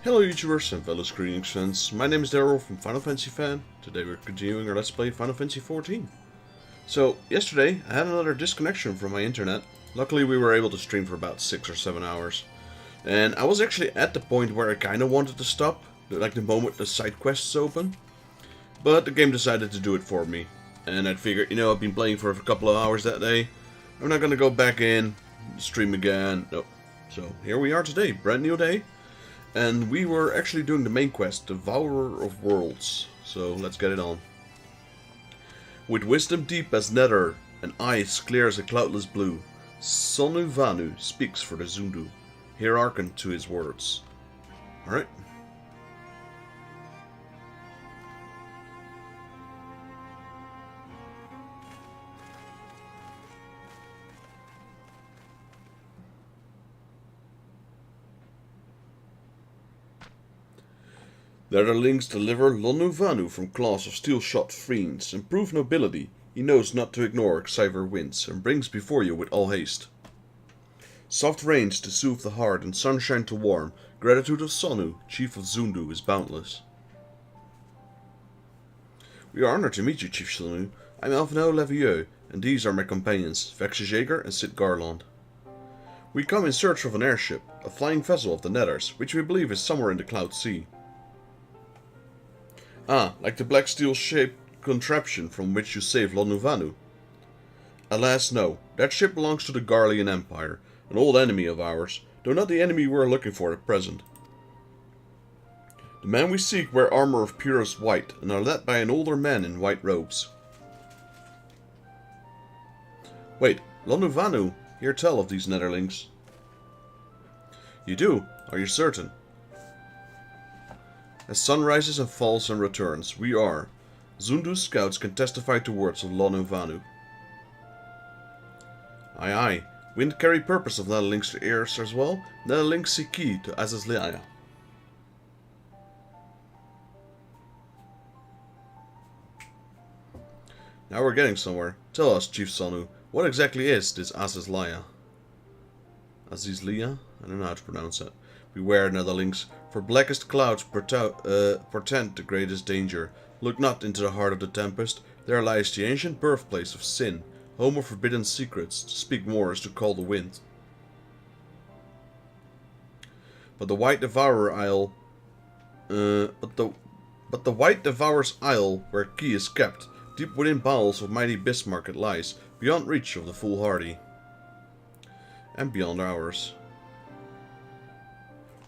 Hello YouTubers and fellow Square Enix fans, my name is Daryl from Final Fantasy Fan. Today we're continuing our Let's Play Final Fantasy XIV. So, yesterday I had another disconnection from my internet. Luckily we were able to stream for about 6 or 7 hours. And I was actually at the point where I kinda wanted to stop, like the moment the side quests open. But the game decided to do it for me. And I figured, I've been playing for a couple of hours that day. I'm not gonna go back in, stream again, nope. So here we are today, brand new day. And we were actually doing the main quest, Devourer of Worlds. So let's get it on. With wisdom deep as nether, and eyes clear as a cloudless blue, Sonu Vanu speaks for the Zundu. Hear hearken to his words. Alright. Netherlings deliver Lonu Vanu from claws of steel-shot fiends, and prove nobility. He knows not to ignore cyber winds, and brings before you with all haste. Soft rains to soothe the heart, and sunshine to warm. Gratitude of Sonu, chief of Zundu, is boundless. We are honored to meet you, Chief Sonu. I'm Alvino Levieux, and these are my companions, Vexjager and Sid Garland. We come in search of an airship, a flying vessel of the Nethers, which we believe is somewhere in the Cloud Sea. Ah, like the black steel-shaped contraption from which you saved Lonu Vanu. Alas, no. That ship belongs to the Garlean Empire, an old enemy of ours, though not the enemy we're looking for at present. The men we seek wear armor of purest white, and are led by an older man in white robes. Wait, Lonu Vanu, hear tell of these Netherlings. You do? Are you certain? As sun rises and falls and returns, we are. Zundu scouts can testify to words of Lonu Vanu. Aye aye, wind carry purpose of Netherlings to ears as well. Netherlings see key to Azazliaya. Now we're getting somewhere. Tell us, Chief Sonu, what exactly is this Azazliaya? Azizlia? I don't know how to pronounce it. Beware, Netherlings, for blackest clouds portend the greatest danger. Look not into the heart of the tempest. There lies the ancient birthplace of sin, home of forbidden secrets. To speak more is to call the wind. But the White Devourer Isle, but the White Devourer's Isle, where key is kept, deep within bowels of mighty Bismarck it lies, beyond reach of the foolhardy, and beyond ours.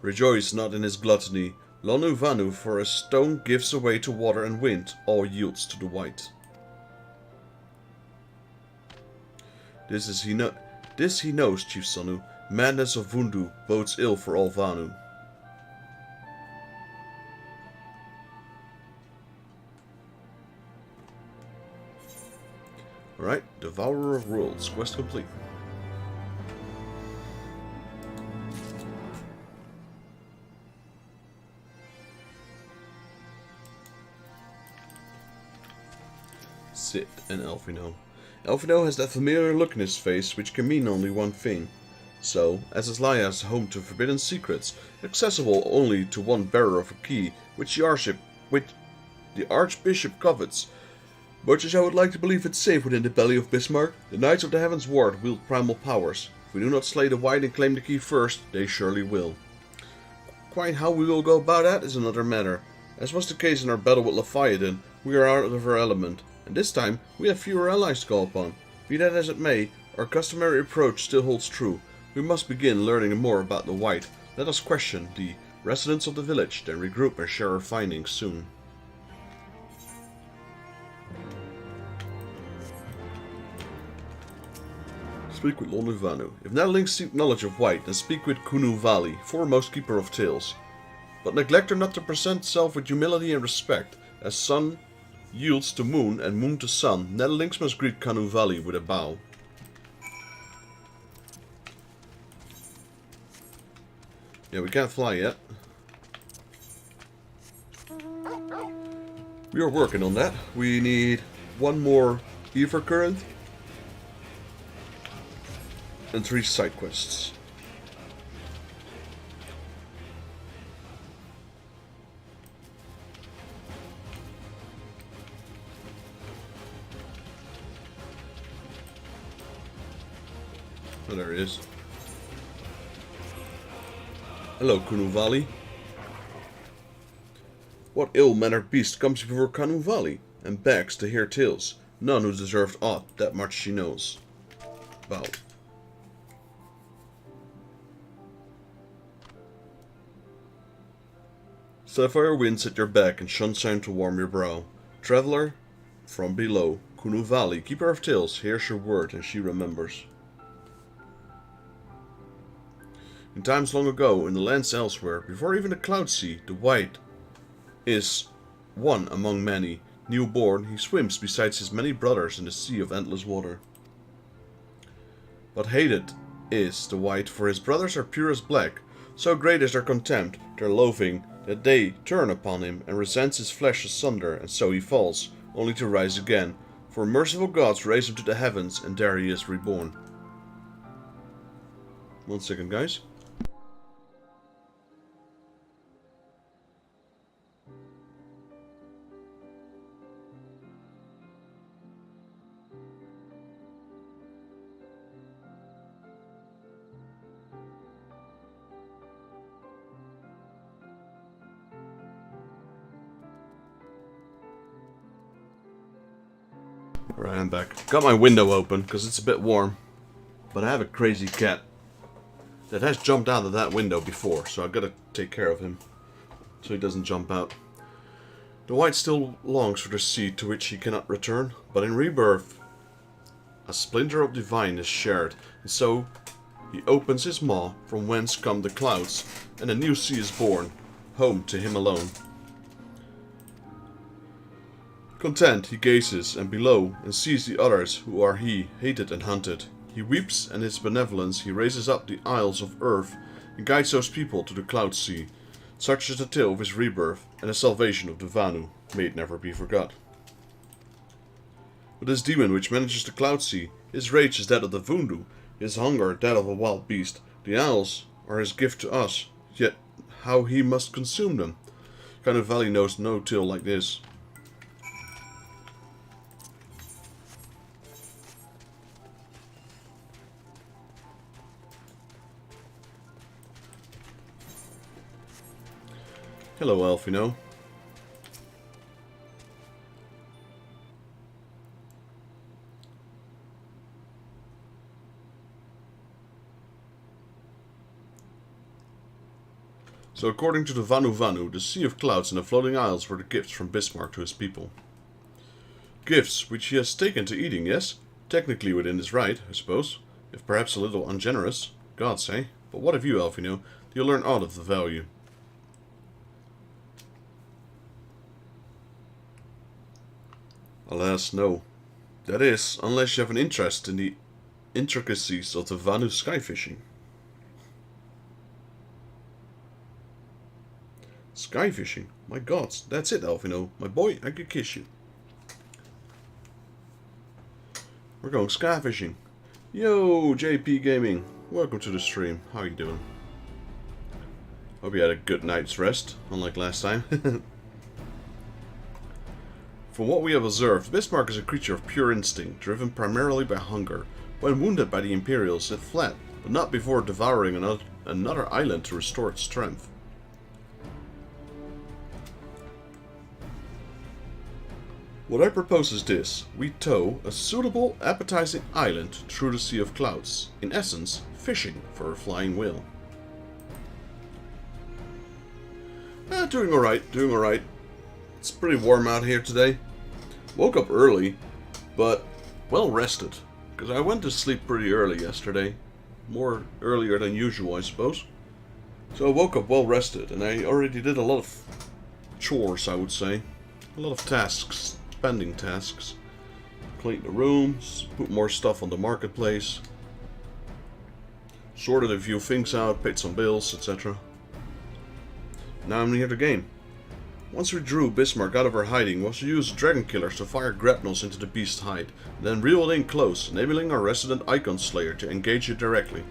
Rejoice not in his gluttony. Lonu Vanu, for a stone gives away to water and wind, all yields to the white. This he knows, Chief Sonu. Madness of Vundu bodes ill for all Vanu. Alright, Devourer of Worlds, quest complete. Sid and Alvino. Alvino has that familiar look in his face which can mean only one thing. So, as Azazliaya is home to forbidden secrets, accessible only to one bearer of a key, which the Archbishop covets. Much as I would like to believe it's safe within the belly of Bismarck, the Knights of the Heavens Ward wield primal powers. If we do not slay the White and claim the key first, they surely will. Quite how we will go about that is another matter. As was the case in our battle with Leviathan, we are out of our element. And this time, we have fewer allies to call upon. Be that as it may, our customary approach still holds true. We must begin learning more about the White. Let us question the residents of the village, then regroup and share our findings soon. Speak with Lonu Vanu. If Netherlings seek knowledge of White, then speak with Kunu Vali, foremost keeper of tales. But neglect her not to present self with humility and respect, as sun yields to moon and moon to sun. Netherlings must greet Kanu Valley with a bow. Yeah, we can't fly yet. We are working on that. We need one more Ether Current and 3 side quests. Oh, there he is. Hello, Kunuvali. What ill-mannered beast comes before Kunuvali and begs to hear tales? None who deserved aught, that much she knows. Bow. Sapphire winds at your back and sunshine to warm your brow. Traveler from below, Kunuvali, keeper of tales, hears your word and she remembers. In times long ago, in the lands elsewhere, before even the cloud sea, the white is one among many. Newborn, he swims beside his many brothers in the sea of endless water. But hated is the white, for his brothers are pure as black. So great is their contempt, their loathing, that they turn upon him and resents his flesh asunder, and so he falls, only to rise again. For merciful gods raise him to the heavens, and there he is reborn. 1 second, guys. Alright, I'm back. Got my window open because it's a bit warm. But I have a crazy cat that has jumped out of that window before, so I've got to take care of him so he doesn't jump out. The white still longs for the sea to which he cannot return, but in rebirth a splinter of divine is shared, and so he opens his maw from whence come the clouds, and a new sea is born, home to him alone. Content he gazes, and below, and sees the others who are he, hated and hunted. He weeps, and his benevolence he raises up the isles of earth, and guides those people to the cloud sea. Such is the tale of his rebirth, and the salvation of the Vanu, may it never be forgot. But this demon which manages the cloud sea, his rage is that of the Vundu, his hunger that of a wild beast. The isles are his gift to us, yet how he must consume them. Kunuvali knows no tale like this. Hello, Elfino. So according to the Vanu, the Sea of Clouds and the Floating Isles were the gifts from Bismarck to his people. Gifts which he has taken to eating, yes? Technically within his right, I suppose. If perhaps a little ungenerous. God say. But what of you, Elfino? Do you learn aught of the value? Alas, no. That is, unless you have an interest in the intricacies of the Vanu sky fishing. Sky fishing? My gods, that's it, Elfino. My boy, I could kiss you. We're going sky fishing. Yo, JP Gaming. Welcome to the stream. How you doing? Hope you had a good night's rest, unlike last time. From what we have observed, Bismarck is a creature of pure instinct, driven primarily by hunger. When wounded by the Imperials, it fled, but not before devouring another island to restore its strength. What I propose is this. We tow a suitable, appetizing island through the Sea of Clouds. In essence, fishing for a flying whale. Doing alright. It's pretty warm out here today. Woke up early, but well rested, because I went to sleep pretty early yesterday. More earlier than usual, I suppose. So I woke up well rested, and I already did a lot of chores, I would say. A lot of tasks, pending tasks. Cleaned the rooms, put more stuff on the marketplace. Sorted a few things out, paid some bills, etc. Now I'm here to game. Once we drew Bismarck out of her hiding was to use dragon killers to fire grapnels into the beast's hide, then reel it in close, enabling our resident Icon Slayer to engage it directly.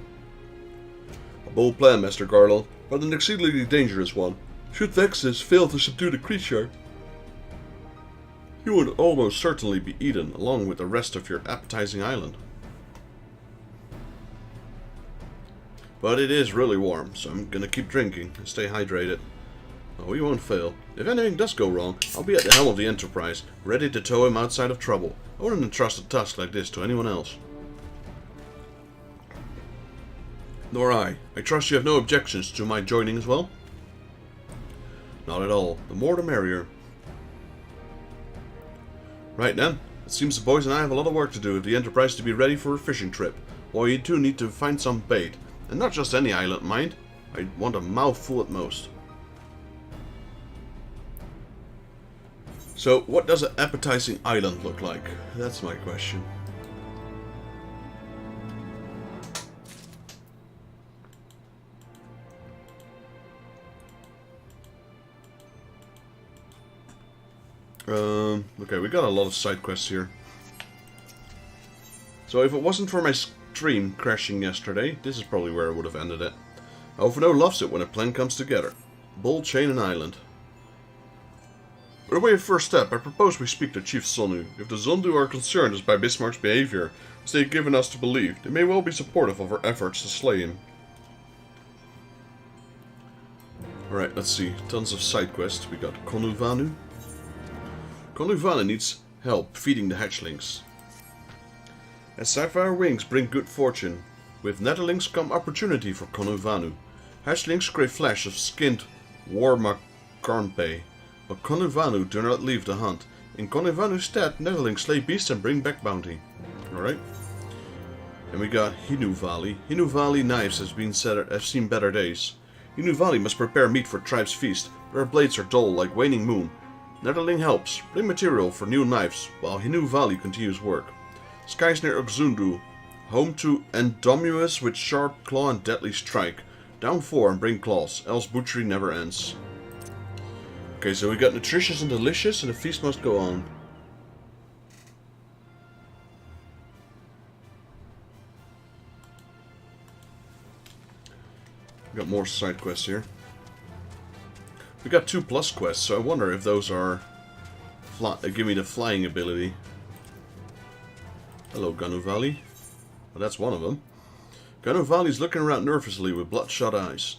A bold plan, Master Garlean, but an exceedingly dangerous one. Should Vexus fail to subdue the creature, you would almost certainly be eaten along with the rest of your appetizing island. But it is really warm, so I'm gonna keep drinking and stay hydrated. Oh, we won't fail. If anything does go wrong, I'll be at the helm of the Enterprise, ready to tow him outside of trouble. I wouldn't entrust a task like this to anyone else. Nor I. I trust you have no objections to my joining as well? Not at all. The more the merrier. Right then. It seems the boys and I have a lot of work to do if the Enterprise is to be ready for a fishing trip. Well, you do need to find some bait. And not just any island, mind. I want a mouthful at most. So, what does an appetizing island look like? That's my question. Okay, we got a lot of side quests here. So if it wasn't for my stream crashing yesterday, this is probably where I would have ended it. Alphino loves it when a plan comes together. Bull, chain, and island. By way of first step, I propose we speak to Chief Zonu. If the Zondu are concerned as by Bismarck's behavior, as they have given us to believe, they may well be supportive of our efforts to slay him. Alright, let's see. Tons of side quests. We got Konuvanu. Konuvanu needs help feeding the hatchlings. As sapphire wings bring good fortune, with netherlings come opportunity for Konuvanu. Hatchlings crave flesh of skinned Warmakarnpe, but Konuvanu do not leave the hunt. In Konuvanu's stead, netherlings slay beasts and bring back bounty. Alright. And we got Hinu Valley. Hinu Valley knives have seen better days. Hinu Valley must prepare meat for tribe's feast, but our blades are dull like waning moon. Netherling helps, bring material for new knives, while Hinu Valley continues work. Skies near Oxundu, home to Endominus with sharp claw and deadly strike. Down 4 and bring claws, else butchery never ends. Okay, so we got nutritious and delicious, and the feast must go on. We got more side quests here. We got 2 plus quests, so I wonder if those are give me the flying ability. Hello, Ganu Valley. Well, that's one of them. Ganu Valley is looking around nervously with bloodshot eyes.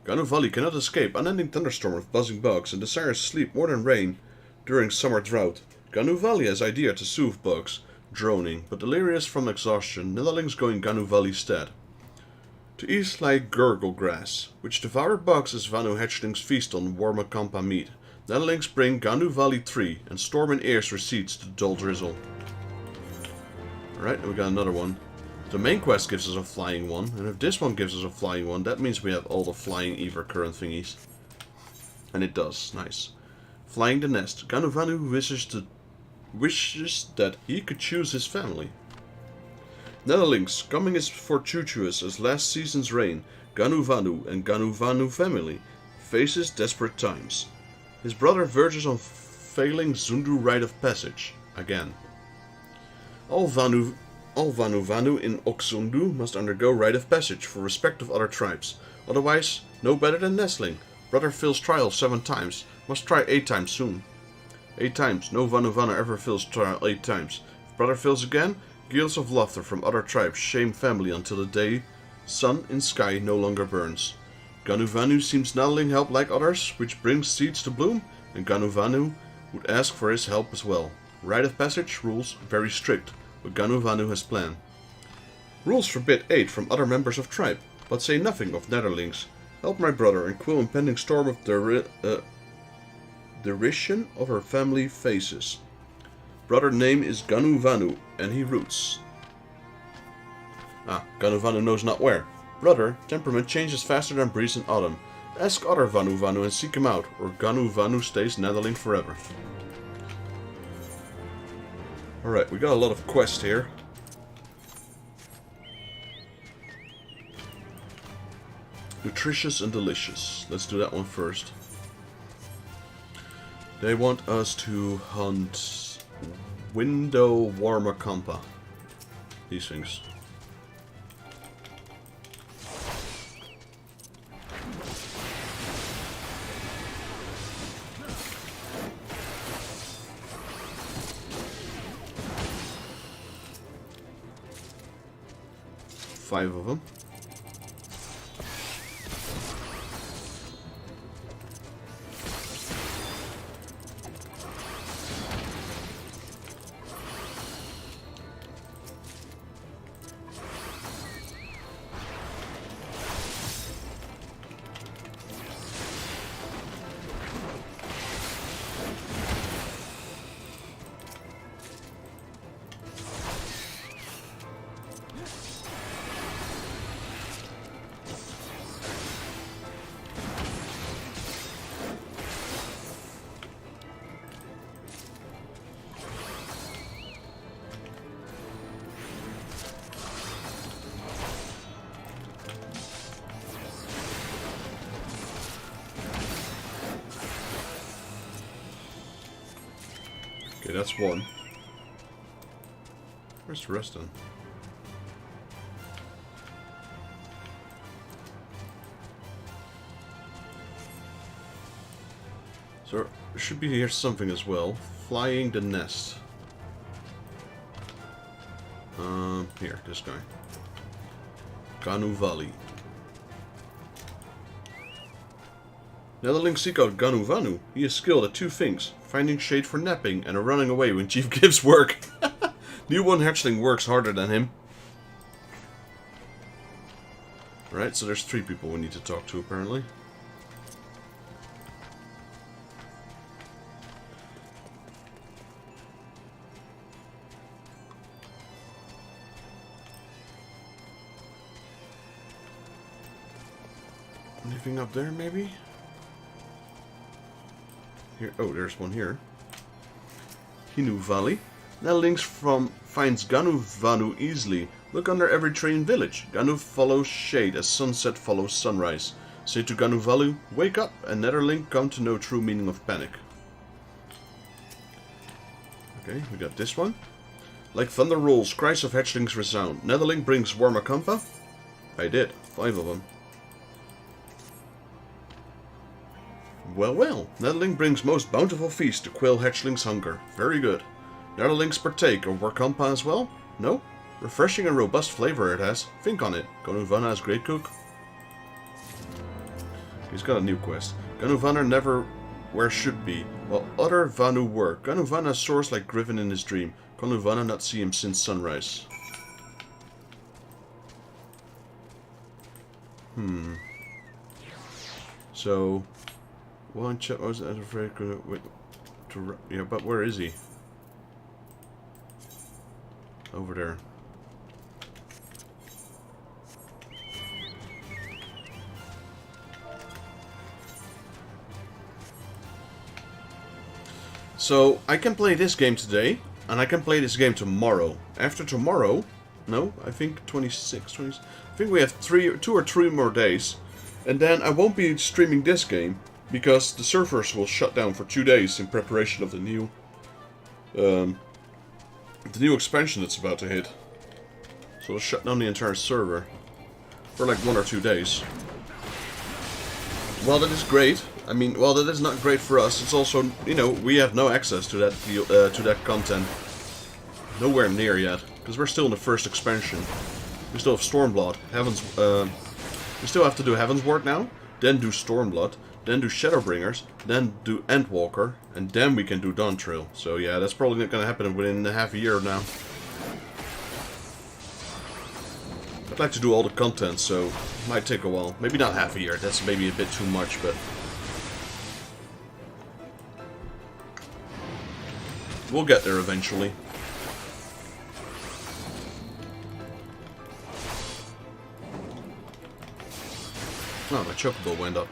Ganu Valley cannot escape unending thunderstorm of buzzing bugs and desires sleep more than rain during summer drought. Ganu Valley has idea to soothe bugs, droning, but delirious from exhaustion, netherlings go in Ganu Valley's stead. To east lie gurgle grass, which devour bugs as Vanu hatchlings feast on Warmakampa meat. Netherlings bring Ganu Valley 3, and storm in airs recedes to dull drizzle. Alright, we got another one. The main quest gives us a flying one, and if this one gives us a flying one, that means we have all the flying Ever current thingies. And it does, nice. Flying the nest. Ganu Vanu wishes that he could choose his family. Netherlings, coming as fortuitous as last season's rain, Ganu Vanu and Ganu Vanu family faces desperate times. His brother verges on failing Zundu rite of passage, again. All Vanu in Oxundu must undergo rite of passage for respect of other tribes, otherwise no better than nestling. Brother fails trial 7 times, must try 8 times soon. 8 times, no Vanu ever fails trial 8 times. If brother fails again, gales of laughter from other tribes shame family until the day sun in sky no longer burns. Ganu Vanu seems netherling help like others, which brings seeds to bloom, and Ganu Vanu would ask for his help as well. Rite of passage rules very strict, but Ganu Vanu has plan. Rules forbid aid from other members of tribe, but say nothing of netherlings. Help my brother and quell impending storm of derision of her family faces. Brother name is Ganu Vanu, and he roots. Ganu Vanu knows not where. Brother, temperament changes faster than breeze in autumn. Ask other Vanu and seek him out, or Ganu Vanu stays netherling forever. Alright, we got a lot of quests here. Nutritious and delicious. Let's do that one first. They want us to hunt Window Warmakampa. These things. Five of them. Okay, that's one. Where's the rest then? So, there should be here something as well. Flying the nest. Here, this guy. Ganu Valley. Netherlings seek out Ganu Vanu. He is skilled at two things. Finding shade for napping and running away when Chief gives work. Newborn hatchling works harder than him. Right, so there's 3 people we need to talk to apparently. Anything up there, maybe? Here, oh, there's one here. Hinu Valley. Netherlings finds Ganu Vanu easily. Look under every tree in village. Ganu follows shade as sunset follows sunrise. Say to Ganu Valu, wake up, and Netherling come to know true meaning of panic. Okay, we got this one. Like thunder rolls, cries of hatchlings resound. Netherling brings Warmakampa? I did. 5 of them. Well, well. Netherling brings most bountiful feast to quell hatchlings' hunger. Very good. Netherlings partake of Warkampa as well? No? Refreshing and robust flavor it has. Think on it. Ganuvana is great cook. He's got a new quest. Ganuvana never where should be, while other Vanu work. Ganuvana soars like Griffin in his dream. Ganuvana not see him since sunrise. So, one chap was very good. Wait, yeah, but where is he? Over there. So, I can play this game today, and I can play this game tomorrow. After tomorrow, no, I think 26, 20, I think we have 2 or 3 more days, and then I won't be streaming this game, because the servers will shut down for 2 days in preparation of the new expansion that's about to hit. So they'll shut down the entire server for like 1 or 2 days. Well, that is great. I mean, well, that is not great for us. It's also, you know, we have no access to that content. Nowhere near yet, because we're still in the first expansion. We still have Stormblood, we still have to do Heavensward now, then do Stormblood, then do Shadowbringers, then do Endwalker, and then we can do Dawntrail. So yeah, that's probably not going to happen within half a year now. I'd like to do all the content, so it might take a while. Maybe not half a year, that's maybe a bit too much, but we'll get there eventually. Oh, my chocobo went up.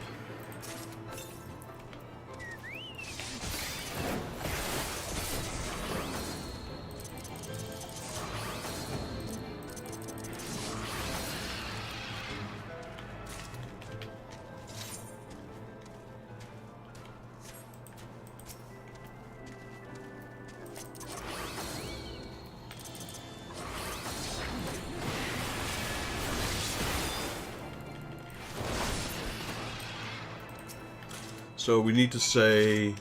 So we need to say,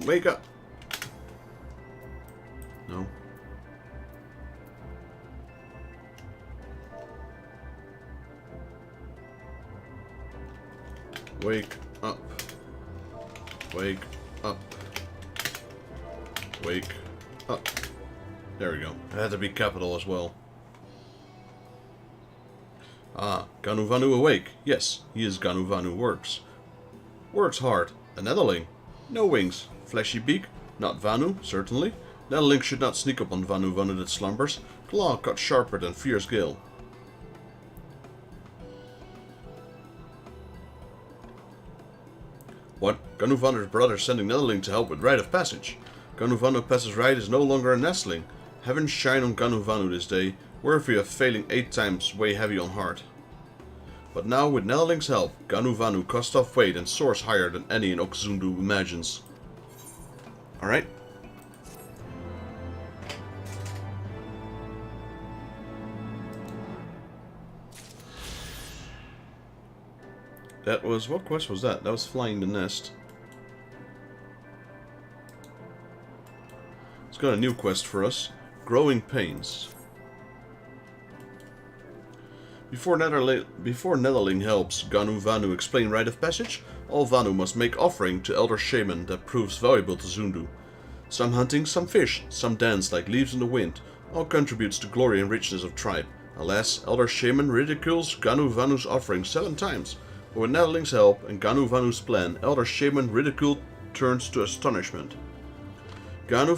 wake up. No. Wake up. Wake up. Wake up. There we go. It had to be capital as well. Ah, Ganuvanu awake. Yes, he is Ganuvanu works. Works hard. A Netherling. No wings. Fleshy beak. Not Vanu, certainly. Netherling should not sneak up on Vanu that slumbers. Claw cut sharper than fierce gale. What? Ganuvanu's brother sending Netherling to help with rite of passage. Ganuvanu passes rite is no longer a nestling. Heaven shine on Ganuvanu this day. Worthy of failing 8 times, weigh heavy on heart. But now, with Netherling's help, Ganuvanu cuts off weight and soars higher than any in Oxzundu imagines. Alright. That was... what quest was that? That was flying the nest. It's got a new quest for us. Growing Pains. Before Netherling helps Ganu Vanu explain rite of passage, all Vanu must make offering to Elder Shaman that proves valuable to Zundu. Some hunting, some fish, some dance like leaves in the wind, all contributes to glory and richness of tribe. Alas, Elder Shaman ridicules Ganu Vanu's offering 7 times, but with Netherling's help and Ganu Vanu's plan, Elder Shaman ridicule turns to astonishment. Ganu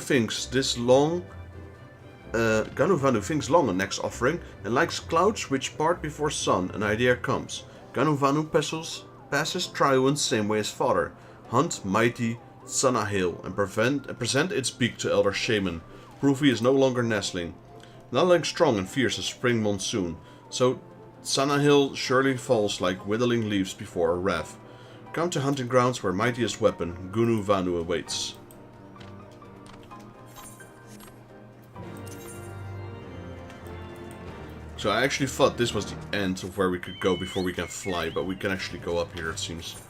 Vanu thinks long on next offering, and like clouds which part before sun, an idea comes. Ganu Vanu passes Triuan's same way as father, hunt mighty Sanahil and present its beak to Elder Shaman, prove he is no longer nestling. Nothing strong and fierce as spring monsoon, so Sanahil surely falls like whittling leaves before a wrath. Come to hunting grounds where mightiest weapon, Ganu Vanu, awaits. So I actually thought this was the end of where we could go before we can fly, but we can actually go up here, it seems.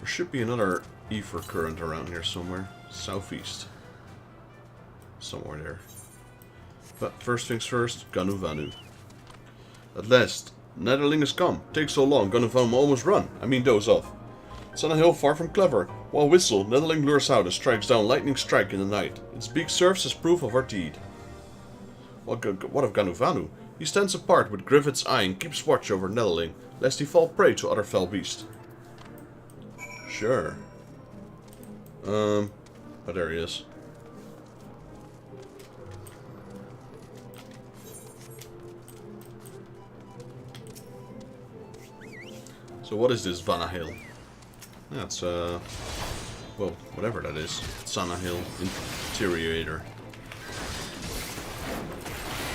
There should be another ether current around here somewhere. Southeast. Somewhere there. But first things first, Ganu Vanu. At last, Netherling has come. Takes so long, Ganu Vanu almost run. I mean doze off. Sanahil far from clever. While whistle, Netherling lures out and strikes down lightning strike in the night. Its beak serves as proof of our deed. What of Ganu Vanu? He stands apart with Griffith's eye and keeps watch over Netherling, lest he fall prey to other fell beast. Sure. Oh, there he is. So what is this Vanahil? That's, well, whatever that is. Sanahil Interior.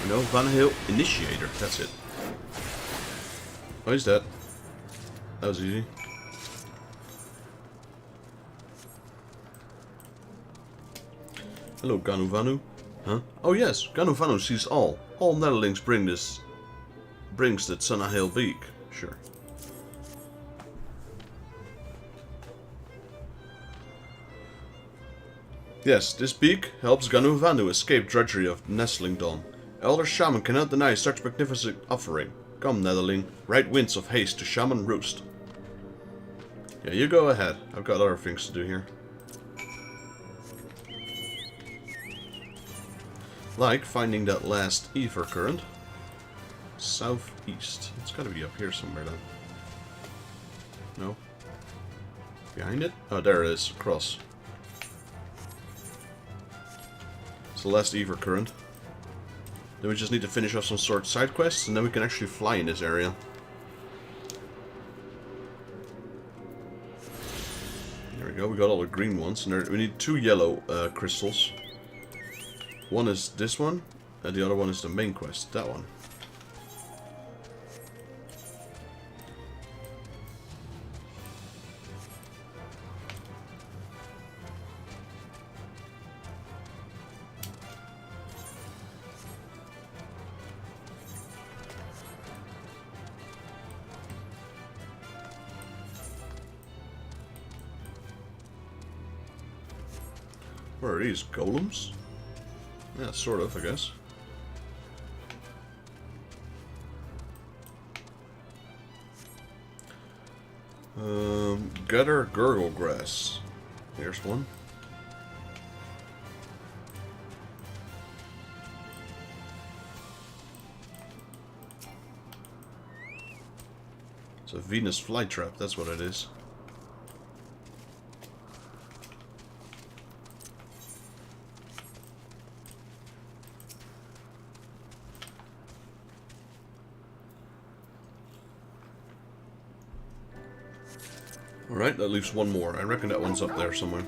No, Vanahil Initiator. That's it. Oh, he's dead. That was easy. Hello, Ganu Vanu. Huh? Oh yes, Ganu Vanu sees all. All Netherlings brings that Sanahil beak. Sure. Yes, this beak helps Ganu Vanu escape drudgery of nestling dawn. Elder Shaman cannot deny such magnificent offering. Come, Netherling, right winds of haste to Shaman roost. Yeah, you go ahead. I've got other things to do here. Like finding that last ether current. Southeast. It's gotta be up here somewhere then. No? Behind it? Oh, there it is. Across. It's the last ether current. Then we just need to finish off some sort of side quests, and then we can actually fly in this area. There we go. We got all the green ones, and there, we need 2 yellow crystals. One is this one, and the other one is the main quest, that one. What are these, golems? Yeah, sort of, I guess. Gutter gurgle grass. Here's one. It's a Venus flytrap, that's what it is. Alright, that leaves one more. I reckon that one's up there somewhere.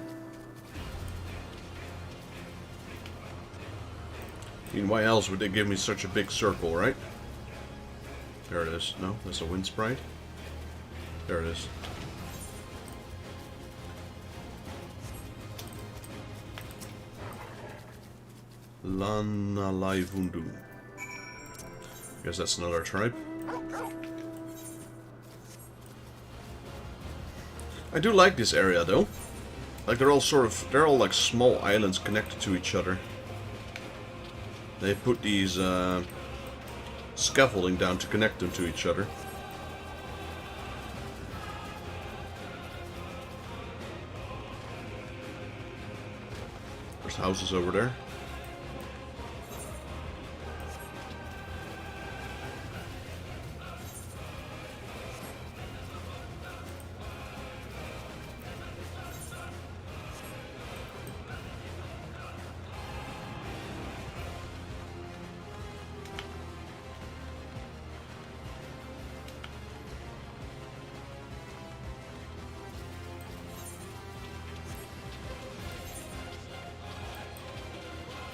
I mean, why else would they give me such a big circle, right? There it is. No, that's a wind sprite. There it is. Lana Laivundu. Guess that's another tribe. I do like this area though. Like they're all like small islands connected to each other. They put these scaffolding down to connect them to each other. There's houses over there.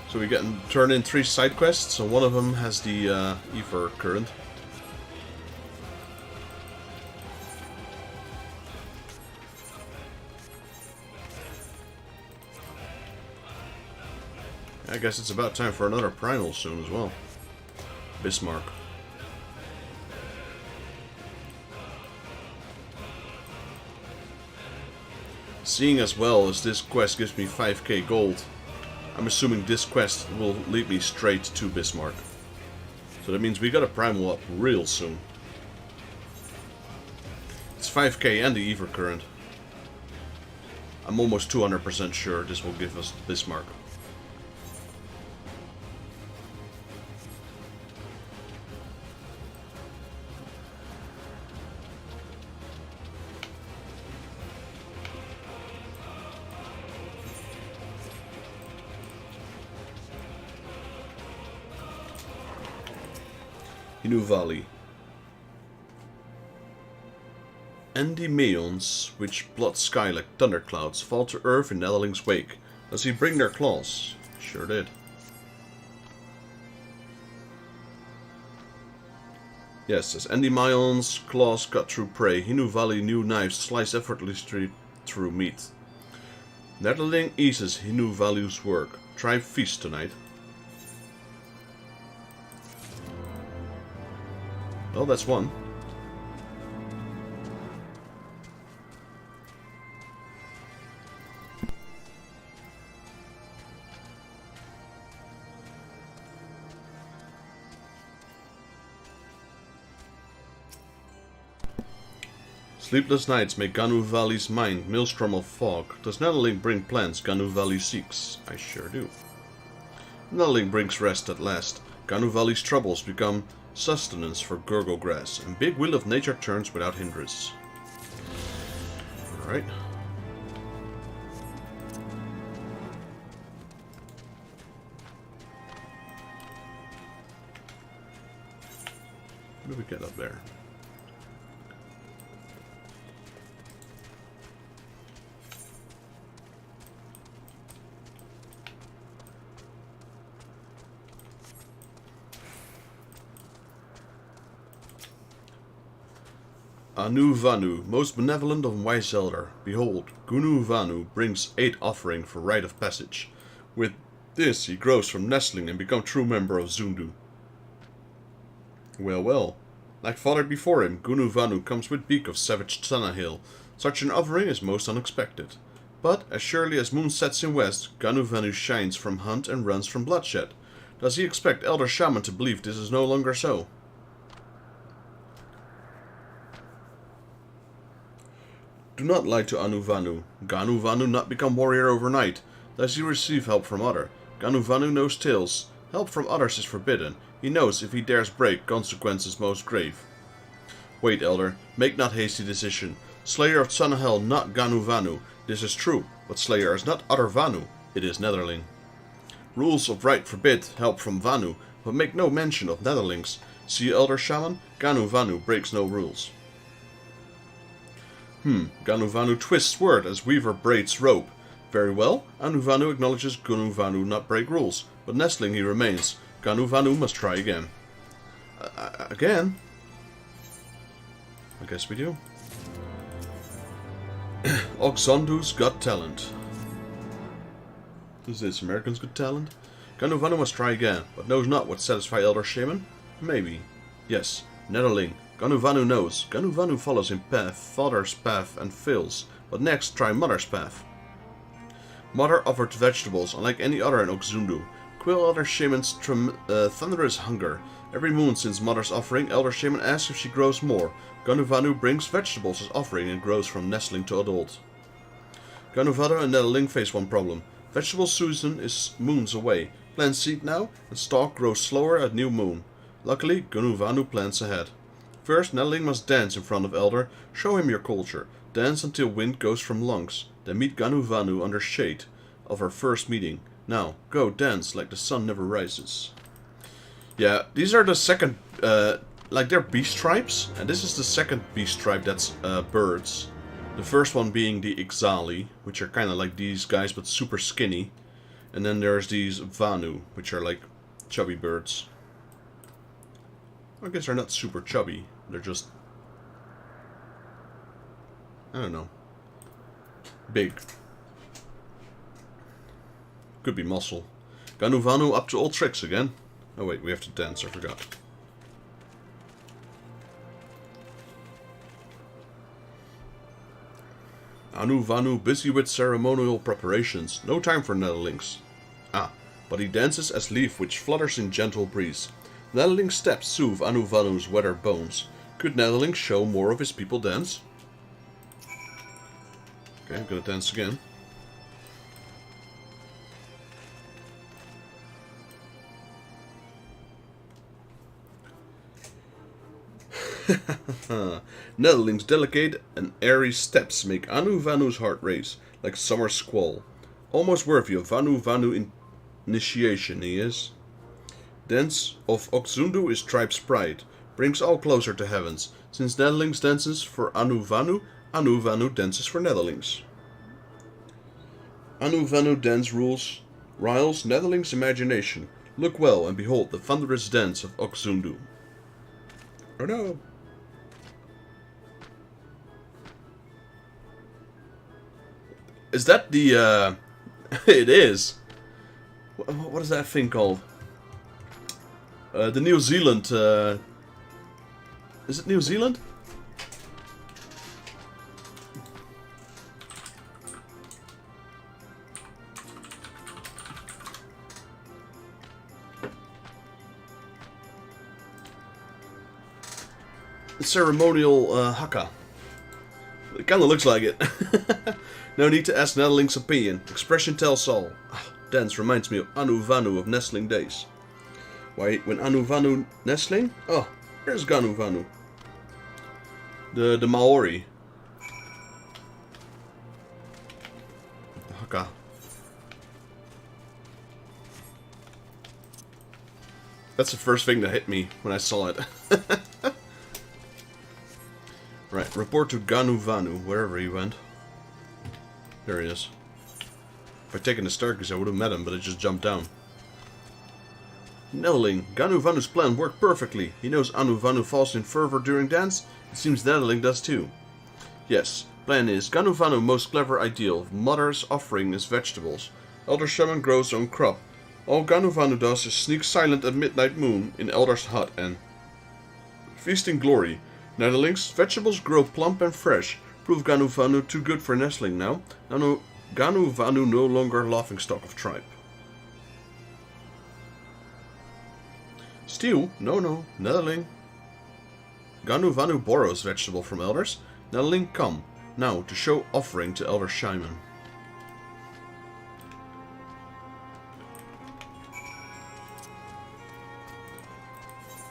So we get turn in 3 side quests, and one of them has the ether current. I guess it's about time for another primal soon as well. Bismarck. Seeing as well as this quest gives me 5k gold, I'm assuming this quest will lead me straight to Bismarck. So that means we got a primal up real soon. It's 5k and the ether current. I'm almost 200% sure this will give us Bismarck. Hinu Valley. Endymions, which blot sky like thunderclouds, fall to earth in Netherling's wake. Does he bring their claws? Sure did. Yes, as Endymions' claws cut through prey, Hinu Valley new knives slice effortlessly through meat. Netherling eases Hinu Valley's work. Try feast tonight. Well, that's one. Sleepless nights make Ganu Valley's mind maelstrom of fog. Does Netherling bring plants Ganu Valley seeks? I sure do. Netherling brings rest at last. Ganu Valley's troubles become sustenance for Gurgle grass, and big wheel of nature turns without hindrance. Alright. What do we get up there? Anu Vanu, most benevolent and wise elder. Behold, Gunu Vanu brings 8 offering for rite of passage. With this he grows from nestling and become true member of Zundu. Well, well. Like father before him, Gunu Vanu comes with beak of savage Tanahil. Such an offering is most unexpected. But, as surely as moon sets in west, Ganu Vanu shines from hunt and runs from bloodshed. Does he expect Elder Shaman to believe this is no longer so? Do not lie to Anu Vanu. Ganu Vanu not become warrior overnight. Does he receive help from other? Ganu Vanu knows tales. Help from others is forbidden. He knows if he dares break, consequences most grave. Wait, elder. Make not hasty decision. Slayer of Tsanahel not Ganu Vanu. This is true, but Slayer is not other Vanu. It is Netherling. Rules of right forbid help from Vanu, but make no mention of Netherlings. See, Elder Shaman? Ganu Vanu breaks no rules. Ganu Vanu twists word as Weaver braids rope. Very well, Anu Vanu acknowledges Ganu Vanu not break rules, but nestling he remains. Ganu Vanu must try again. Again? I guess we do. Oxondu's Got Talent. Is this American's Got Talent? Ganuvanu must try again, but knows not what satisfy Elder Shaman? Maybe. Yes, Netherling. Ganuvanu knows. Ganuvanu follows in path, father's path, and fails. But next, try mother's path. Mother offered vegetables, unlike any other in Oxundu. Quell Elder Shaman's thunderous hunger. Every moon since Mother's offering, Elder Shaman asks if she grows more. Ganuvanu brings vegetables as offering and grows from nestling to adult. Ganuvanu and Netherling face one problem. Vegetable season is moons away. Plant seed now, and stalk grows slower at new moon. Luckily, Ganuvanu plans ahead. First, Netherling must dance in front of Elder. Show him your culture. Dance until wind goes from lungs. Then meet Ganuvanu under shade of our first meeting. Now, go dance like the sun never rises. Yeah, these are the second, like they're beast tribes, and this is the second beast tribe that's birds. The first one being the Ixali, which are kind of like these guys but super skinny. And then there's these Vanu, which are like chubby birds. I guess they're not super chubby, they're just, I don't know, big. Could be muscle. Ganuvanu up to old tricks again. Oh wait, we have to dance, I forgot. Ganuvanu busy with ceremonial preparations. No time for Netherlings. Ah, but he dances as leaf which flutters in gentle breeze. Netherling steps soothe Ganuvanu's weathered bones. Could Netherling show more of his people dance? Okay, I'm gonna dance again. Netherling's delicate and airy steps make Ganuvanu's heart race, like summer squall. Almost worthy of Ganuvanu initiation he is. Dance of Oxundu is tribe's pride, brings all closer to heavens. Since Netherlings dances for Ganuvanu, Ganuvanu dances for Netherlings. Ganuvanu dance riles Netherlings' imagination. Look well and behold the thunderous dance of Oxundu. Oh no! Is that the, it is. What is that thing called? The New Zealand, is it New Zealand? The ceremonial, haka. It kinda looks like it. No need to ask Netherling's opinion. Expression tells all. Dance reminds me of Ganuvanu of nestling days. Why, when Ganuvanu nestling? Oh, where's Ganuvanu? The Maori. Haka. That's the first thing that hit me when I saw it. Right, report to Ganuvanu, wherever he went. There he is. If I'd taken the Starkies, I would have met him, but it just jumped down. Netherling, Ganuvanu's plan worked perfectly. He knows Ganuvanu falls in fervor during dance. It seems Netherling does too. Yes, plan is Ganuvanu most clever ideal. Mother's offering is vegetables. Elder Shaman grows own crop. All Ganuvanu does is sneak silent at midnight moon in Elder's hut and feast in glory. Netherlings, vegetables grow plump and fresh. Prove Ganuvanu too good for nestling now. Ganuvanu no longer laughingstock of tribe. Steal? No. Netherling. Ganuvanu borrows vegetable from elders. Netherling, come. Now, to show offering to Elder Shaman.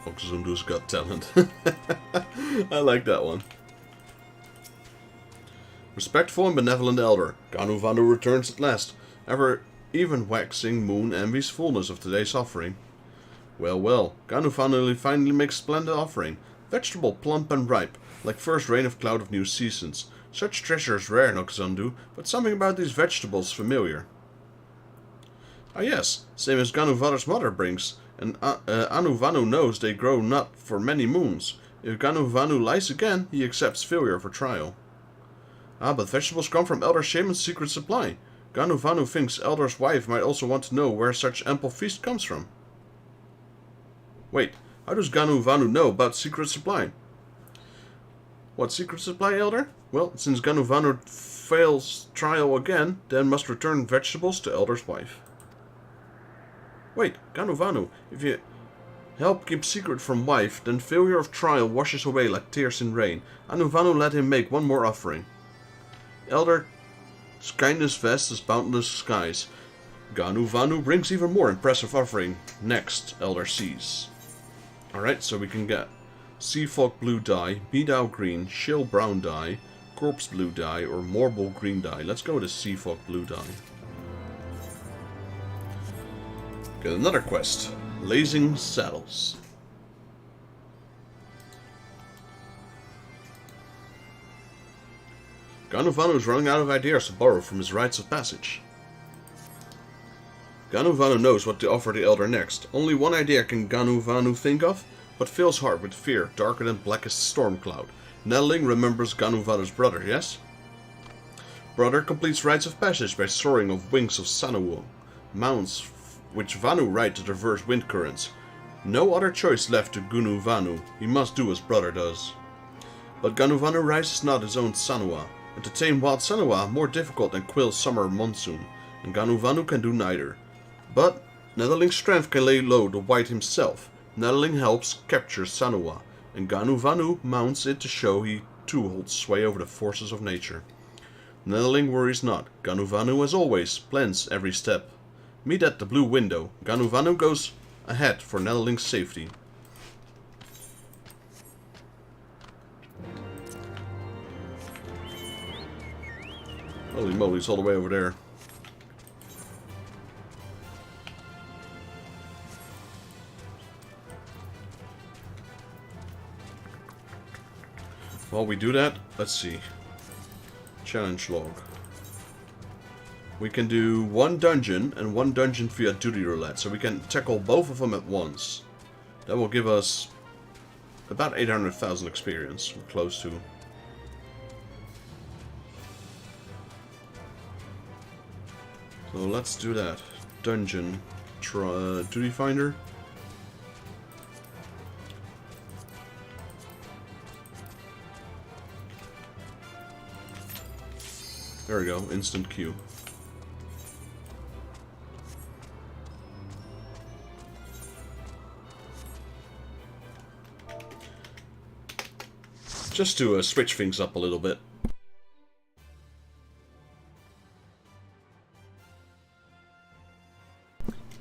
Oxundu's Got Talent. I like that one. Respectful and benevolent elder, Ganuvanu returns at last, even waxing moon envies fullness of today's offering. Well, Ganuvanu finally makes splendid offering, vegetable plump and ripe, like first rain of cloud of new seasons. Such treasure is rare in Oxundu, but something about these vegetables familiar. Ah yes, same as Ganuvanu's mother brings, and Ganuvanu knows they grow not for many moons. If Ganuvanu lies again, he accepts failure for trial. Ah, but vegetables come from Elder Shaman's secret supply. Ganuvanu thinks Elder's wife might also want to know where such ample feast comes from. Wait, how does Ganuvanu know about secret supply? What secret supply, Elder? Well, since Ganuvanu fails trial again, then must return vegetables to Elder's wife. Wait, Ganuvanu, if you help keep secret from wife, then failure of trial washes away like tears in rain. Ganuvanu let him make one more offering. Elder's kindness vast as boundless skies. Ganuvanu brings even more impressive offering. Next, Elder sees. Alright, so we can get Sea Fog blue dye, Meadow green, Shale brown dye, Corpse blue dye, or Marble green dye. Let's go with the Sea Fog blue dye. Get another quest. Blazing Saddles. Ganuvanu is running out of ideas to borrow from his rites of passage. Ganuvanu knows what to offer the Elder next. Only one idea can Ganuvanu think of, but fills heart with fear, darker than blackest storm cloud. Nettling remembers Ganuvanu's brother, yes? Brother completes rites of passage by soaring of wings of Sanuo, mounts which Vanu ride to traverse wind currents. No other choice left to Ganuvanu. He must do as brother does. But Ganuvanu rides not his own Sanua, and to tame wild Sanua more difficult than Quill's summer monsoon, and Ganuvanu can do neither. But Nettling's strength can lay low the white himself. Nettling helps capture Sanua, and Ganuvanu mounts it to show he too holds sway over the forces of nature. Nettling worries not. Ganuvanu, as always, plans every step. Meet at the blue window. Ganuvanu goes ahead for Nettling's safety. Holy moly, it's all the way over there. While we do that, let's see. Challenge log. We can do one dungeon and one dungeon via duty roulette, so we can tackle both of them at once. That will give us about 800,000 experience, we're close to. So let's do that. Dungeon. Duty finder. There we go, instant queue. Just to switch things up a little bit.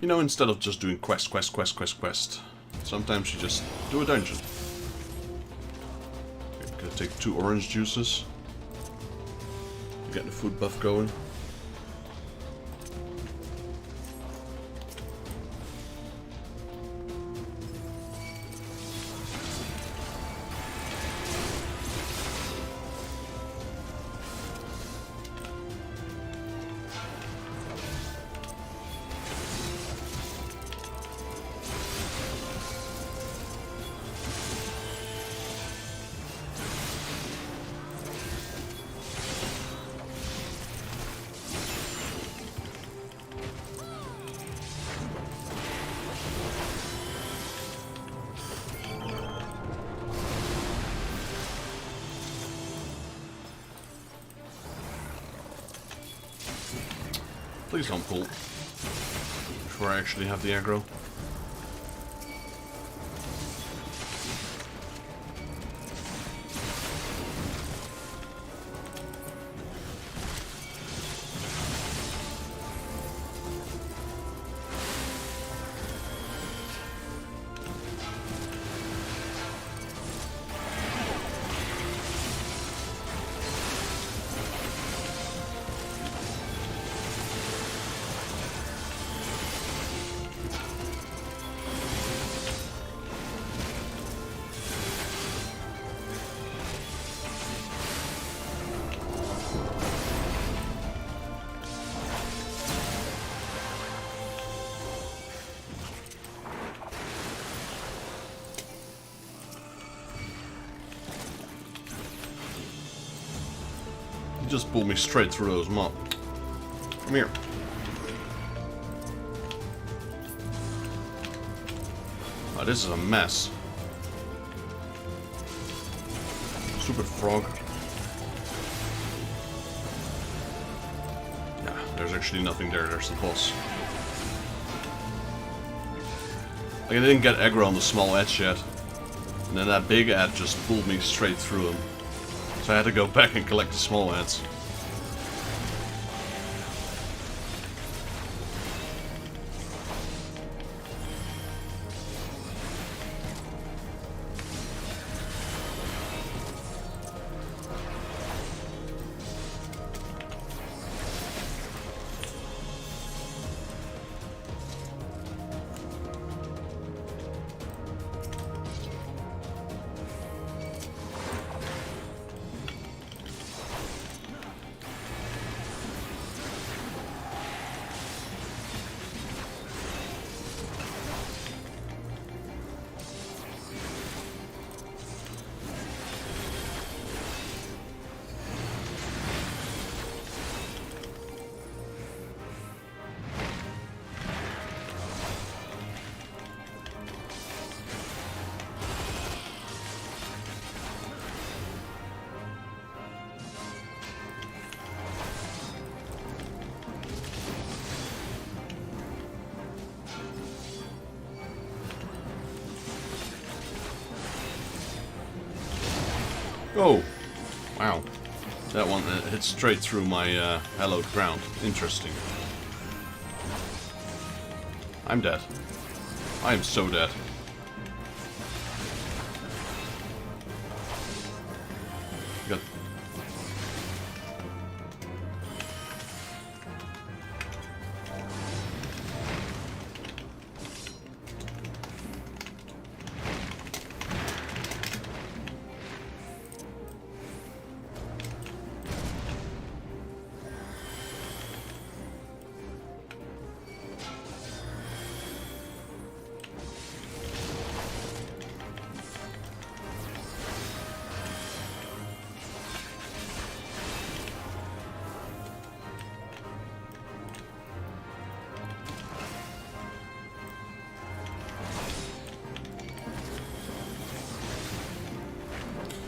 You know, instead of just doing quest, sometimes you just do a dungeon. Okay, gonna take 2 orange juices. Get the food buff going. Please don't pull before I actually have the aggro. just pulled me straight through those mobs. Come here. Oh, this is a mess. Stupid frog. Nah, there's actually nothing there. There's the boss. Like, I didn't get aggro on the small edge yet. And then that big ad just pulled me straight through him. So I had to go back and collect the small ads. Oh, wow. That one hit straight through my hallowed ground. Interesting. I'm dead. I am so dead. Got...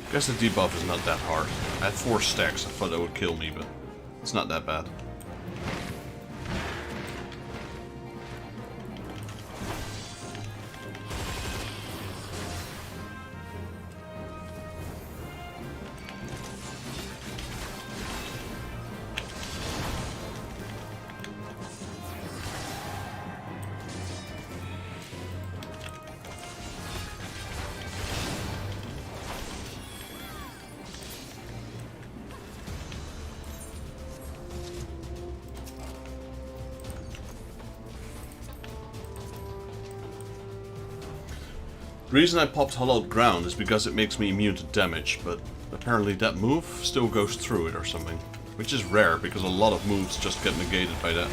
I guess the debuff is not that hard. I had 4 stacks, I thought that would kill me, but it's not that bad. The reason I popped Hollowed Ground is because it makes me immune to damage, but apparently that move still goes through it or something. Which is rare, because a lot of moves just get negated by that.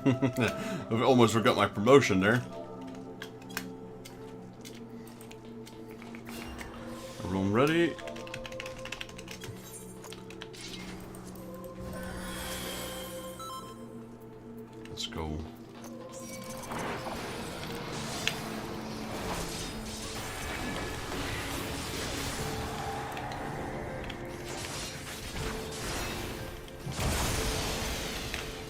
I almost forgot my promotion there. Room ready. Let's go.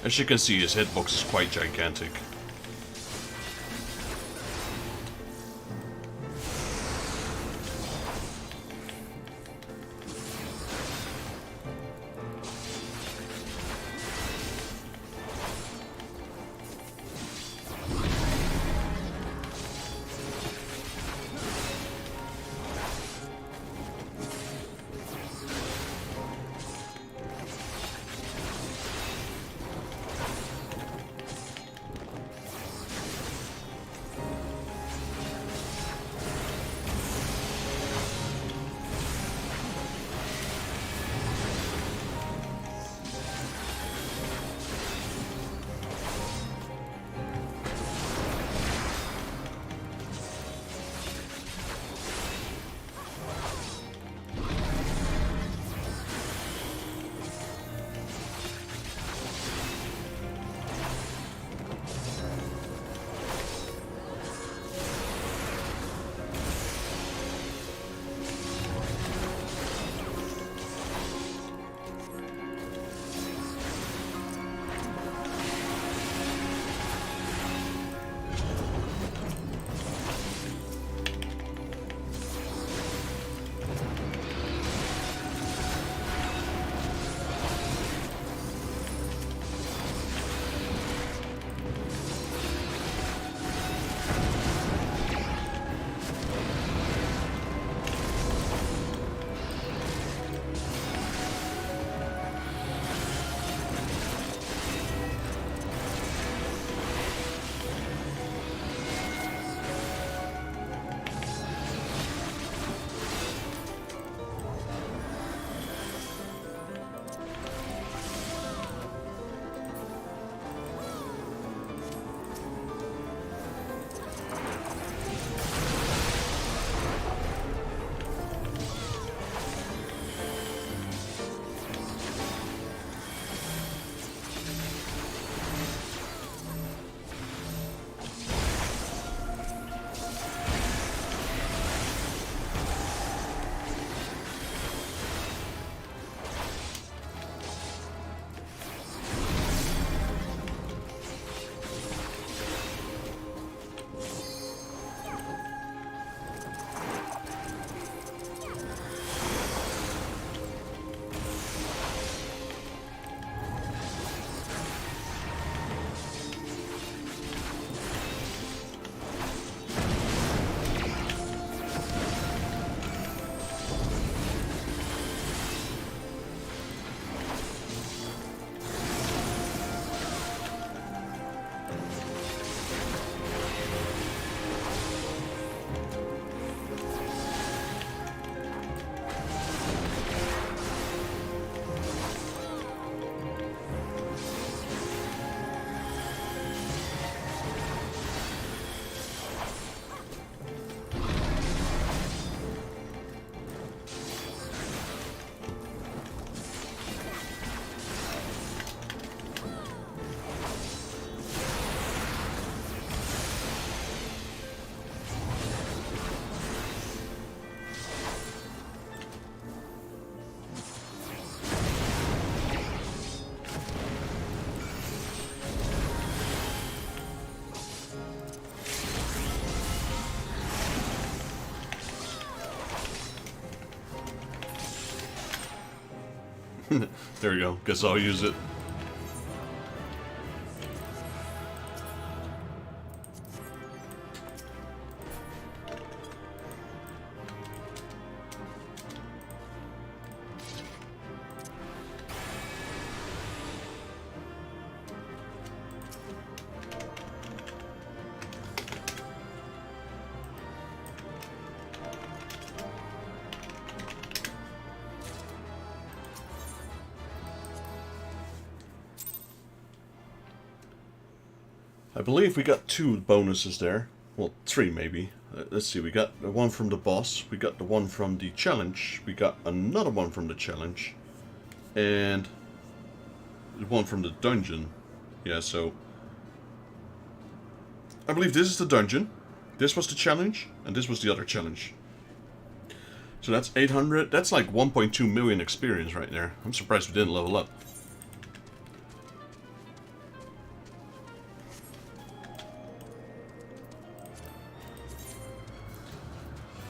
As you can see, his hitbox is quite gigantic. There we go. Guess I'll use it. I believe we got 2 bonuses there. Well, 3 maybe. Let's see, we got the one from the boss, we got the one from the challenge, we got another one from the challenge, and the one from the dungeon. Yeah, so I believe this is the dungeon, this was the challenge, and this was the other challenge. So that's 800, that's like 1.2 million experience right there. I'm surprised we didn't level up.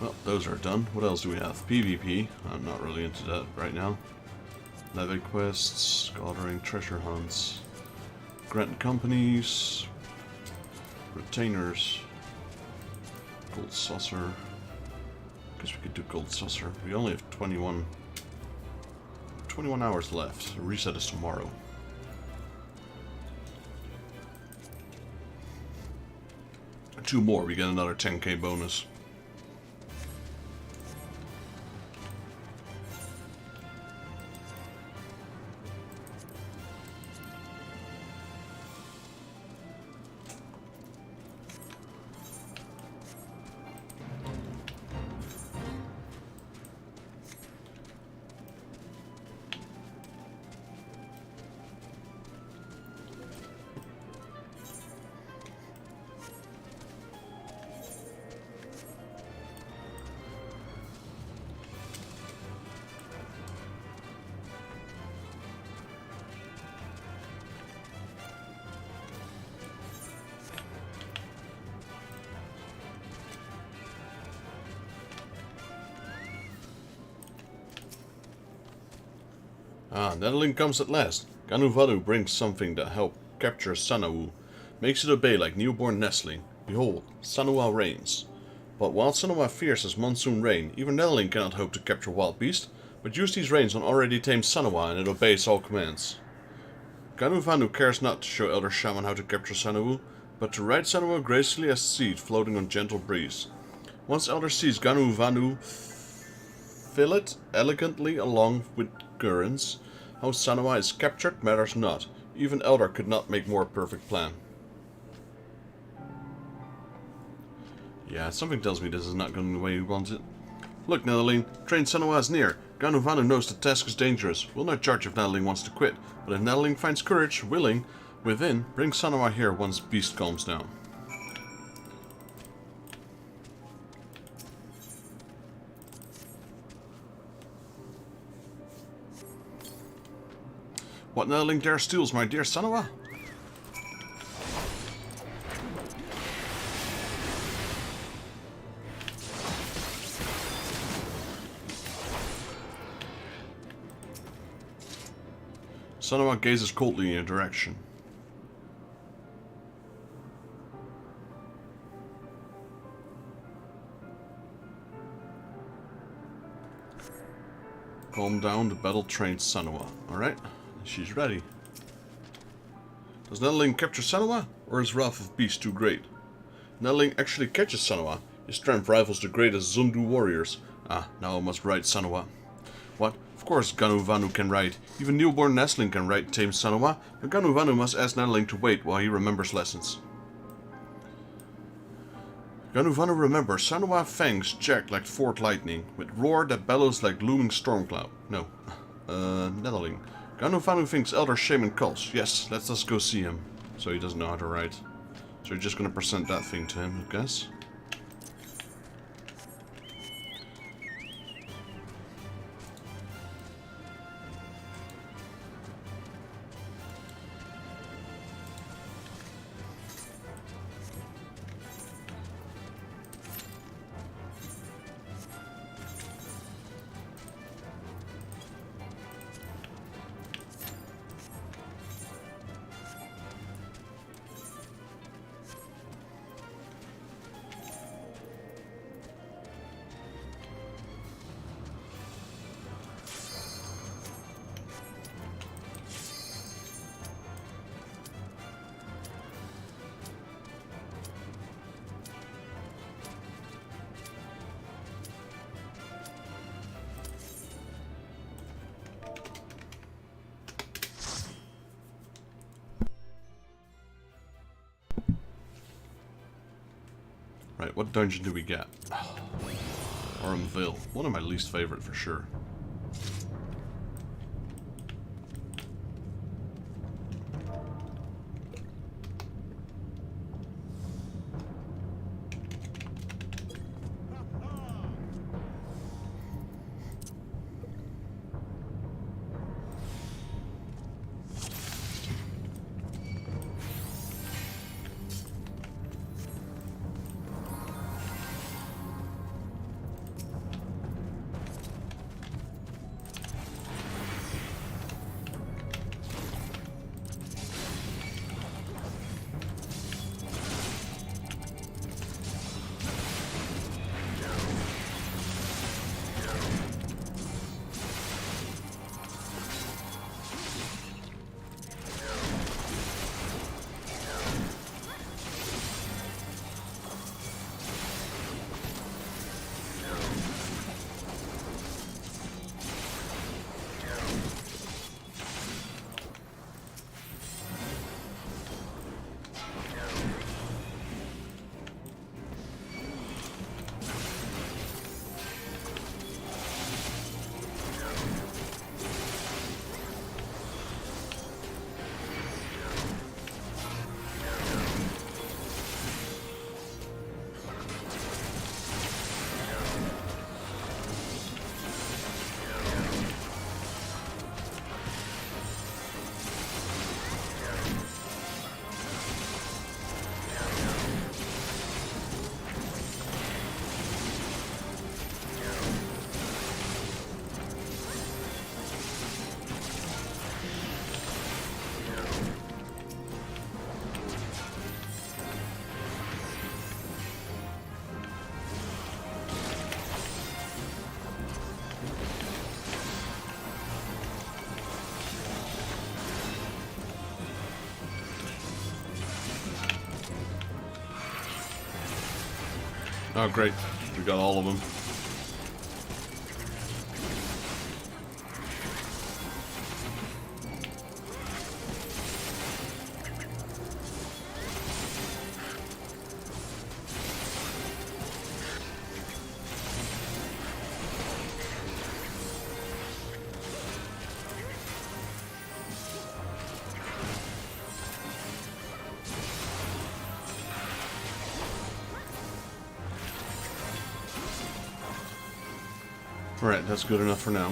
Well, those are done. What else do we have? PvP. I'm not really into that right now. Levy quests, gathering treasure hunts, grant companies, retainers, gold saucer. Guess we could do gold saucer. We only have 21 hours left. The reset is tomorrow. Two more, we get another 10k bonus. Netherling comes at last. Ganuvanu brings something that help capture Sanawu, makes it obey like newborn nestling. Behold, Sanua reigns. But while Sanua fears his monsoon rain, even Netherling cannot hope to capture wild beast, but use these reins on already tamed Sanua and it obeys all commands. Ganuvanu cares not to show Elder Shaman how to capture Sanawu, but to ride Sanua gracefully as seed floating on gentle breeze. Once Elder sees Ganuvanu fill it elegantly along with currents, how Sanua is captured matters not. Even Elder could not make more perfect plan. Yeah, something tells me this is not going the way he wants it. Look, Netherling, trained Sanua is near. Ganuvanu knows the task is dangerous. We'll not judge if Netherling wants to quit, but if Netherling finds courage, willing, within, bring Sanua here once beast calms down. What Netherling dare steals my dear Sanua? Sanua gazes coldly in your direction. Calm down, the battle-trained Sanua. Alright, she's ready. Does Netherling capture Sanua, or is wrath of beast too great? Netherling actually catches Sanua. His strength rivals the greatest Zundu warriors. Ah, now I must ride Sanua. What? Of course Ganuvanu can ride. Even newborn nestling can ride tame Sanua, but Ganuvanu must ask Netherling to wait while he remembers lessons. Ganuvanu remembers Sanua fangs jagged like forked lightning, with roar that bellows like looming storm cloud. No, Netherling. Ganuvanu thinks Elder Shaman calls. Yes, let us go see him. So he doesn't know how to ride. So you're just gonna present that thing to him, I guess. Right, what dungeon do we get? Ormville. One of my least favorite for sure. Oh, great. We got all of them. Alright, that's good enough for now.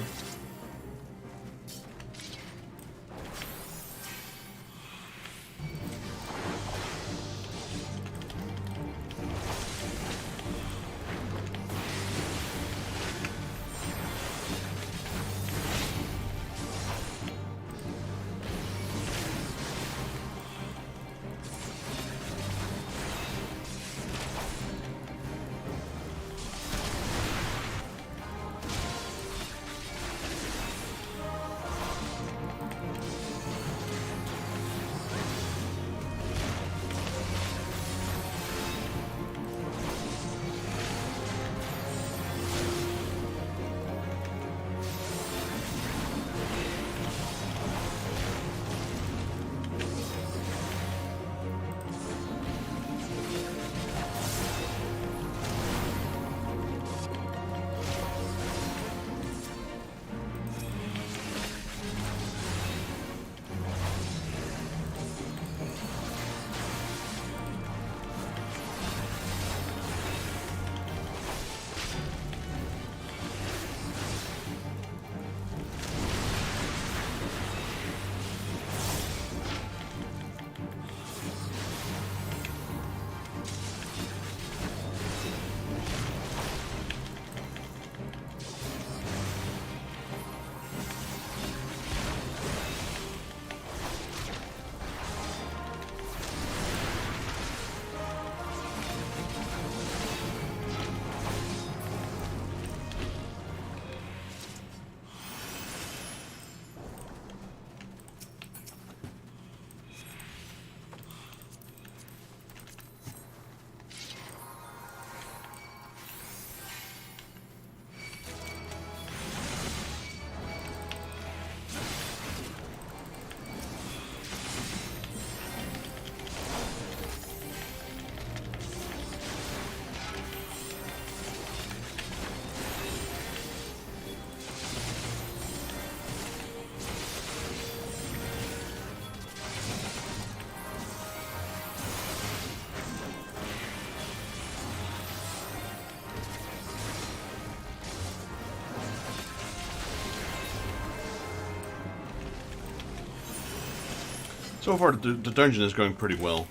So far, the dungeon is going pretty well.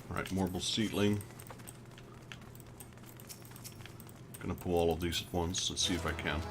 Alright, Marble Seedling. Gonna pull all of these at once. Let's see if I can.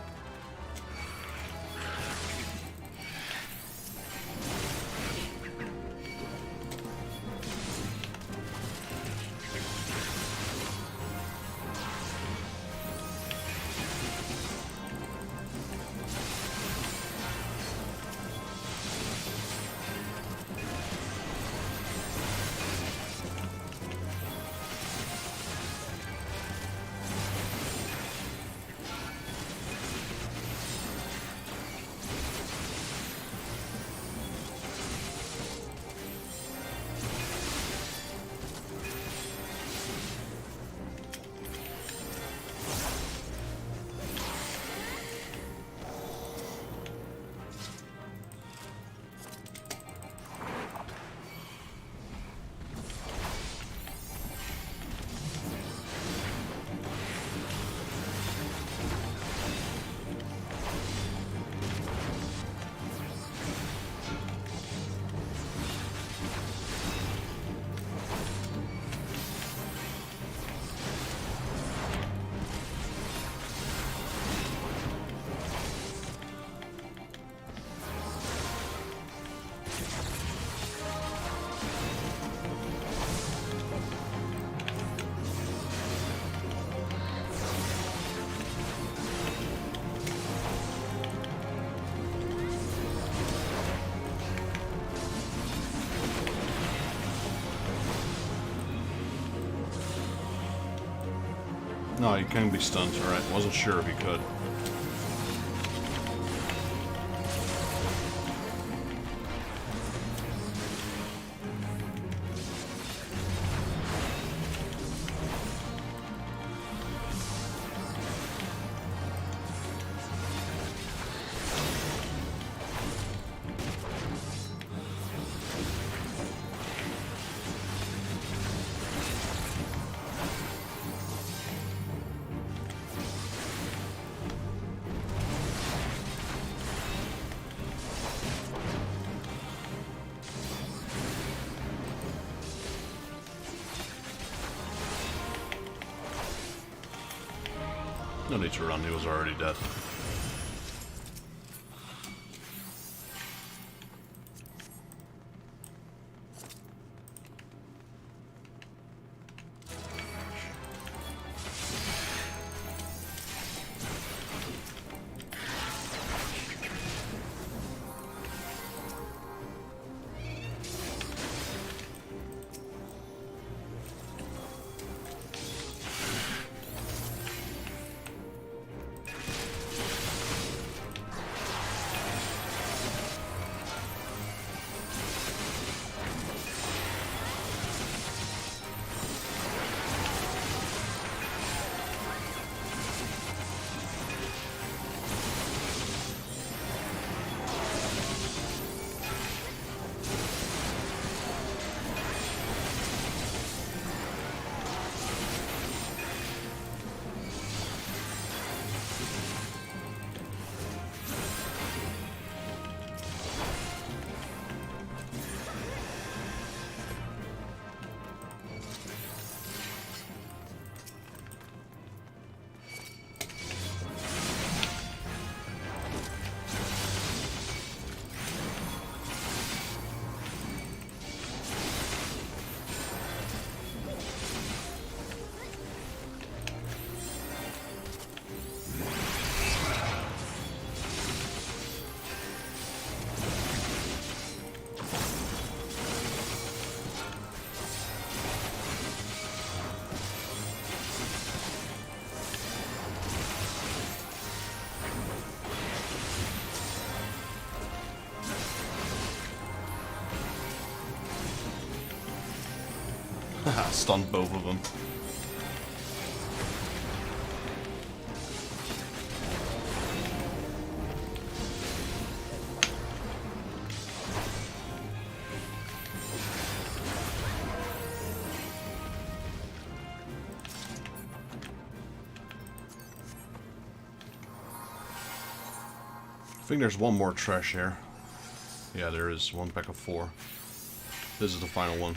No, he can be stunned, alright. Wasn't sure if he could. No need to run, he was already dead. Haha, stunned both of them. I think there's one more trash here. Yeah, there is one pack of 4. This is the final one.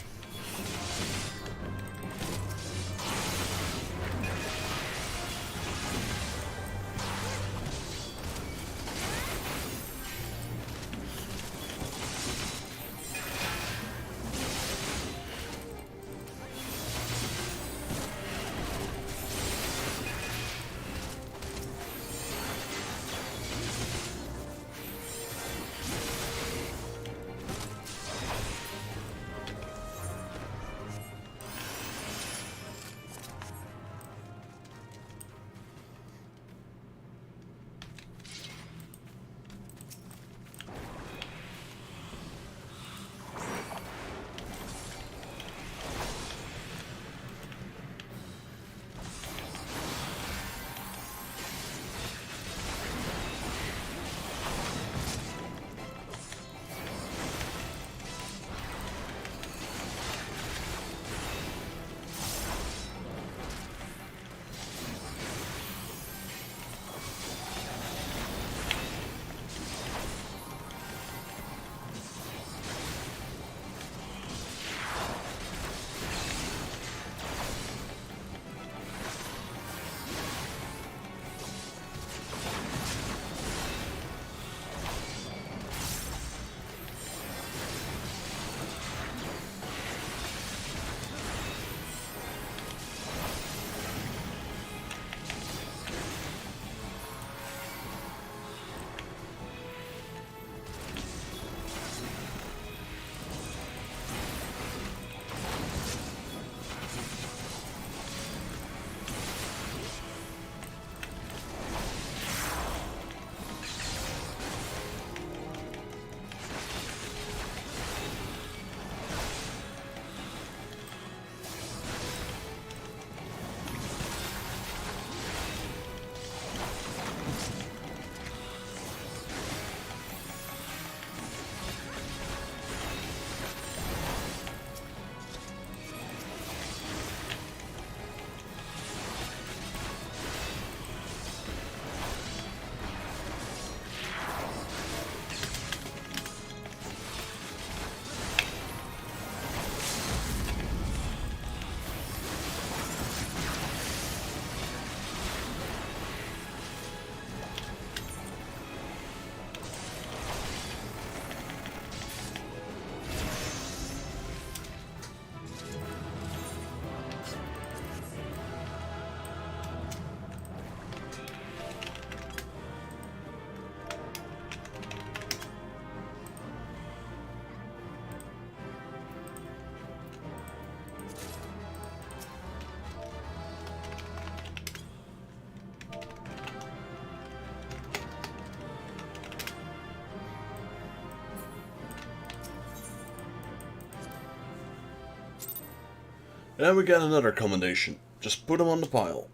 And we got another commendation. Just put them on the pile.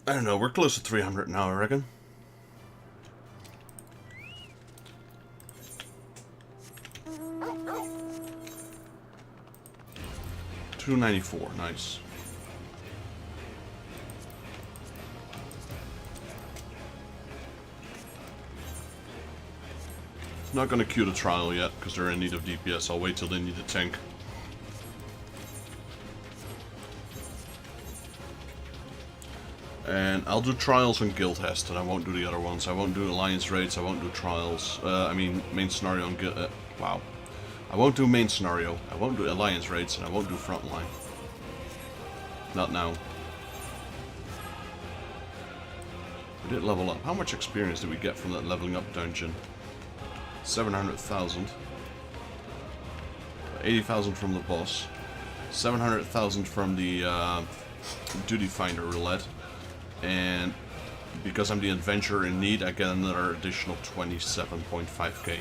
I don't know, we're close to 300 now, I reckon. $294, nice. Not gonna queue the trial yet, because they're in need of DPS. I'll wait till they need a tank. And I'll do trials and guild test, and I won't do the other ones. I won't do alliance raids, I won't do trials. I mean, main scenario and guild... wow. I won't do main scenario, I won't do alliance raids, and I won't do frontline. Not now. We did level up. How much experience did we get from that leveling up dungeon? 700,000. 80,000 from the boss. 700,000 from the duty finder roulette. And because I'm the adventurer in need, I get another additional 27.5k.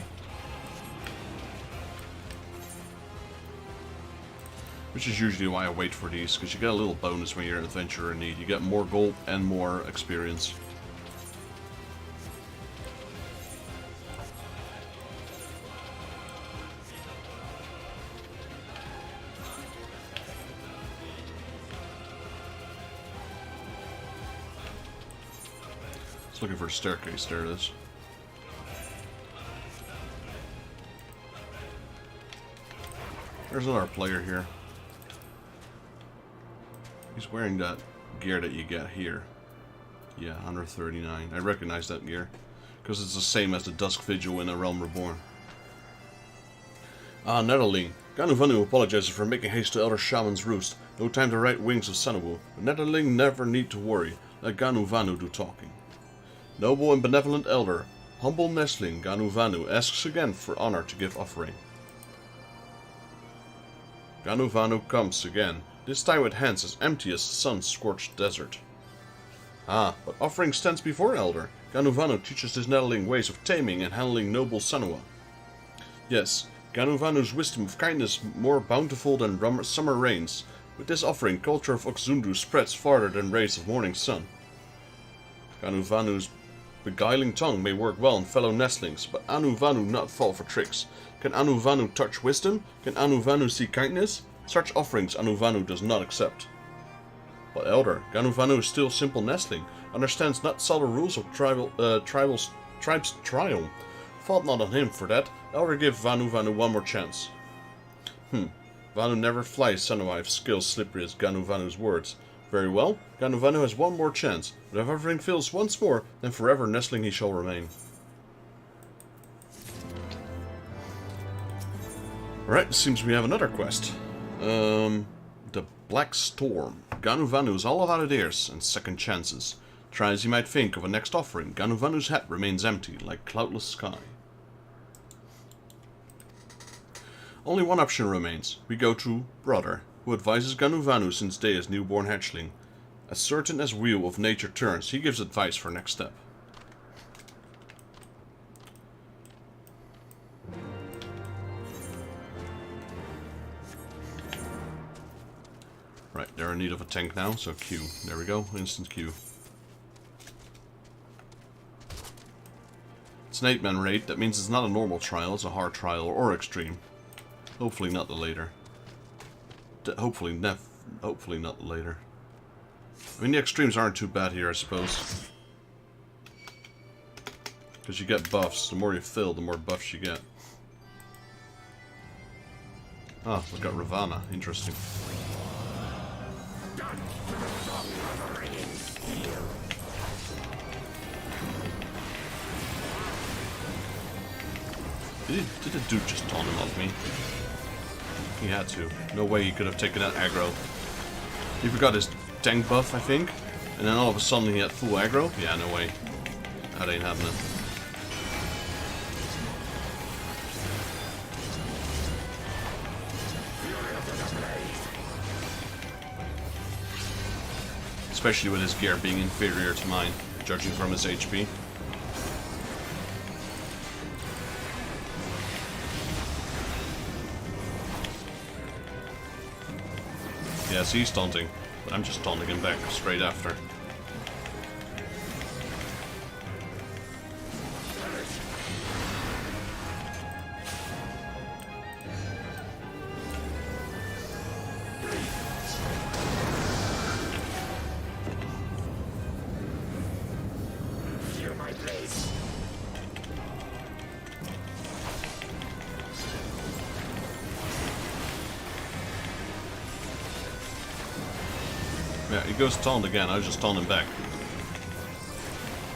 Which is usually why I wait for these, because you get a little bonus when you're an adventurer in need. You get more gold and more experience. Looking for a staircase, there it is. There's another player here. He's wearing that gear that you get here. Yeah, 139. I recognize that gear. Because it's the same as the Dusk Vigil in A Realm Reborn. Ah, Netherling. Ganuvanu apologizes for making haste to Elder Shaman's roost. No time to ride wings of Sanawu. The Netherling never need to worry. Let Ganuvanu do talking. Noble and benevolent Elder, humble nestling Ganuvanu asks again for honor to give offering. Ganuvanu comes again, this time with hands as empty as the sun-scorched desert. Ah, but offering stands before Elder. Ganuvanu teaches this Netherling ways of taming and handling noble Sanua. Yes, Ganuvanu's wisdom of kindness more bountiful than summer rains. With this offering, culture of Oxundu spreads farther than rays of morning sun. Ganuvanu's beguiling tongue may work well in fellow nestlings, but Anuvanu not fall for tricks. Can Anuvanu touch wisdom? Can Anuvanu see kindness? Such offerings Anuvanu does not accept. But Elder, Ganuvanu is still simple nestling, understands not subtle rules of tribe's trial. Fault not on him for that. Elder give Ganuvanu one more chance. Vanu never flies Sanua if skills slippery as Ganuvanu's words. Very well, Ganuvanu has one more chance, but if offering fails once more, then forever nestling he shall remain. Alright, seems we have another quest. The Black Storm. Ganuvanu is all about ideas and second chances. Try as he might think of a next offering, Ganuvanu's head remains empty, like cloudless sky. Only one option remains. We go to Brother, who advises Ganuvanu since day as newborn hatchling. As certain as wheel of nature turns, he gives advice for next step. Right, they're in need of a tank now, so Q. There we go, instant Q. It's an 8-man raid, that means it's not a normal trial, it's a hard trial or extreme. Hopefully not the later. Hopefully not the later. I mean, the extremes aren't too bad here, I suppose. Because you get buffs. The more you fill, the more buffs you get. Ah, we got Ravana. Interesting. Did the dude just taunt him off me? He had to. No way he could have taken out aggro. He forgot his tank buff, I think. And then all of a sudden he had full aggro? Yeah, no way. That ain't happening. Especially with his gear being inferior to mine, judging from his HP. Yes, he's taunting, but I'm just taunting him back straight after. Yeah, he goes taunt again, I just taunt him back.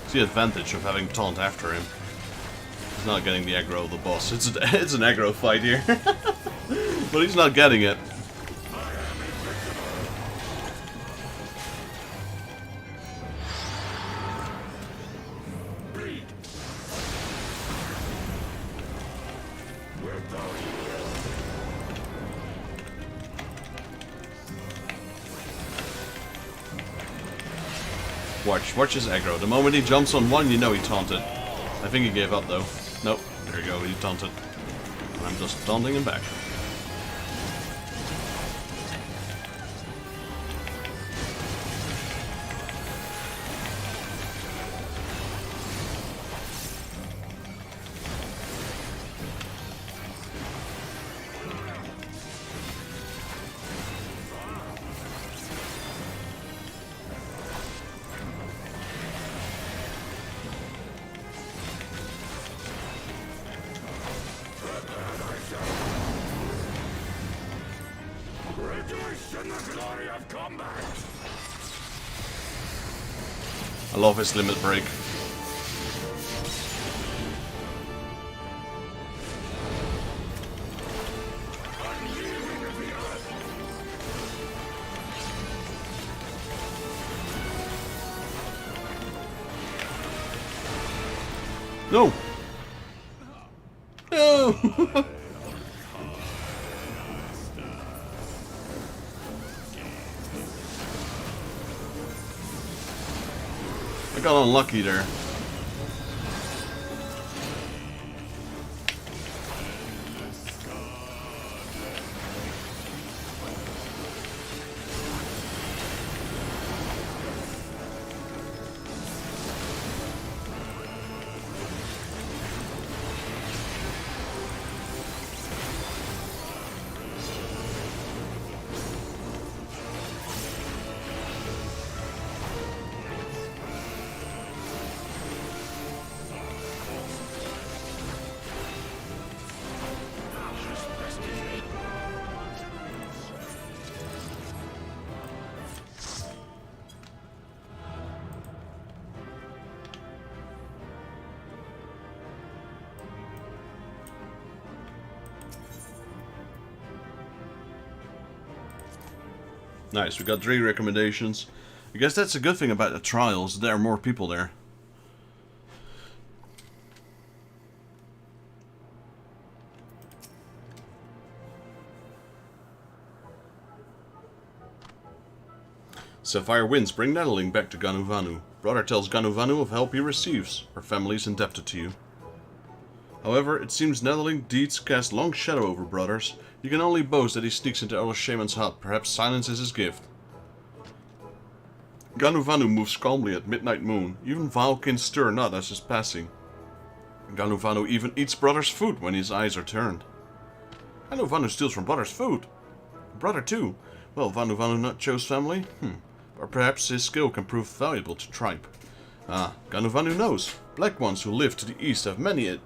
It's the advantage of having taunt after him. He's not getting the aggro of the boss. It's an aggro fight here. But he's not getting it. Watch his aggro. The moment he jumps on one, you know he taunted. I think he gave up though. Nope. There you go, he taunted. I'm just taunting him back. I love his limit break. No! No! I got unlucky there. Nice, we got 3 recommendations. I guess that's a good thing about the trials, there are more people there. Sapphire winds bring Nettling back to Ganuvanu. Brother tells Ganuvanu of help he receives. Her family is indebted to you. However, it seems Nettling deeds cast long shadow over Brothers. You can only boast that he sneaks into Elder Shaman's hut. Perhaps silence is his gift. Ganuvanu moves calmly at midnight moon. Even vile kin stir not as his passing. Ganuvanu even eats Brother's food when his eyes are turned. Ganuvanu steals from Brother's food. Brother too. Well, Ganuvanu not chose family? Or perhaps his skill can prove valuable to tribe. Ah, Ganuvanu knows. Black ones who live to the east have many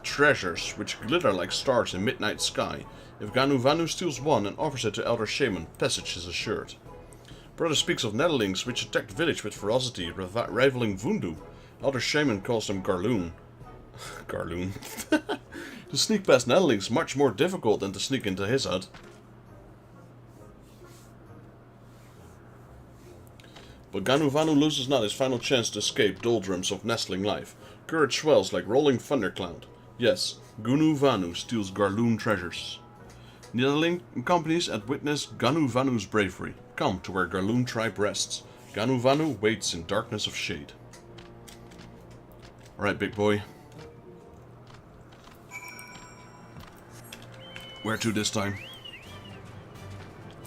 treasures which glitter like stars in midnight sky. If Ganuvanu steals one and offers it to Elder Shaman, passage is assured. Brother speaks of Nettlings which attacked village with ferocity, rivaling Vundu. Elder Shaman calls them Garlean. Garlean. To sneak past Nettlings much more difficult than to sneak into his hut. But Ganuvanu loses not his final chance to escape doldrums of nestling life. Courage swells like rolling thundercloud. Yes, Ganuvanu steals Garlean treasures. Nettling accompanies and witness Ganuvanu's bravery. Come to where Garlean tribe rests. Ganuvanu waits in darkness of shade. Alright, big boy. Where to this time?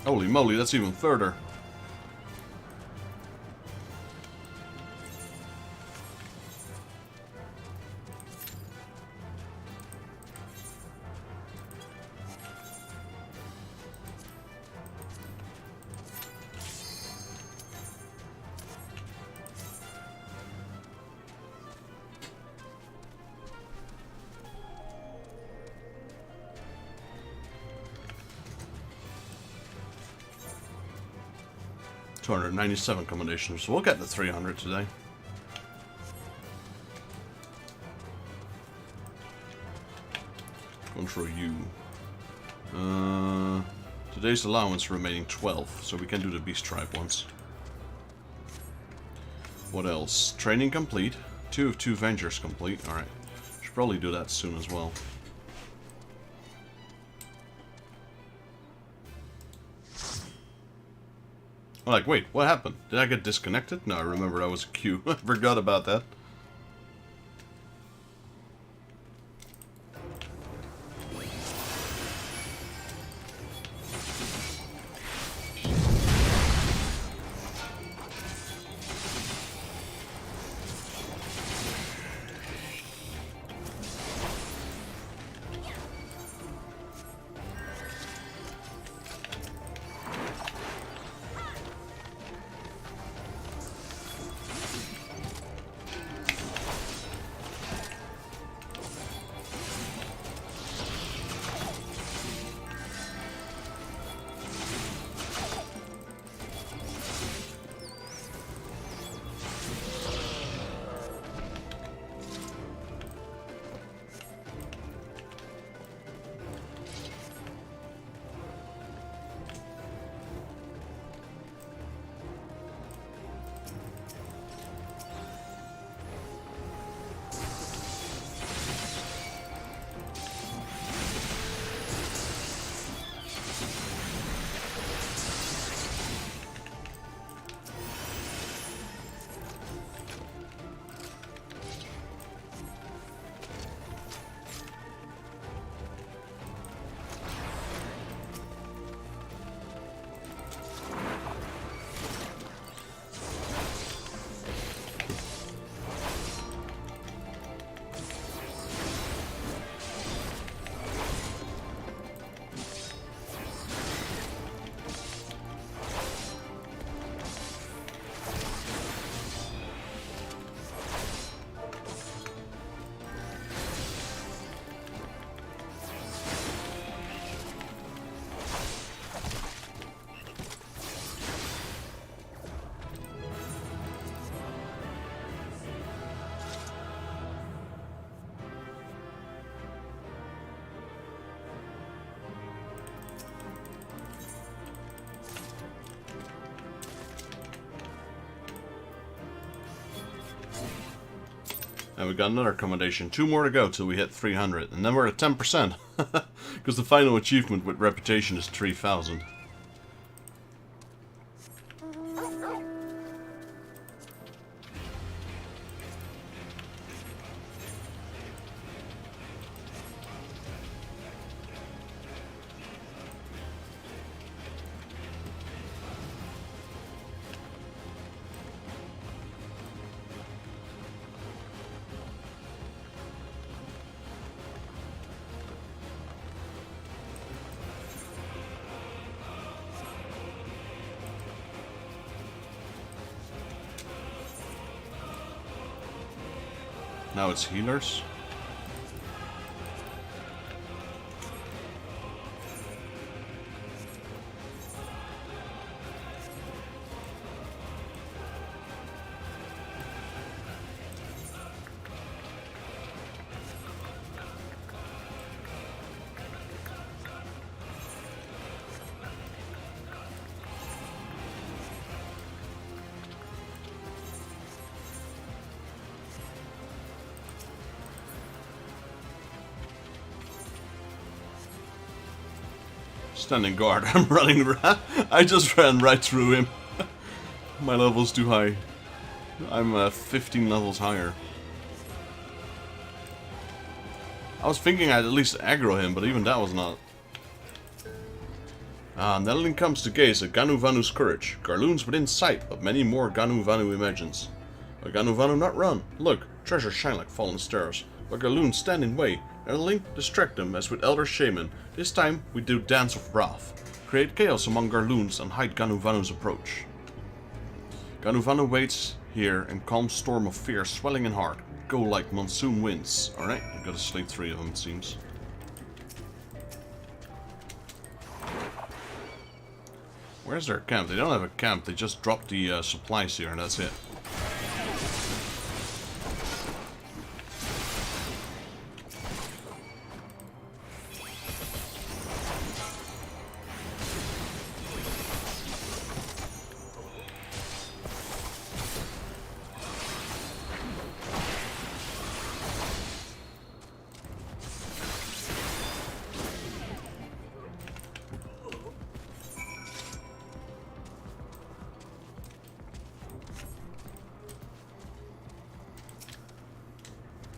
Holy moly, that's even further. 297 combinations, so we'll get to 300 today. Control U. Today's allowance remaining 12, so we can do the Beast Tribe ones. What else? Training complete. 2 of 2 Vengers complete. Alright. Should probably do that soon as well. I'm like, wait, what happened? Did I get disconnected? No, I remember that was a queue. I forgot about that. And we got another commendation. 2 more to go till we hit 300. And then we're at 10%. Because the final achievement with reputation is 3000. Now it's healers. Standing guard. I'm running. I just ran right through him. My level's too high. I'm 15 levels higher. I was thinking I'd at least aggro him, but even that was not. Nedeling comes to gaze at Ganuvanu's courage. Garloons within sight, but many more Ganuvanu imagines. But Ganuvanu not run. Look, treasures shine like fallen stars. But Garloons stand in way. Nedeling, distract them as with Elder Shaman. This time, we do Dance of Wrath. Create chaos among Garloons and hide Ganuvanu's approach. Ganuvanu waits here in calm storm of fear swelling in heart. Go like monsoon winds. Alright, I gotta slate 3 of them, it seems. Where's their camp? They don't have a camp, they just dropped the supplies here and that's it.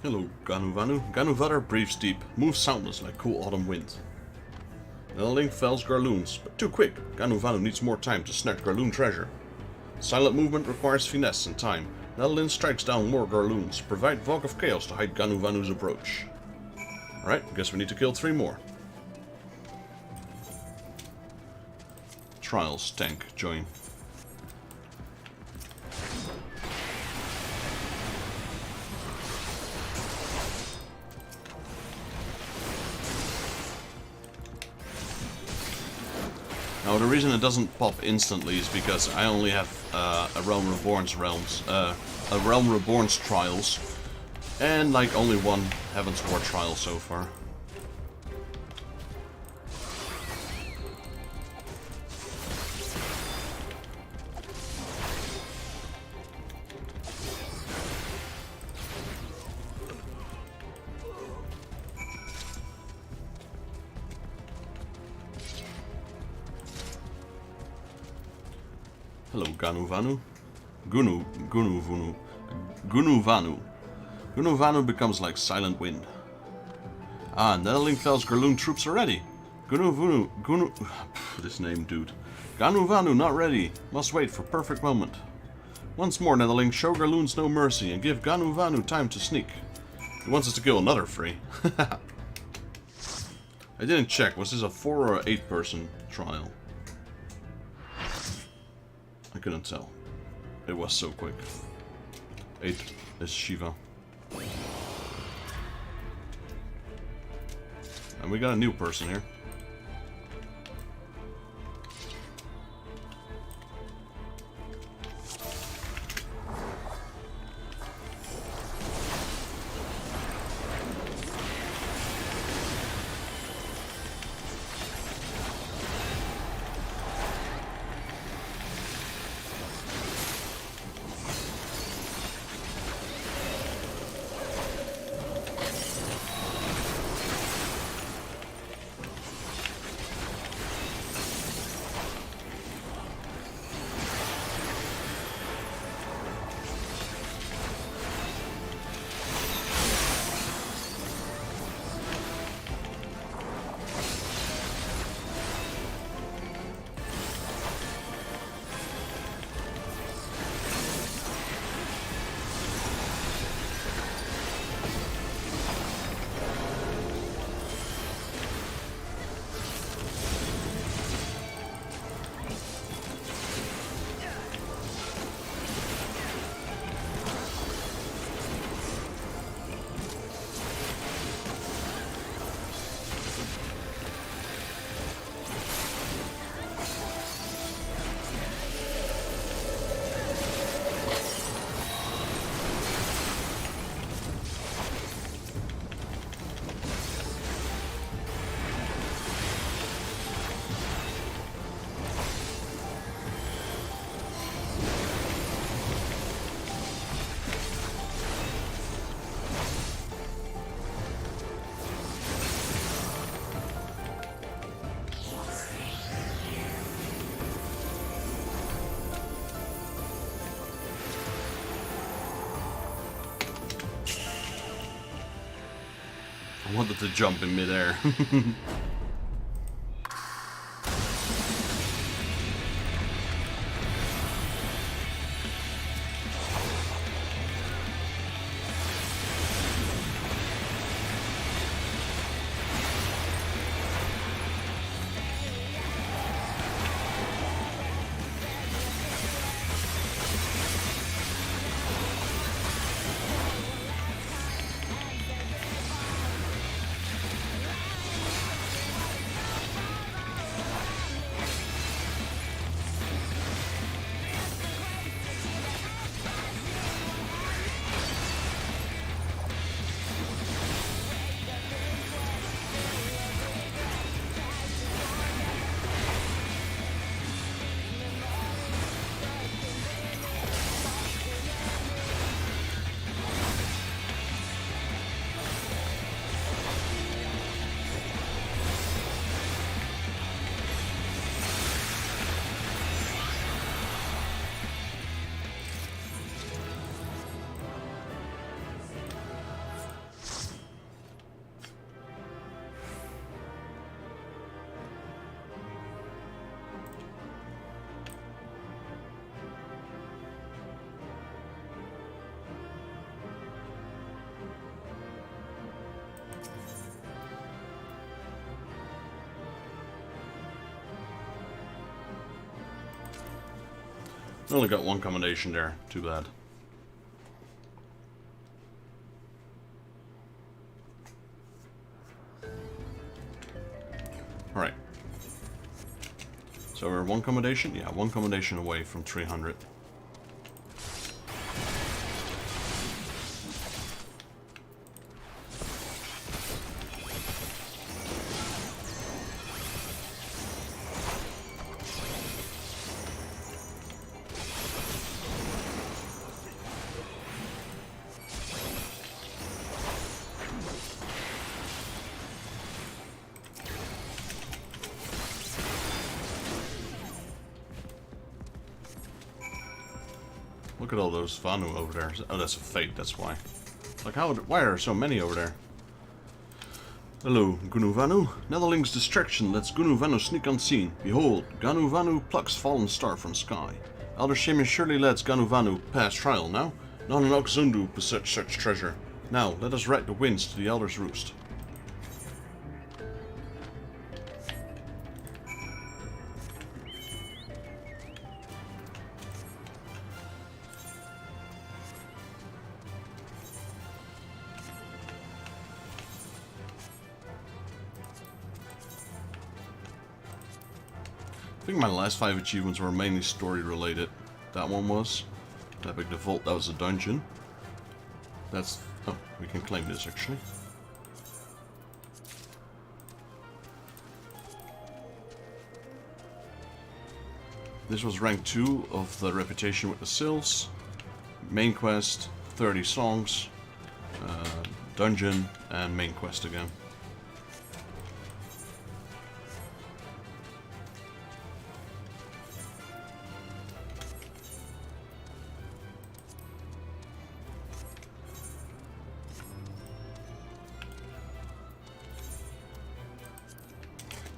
Hello, Ganuvanu. Ganuvadar breathes deep, moves soundless like cool autumn wind. Nedeling fells Garloons, but too quick. Ganuvanu needs more time to snatch Garloon treasure. Silent movement requires finesse and time. Nedeling strikes down more Garloons, provide Vogue of Chaos to hide Ganuvanu's approach. Alright, guess we need to kill 3 more. Trials tank, join. Now the reason it doesn't pop instantly is because I only have A Realm Reborn's A Realm Reborn's trials, and like only one Heaven's War trial so far. Hello, Ganuvanu. Gunuvanu. Gunuvanu becomes like silent wind. Nedeling fells Garloon troops already. This name, dude. Ganuvanu not ready. Must wait for perfect moment. Once more, Nedeling, show Garloons no mercy and give Ganuvanu time to sneak. He wants us to kill another 3. I didn't check. Was this a 4 or 8 person trial? I couldn't tell. It was so quick. 8 is Shiva. And we got a new person here. wanted to jump in midair. Only got one combination there. Too bad. Alright. So we're one combination? Yeah, one combination away from 300. Look at all those Vanu over there. Oh, that's a fate, that's why. Like, why are there so many over there? Hello, Gunu Vanu. Netherling's distraction lets Gunu Vanu sneak unseen. Behold, Ganu Vanu plucks fallen star from sky. Elder Shaman surely lets Ganu Vanu pass trial now. None an Oxundu possess such treasure. Now, let us ride the winds to the Elder's roost. I think my last 5 achievements were mainly story related. That one was. Epic the Vault, that was a dungeon. That's... oh, we can claim this actually. This was rank 2 of the Reputation with the Sylphs. Main quest, 30 songs. Dungeon, and main quest again.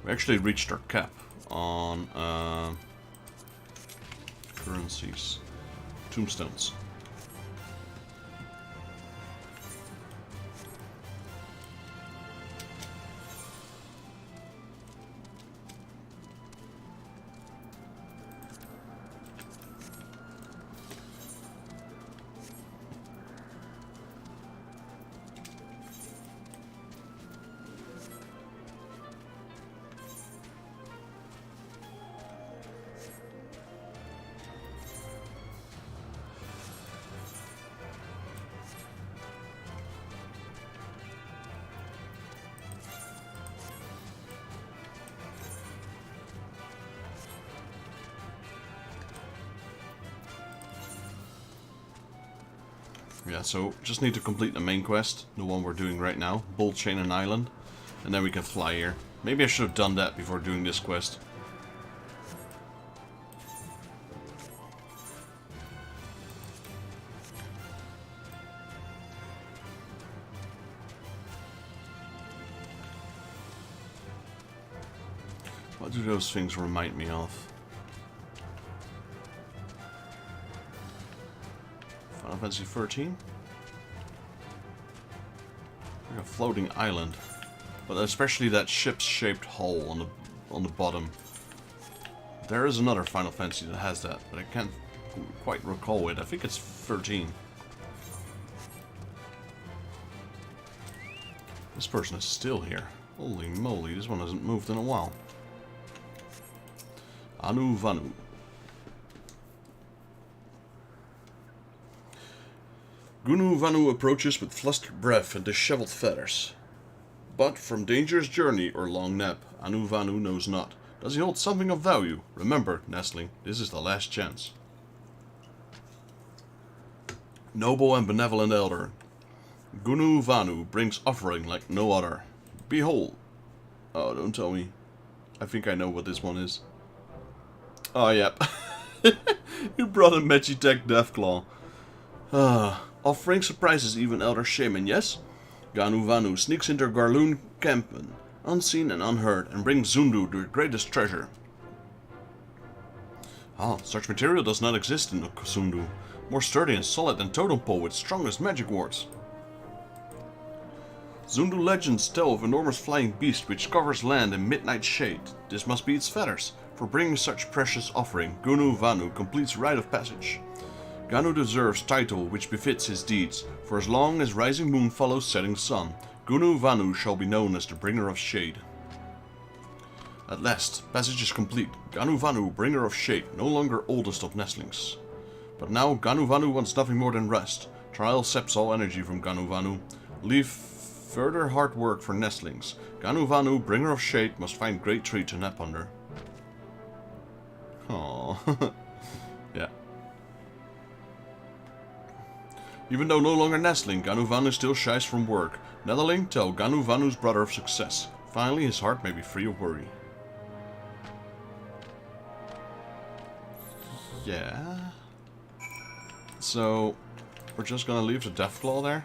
We actually reached our cap on currencies, tombstones. Yeah, so just need to complete the main quest, the one we're doing right now, Bolt Chain and Island, and then we can fly here. Maybe I should have done that before doing this quest. do those things remind me of? Final Fantasy XIII? Like a floating island. But especially that ship-shaped hole on the bottom. There is another Final Fantasy that has that, but I can't quite recall it. I think it's 13. This person is still here. Holy moly, this one hasn't moved in a while. Anu Vanu. Gunu Vanu approaches with flustered breath and disheveled feathers. But from dangerous journey or long nap, Anu Vanu knows not. Does he hold something of value? Remember, Nestling, this is the last chance. Noble and benevolent elder. Gunu Vanu brings offering like no other. Behold. Oh, don't tell me. I think I know what this one is. Oh, yep. You brought a Magitech Deathclaw. Offering surprises even Elder Shaman, yes? Ganu Vanu sneaks into Garlean Empire, unseen and unheard, and brings Zundu their greatest treasure. Ah, such material does not exist in Zundu. More sturdy and solid than totem pole with strongest magic wards. Zundu legends tell of enormous flying beast which covers land in midnight shade. This must be its feathers. For bringing such precious offering, Gunu Vanu completes rite of passage. Ganu deserves title which befits his deeds. For as long as rising moon follows setting sun, Gunu Vanu shall be known as the bringer of shade. At last, passage is complete. Ganu Vanu, bringer of shade, no longer oldest of nestlings. But now Ganu Vanu wants nothing more than rest. Trial saps all energy from Ganu Vanu. Leave further hard work for nestlings. Ganu Vanu, bringer of shade, must find great tree to nap under. Aww. Yeah. Even though no longer nestling, Ganu Vanu still shies from work. Netherling, tell Ganu Vanu's brother of success. Finally, his heart may be free of worry. Yeah. So, we're just gonna leave the Deathclaw there?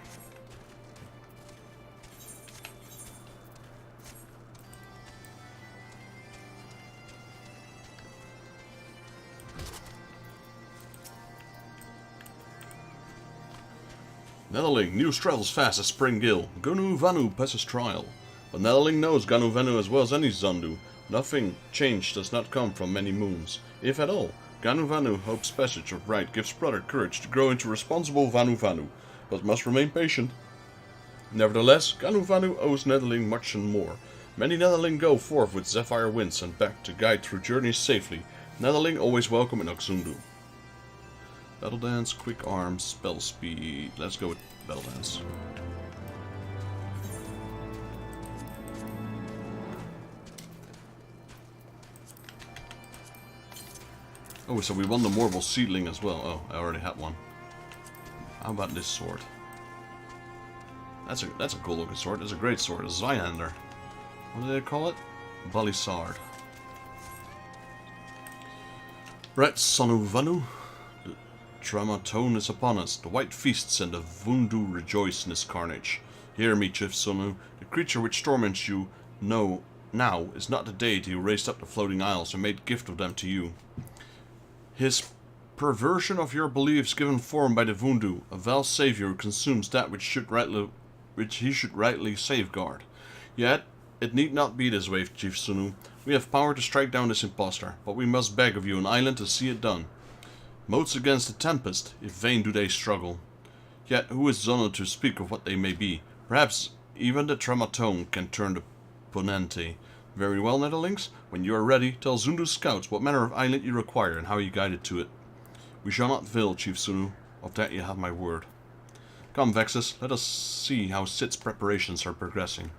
Netherling, news travels fast as spring gill. Ganu Vanu passes trial. But Netherling knows Ganu Vanu as well as any Zundu. Nothing change does not come from many moons. If at all, Ganu Vanu hopes passage of right gives brother courage to grow into responsible Vanu Vanu, but must remain patient. Nevertheless, Ganu Vanu owes Netherling much and more. Many Netherling go forth with Zephyr winds and back to guide through journeys safely. Netherling always welcome in Oxundu. Battle Dance, Quick Arms, Spell Speed. Let's go with Battle Dance. Oh, so we won the Morbal Seedling as well. Oh, I already had one. How about this sword? That's a cool looking sword. It's a great sword. A Zweihander. What do they call it? Balisard. Right, Sonu Vanu. The Tramatone is upon us. The white feasts and the Vundu rejoice in this carnage. Hear me, Chief Sonu. The creature which torments you now is not the deity who raised up the floating isles and made gift of them to you. His perversion of your beliefs given form by the Vundu, a vile savior who consumes that which he should rightly safeguard. Yet, it need not be this way, Chief Sunu. We have power to strike down this impostor, but we must beg of you an island to see it done. Moats against the tempest, if vain do they struggle. Yet, who is Zono to speak of what they may be? Perhaps even the Tramatone can turn the Ponente. Very well, Netherlings. When you are ready, tell Zundu's scouts what manner of island you require and how you guide it to it. We shall not fail, Chief Sunu. Of that you have my word. Come, Vexus, let us see how Sid's preparations are progressing.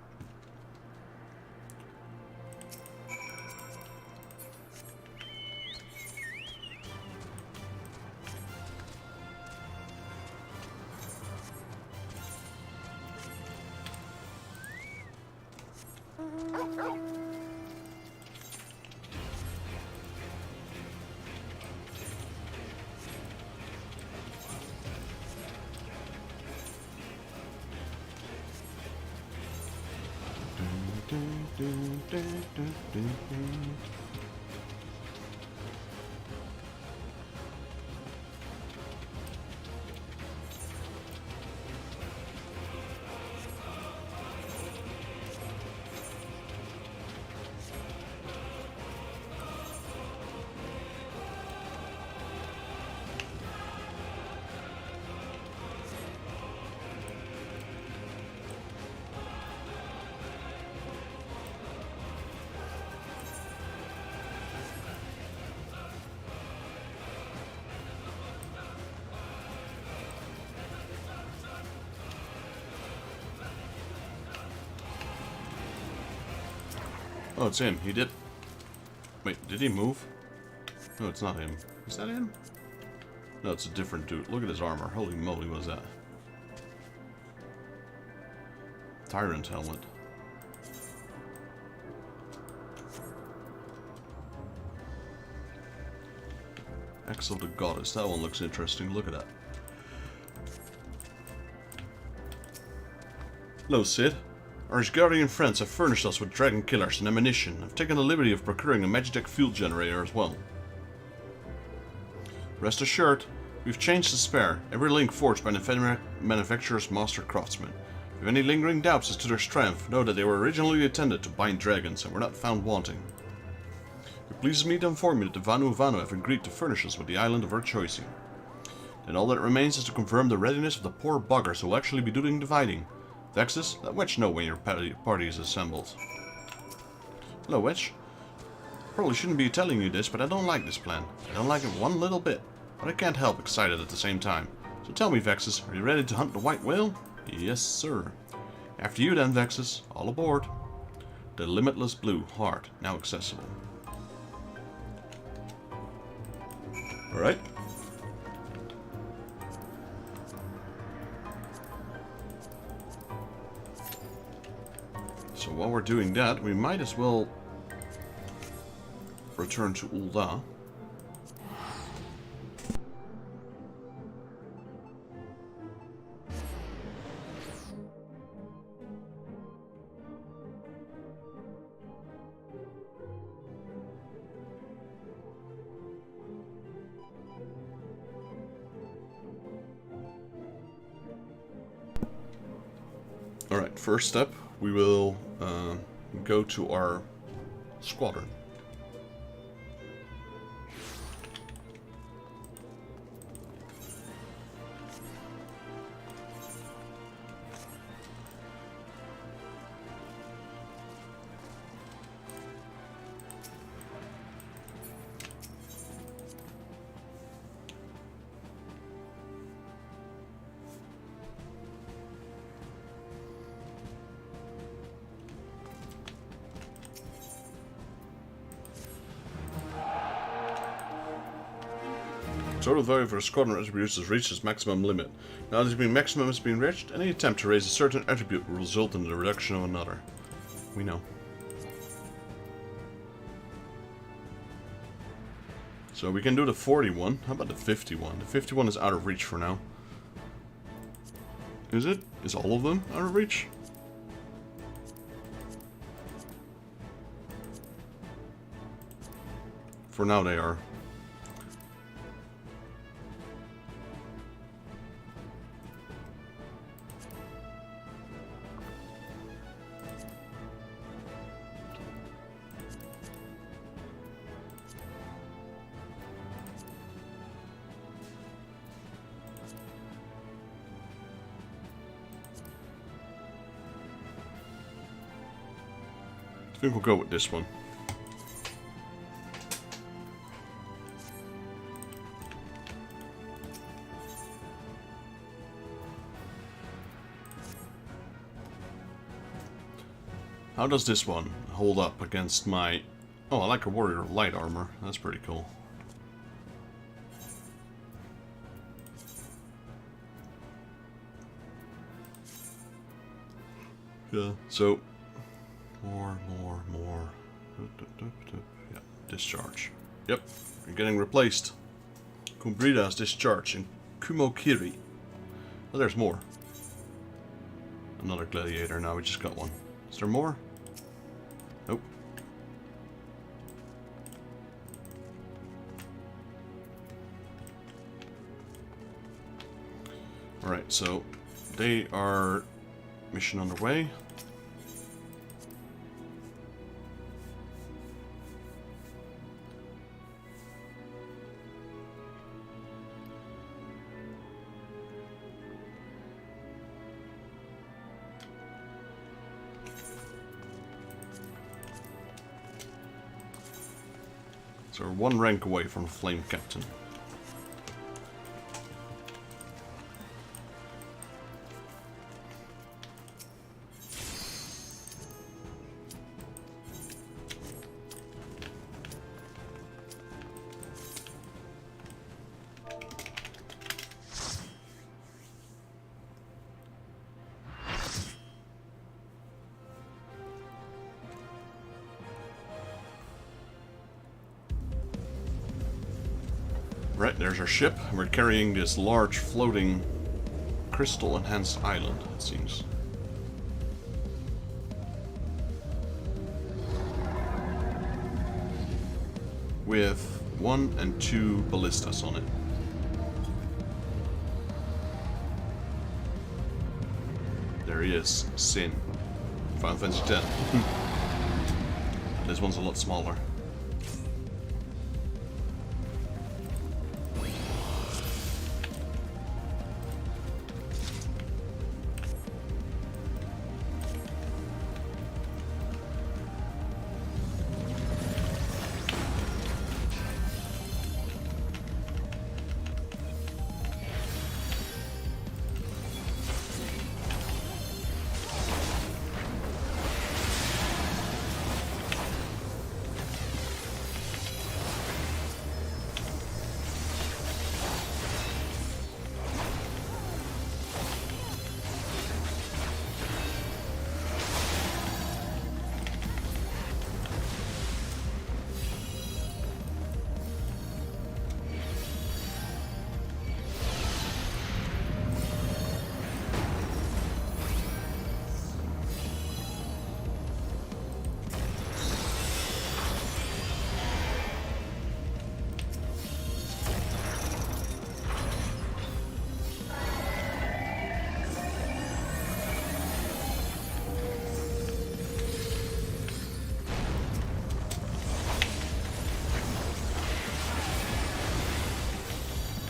Oh, it's him. He did... Wait, did he move? No, it's not him. Is that him? No, it's a different dude. Look at his armor. Holy moly, what is that? Tyrant helmet. Axe of the Goddess. That one looks interesting. Look at that. Hello, Sid. Our Asgardian friends have furnished us with dragon killers and ammunition. I've taken the liberty of procuring a Magitech fuel generator as well. Rest assured, we've changed the spare, every link forged by the manufacturer's master craftsmen. If you have any lingering doubts as to their strength, know that they were originally intended to bind dragons and were not found wanting. It pleases me to inform you that the Vanu have agreed to furnish us with the island of our choosing. Then all that remains is to confirm the readiness of the poor buggers who will actually be doing the fighting. Vexus, let Wedge know when your party is assembled. Hello, Wedge. Probably shouldn't be telling you this, but I don't like this plan. I don't like it one little bit, but I can't help excited at the same time. So tell me, Vexus, are you ready to hunt the white whale? Yes, sir. After you then, Vexus. All aboard. The Limitless Blue Heart, now accessible. Alright. So while we're doing that, we might as well return to Ul'dah. Alright, first step, we will go to our squadron. Total value for a squadron attributes has reached its maximum limit. Now that the maximum has been reached, any attempt to raise a certain attribute will result in the reduction of another. We know. So we can do the 41. How about the 51? The 51 is out of reach for now. Is it? Is all of them out of reach? For now they are. I think we'll go with this one. How does this one hold up against my... Oh, I like a warrior light armor. That's pretty cool. Yeah, so... More. Yeah, discharge. Yep, you're getting replaced. Kumbrida's discharge in Kumokiri. Oh, there's more. Another gladiator. Now we just got one. Is there more? Alright, so they are mission underway. So we're one rank away from Flame Captain. Right, there's our ship. We're carrying this large floating crystal-enhanced island, it seems. With 1 and 2 ballistas on it. There he is, Sin. Final Fantasy X. This one's a lot smaller.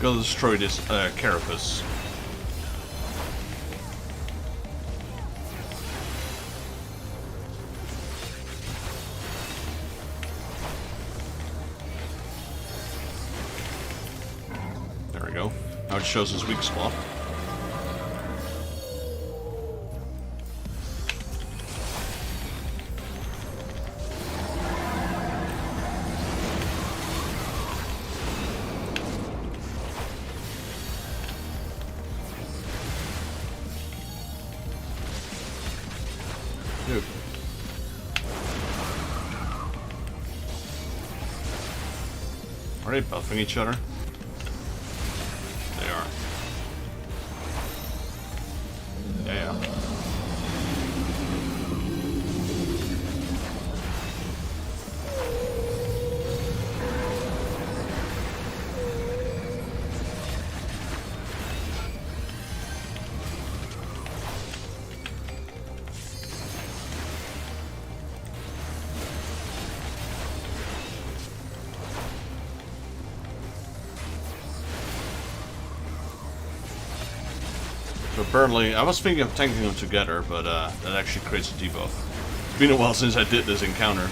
Go destroy this carapace. There we go. Now it shows his weak spot. Dude. Are they buffing each other? They are. Yeah. So apparently, I was thinking of tanking them together, but that actually creates a debuff. It's been a while since I did this encounter.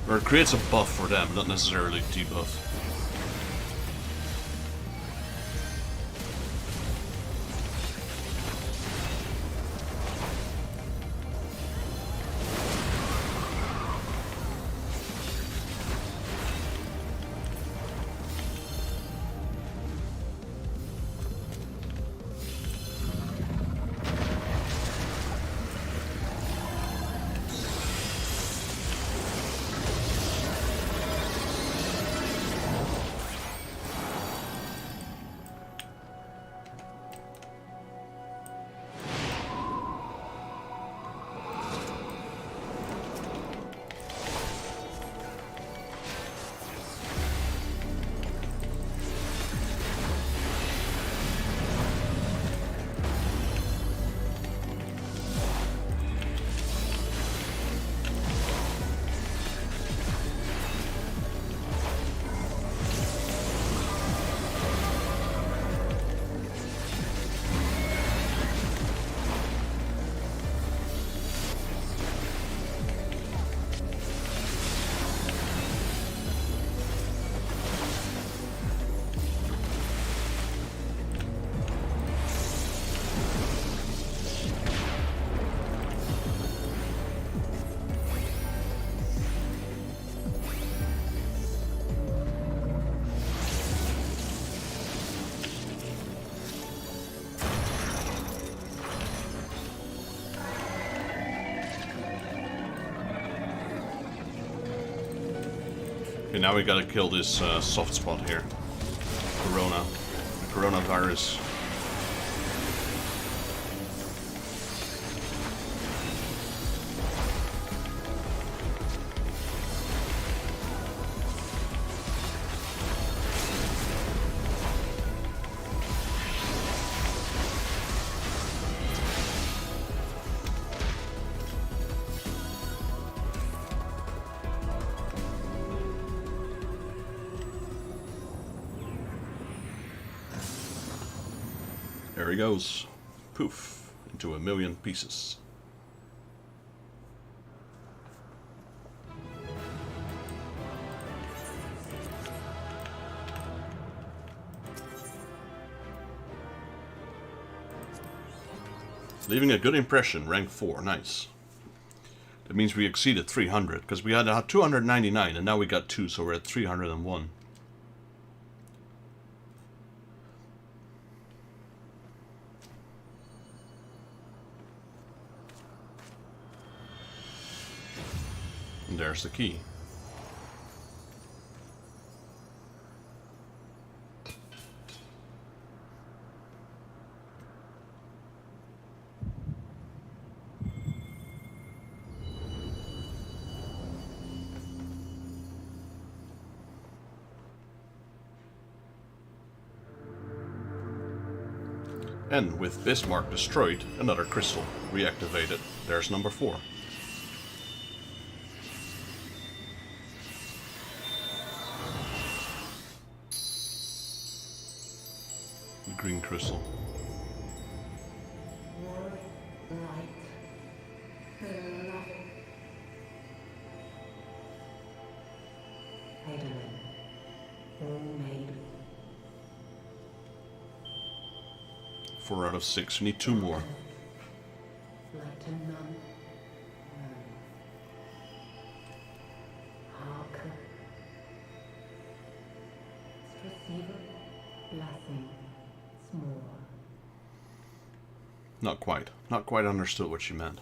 Or it creates a buff for them, not necessarily a debuff. Okay, now we gotta kill this soft spot here. Corona. The coronavirus. There he goes. Poof. Into a million pieces. Leaving a good impression, rank 4, nice. That means we exceeded 300, because we had 299 and now we got 2, so we're at 301. And there's the key. And with Bismarck destroyed, another crystal reactivated. There's number 4. The green crystal. Four out of 6. We need 2 more. Not quite. Not quite understood what she meant.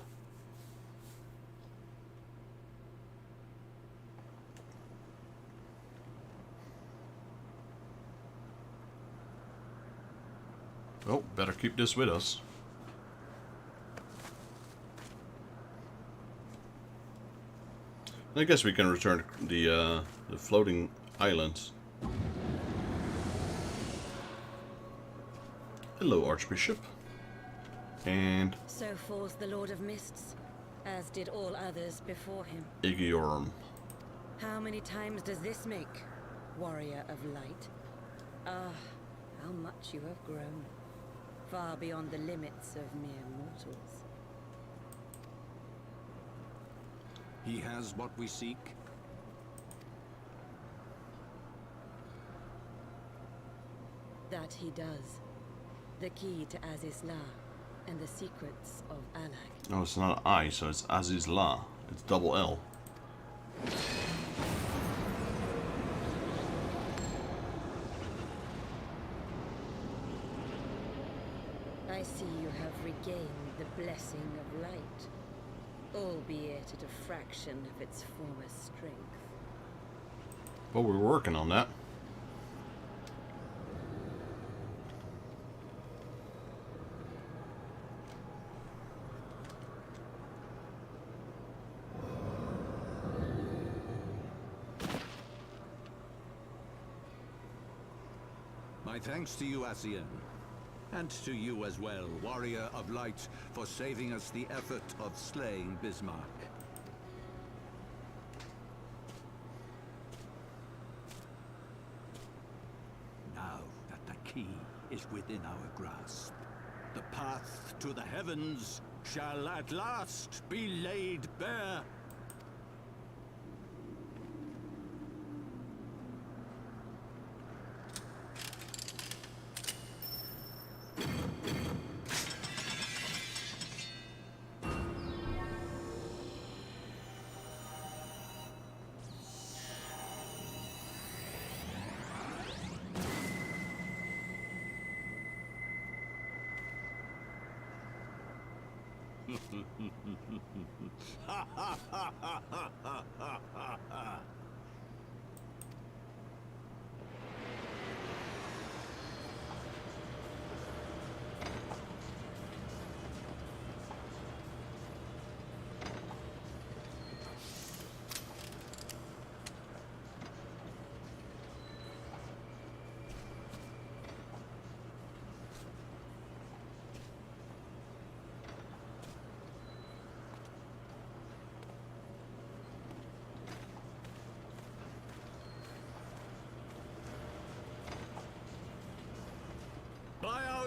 Oh, better keep this with us. I guess we can return the floating islands. Hello, Archbishop. And so falls the Lord of Mists, as did all others before him. Eorzea. How many times does this make, warrior of light? Ah, how much you have grown. Far beyond the limits of mere mortals. He has what we seek. That he does. The key to Azizla and the secrets of Alag. No, it's not I, so it's Azizla. It's double L. I see you have regained the blessing of light, albeit at a fraction of its former strength. But we're working on that. My thanks to you, Asian. And to you as well, Warrior of Light, for saving us the effort of slaying Bismarck. Now that the key is within our grasp, the path to the heavens shall at last be laid bare.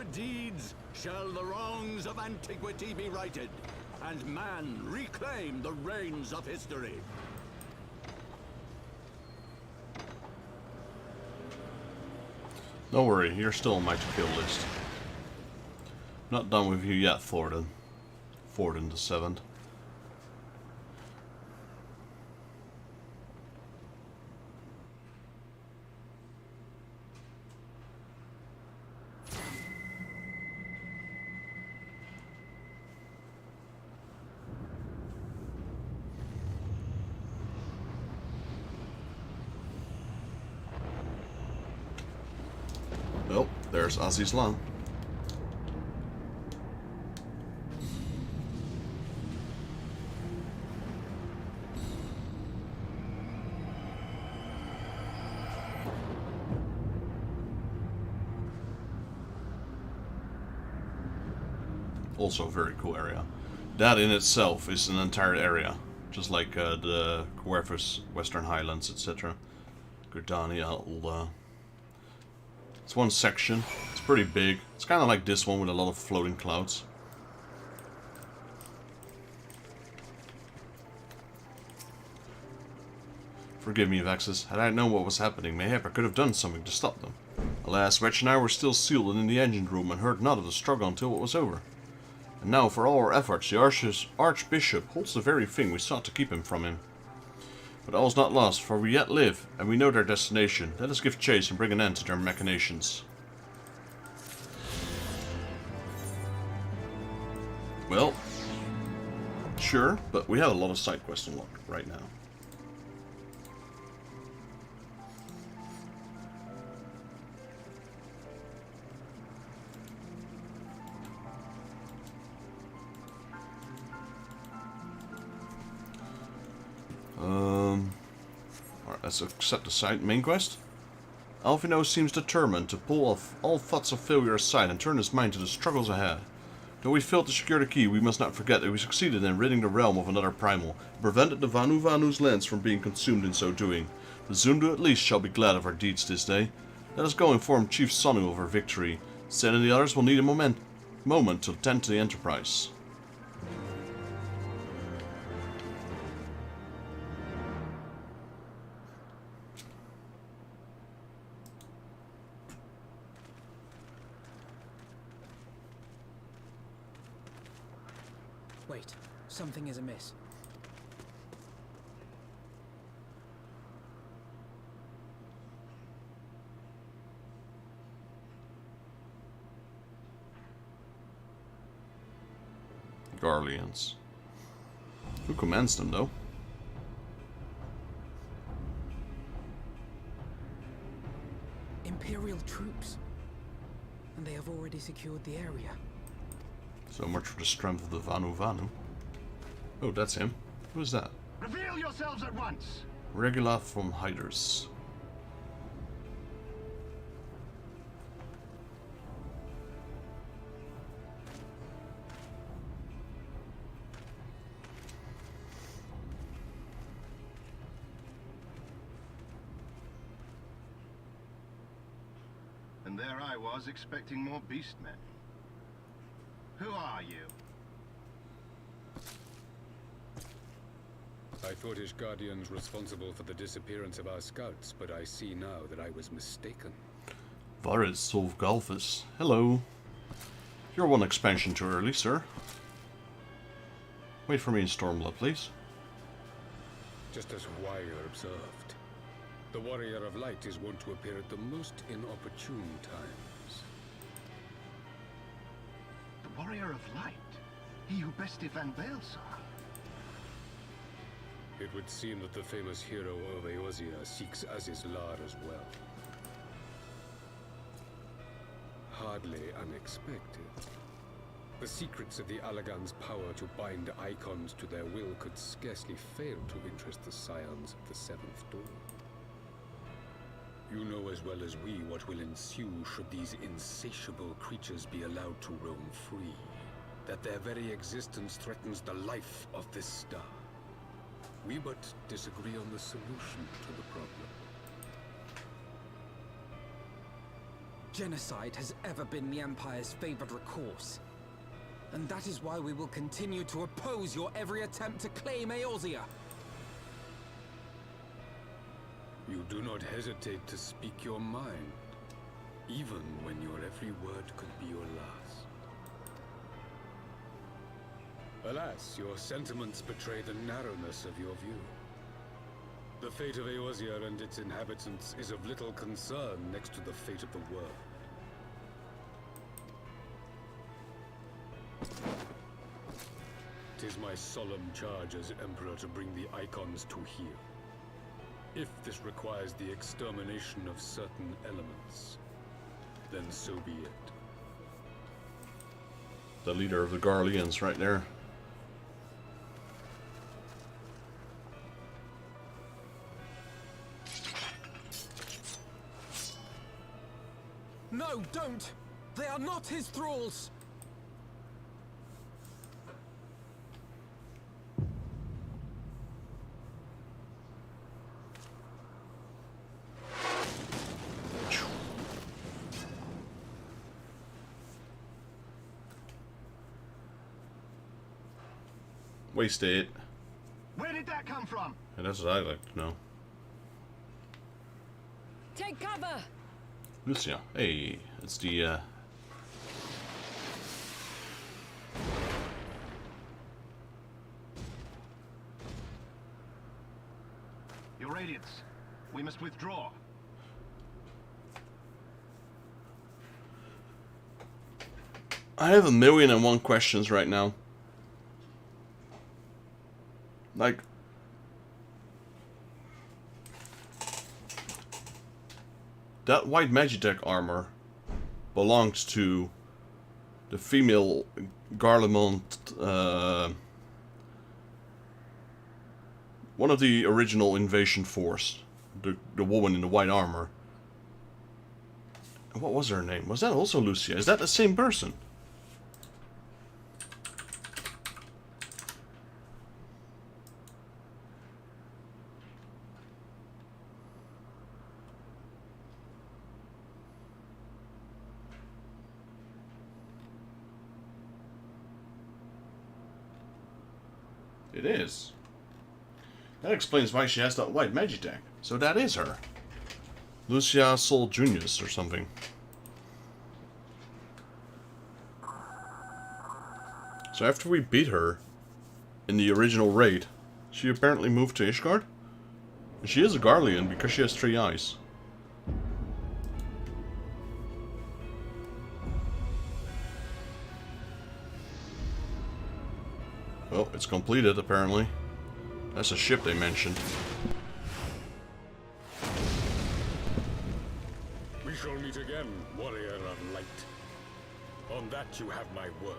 your deeds shall the wrongs of antiquity be righted, and man reclaim the reins of history. Don't worry, you're still on my to-kill list. Not done with you yet, Thornton. Thornton the Seventh. Well, there's Ozzy's lawn. Also a very cool area. That in itself is an entire area. Just like the Querfus, Western Highlands, etc. Gridania, all it's one section. It's pretty big. It's kind of like this one with a lot of floating clouds. Forgive me, Vexus. Had I known what was happening, mayhap I could have done something to stop them. Alas, Wretch and I were still sealed in the engine room and heard not of the struggle until it was over. And now, for all our efforts, the Archbishop holds the very thing we sought to keep him from him. But all's not lost, for we yet live, and we know their destination. Let us give chase and bring an end to their machinations. Well, sure, but we have a lot of side quests unlocked right now. Alright, let's accept the side main quest. Alphino seems determined to pull off all thoughts of failure aside and turn his mind to the struggles ahead. Though we failed to secure the key, we must not forget that we succeeded in ridding the realm of another primal, and prevented the Vanu's lands from being consumed in so doing. The Zundu at least shall be glad of our deeds this day. Let us go inform Chief Sonu of our victory. Sen and the others will need a moment to attend to the enterprise. Wait, something is amiss. Garleans. Who commands them, though? Imperial troops. And they have already secured the area. So much for the strength of the Vanu. Oh, that's him. Who is that? Reveal yourselves at once! Regula from Hiders. And there I was, expecting more beastmen. Who are you? I thought Ishgardians responsible for the disappearance of our scouts, but I see now that I was mistaken. Varis Solvgalfus. Hello. You're one expansion too early, sir. Wait for me in Stormblood, please. Just as Warrior observed, the Warrior of Light is wont to appear at the most inopportune times. The Warrior of Light? He who bested Van Baelsar? It would seem that the famous hero of Eorzea seeks Azizlar as well. Hardly unexpected. The secrets of the Allagan's power to bind icons to their will could scarcely fail to interest the scions of the Seventh Door. You know as well as we what will ensue should these insatiable creatures be allowed to roam free. That their very existence threatens the life of this star. We but disagree on the solution to the problem. Genocide has ever been the Empire's favored recourse. And that is why we will continue to oppose your every attempt to claim Eorzea. You do not hesitate to speak your mind, even when your every word could be your last. Alas, your sentiments betray the narrowness of your view. The fate of Eorzea and its inhabitants is of little concern next to the fate of the world. Tis my solemn charge as Emperor to bring the Icons to heel. If this requires the extermination of certain elements, then so be it. The leader of the Garleans right there. No, don't! They are not his thralls! Wasted. Where did that come from? And that's what I'd like to know. Take cover! Lucia. Hey, it's the, Your Radiance, we must withdraw. I have 1,000,001 questions right now. Like, that white Magitech armor belongs to the female Garlean, one of the original invasion force, the woman in the white armor. What was her name? Was that also Lucia? Is that the same person? It is. That explains why she has that white Magitech. So that is her. Lucia Sol Junius or something. So after we beat her in the original raid, she apparently moved to Ishgard? And she is a Garlean because she has 3 eyes. Well, it's completed, apparently. That's a ship they mentioned. We shall meet again, warrior of light. On that you have my word.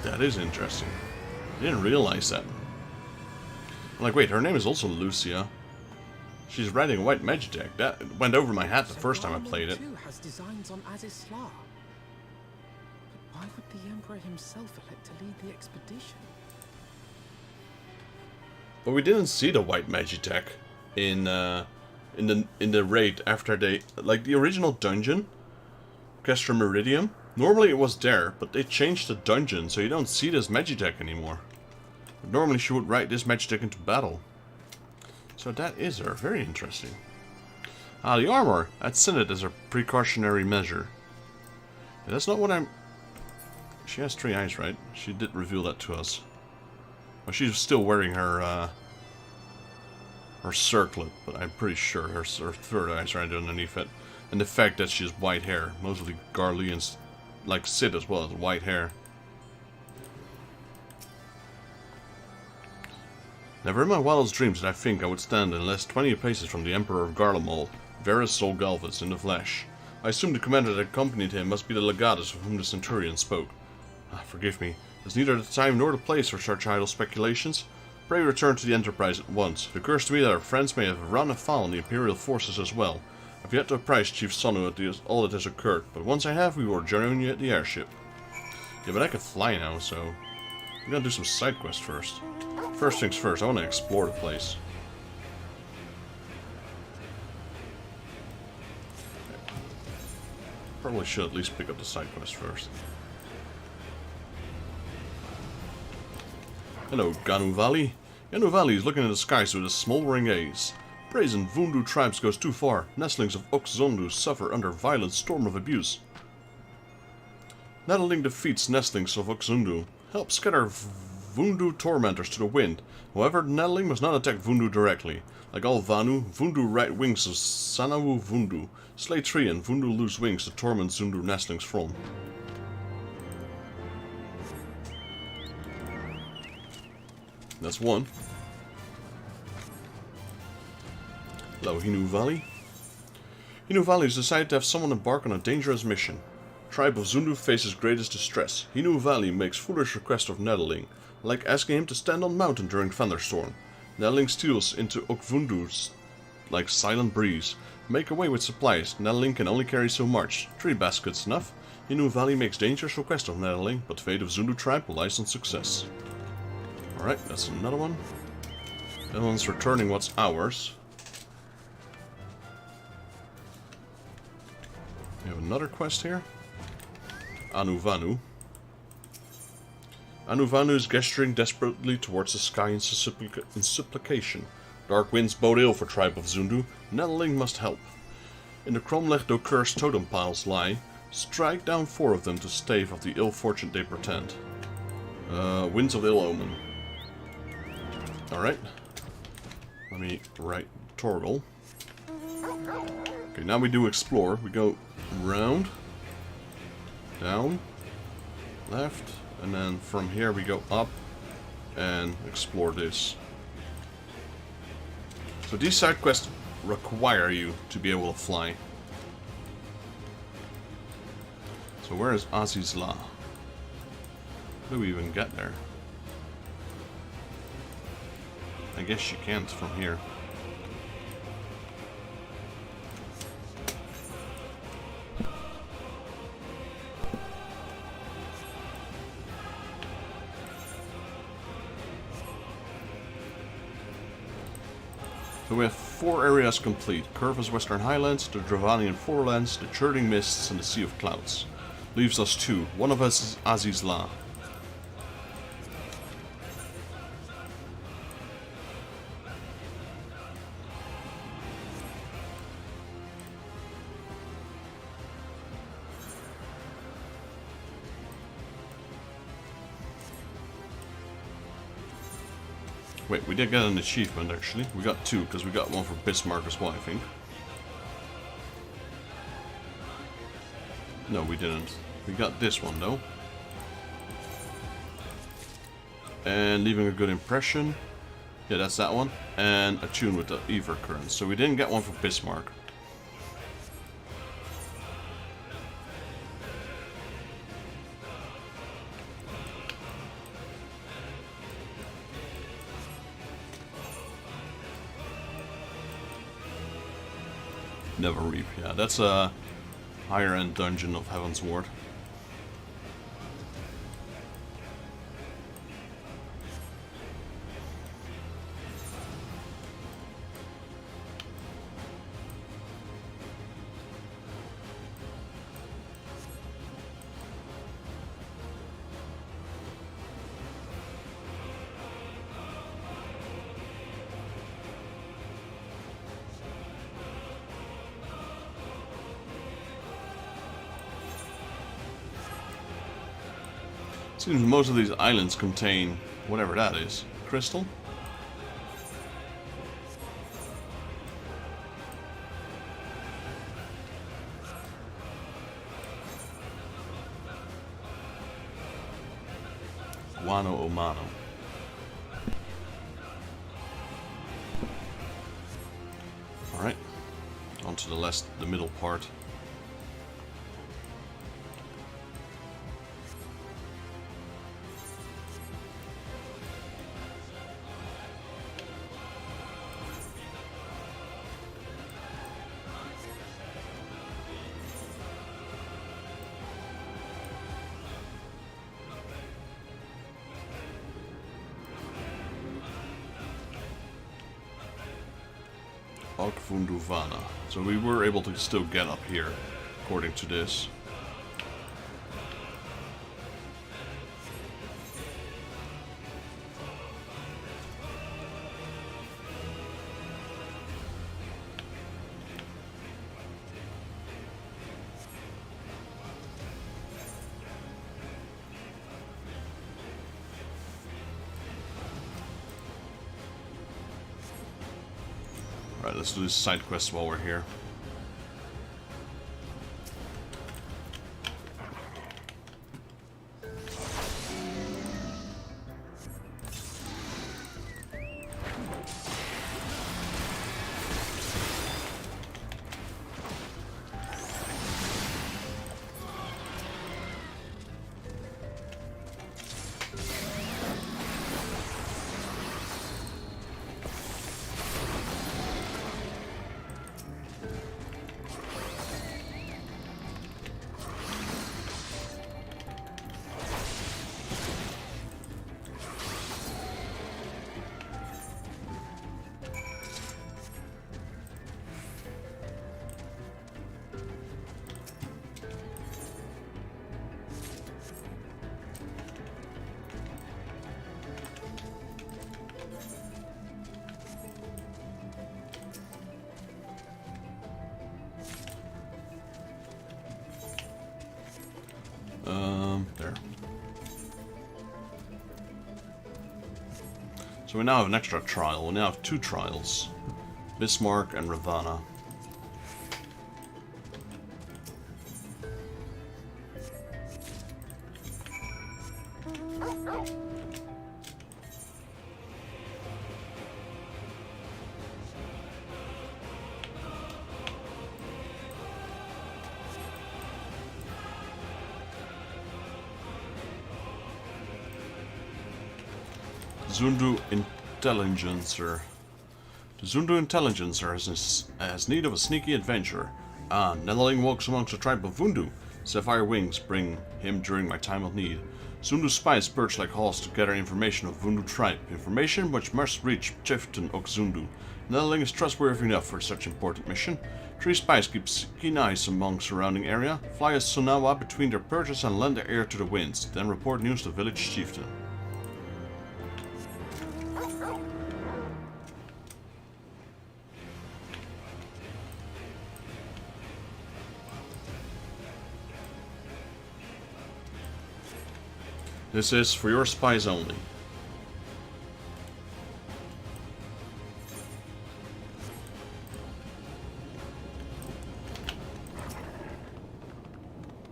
That is interesting. I didn't realize that. I'm like, wait, her name is also Lucia. She's riding a white Magitech. That went over my head the first time I played it. Has designs on Azizlar. But why would the Emperor himself elect to lead the expedition? But we didn't see the white Magitech in the raid after they, like, the original dungeon, Castra Meridium. Normally it was there, but they changed the dungeon so you don't see this Magitech anymore. But normally she would ride this Magitech into battle. So that is her. Very interesting. Ah, the armor. I'd send it as a precautionary measure. Yeah, that's not what I'm... She has 3 eyes, right? She did reveal that to us. Well, she's still wearing her circlet, but I'm pretty sure her 3rd eye's right underneath it. And the fact that she has white hair. Most of the Garleans, like Sid as well, has white hair. Never in my wildest dreams did I think I would stand in less 20 paces from the Emperor of Garlemald, Varus Sol Galvus, in the flesh. I assumed the commander that accompanied him must be the legatus of whom the centurion spoke. Ah, forgive me. There's neither the time nor the place for such idle speculations. Pray return to the Enterprise at once. It occurs to me that our friends may have run afoul on the Imperial forces as well. I've yet to apprise Chief Sonu at all that has occurred, but once I have, we will join you at the airship. Yeah, but I can fly now, so... I'm gonna do some side quests first. First things first, I want to explore the place. Probably should at least pick up the side quest first. Hello, Ganu Valley. Ganu Valley is looking in the skies with a smoldering haze. Brazen Vundu tribes goes too far. Nestlings of Oxzondu suffer under violent storm of abuse. Nettling defeats nestlings of Oxzondu. Help scatter Vundu tormentors to the wind. However, Nettling must not attack Vundu directly. Like all Vanu, Vundu ride wings of Sanawu Vundu. Slay 3 and Vundu lose wings to torment Zundu nestlings from. That's one. Hello, Hinu Valley. Hinu Valley has decided to have someone embark on a dangerous mission. Tribe of Zundu faces greatest distress. Hinu Valley makes foolish request of Nettling, like asking him to stand on mountain during thunderstorm. Nettling steals into Okvundu's like silent breeze. Make away with supplies. Nettling can only carry so much. 3 baskets enough. Hinu Valley makes dangerous request of Nettling, but fate of Zundu tribe relies on success. Alright, that's another one. That one's returning what's ours. We have another quest here. Anuvanu. Anuvanu is gesturing desperately towards the sky in supplication. Dark winds bode ill for tribe of Zundu. Nettling must help. In the Cromlech do cursed totem piles lie. Strike down 4 of them to stave off the ill fortune they pretend. Winds of ill omen. Alright. Let me write Torgal. Okay, now we do explore. We go round, down, left, and then from here we go up and explore this. So these side quests require you to be able to fly. So where is Azizla? How do we even get there? I guess you can't from here. So we have 4 areas complete. Curva's Western Highlands, the Dravanian Forelands, the Churning Mists, and the Sea of Clouds. Leaves us 2. One of us is Azizla. Wait, we did get an achievement actually. We got 2 because we got one for Bismarck as well, I think. No, we didn't. We got this one though. And leaving a good impression. Yeah, that's that one. And a tune with the Ever Current. So we didn't get one for Bismarck. Never Reap, yeah, that's a higher end dungeon of Heaven's Ward. Seems most of these islands contain whatever that is. Crystal? Guano Omano. Alright. On to the middle part. Okvunduvana. So we were able to still get up here, according to this. Right, let's do this side quest while we're here. There. So we now have an extra trial. We now have 2 trials. Bismarck and Ravana. Zundu Intelligencer. The Zundu Intelligencer has need of a sneaky adventurer. Ah, Nettling walks amongst the tribe of Vundu. Sapphire wings bring him during my time of need. Zundu spies perch like hawks to gather information of Vundu tribe. Information which must reach Chieftain of Zundu. Nettling is trustworthy enough for such important mission. 3 spies keep keen eyes among surrounding area, fly a Sonawa between their perches and lend their ear to the winds, then report news to village chieftain. This is for your spies only.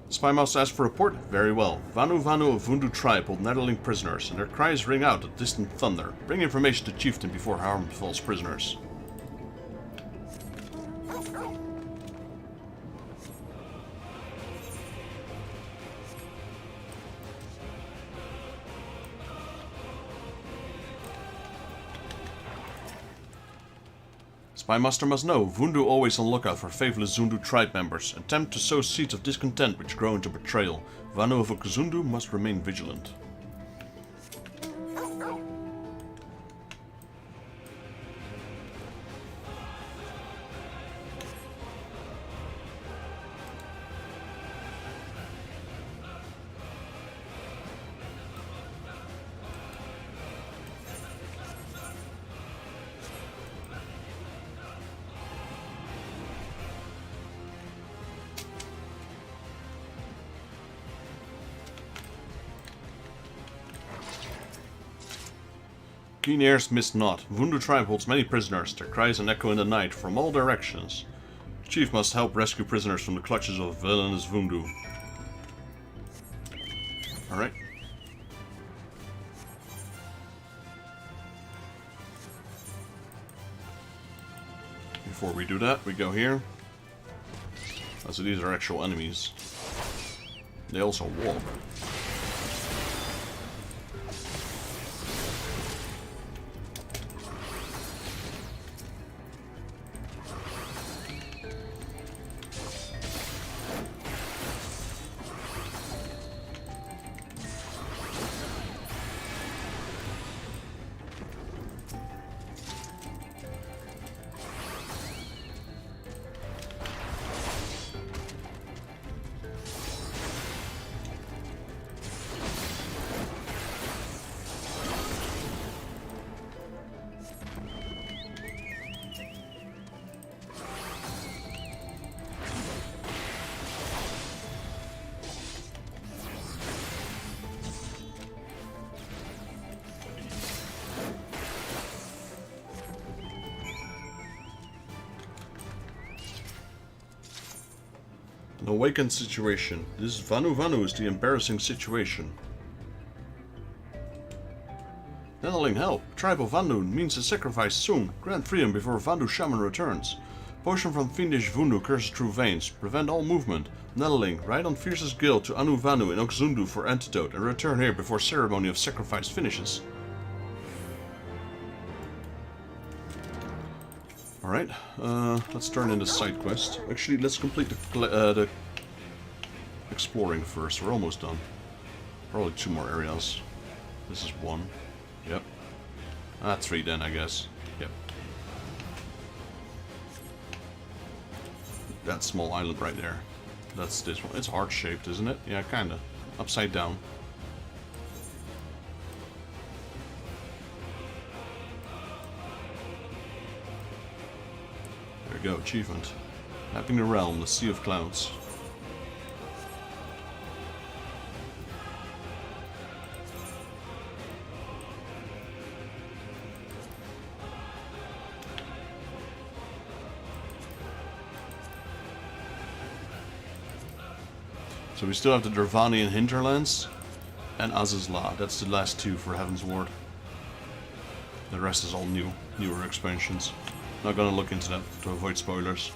Spy mouse asks for report? Very well. Vanu Vanu of Vundu tribe hold Netherling prisoners, and their cries ring out at distant thunder. Bring information to chieftain before harm befalls prisoners. Spymaster must know, Vundu always on lookout for faithless Zundu tribe members, attempt to sow seeds of discontent which grow into betrayal. Vanu of Okazundu must remain vigilant. Keen ears miss not. Vundu tribe holds many prisoners. Their cries an echo in the night from all directions. The chief must help rescue prisoners from the clutches of villainous Vundu. Alright. Before we do that, we go here. Oh, so these are actual enemies. They also walk. Awakened situation. This Vanu Vanu is the embarrassing situation. Netherling help. Tribe of Vanu means a sacrifice soon. Grant freedom before Vanu Shaman returns. Potion from fiendish Vundu curses through veins. Prevent all movement. Netherling, ride on Fiercest Guild to Anu Vanu in Oxundu for antidote and return here before ceremony of sacrifice finishes. Alright, let's turn in the side quest. Actually, let's complete the exploring first. We're almost done. Probably 2 more areas. This is 1. Yep. 3 then, I guess. Yep. That small island right there. That's this one. It's heart-shaped, isn't it? Yeah, kinda. Upside down. There we go, achievement. Mapping the realm, the Sea of Clouds. So we still have the Dervanian Hinterlands and Azizla. That's the last 2 for Heaven's Ward. The rest is all newer expansions. Not gonna look into that to avoid spoilers.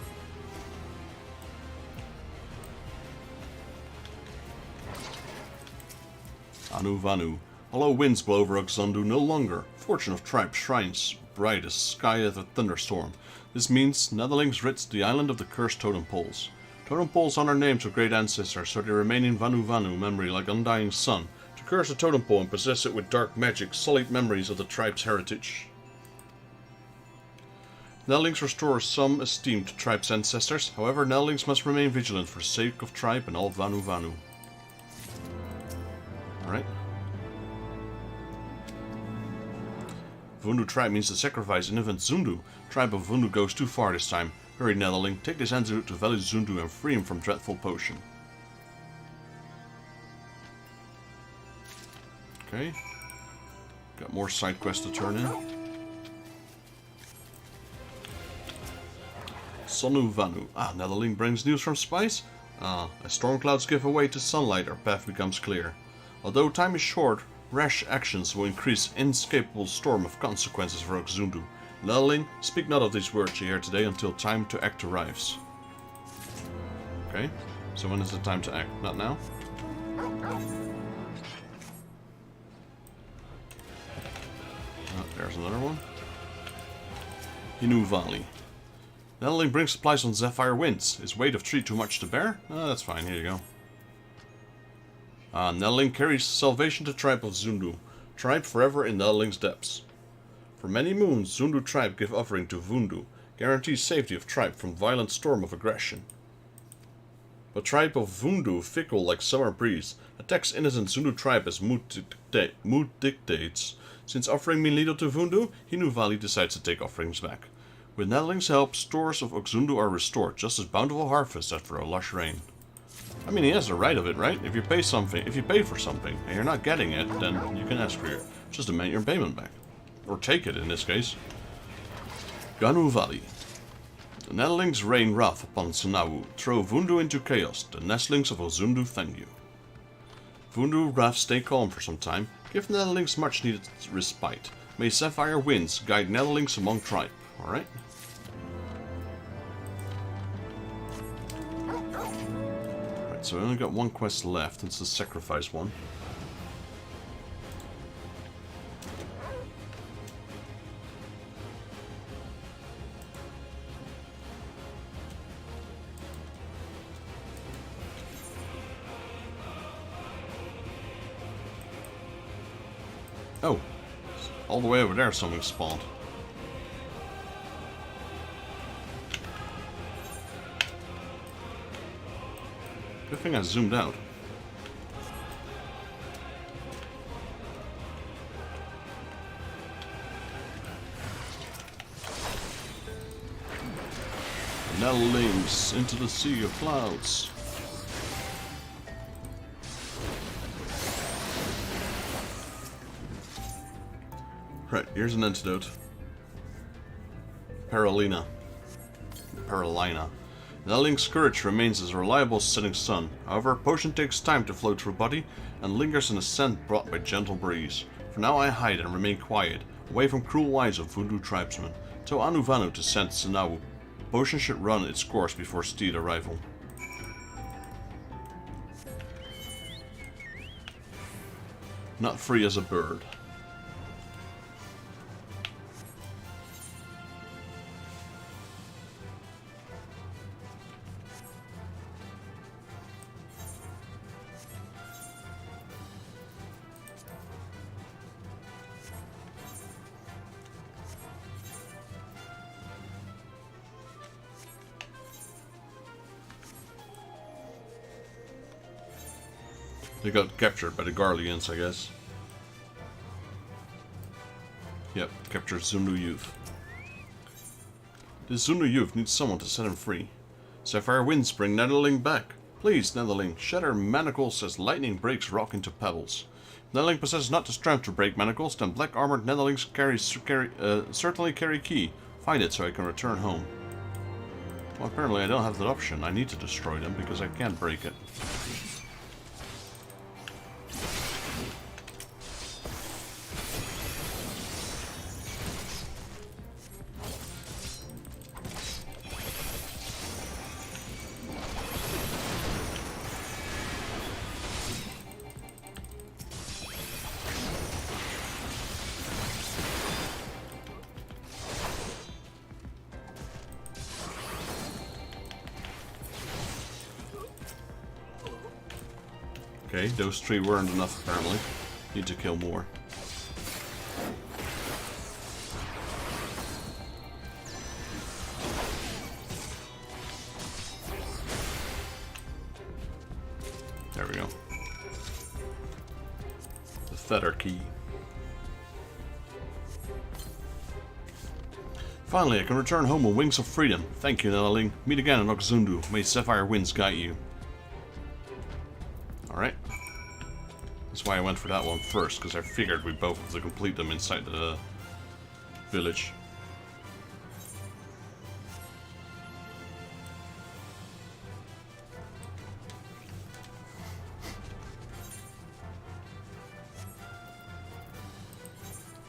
Anu Vanu. Hollow winds blow over Oxundu no longer. Fortune of tribe shrines bright as sky of a thunderstorm. This means Netherlings rid the island of the cursed totem poles. Totem poles honor names of great ancestors, so they remain in Vanu Vanu memory like undying sun. To curse a totem pole and possess it with dark magic, sullied memories of the tribe's heritage. Netherlings restore some esteem to tribe's ancestors, however Netherlings must remain vigilant for the sake of tribe and all Vanu Vanu. Alright. Vundu tribe means to sacrifice an infant Zundu. Tribe of Vundu goes too far this time. Hurry, Netherling, take this antidote to Valley Zundu and free him from dreadful potion. Okay. Got more side quests to turn in. Sonu Vanu. Netherling brings news from spies? As storm clouds give way to sunlight, our path becomes clear. Although time is short, rash actions will increase inescapable storm of consequences for Oxundu. Netherling, speak not of these words you hear today until time to act arrives. Okay, so when is the time to act? Not now? There's another one. Inu Valley. Netherling brings supplies on Zephyr Winds. Is weight of tree too much to bear? That's fine, here you go. Netherling carries salvation to tribe of Zundu. Tribe forever in Netherling's depths. For many moons, Zundu tribe give offering to Vundu. Guarantees safety of tribe from violent storm of aggression. But tribe of Vundu, fickle like summer breeze, attacks innocent Zundu tribe as mood dictates. Since offering mean little to Vundu, Hinu Valley decides to take offerings back. With Netherling's help, stores of Oxundu are restored, just as bountiful harvests after a lush rain. I mean, he has the right of it, right? If you pay for something, and you're not getting it, then you can ask for it. Just demand your payment back. Or take it, in this case. Ganu Valley. The Netherlings rain wrath upon Sunawu. Throw Vundu into chaos. The nestlings of Ozundu thank you. Vundu wrath stay calm for some time. Give Netherlings much needed respite. May Sapphire winds guide Netherlings among tribe. Alright? Alright, so we only got one quest left. It's the sacrifice one. Oh, all the way over there something spawned. Good thing I zoomed out. Netherlings into the Sea of Clouds. Right, here's an antidote. Paralina. Netherling's courage remains as reliable as setting sun. However, potion takes time to flow through body and lingers in a scent brought by gentle breeze. For now I hide and remain quiet, away from cruel eyes of voodoo tribesmen. Tell Anuvanu to send Sanawu. Potion should run its course before steed arrival. Not free as a bird. They got captured by the Garleans, I guess. Yep, captured Zundu youth. This Zundu youth needs someone to set him free. Sapphire winds bring Netherling back. Please, Netherling, shatter manacles as lightning breaks rock into pebbles. If Netherling possesses not the strength to break manacles, then black armored Netherlings certainly carry key. Find it so I can return home. Well, apparently I don't have that option. I need to destroy them because I can't break it. Okay, those three weren't enough apparently. Need to kill more. There we go. The feather key. Finally, I can return home on wings of freedom. Thank you, Netherling. Meet again in Oxundu. May sapphire winds guide you. Alright. That's why I went for that one first, because I figured we both have to complete them inside the village.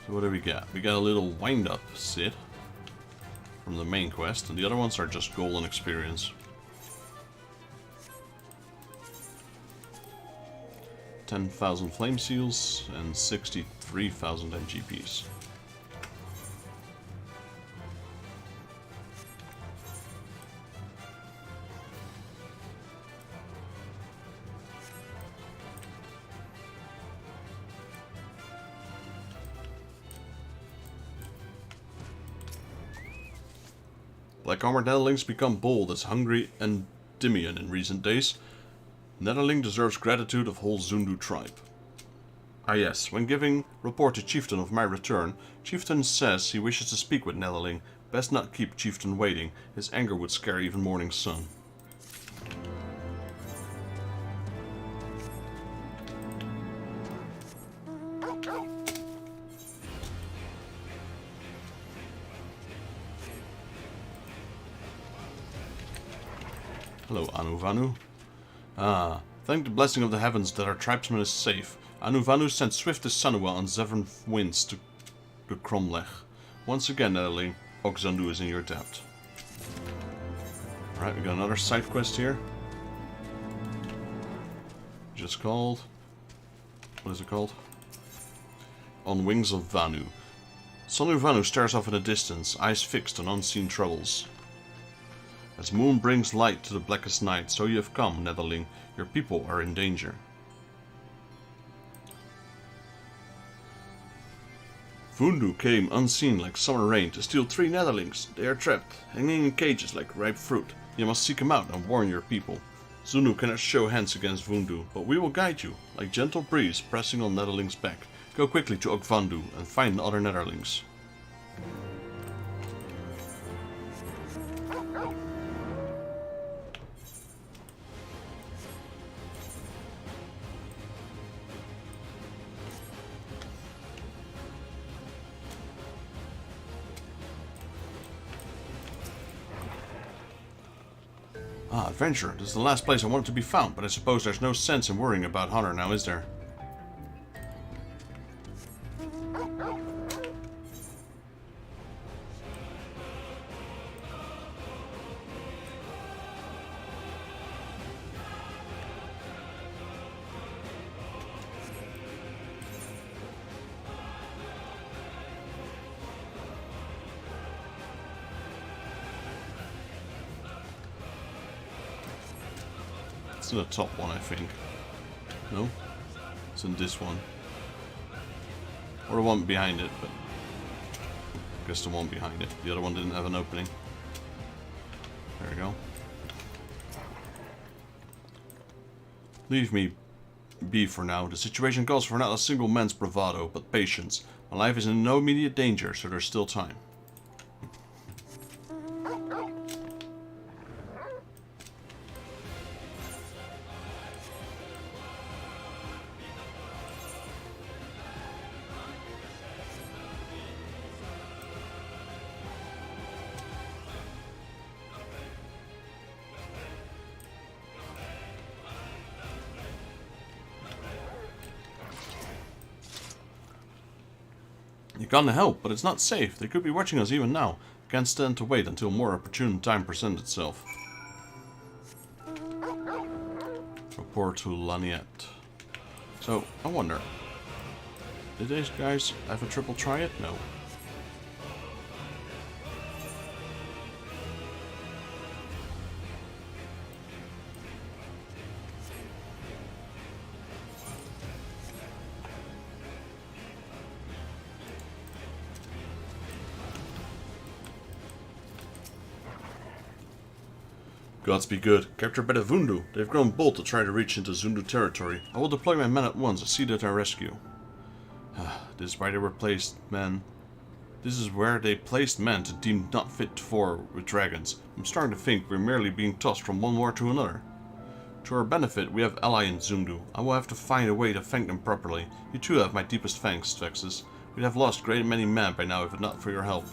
So what do we got? We got a little wind-up Sid from the main quest, and the other ones are just golden experience. 10,000 flame seals and 63,000 MGPs. Black armored Netherlings become bold as hungry Endymion in recent days. Netherling deserves gratitude of whole Zundu tribe. Ah yes, when giving report to Chieftain of my return, Chieftain says he wishes to speak with Netherling. Best not keep Chieftain waiting, his anger would scare even morning sun. Hello, Anuvanu. Ah, thank the blessing of the heavens that our tribesman is safe. Anuvanu sent swiftest Sanua on seventh winds to Cromlech. Once again, Netherling, Oxundu is in your debt. Alright, we got another side quest here. Just called... What is it called? On Wings of Vanu. Sonu Vanu stares off in the distance, eyes fixed on unseen troubles. As moon brings light to the blackest night, so you have come, Netherling. Your people are in danger. Vundu came unseen like summer rain to steal 3 Netherlings. They are trapped, hanging in cages like ripe fruit. You must seek them out and warn your people. Zunu cannot show hands against Vundu, but we will guide you, like gentle breeze pressing on Netherling's back. Go quickly to Okvandu and find other Netherlings. Ah, adventure. This is the last place I wanted to be found, but I suppose there's no sense in worrying about Hunter now, is there? It's in the top one, I think. No? It's in this one. Or the one behind it, but I guess the one behind it. The other one didn't have an opening. There we go. Leave me be for now. The situation calls for not a single man's bravado, but patience. My life is in no immediate danger, so there's still time. You're gonna help, but it's not safe. They could be watching us even now. Can't stand to wait until more opportune time presents itself. Report to Laniette. So, I wonder, did these guys have a triple try it? No. Gods be good. Captured by the Vundu. They've grown bold to try to reach into Zundu territory. I will deploy my men at once and see that I rescue. This is why they were placed men. This is where they placed men to deem not fit for with dragons. I'm starting to think we're merely being tossed from one war to another. To our benefit, we have ally in Zundu. I will have to find a way to thank them properly. You too have my deepest thanks, Vexus. We'd have lost great many men by now if not for your help.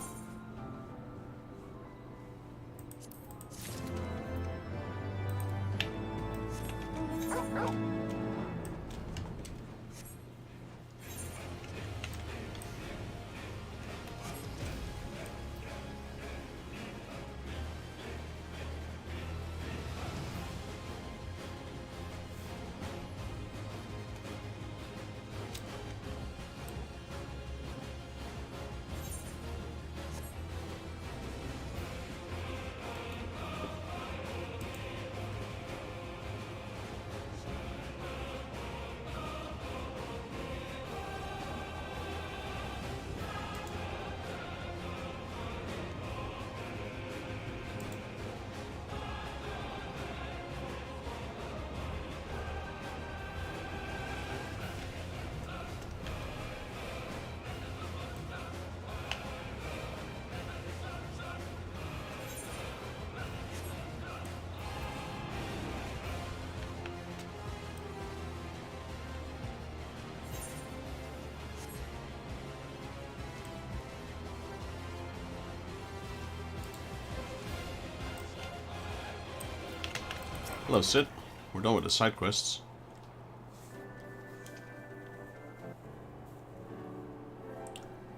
Hello, Sid. We're done with the side quests.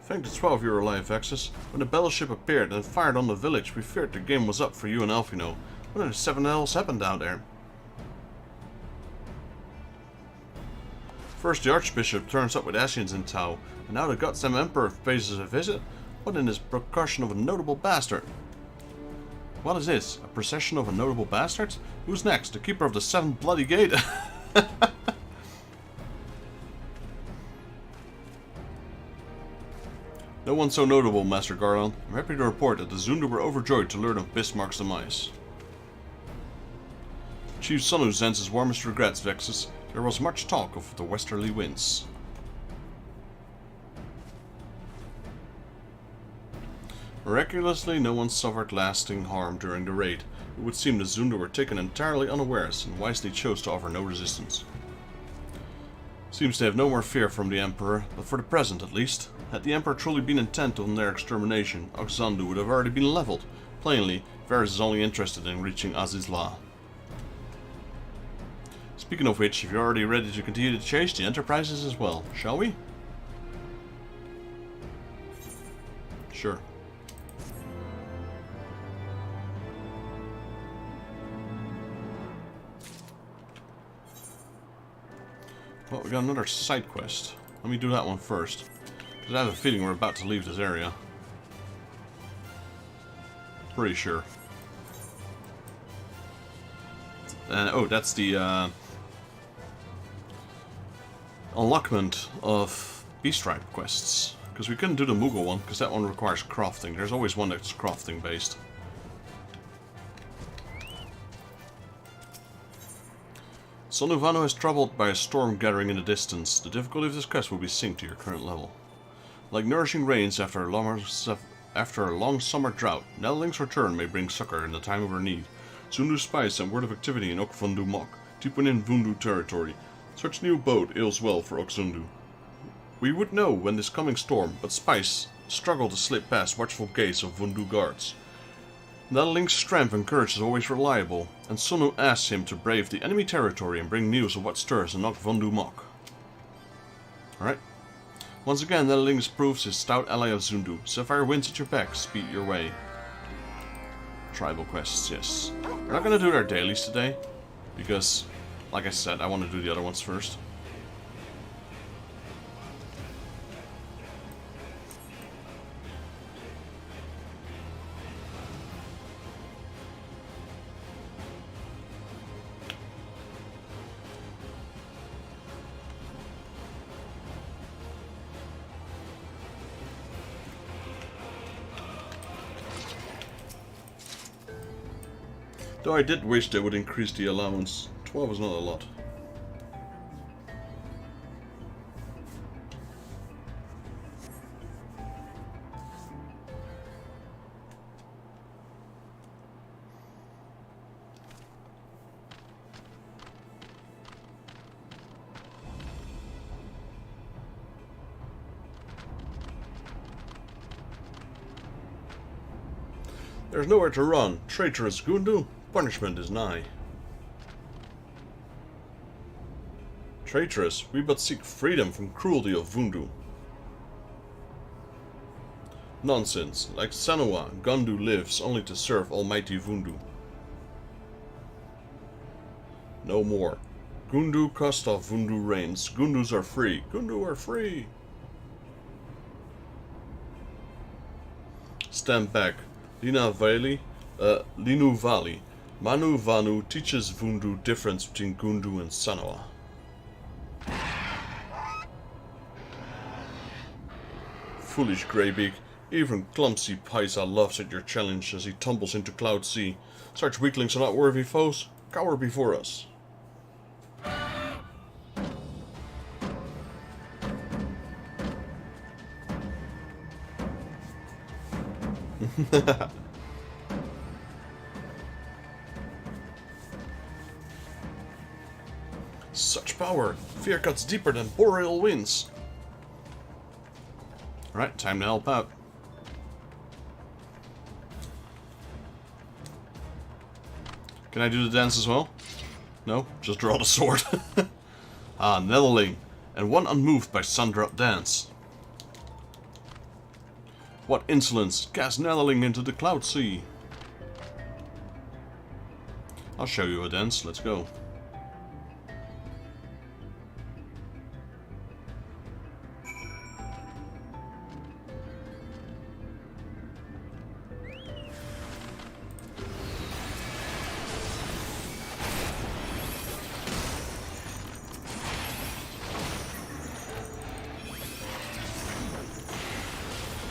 Thank the 12 you're alive, Vexus. When the battleship appeared and fired on the village, we feared the game was up for you and Elfino. What the seven hells happened out there? First the Archbishop turns up with Ascians in tow, and now the goddamn Emperor pays us a visit? What in this procession of a notable bastard? What is this? A procession of a notable bastards? Who's next? The keeper of the seventh bloody gate? No one so notable, Master Garlean. I'm happy to report that the Zundu were overjoyed to learn of Bismarck's demise. Chief Sonu sends his warmest regrets, Vexus. There was much talk of the westerly winds. Miraculously, no one suffered lasting harm during the raid. It would seem the Zundu were taken entirely unawares and wisely chose to offer no resistance. Seems they have no more fear from the Emperor, but for the present at least. Had the Emperor truly been intent on their extermination, Oxandu would have already been leveled. Plainly, Varys is only interested in reaching Azizla. Speaking of which, if you're already ready to continue the chase, the Enterprise is as well. Shall we? Sure. Well, we got another side quest. Let me do that one first. Because I have a feeling we're about to leave this area. Pretty sure. Oh, that's the unlockment of Beast Tribe quests. Because we couldn't do the Moogle one, because that one requires crafting. There's always one that's crafting based. Son Uvano is troubled by a storm gathering in the distance. The difficulty of this quest will be synced to your current level. Like nourishing rains after a long summer drought, Netherling's return may bring succor in the time of her need. Zundu's spies sent word of activity in Okvundu Mok, deep within Vundu territory. Such new boat ails well for Okzundu. We would know when this coming storm, but spies struggle to slip past watchful gaze of Vundu guards. Netherling's strength and courage is always reliable, and Sunu asks him to brave the enemy territory and bring news of what stirs in Okvundu Mok. Alright. Once again, Netherling proves his stout ally of Zundu. Sapphire winds at your back, speed your way. Tribal quests, yes. We're not going to do our dailies today, because, like I said, I want to do the other ones first. Though I did wish they would increase the allowance. 12 is not a lot. There's nowhere to run. Traitorous Gundu. Punishment is nigh. Traitorous, we but seek freedom from cruelty of Vundu. Nonsense. Like Sanua, Gundu lives only to serve almighty Vundu. No more. Gundu Kostov Vundu reigns. Gundus are free. Gundu are free. Stand back. Linu Valley. Manu Vanu teaches Vundu difference between Gundu and Sanua. Foolish Greybeak, even clumsy Paisa laughs at your challenge as he tumbles into Cloud Sea. Such weaklings are not worthy foes. Cower before us. Such power! Fear cuts deeper than boreal winds. Alright, time to help out. Can I do the dance as well? No? Just draw the sword. Ah, Netherling, and one unmoved by Sundrop dance. What insolence! Cast Netherling into the Cloud Sea! I'll show you a dance, let's go.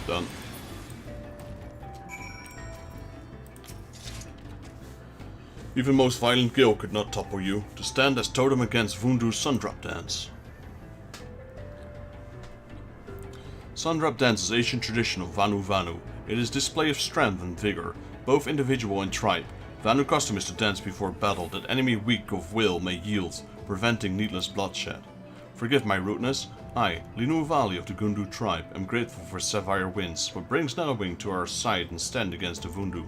Done. Even most violent Gil could not topple you, to stand as totem against Vundu's Sundrop dance. Sundrop dance is ancient tradition of Vanu Vanu. It is display of strength and vigor, both individual and tribe. Vanu custom is to dance before battle, that enemy weak of will may yield, preventing needless bloodshed. Forgive my rudeness. I, Linu Valley of the Gundu tribe, am grateful for Sapphire winds, but brings Netherwing to our side and stand against the Vundu.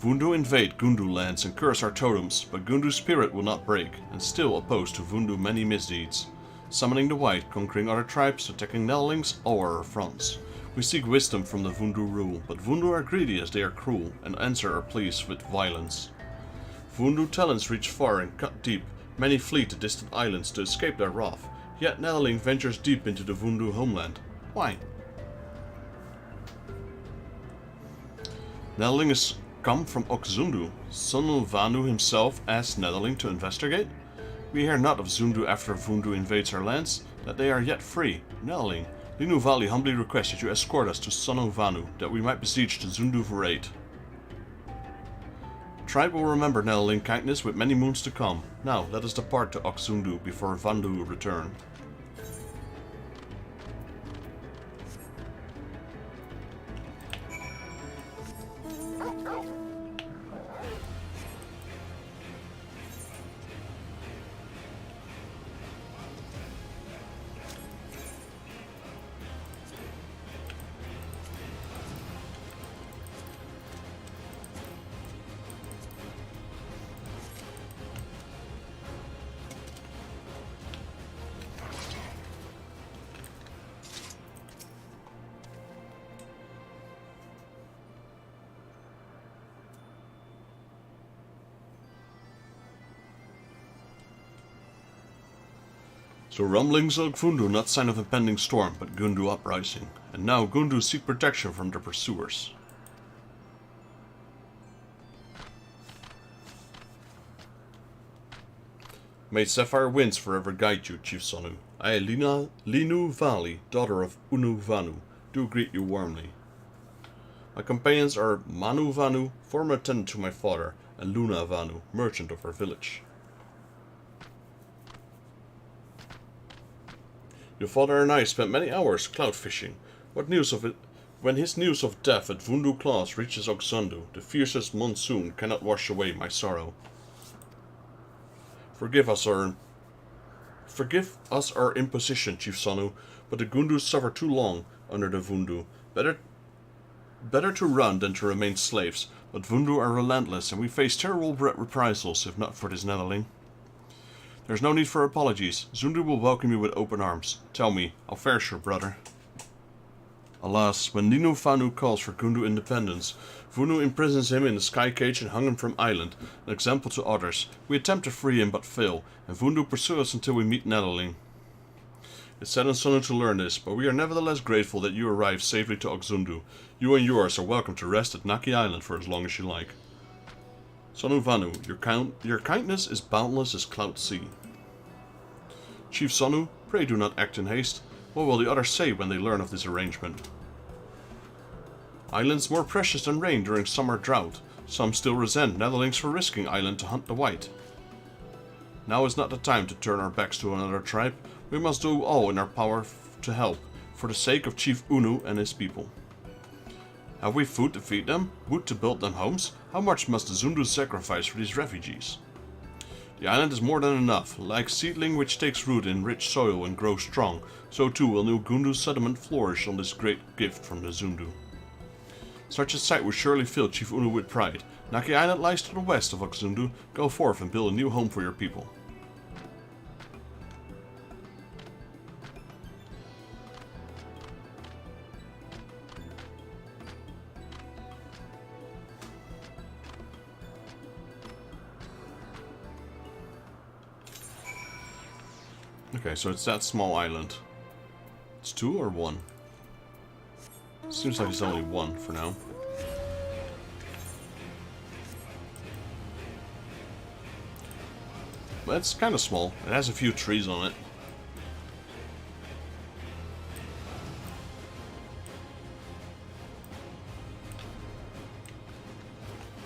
Vundu invade Gundu lands and curse our totems, but Gundu's spirit will not break, and still opposed to Vundu many misdeeds. Summoning the White, conquering other tribes, attacking Netherlings, all are affronts. We seek wisdom from the Vundu rule, but Vundu are greedy as they are cruel, and answer our pleas with violence. Vundu talents reach far and cut deep, many flee to distant islands to escape their wrath, yet Netherling ventures deep into the Vundu homeland. Why? Netherling is come from Oxzundu. Son Vanu himself asked Netherling to investigate. We hear not of Zundu after Vundu invades our lands, that they are yet free. Netherling, Linu Valley humbly requests that you escort us to Son Vanu, that we might besiege the Zundu for aid. Tribe will remember Netherling kindness with many moons to come. Now, let us depart to Oxzundu before Vandu return. So rumblings of Gundu, not sign of impending storm, but Gundu uprising. And now Gundu seek protection from their pursuers. May Sapphire winds forever guide you, Chief Sonu. I, Linu Valley, daughter of Unu Vanu, do greet you warmly. My companions are Manu Vanu, former attendant to my father, and Luna Vanu, merchant of our village. Your father and I spent many hours cloud fishing. What news of it? When his news of death at Vundu Claws reaches Oxzundu, the fiercest monsoon cannot wash away my sorrow. Forgive us our imposition, Chief Sonu, but the Gundus suffer too long under the Vundu. Better to run than to remain slaves, but Vundu are relentless, and we face terrible reprisals if not for this Netherling. There's no need for apologies. Zundu will welcome you with open arms. Tell me, how fares your brother? Alas, when Ninu Vanu calls for Gundu independence, Vunu imprisons him in the sky cage and hung him from island, an example to others. We attempt to free him but fail, and Vundu pursue us until we meet Netherling. It's sad on Sonu to learn this, but we are nevertheless grateful that you arrived safely to Oxzundu. You and yours are welcome to rest at Naki Island for as long as you like. Sonu Vanu, your kindness is boundless as Cloud Sea. Chief Sonu, pray do not act in haste. What will the others say when they learn of this arrangement? Islands more precious than rain during summer drought. Some still resent Netherlings for risking island to hunt the White. Now is not the time to turn our backs to another tribe. We must do all in our power to help, for the sake of Chief Unu and his people. Have we food to feed them? Wood to build them homes? How much must the Zundu sacrifice for these refugees? The island is more than enough. Like seedling which takes root in rich soil and grows strong, so too will New Gundu settlement flourish on this great gift from the Zundu. Such a sight would surely fill Chief Unu with pride. Naki Island lies to the west of Oxzundu. Go forth and build a new home for your people. Okay, so it's that small island. It's 2 or 1? Seems like it's only 1 for now. But it's kind of small. It has a few trees on it.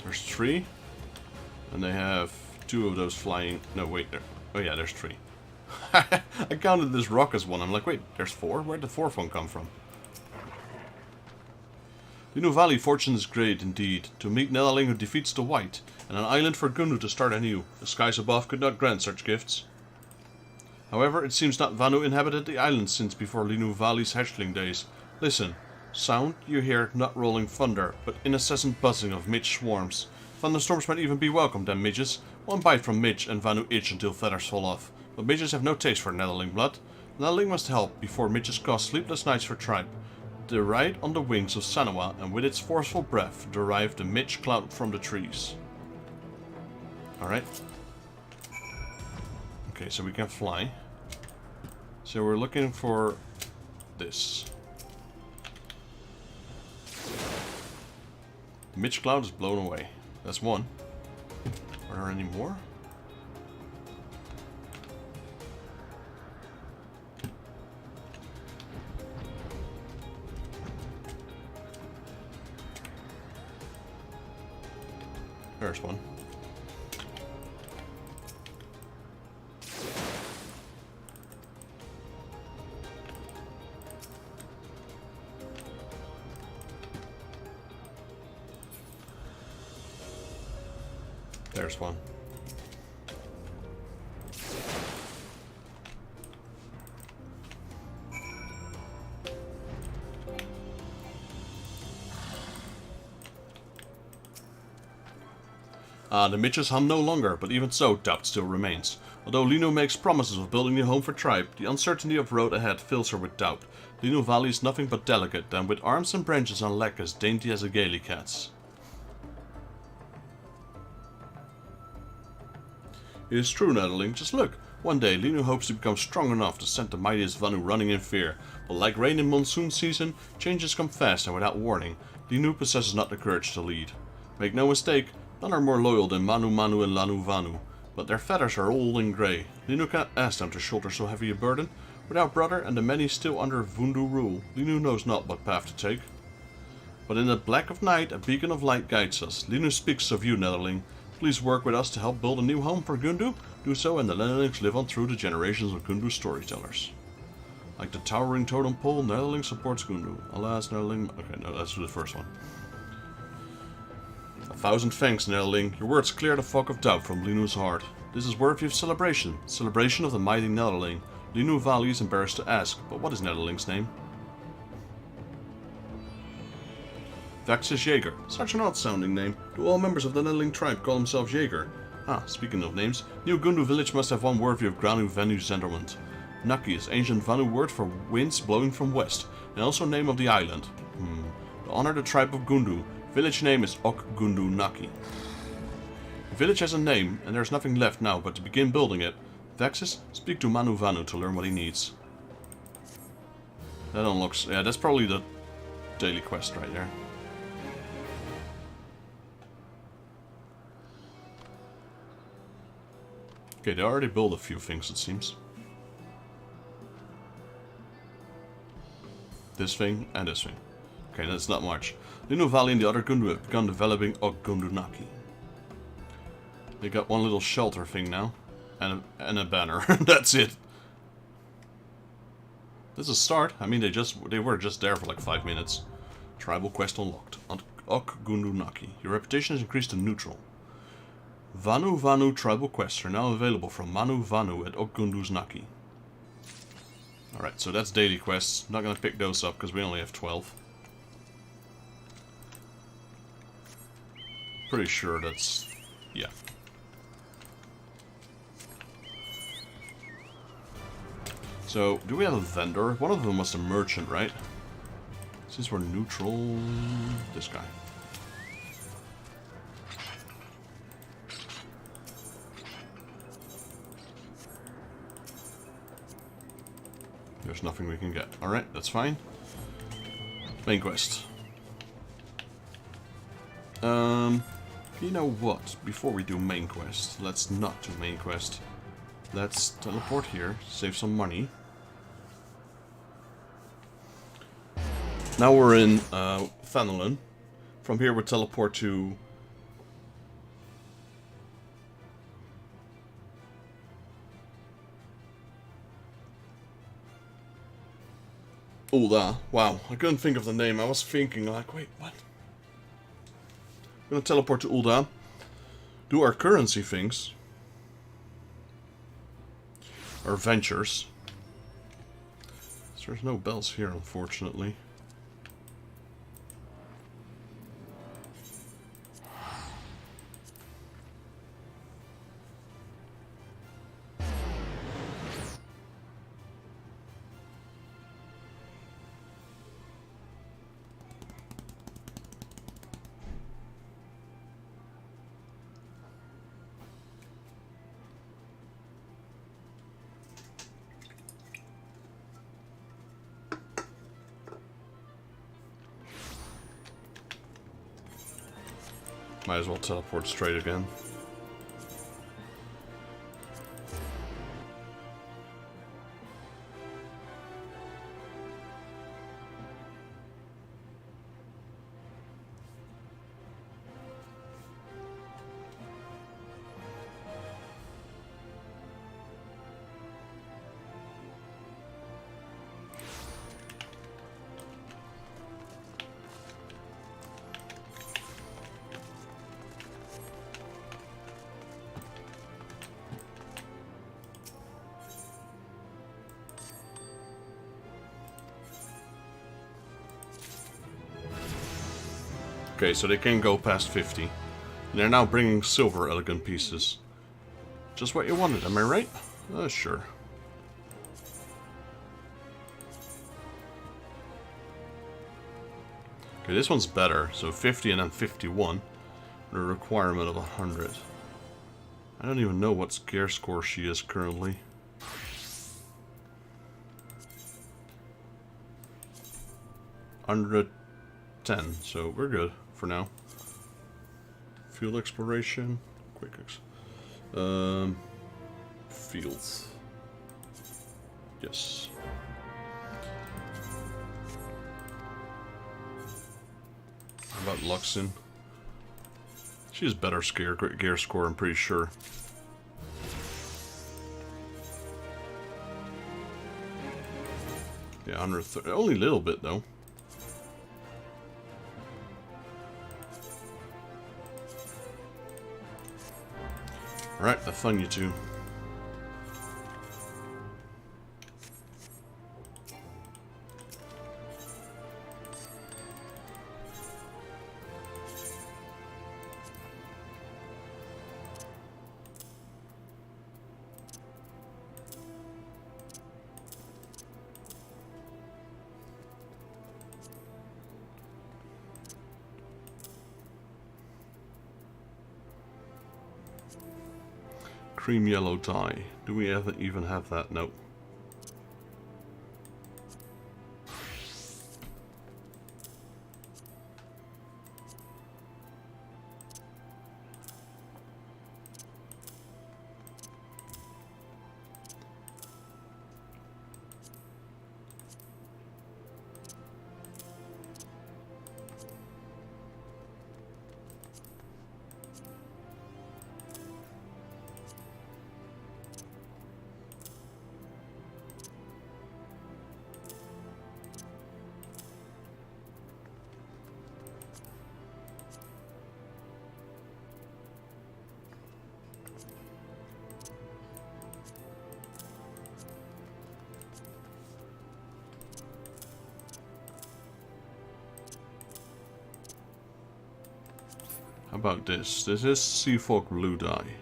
There's 3. And they have 2 of those flying... No, wait. Oh yeah, there's 3. I counted this rock as 1. I'm like, wait, there's 4? Where'd the 4th one come from? Linu Valley fortune is great indeed, to meet Netherling who defeats the White, and an island for Gundu to start anew. The skies above could not grant such gifts. However, it seems not Vanu inhabited the island since before Linu Valley's hatchling days. Listen, sound you hear not rolling thunder, but incessant buzzing of mid swarms. Thunderstorms might even be welcome then, midges. One bite from Midge and Vanu itch until feathers fall off. But midges have no taste for Netherling blood. Netherling must help before midges cause sleepless nights for tribe. They ride on the wings of Sanawa, and with its forceful breath derive the Midge cloud from the trees. Alright. Okay, so we can fly. So we're looking for this. The Midge cloud is blown away. That's one. Are there any more? There's one. There's one. The Midges hum no longer, but even so, doubt still remains. Although Linu makes promises of building a home for tribe, the uncertainty of road ahead fills her with doubt. Linu Valley is nothing but delicate, and with arms and branches on leg as dainty as a gaily cat's. It is true, Netherling, just look. One day, Linu hopes to become strong enough to send the mightiest Vanu running in fear. But like rain in monsoon season, changes come fast and without warning. Linu possesses not the courage to lead. Make no mistake, none are more loyal than Manu Manu and Lanu Vanu, but their feathers are old and grey. Linu cannot ask them to shoulder so heavy a burden. Without brother and the many still under Vundu rule, Linu knows not what path to take. But in the black of night, a beacon of light guides us. Linu speaks of you, Netherling. Please work with us to help build a new home for Gundu. Do so and the Netherlings live on through the generations of Gundu storytellers. Like the towering totem pole, Netherling supports Gundu. Alas, Netherling... Okay, no, let's do the first one. 1,000 thanks, Netherling. Your words clear the fog of doubt from Linu's heart. This is worthy of celebration. Celebration of the mighty Netherling. Linu Valley is embarrassed to ask, but what is Netherling's name? Vaxis Jaeger. Such an odd sounding name. Do all members of the Netherling tribe call themselves Jaeger? Ah, speaking of names, New Gundu village must have one worthy of Granu Venu's Zenderment. Naki is ancient Vanu word for winds blowing from west, and also name of the island. To honor the tribe of Gundu, village name is Ok Gundu Naki. The village has a name, and there's nothing left now but to begin building it. Vaxis, speak to Manu Vanu to learn what he needs. That unlocks... yeah, that's probably the daily quest right there. Okay, they already built a few things, it seems. This thing and this thing. Okay, that's not much. Linu Valley and the other Gundu have begun developing Ok Gundu Naki. They got one little shelter thing now. And a banner. That's it. This is a start. I mean, they were just there for like 5 minutes. Tribal quest unlocked. Ok Gundu Naki. Your reputation is increased to neutral. Vanu Vanu tribal quests are now available from Manu Vanu at Ok Gundu's Naki. Alright, so that's daily quests. Not gonna pick those up because we only have 12. Pretty sure that's... yeah. So, do we have a vendor? One of them was a merchant, right? Since we're neutral... this guy. There's nothing we can get. Alright, that's fine. Main quest. You know what? Before we do main quest, let's not do main quest. Let's teleport here, save some money. Now we're in Fenelon. From here we teleport to... Ulda. Wow, I couldn't think of the name. I was thinking like, wait, what? We're gonna teleport to Ulda. Do our currency things. Our ventures. So there's no bells here, unfortunately. Might as well teleport straight again. Okay, so they can go past 50. And they're now bringing silver elegant pieces. Just what you wanted, am I right? Sure. Okay, this one's better. So 50 and then 51. With a requirement of 100. I don't even know what gear score she is currently. Under 10, so we're good for now. Field exploration, quick fields. Yes. How about Luxon? She has better gear score, I'm pretty sure. Yeah, 130, only a little bit though. Alright, have fun, you two. Cream yellow dye. Do we even have that? Nope. How about this? This is Seafolk blue dye.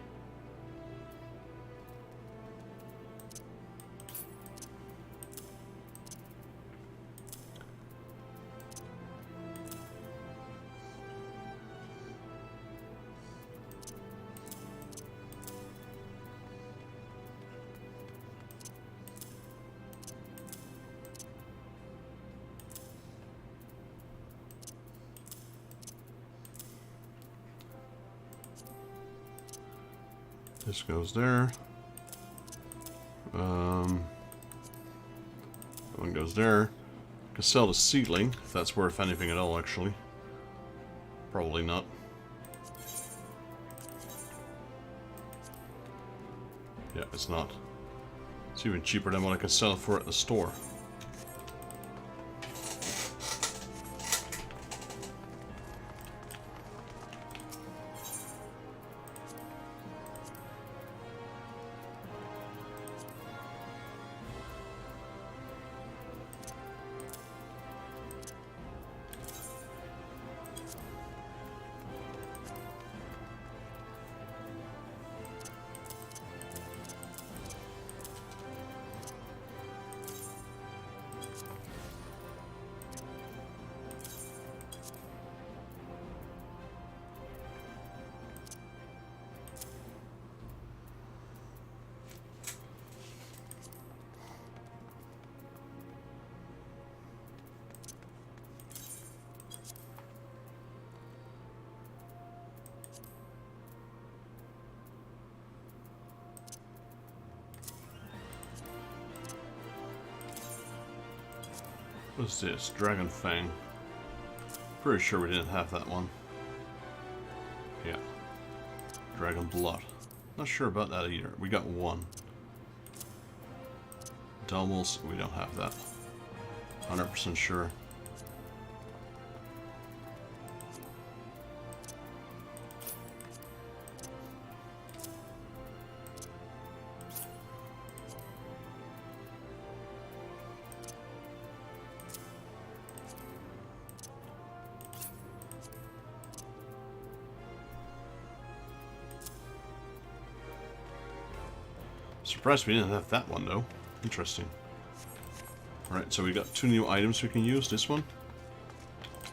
This goes there. That one goes there. Can sell the seedling, if that's worth anything at all, actually. Probably not. Yeah, it's not. It's even cheaper than what I can sell it for at the store. What's this? Dragon Fang. Pretty sure we didn't have that one. Yeah. Dragon Blood. Not sure about that either. We got one. Doubles, we don't have that. 100% sure. Surprised we didn't have that one though. Interesting. Alright, so we got 2 new items we can use. This one.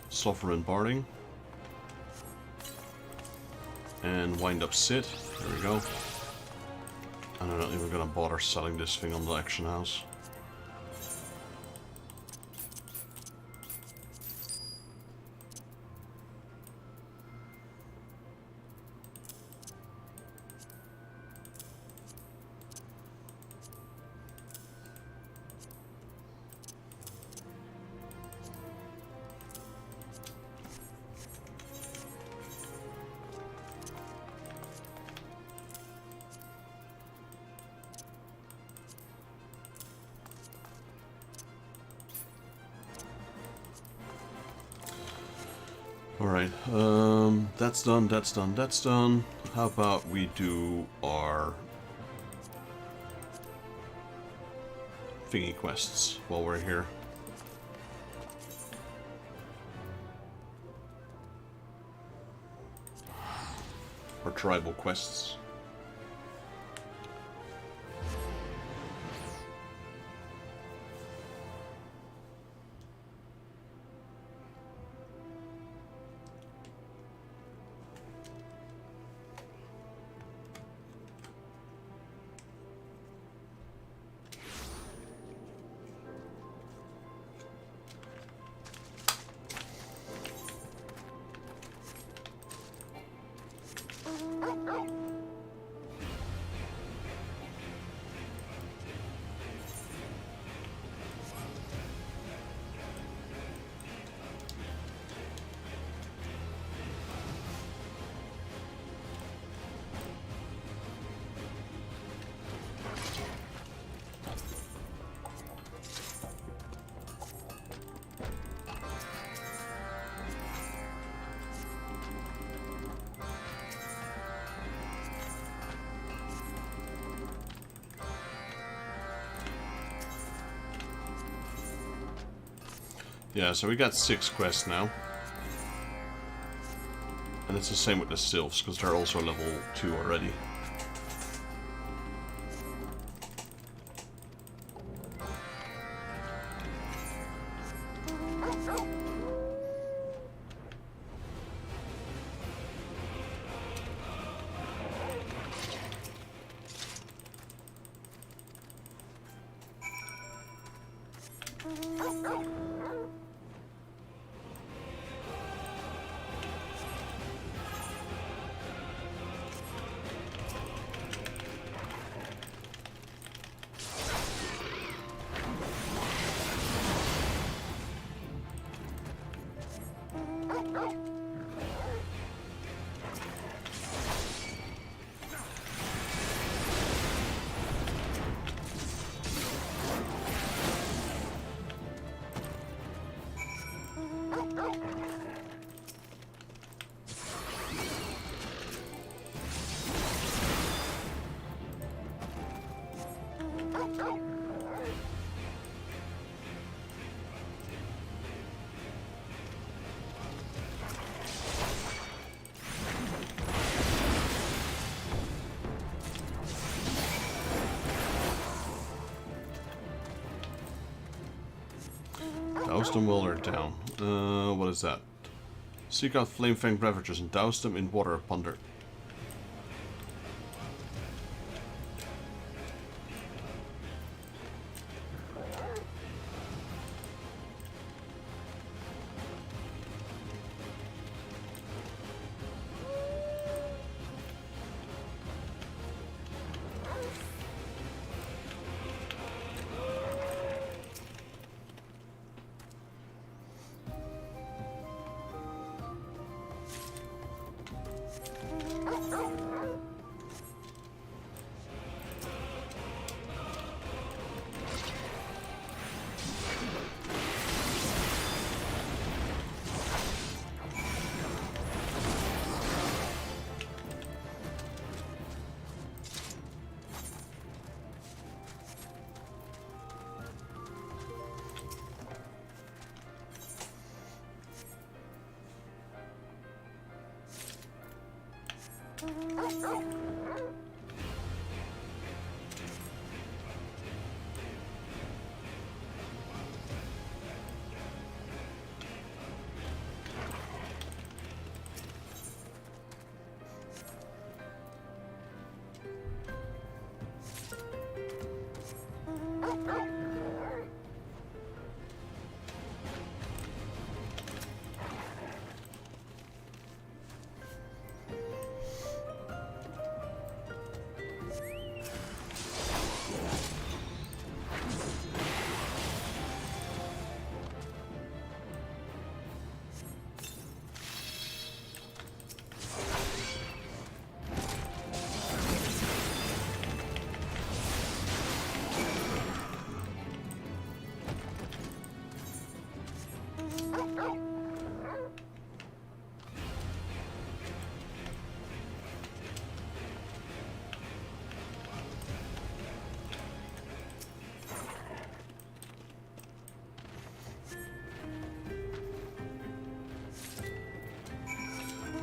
Sulfur and Barding. And Wind Up Sit. There we go. And I don't think we're gonna bother selling this thing on the Action House. Alright, that's done, that's done, that's done. How about we do our thingy quests while we're here. Or tribal quests. Yeah, so we got 6 quests now. And it's the same with the Sylphs, because they're also level 2 already. Douse them while they're down. What is that? Seek out flame-fanged beverages and douse them in water upon their...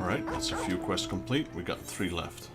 Alright, that's a few quests complete. We got 3 left.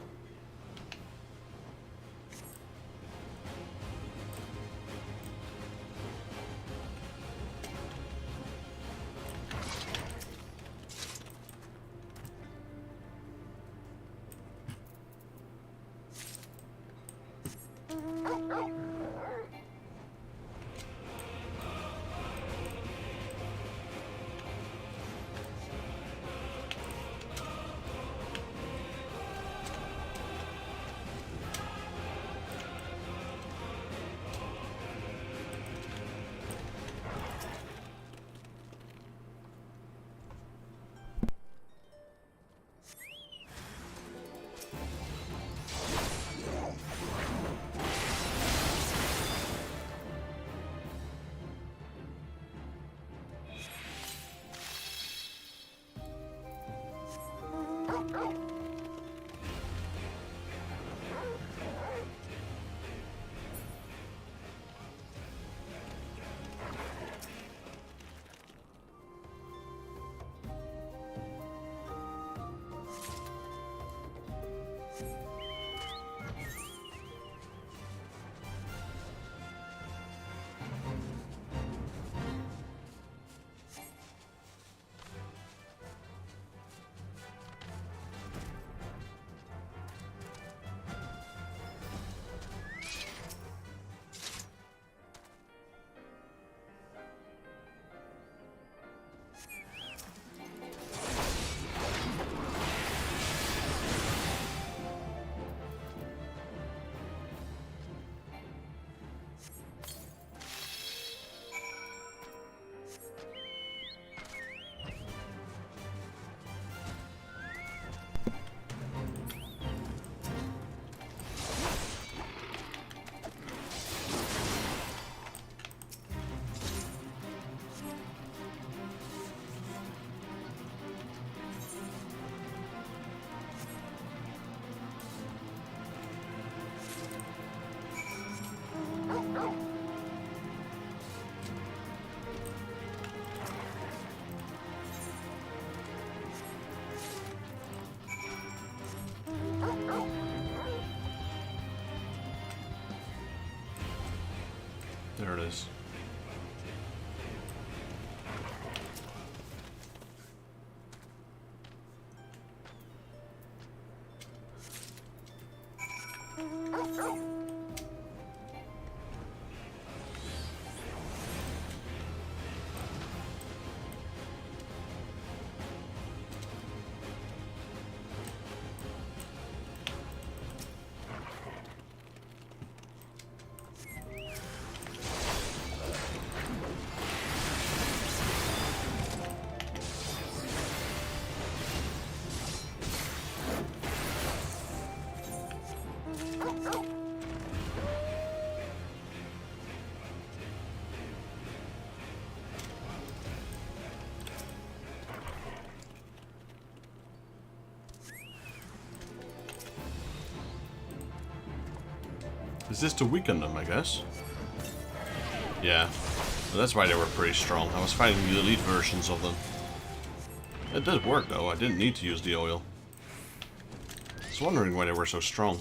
There it is. Is this to weaken them, I guess? Yeah. Well, that's why they were pretty strong. I was fighting the elite versions of them. It did work, though. I didn't need to use the oil. was wondering why they were so strong.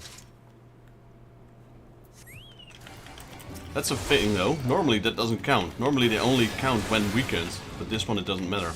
That's a fitting though. Normally that doesn't count. Normally they only count when weakened, but this one it doesn't matter.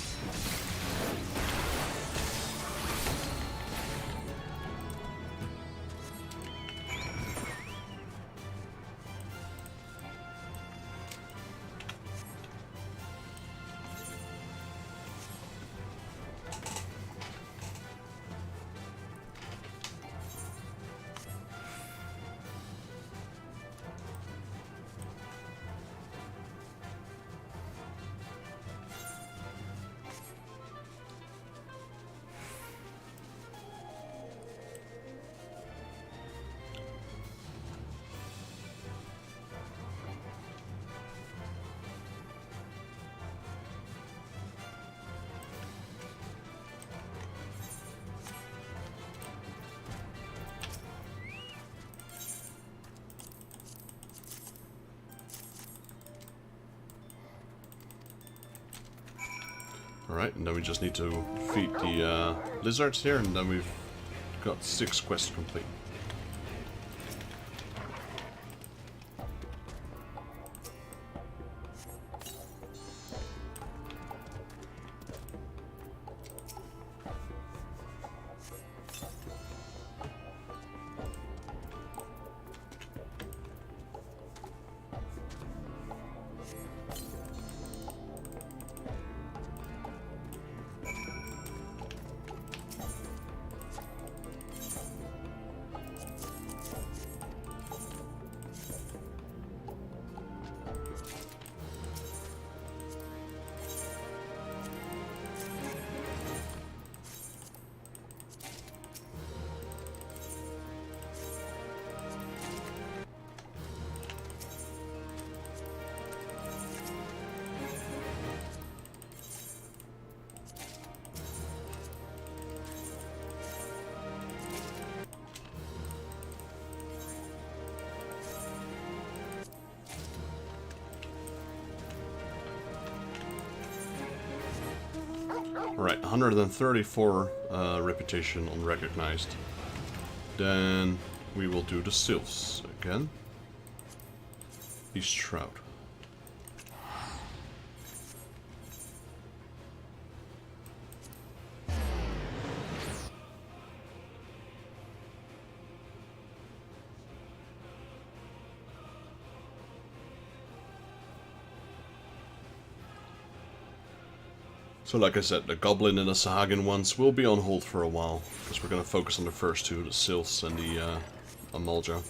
Alright, and then we just need to feed the lizards here, and then we've got 6 quests complete. Alright, 134 reputation unrecognized. Then we will do the sylphs again. Beast Shroud. So like I said, the Goblin and the Sahagin ones will be on hold for a while, because we're going to focus on the first two, the Sylphs and the Amalja.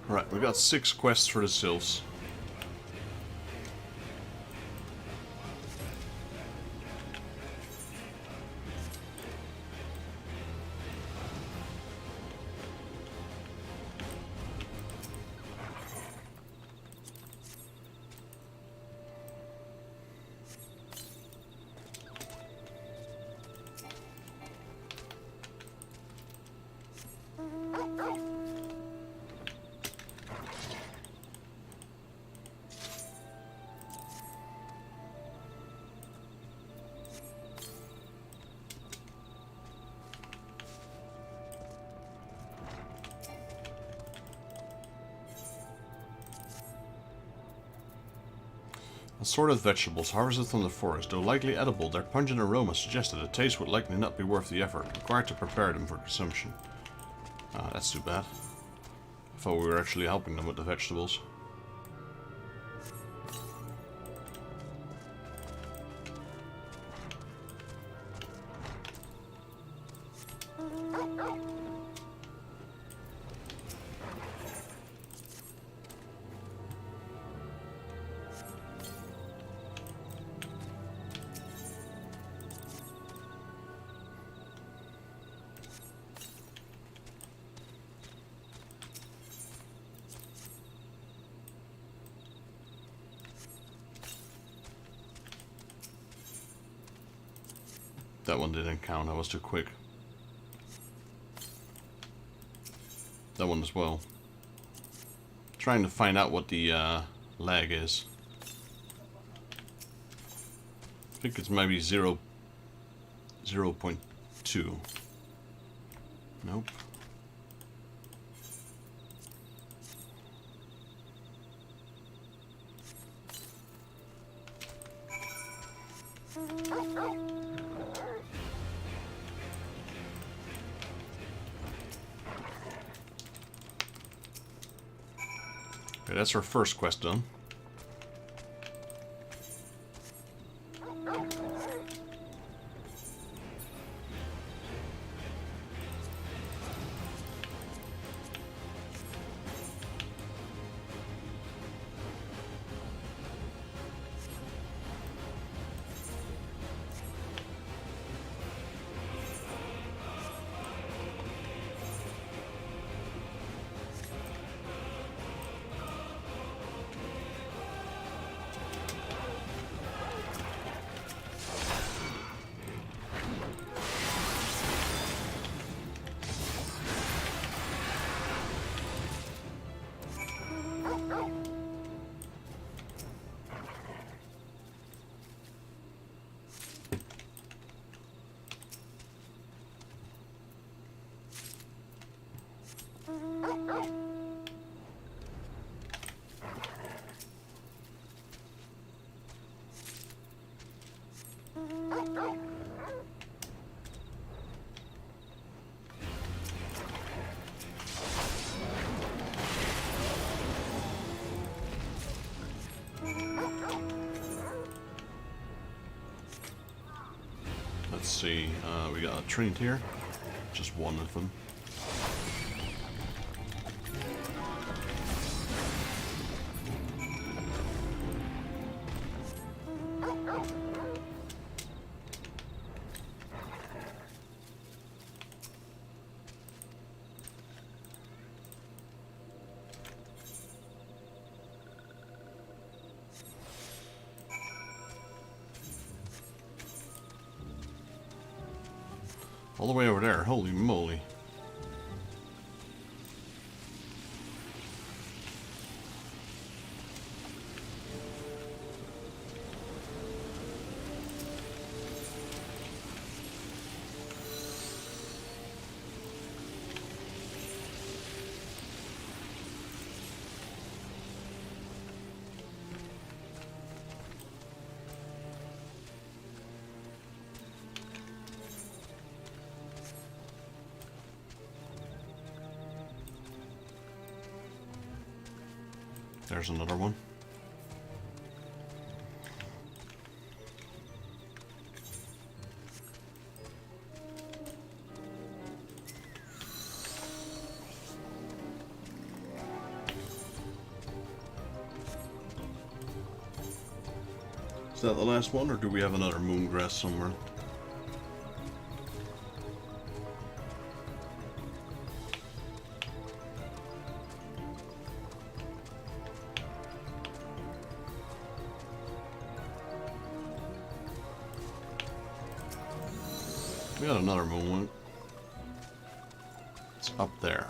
Right, we got 6 quests for the Sylphs. Assorted vegetables harvested from the forest. Though likely edible, their pungent aroma suggests that the taste would likely not be worth the effort required to prepare them for consumption. Ah, that's too bad. I thought we were actually helping them with the vegetables. That one didn't count. I was too quick. That one as well. Trying to find out what the lag is. I think it's maybe 0.2. Nope. Okay, that's our first quest done. Let's see, we got a trinket here, just one of them. All the way over there, holy moly. There's another one. Is that the last one, or do we have another moongrass somewhere? We got another moon one. It's up there.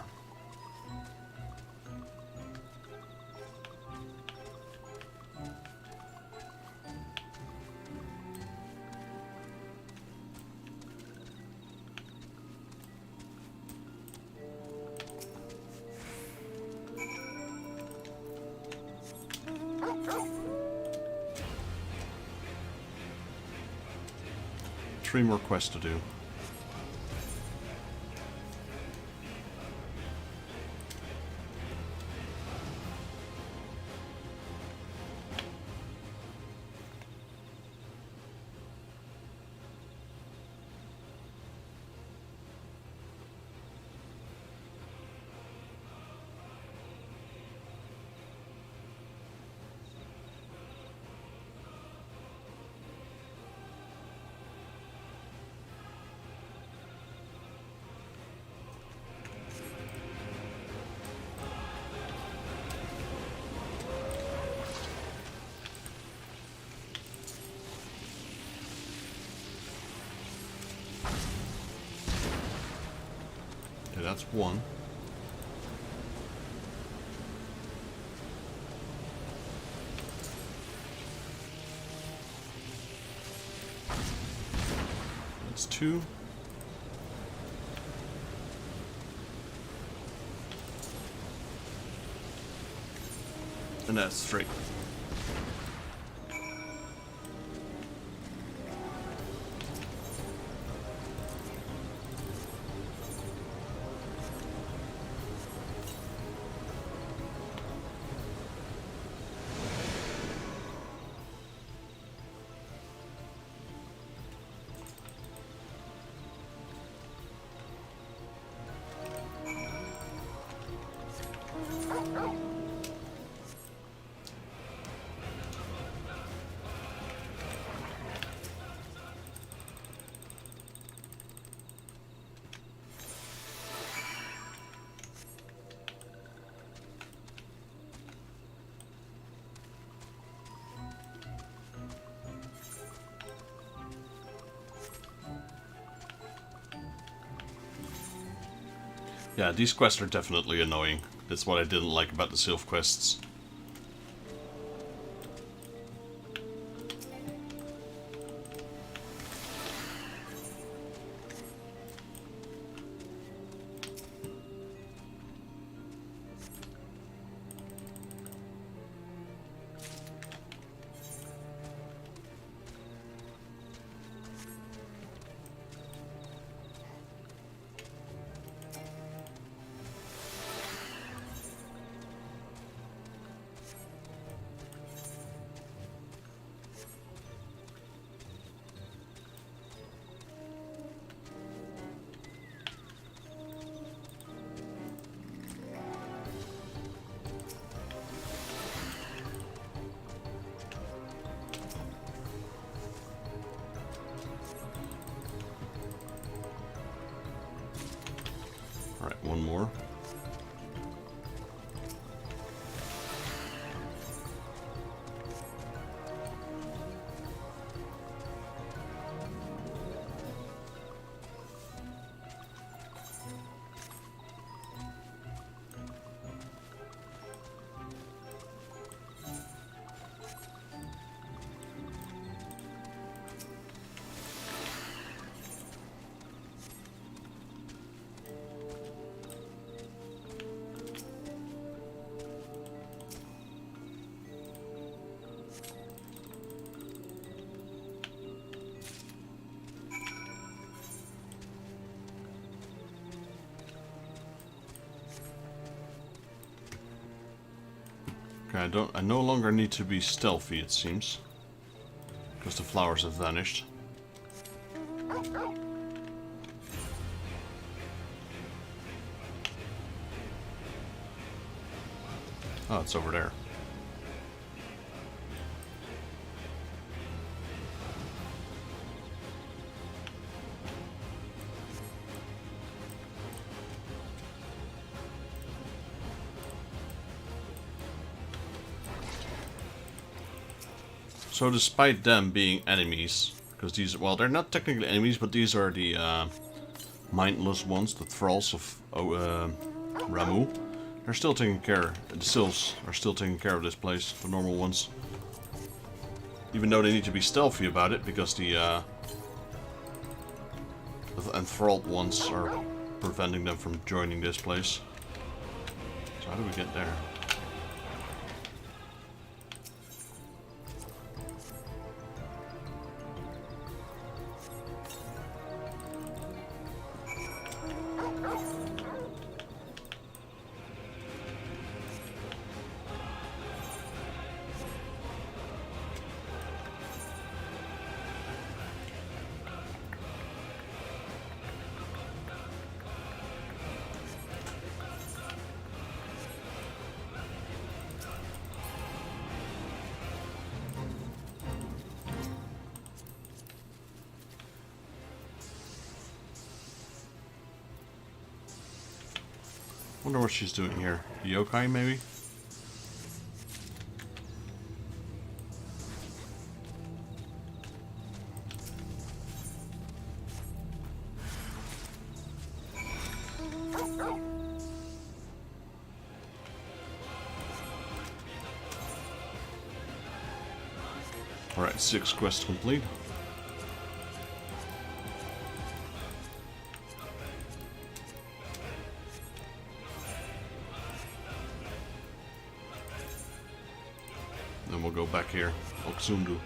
Three more quests to do. That's one. That's two. And that's three. Yeah, these quests are definitely annoying. That's what I didn't like about the Sylph quests. Alright, one more. Okay, I no longer need to be stealthy, it seems. Because the flowers have vanished. Oh, it's over there. So despite them being enemies, because these, well, they're not technically enemies, but these are the mindless ones, the thralls of Ramu. They're still taking care, the Sylphs are still taking care of this place, the normal ones. Even though they need to be stealthy about it, because the enthralled ones are preventing them from joining this place. So how do we get there? Wonder what she's doing here. Yokai, maybe? Alright, 6 quests complete. Then we'll go back here. Oksundu.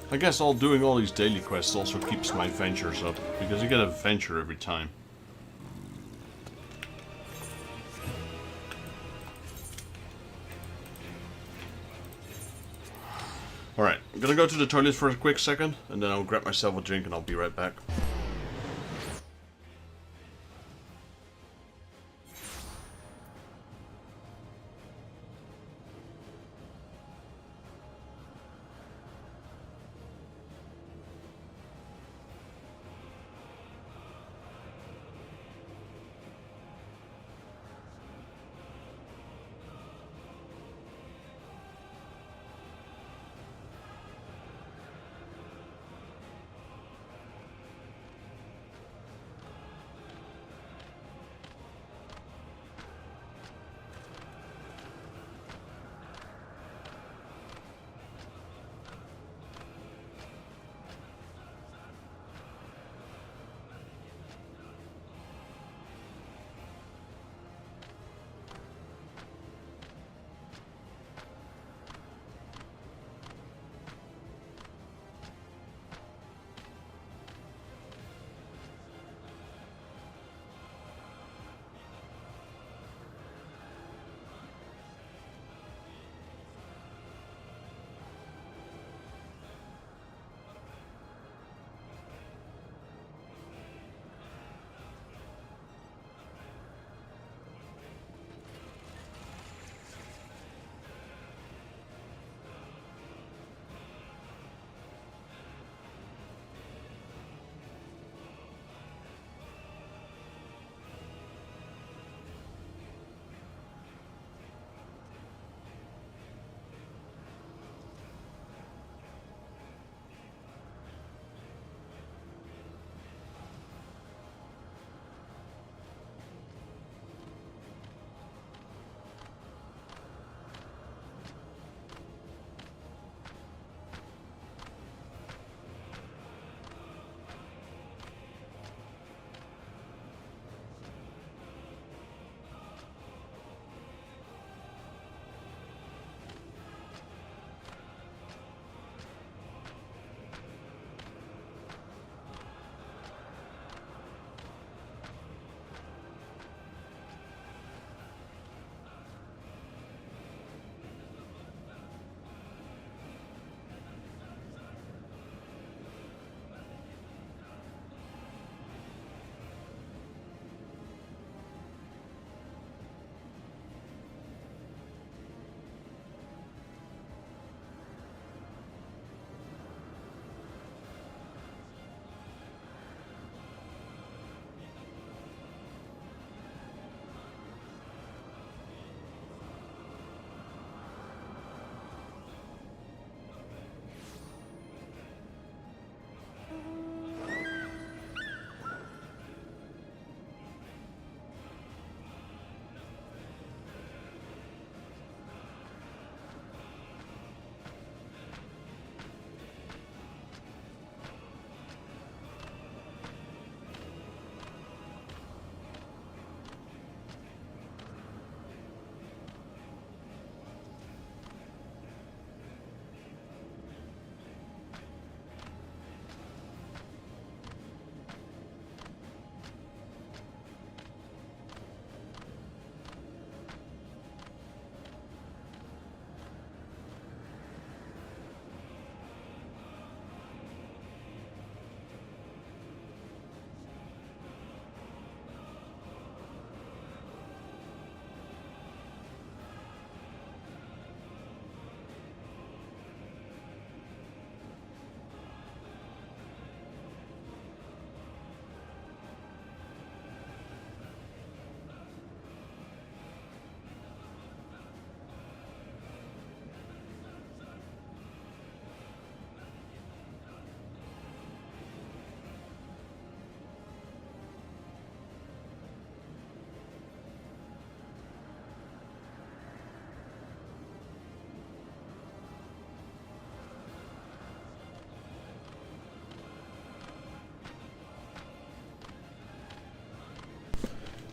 I guess doing all these daily quests also keeps my ventures up, because you get a venture every time. Alright, I'm gonna go to the toilet for a quick second, and then I'll grab myself a drink and I'll be right back.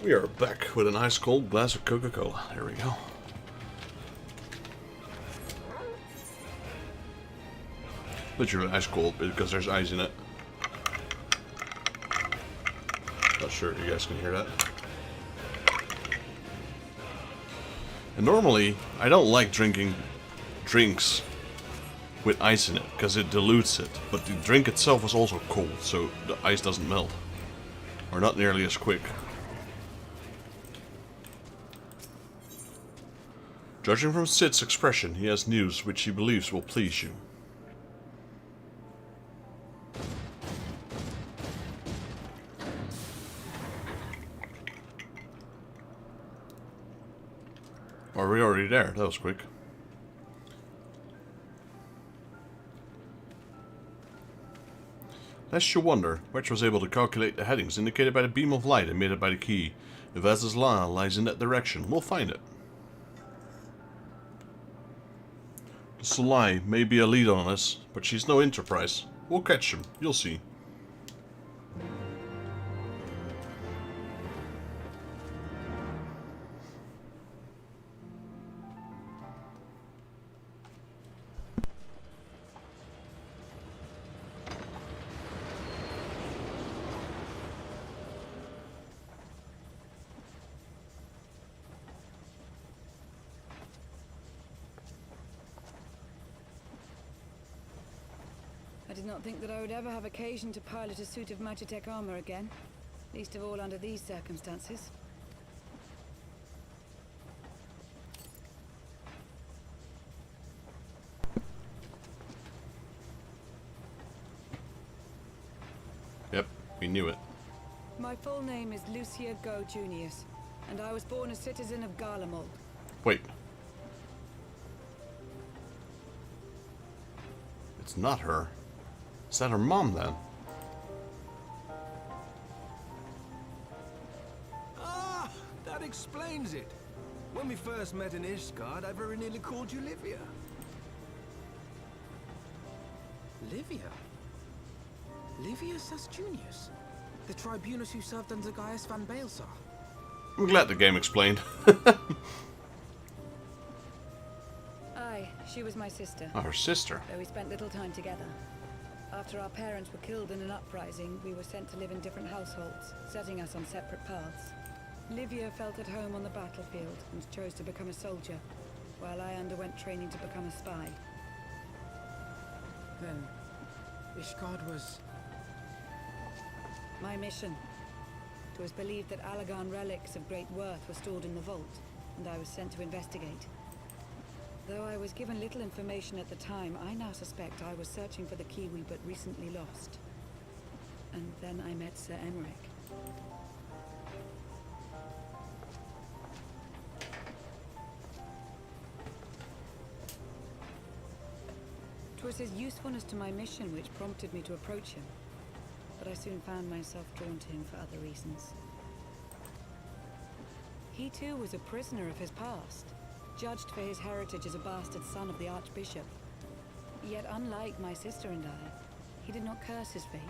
We are back with an ice cold glass of Coca-Cola. There we go. Literally ice cold because there's ice in it. Not sure if you guys can hear that. And normally, I don't like drinking drinks with ice in it because it dilutes it. But the drink itself is also cold, so the ice doesn't melt. Or not nearly as quick. Judging from Sid's expression, he has news which he believes will please you. Are we already there? That was quick. Lest you wonder, Wedge was able to calculate the headings indicated by the beam of light emitted by the key. If Az's law lies in that direction, we'll find it. The Solai may be a lead on us, but she's no enterprise. We'll catch him, you'll see. I did not think that I would ever have occasion to pilot a suit of Magitech armor again, least of all under these circumstances. Yep, we knew it. My full name is Lucia Go Junius, and I was born a citizen of Dalamud. Wait. It's not her. Is that her mom, then? Ah, that explains it. When we first met in Ishgard, I very nearly called you Livia. Livia? Livia Sus Junius? The tribunus who served under Gaius van Baelsar? I'm glad the game explained. Aye, she was my sister. Oh, her sister. Though we spent little time together. After our parents were killed in an uprising, we were sent to live in different households, setting us on separate paths. Livia felt at home on the battlefield and chose to become a soldier, while I underwent training to become a spy. Then, Ishgard was... My mission. It was believed that Allagan relics of great worth were stored in the vault, and I was sent to investigate. Though I was given little information at the time, I now suspect I was searching for the key we but recently lost. And then I met Sir Emmerich. It was his usefulness to my mission which prompted me to approach him, but I soon found myself drawn to him for other reasons. He too was a prisoner of his past, judged for his heritage as a bastard son of the Archbishop. Yet unlike my sister and I, he did not curse his fate.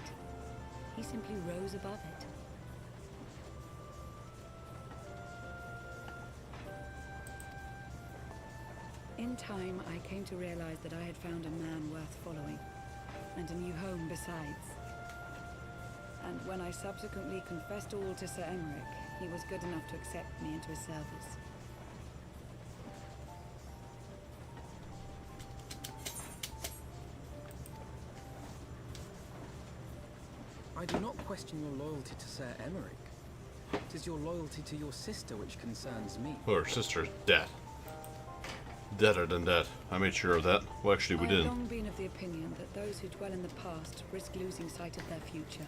He simply rose above it. In time, I came to realize that I had found a man worth following, and a new home besides. And when I subsequently confessed all to Sir Emmerich, he was good enough to accept me into his service. I do not question your loyalty to Sir Emmerich. It is your loyalty to your sister which concerns me. Well, her sister's dead. Deader than dead. I made sure of that. Well, actually, we I didn't. have long been of the opinion that those who dwell in the past risk losing sight of their future.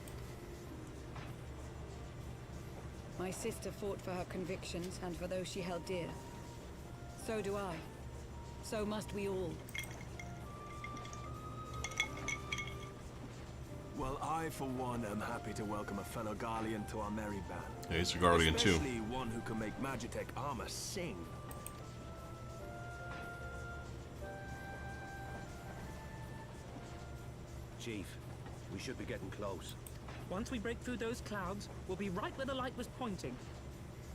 My sister fought for her convictions and for those she held dear. So do I. So must we all. Well, I, for one, am happy to welcome a fellow Garlean to our merry band. Yeah, he's a Guardian too. Especially one who can make Magitech armor sing. Chief, we should be getting close. Once we break through those clouds, we'll be right where the light was pointing.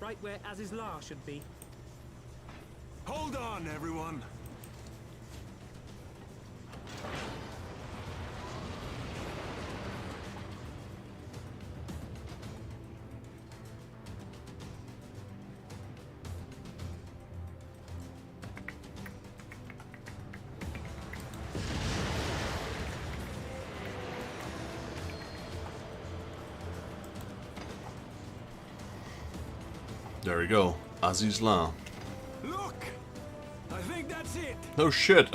right where Azizlar should be. Hold on, everyone. There we go. Azizlar. Look! I think that's it. Oh shit.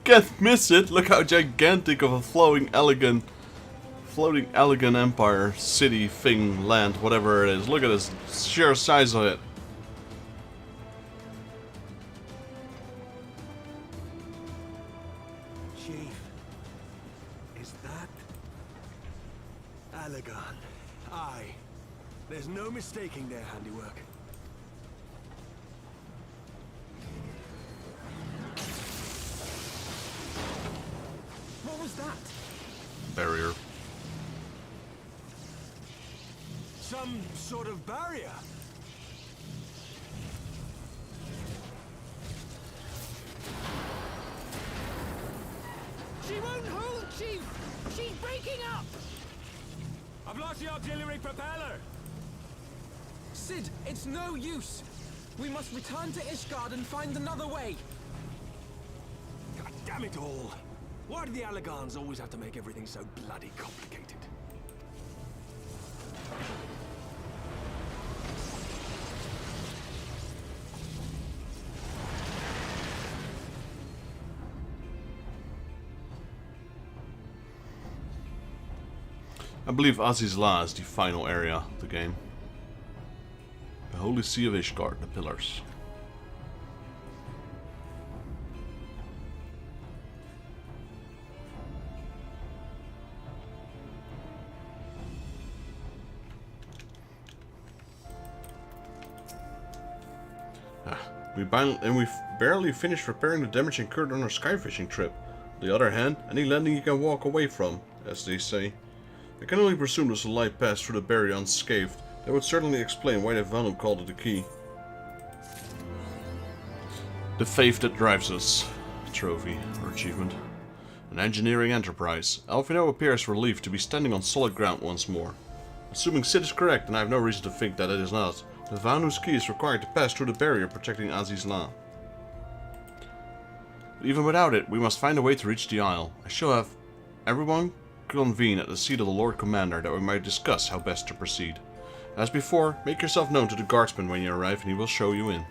Can't miss it. Look how gigantic of a floating elegant empire, city, thing, land, whatever it is. Look at this sheer size of it. Chief, is that Alagon? Aye. There's no mistaking their handiwork. What was that? Barrier. Some sort of barrier. She won't hold, Chief! She's breaking up! I've lost the auxiliary propeller. Sid, it's no use. We must return to Ishgard and find another way. God damn it all. Why do the Alagans always have to make everything so bloody complicated? I believe Azizlar is the final area of the game. The Holy Sea of Ishgard, the Pillars. We've barely finished repairing the damage incurred on our skyfishing trip. On the other hand, any landing you can walk away from, as they say. I can only presume this light passed through the barrier unscathed. That would certainly explain why the Bahamut called it the key. The faith that drives us. Trophy, or achievement. An engineering enterprise. Alfino appears relieved to be standing on solid ground once more. Assuming Sid is correct, and I have no reason to think that it is not, the Bahamut's key is required to pass through the barrier protecting Azizlar. But even without it, we must find a way to reach the Isle. I shall have everyone convene at the seat of the Lord Commander that we might discuss how best to proceed. As before, make yourself known to the guardsman when you arrive and he will show you in.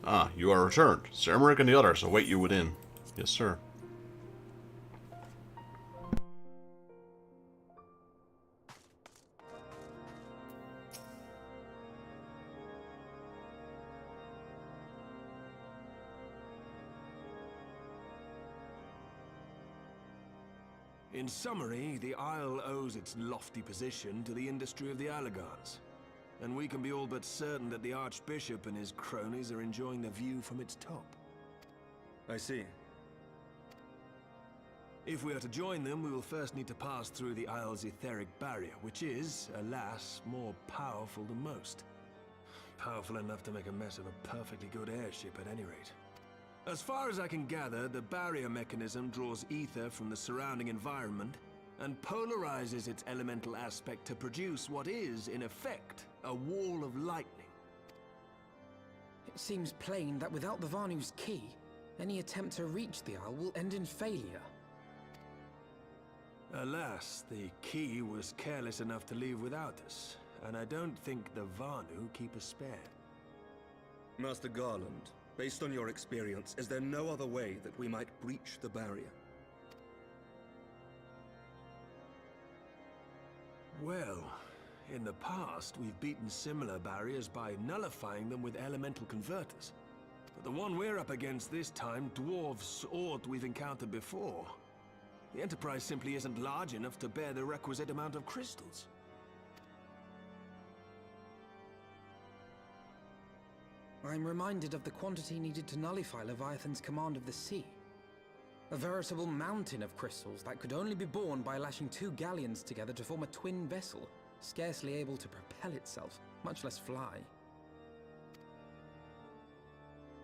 Ah, you are returned. Sir Emmerich and the others await you within. Yes, sir. In summary, the Isle owes its lofty position to the industry of the Alagans. And we can be all but certain that the Archbishop and his cronies are enjoying the view from its top. I see. If we are to join them, we will first need to pass through the Isle's etheric barrier, which is, alas, more powerful than most. Powerful enough to make a mess of a perfectly good airship at any rate. As far as I can gather, the barrier mechanism draws ether from the surrounding environment and polarizes its elemental aspect to produce what is, in effect, a wall of lightning. It seems plain that without the Vanu's key, Any attempt to reach the Isle will end in failure. Alas, the key was careless enough to leave without us, and I don't think the Vanu keep a spare. Master Garland, based on your experience, is there no other way that we might breach the barrier? Well, in the past, we've beaten similar barriers by nullifying them with elemental converters. But the one we're up against this time dwarfs aught we've encountered before. The Enterprise simply isn't large enough to bear the requisite amount of crystals. I'm reminded of the quantity needed to nullify Leviathan's command of the sea. A veritable mountain of crystals that could only be borne by lashing two galleons together to form a twin vessel, scarcely able to propel itself, much less fly.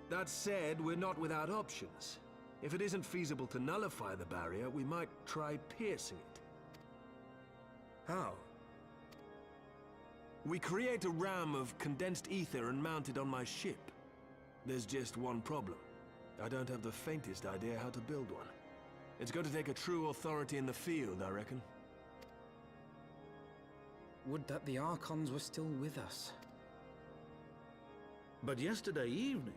That said, we're not without options. If it isn't feasible to nullify the barrier, we might try piercing it. How? We create a ram of condensed ether and mount it on my ship. There's just one problem. I don't have the faintest idea how to build one. It's going to take a true authority in the field, I reckon. Would that the Archons were still with us. But yesterday evening,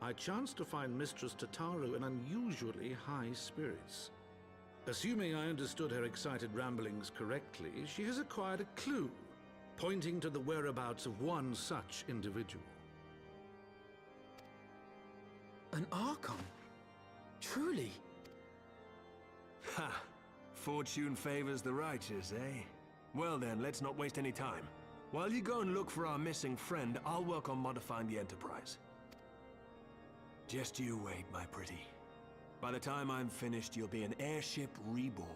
I chanced to find Mistress Tataru in unusually high spirits. Assuming I understood her excited ramblings correctly, she has acquired a clue, pointing to the whereabouts of one such individual. An Archon? Truly? Ha! Fortune favors the righteous, eh? Well then, let's not waste any time. While you go and look for our missing friend, I'll work on modifying the Enterprise. Just you wait, my pretty. By the time I'm finished, you'll be an airship reborn.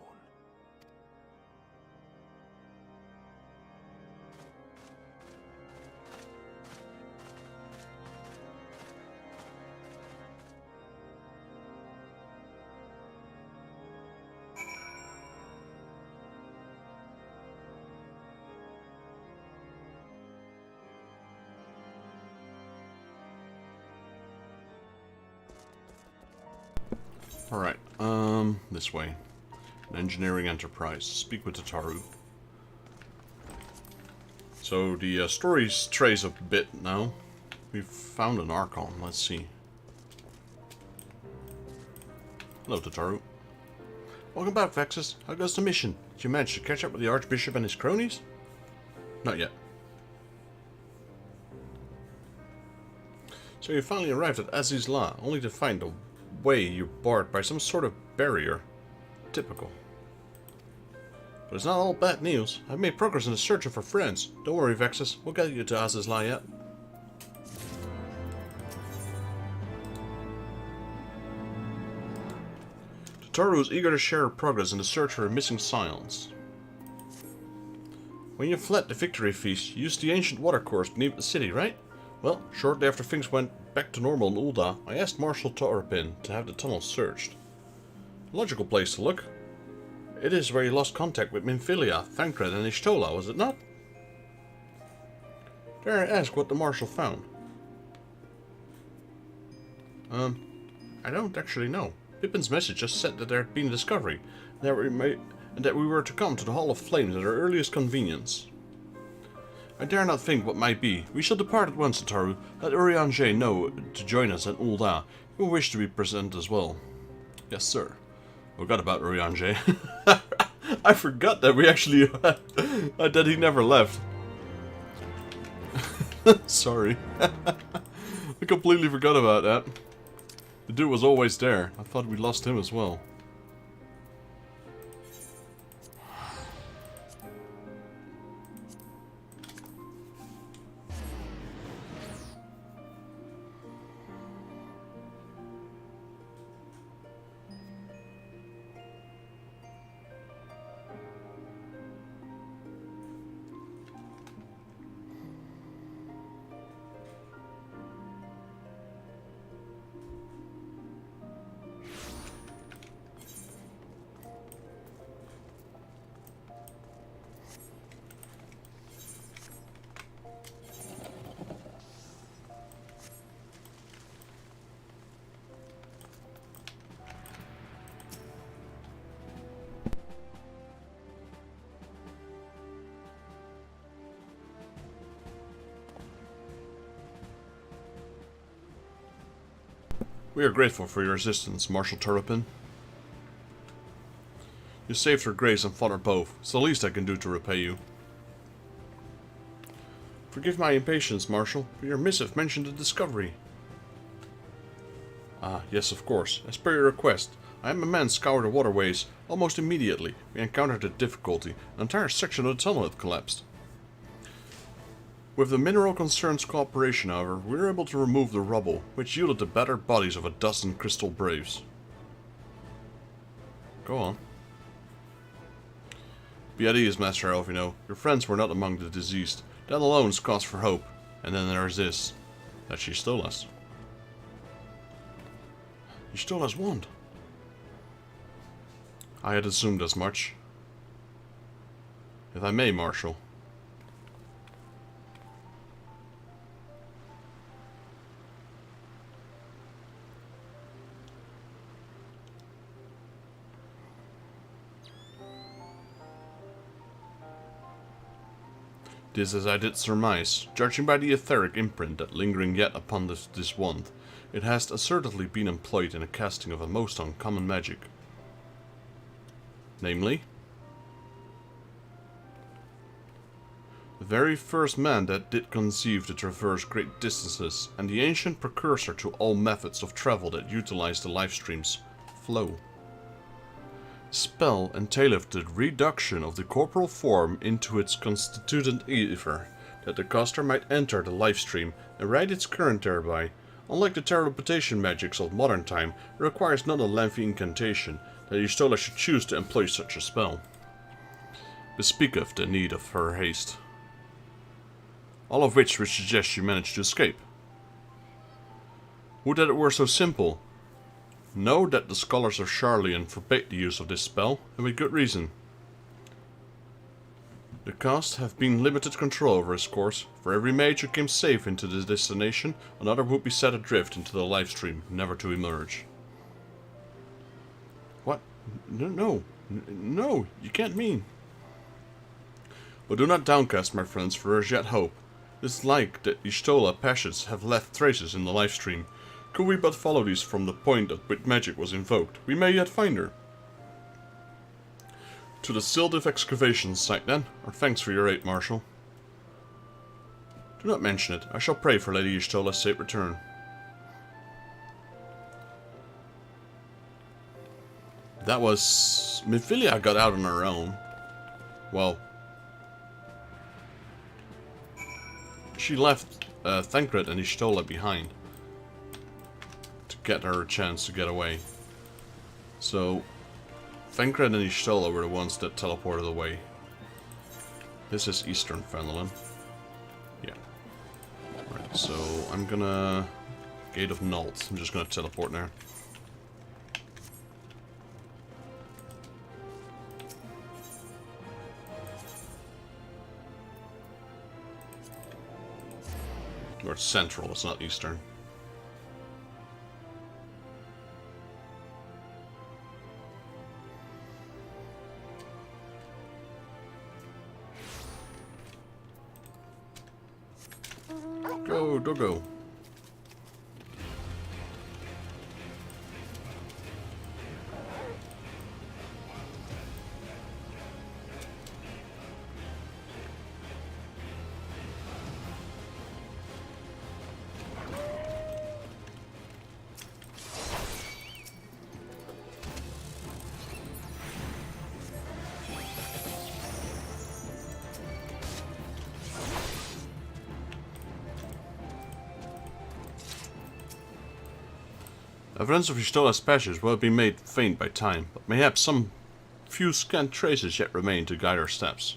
Alright, this way. An engineering enterprise. Speak with Tataru. So the story strays a bit now. We've found an Archon. Let's see. Hello, Tataru. Welcome back, Vexus. How goes the mission? Did you manage to catch up with the Archbishop and his cronies? Not yet. So you finally arrived at Aziz's Law, only to find the way you're barred by some sort of barrier. Typical. But it's not all bad news. I've made progress in the search for friends. Don't worry, Vexus. We'll get you to Aziz's Law yet. Tataru is eager to share her progress in the search for her missing scions. When you fled the victory feast, you used the ancient watercourse beneath the city, right? Well, shortly after things went back to normal in Ul'dah, I asked Marshal Torpin to have the tunnel searched. A logical place to look. It is where you lost contact with Minfilia, Thancred, and Ishtola, was it not? Dare I ask what the Marshal found? I don't actually know. Pippin's message just said that there had been a discovery, and that we were to come to the Hall of Flames at our earliest convenience. I dare not think what might be. We shall depart at once, Tataru. Let Urianger know to join us at Ul'dah. He will wish to be present as well. Yes, sir. Forgot about Urianger. I forgot that we actually that he never left. Sorry. I completely forgot about that. The dude was always there. I thought we lost him as well. We are grateful for your assistance, Marshal Turpin. You saved her grace and father both. It's the least I can do to repay you. Forgive my impatience, Marshal, but your missive mentioned the discovery. Ah, yes, of course. As per your request, I and my men scoured the waterways. Almost immediately, we encountered a difficulty. An entire section of the tunnel had collapsed. With the Mineral Concern's cooperation, however, we were able to remove the rubble, which yielded the battered bodies of a dozen crystal braves. Go on. Be at ease, Master Elvino. Your friends were not among the deceased. That alone is cause for hope. And then there is this, that she stole us. You stole us wand. I had assumed as much. If I may, Marshal. This as I did surmise, judging by the etheric imprint that lingering yet upon this wand, it has assertively been employed in a casting of a most uncommon magic. Namely, the very first man that did conceive to traverse great distances, and the ancient precursor to all methods of travel that utilize the lifestream's flow. Spell entaileth the reduction of the corporal form into its constituent ether, that the caster might enter the lifestream and ride its current thereby. Unlike the teleportation magics of modern time, it requires not a lengthy incantation, that Y'shtola should choose to employ such a spell. Bespeaketh the need of her haste. All of which suggest you managed to escape. Would that it were so simple. Know that the scholars of Garlean forbade the use of this spell, and with good reason. The cast have been limited control over his course. For every mage who came safe into this destination, another would be set adrift into the lifestream, never to emerge. What? No, you can't mean. But do not downcast, my friends, for there is yet hope. It is like that Y'shtola passions have left traces in the lifestream. Could we but follow these from the point at which magic was invoked, we may yet find her. To the Sildiv excavation site, then. Our thanks for your aid, Marshal. Do not mention it. I shall pray for Lady Y'shtola's safe return. That was... Mephilia got out on her own. Well... She left Thancred and Y'shtola behind. To get her a chance to get away. So... Thancred and Y'shtola were the ones that teleported away. This is Eastern Fenelon. Yeah. Right, so I'm gonna... Gate of Nult. I'm just gonna teleport there. Or it's Central, it's not Eastern. Go, doggo. Evidence of Y'shtola's passage will have been made faint by time, but mayhaps some few scant traces yet remain to guide our steps.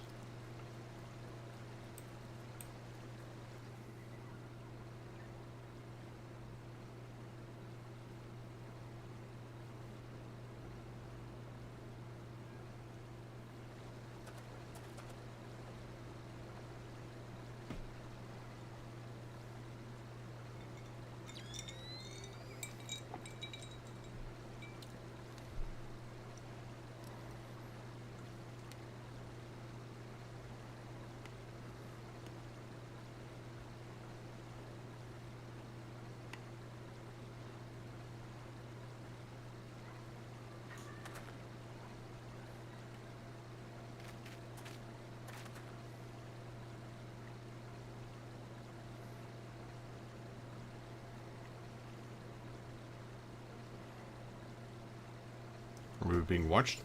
Are we being watched?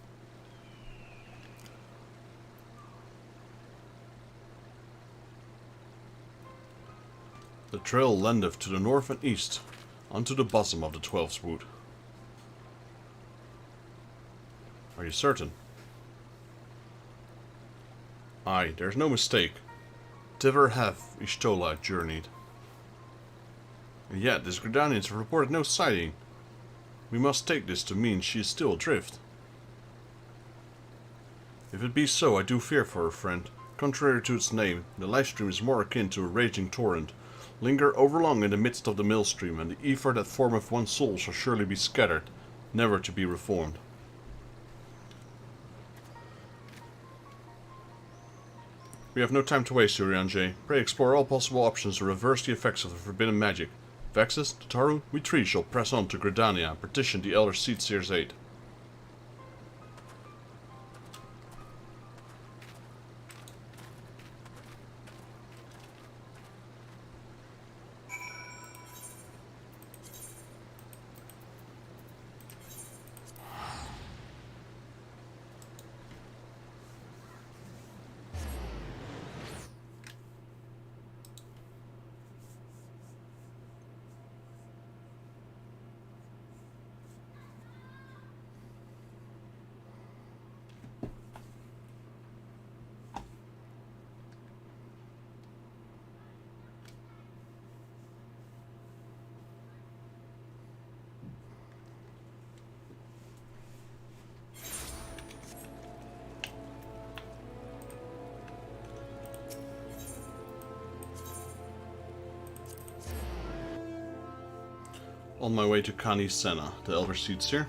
The trail lendeth to the north and east, unto the bosom of the 12th wood. Are you certain? Aye, there's no mistake. Thither hath Y'shtola journeyed. And yet, these Gridanians have reported no sighting. We must take this to mean she is still adrift. If it be so, I do fear for her, friend. Contrary to its name, the livestream is more akin to a raging torrent. Linger overlong in the midst of the millstream, and the ether that formeth one soul shall surely be scattered, never to be reformed. We have no time to waste, Urianger. Pray explore all possible options to reverse the effects of the forbidden magic. Vexus, Tataru, we three shall press on to Gridania and petition the Elder Seedseer's aid. On my way to Kani Senna, the Elder Seedseer.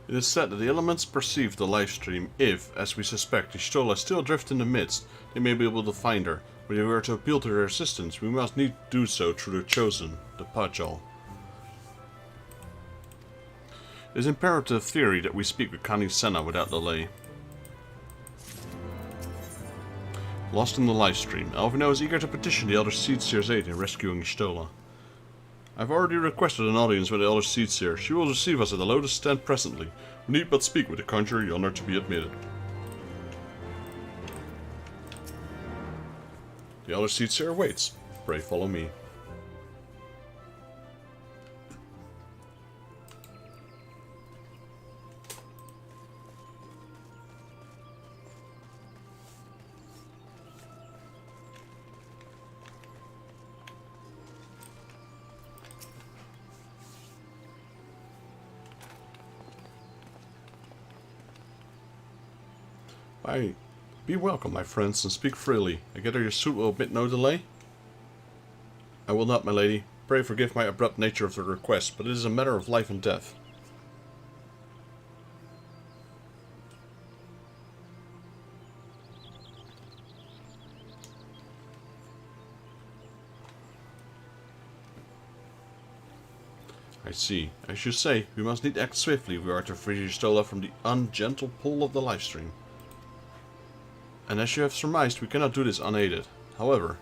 It is said that the elements perceive the livestream if, as we suspect, Y'shtola still drift in the midst. They may be able to find her. But if we are to appeal to their assistance, we must need do so through their chosen, the Pajal. It is imperative theory that we speak with Kani Senna without delay. Lost in the livestream, Alvino is eager to petition the Elder Seedseer's aid in rescuing Y'shtola. I have already requested an audience with the Elder Seedseer. She will receive us at the Lotus Stand presently. We need but speak with the conjurer yonder to be admitted. The Elder Seedseer waits. Pray follow me. Aye. Be welcome, my friends, and speak freely. I gather your suit will admit no delay? I will not, my lady. Pray forgive my abrupt nature of the request, but it is a matter of life and death. I see. As you say, we must need act swiftly if we are to free Y'shtola from the ungentle pull of the livestream. And as you have surmised, we cannot do this unaided. However,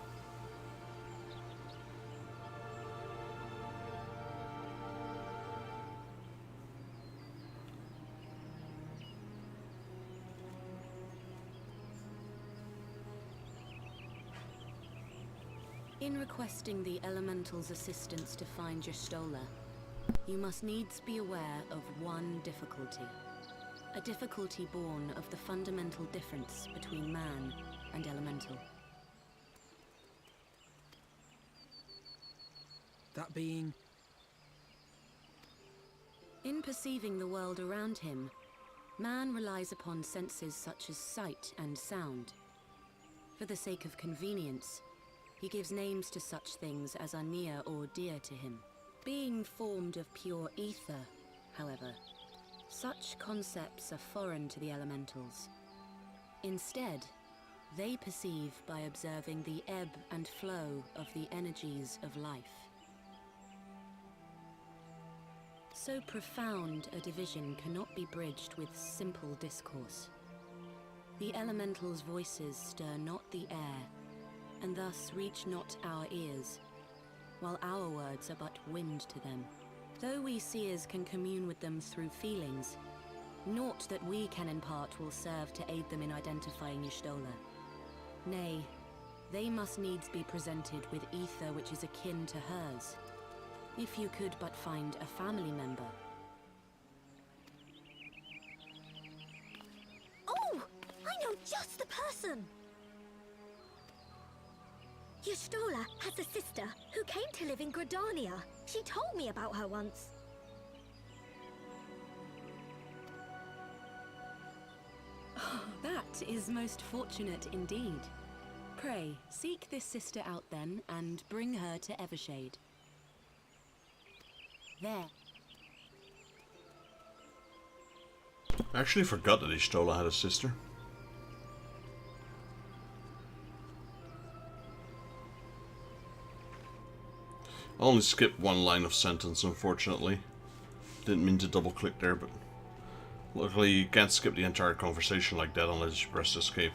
in requesting the Elemental's assistance to find Y'shtola, you must needs be aware of one difficulty. A difficulty born of the fundamental difference between man and elemental. That being? In perceiving the world around him, man relies upon senses such as sight and sound. For the sake of convenience, he gives names to such things as are near or dear to him. Being formed of pure ether, however, such concepts are foreign to the elementals. Instead, they perceive by observing the ebb and flow of the energies of life. So profound a division cannot be bridged with simple discourse. The elementals' voices stir not the air, and thus reach not our ears, while our words are but wind to them. Though we seers can commune with them through feelings, naught that we can impart will serve to aid them in identifying Y'shtola. Nay, they must needs be presented with ether which is akin to hers. If you could but find a family member. Oh! I know just the person! Y'shtola has a sister who came to live in Gridania. She told me about her once. Oh, that is most fortunate indeed. Pray, seek this sister out then, and bring her to Evershade. There. I actually forgot that Y'shtola had a sister. I only skipped one line of sentence, unfortunately. Didn't mean to double click there, but luckily you can't skip the entire conversation like that unless you press escape.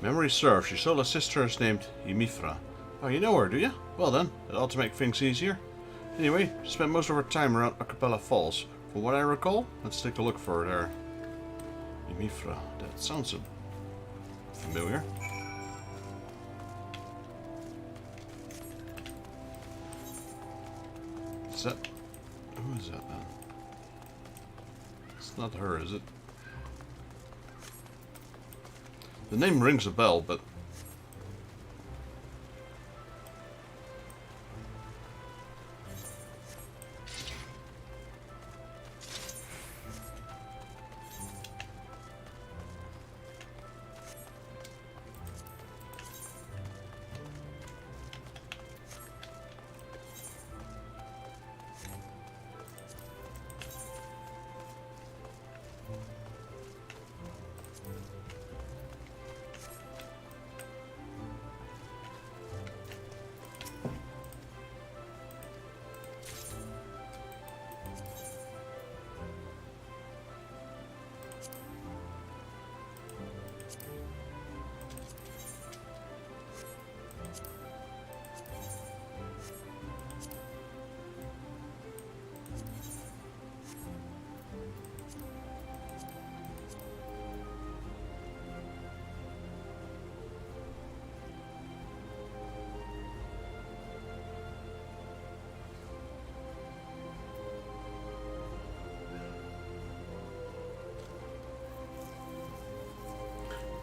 Memory serves, Y'shtola's sister is named Ymithra. Oh, you know her, do you? Well then, it ought to make things easier. Anyway, she spent most of her time around Acapella Falls. From what I recall, let's take a look for her there. Ymithra, that sounds familiar. Is that... who is that then? It's not her, is it? The name rings a bell, but...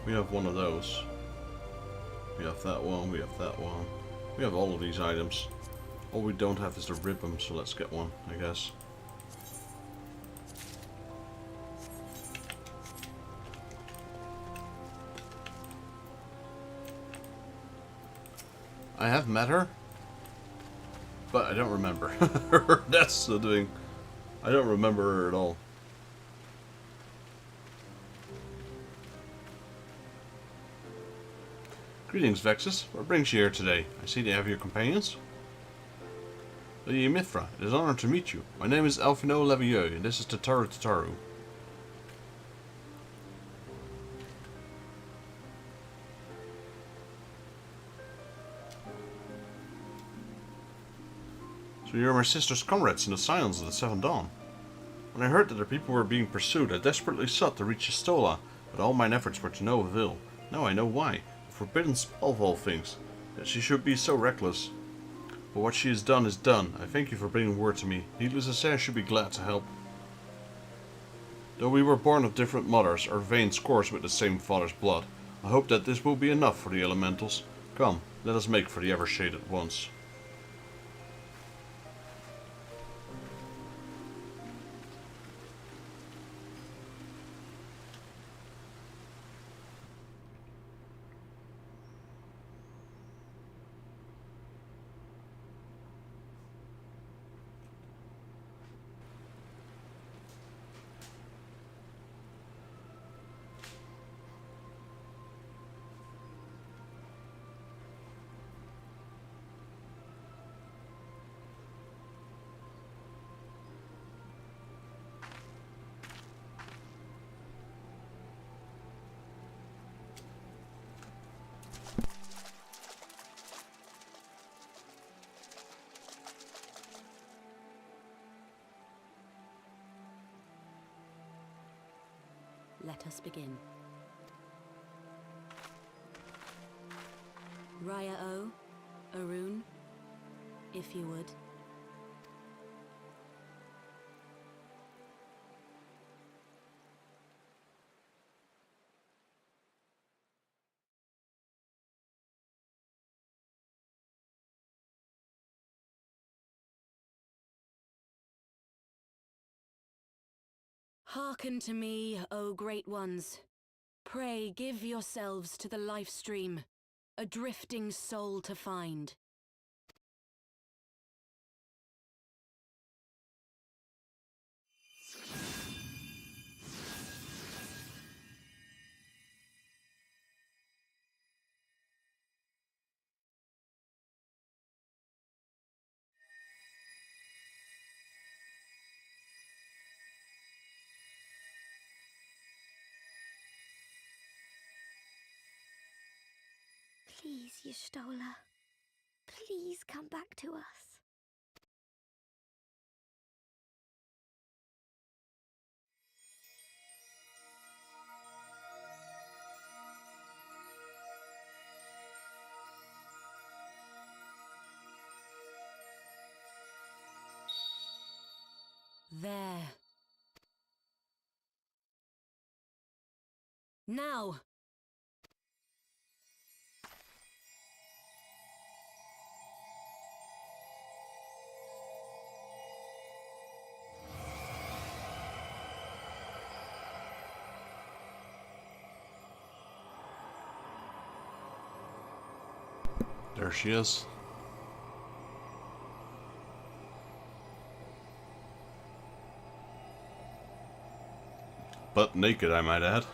we have one of those. We have that one, we have that one. We have all of these items. All we don't have is the ribbon, so let's get one, I guess. I have met her, but I don't remember her. That's the thing. I don't remember her at all. Greetings, Vexus. What brings you here today? I see they have your companions. Lady Ymithra, it is an honor to meet you. My name is Alphino Levieux, and this is Tataru. So you're my sister's comrades in the silence of the Seventh Dawn. When I heard that the people were being pursued, I desperately sought to reach Y'shtola, but all mine efforts were to no avail. Now I know why. Forbidden spell of all things, that she should be so reckless. But what she has done is done. I thank you for bringing word to me. Needless to say, I should be glad to help. Though we were born of different mothers, our veins course with the same father's blood. I hope that this will be enough for the elementals. Come, let us make for the Evershade at once. let us begin. Raya O, Arun, if you would. Hearken to me, O great ones. Pray give yourselves to the life stream, a drifting soul to find. Please, Y'shtola. Please come back to us. There. Now! There she is. Butt naked, I might add.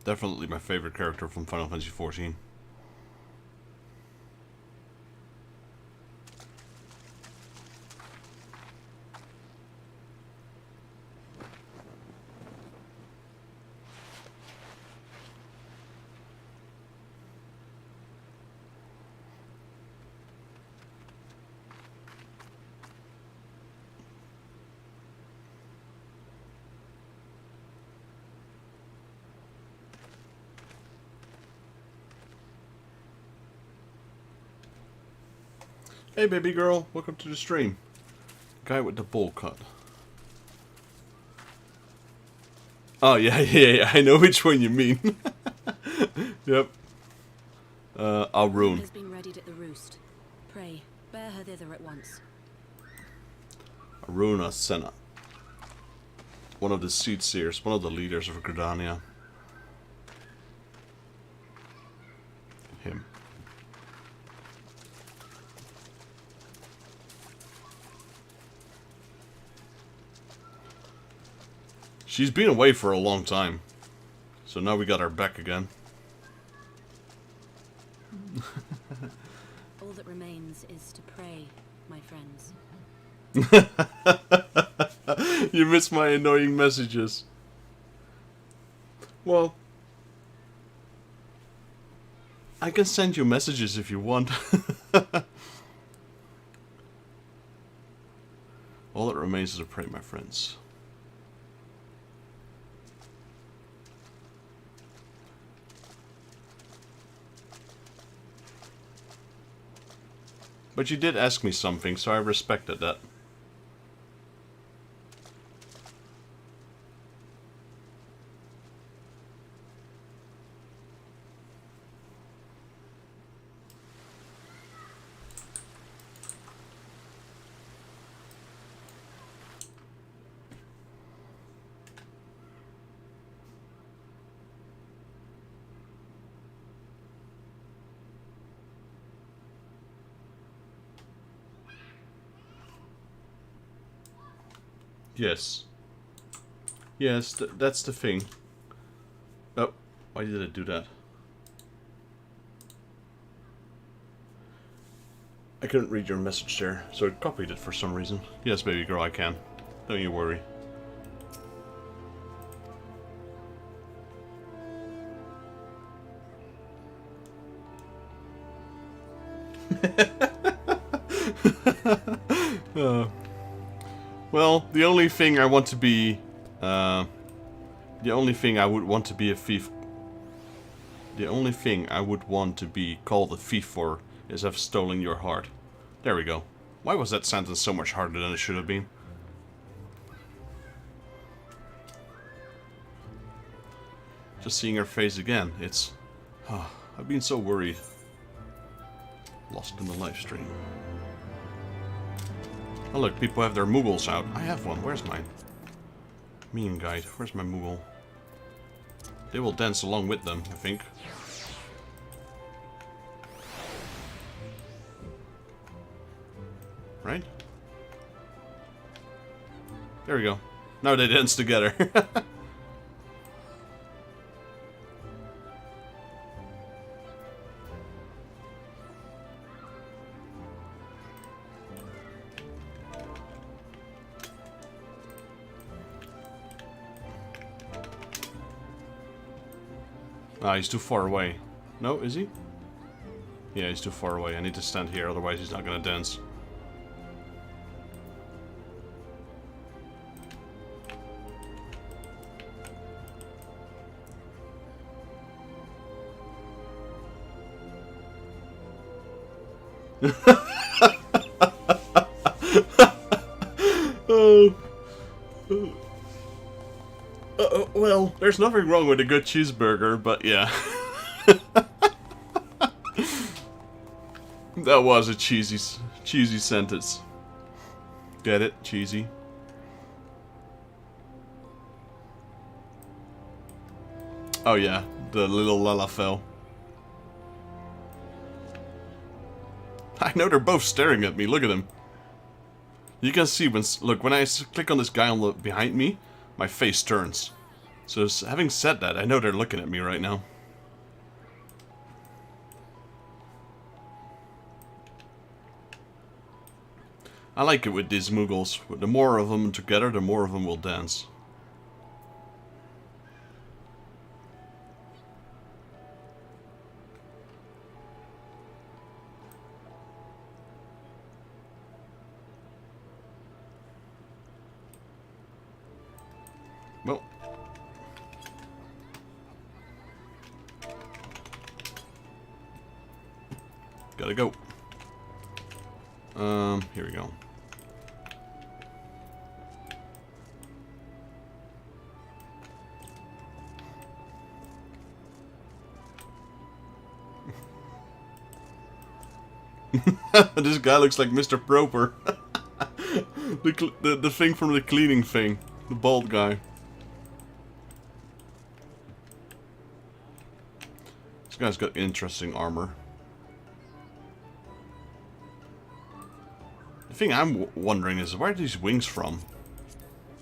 Definitely my favorite character from Final Fantasy XIV. Hey baby girl, welcome to the stream. Guy with the bowl cut. Oh yeah, I know which one you mean. Yep. Arun. Has been readied at the roost. Pray, bear her thither at once. Aruna Senna. One of the seed seers, one of the leaders of Gridania. Him. She's been away for a long time, so now we got her back again. All that remains is to pray, my friends. You miss my annoying messages. Well, I can send you messages if you want. All that remains is to pray, my friends. But you did ask me something, so I respected that. Yes. Yes, that's the thing. Oh, why did it do that? I couldn't read your message there, so it copied it for some reason. Yes, baby girl, I can. Don't you worry. Well, the only thing I want to be... the only thing I would want to be a thief... The only thing I would want to be called a thief for is I've stolen your heart. There we go. Why was that sentence so much harder than it should have been? Just seeing her face again, it's... I've been so worried. Lost in the live stream. Oh look, people have their Moogles out. I have one. Where's mine? Meme guide. Where's my Moogle? They will dance along with them, I think. Right? There we go. Now they dance together. Ah, he's too far away. No, is he? Yeah, he's too far away. I need to stand here, otherwise he's not gonna dance. Well, there's nothing wrong with a good cheeseburger, but yeah. That was a cheesy sentence. Get it? Cheesy. Oh yeah, the little Lalafell. I know they're both staring at me. Look at them. You can see when I click on this guy on the behind me, my face turns. So having said that, I know they're looking at me right now. I like it with these Moogles. The more of them together, the more of them will dance. Well. Gotta go. Here we go. This guy looks like Mr. Proper. the thing from the cleaning thing. The bald guy. This guy's got interesting armor. The thing I'm wondering is, where are these wings from?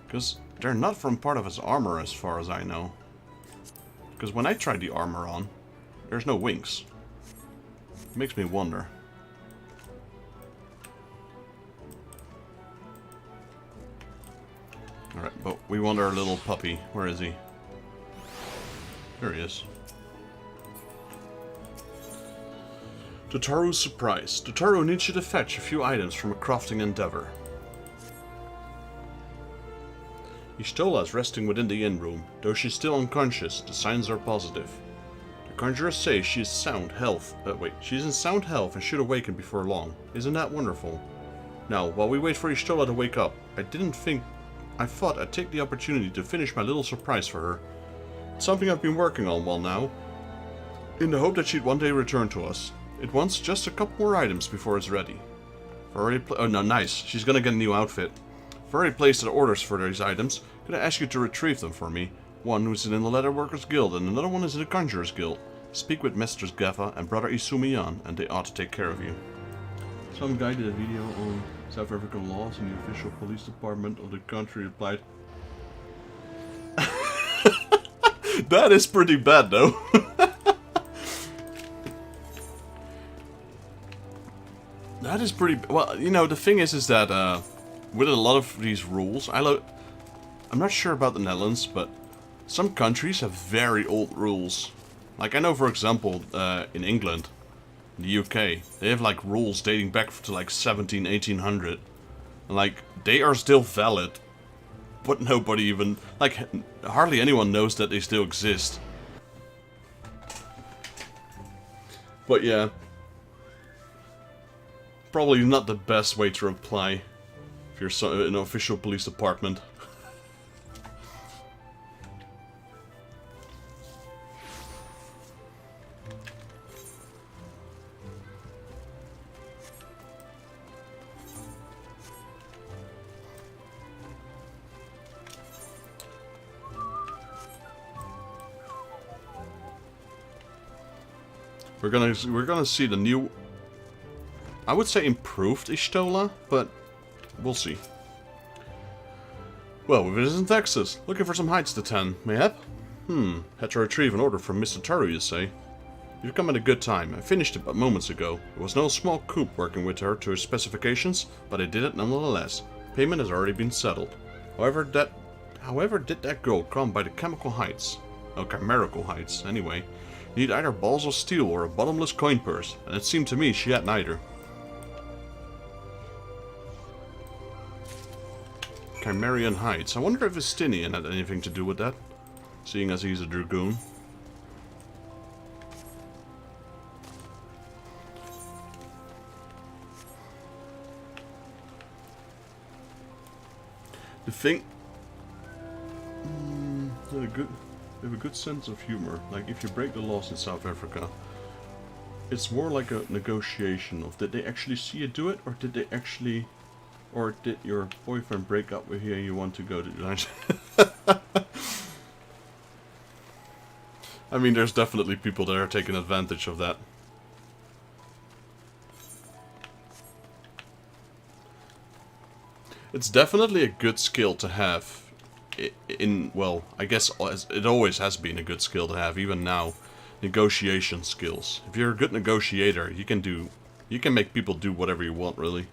Because they're not from part of his armor as far as I know. Because when I tried the armor on, there's no wings. It makes me wonder. Alright, but we want our little puppy. Where is he? There he is. To Taru's surprise, Taru needs you to fetch a few items from a crafting endeavor. Y'shtola is resting within the inn room. Though she's still unconscious, the signs are positive. The conjurers say she is she's in sound health and should awaken before long. Isn't that wonderful? Now, while we wait for Y'shtola to wake up, I thought I'd take the opportunity to finish my little surprise for her. It's something I've been working on while now, in the hope that she'd one day return to us. It wants just a couple more items before it's ready. Oh no, nice. She's gonna get a new outfit. I've already placed the orders for these items. Could I ask you to retrieve them for me? One is in the Leatherworkers Guild and another one is in the Conjurers Guild. Speak with Mistress Geffa and Brother Isumiyan and they ought to take care of you. Some guy did a video on South African laws and the official police department of the country replied, that is pretty bad though. That is pretty... Well, you know, the thing is that with a lot of these rules, I'm not sure about the Netherlands, but some countries have very old rules. Like, I know, for example, in England, in the UK. They have like rules dating back to like 1800. And like, they are still valid. But nobody even, like, hardly anyone knows that they still exist. But yeah. Probably not the best way to apply if you're in an official police department. We're gonna see the new, I would say improved Y'shtola, but we'll see. Well, we visit in Texas, looking for some hides to tan, mayhap? Had to retrieve an order from Mr. Taru, you say? You've come at a good time. I finished it but moments ago. It was no small coup working with her to her specifications, but I did it nonetheless. Payment has already been settled. However, did that girl come by the chemical heights? Oh, chimerical heights, anyway. You need either balls of steel or a bottomless coin purse, and it seemed to me she had neither. Chimerian Heights. I wonder if Estinian had anything to do with that, seeing as he's a dragoon. The thing... they have a good sense of humor. Like, if you break the laws in South Africa, it's more like a negotiation of, did they actually see you do it, or did they actually... Or did your boyfriend break up with you and you want to go to the United I mean, there's definitely people that are taking advantage of that. It's definitely a good skill to have in, well, I guess it always has been a good skill to have, even now. Negotiation skills. If you're a good negotiator, you can make people do whatever you want, really.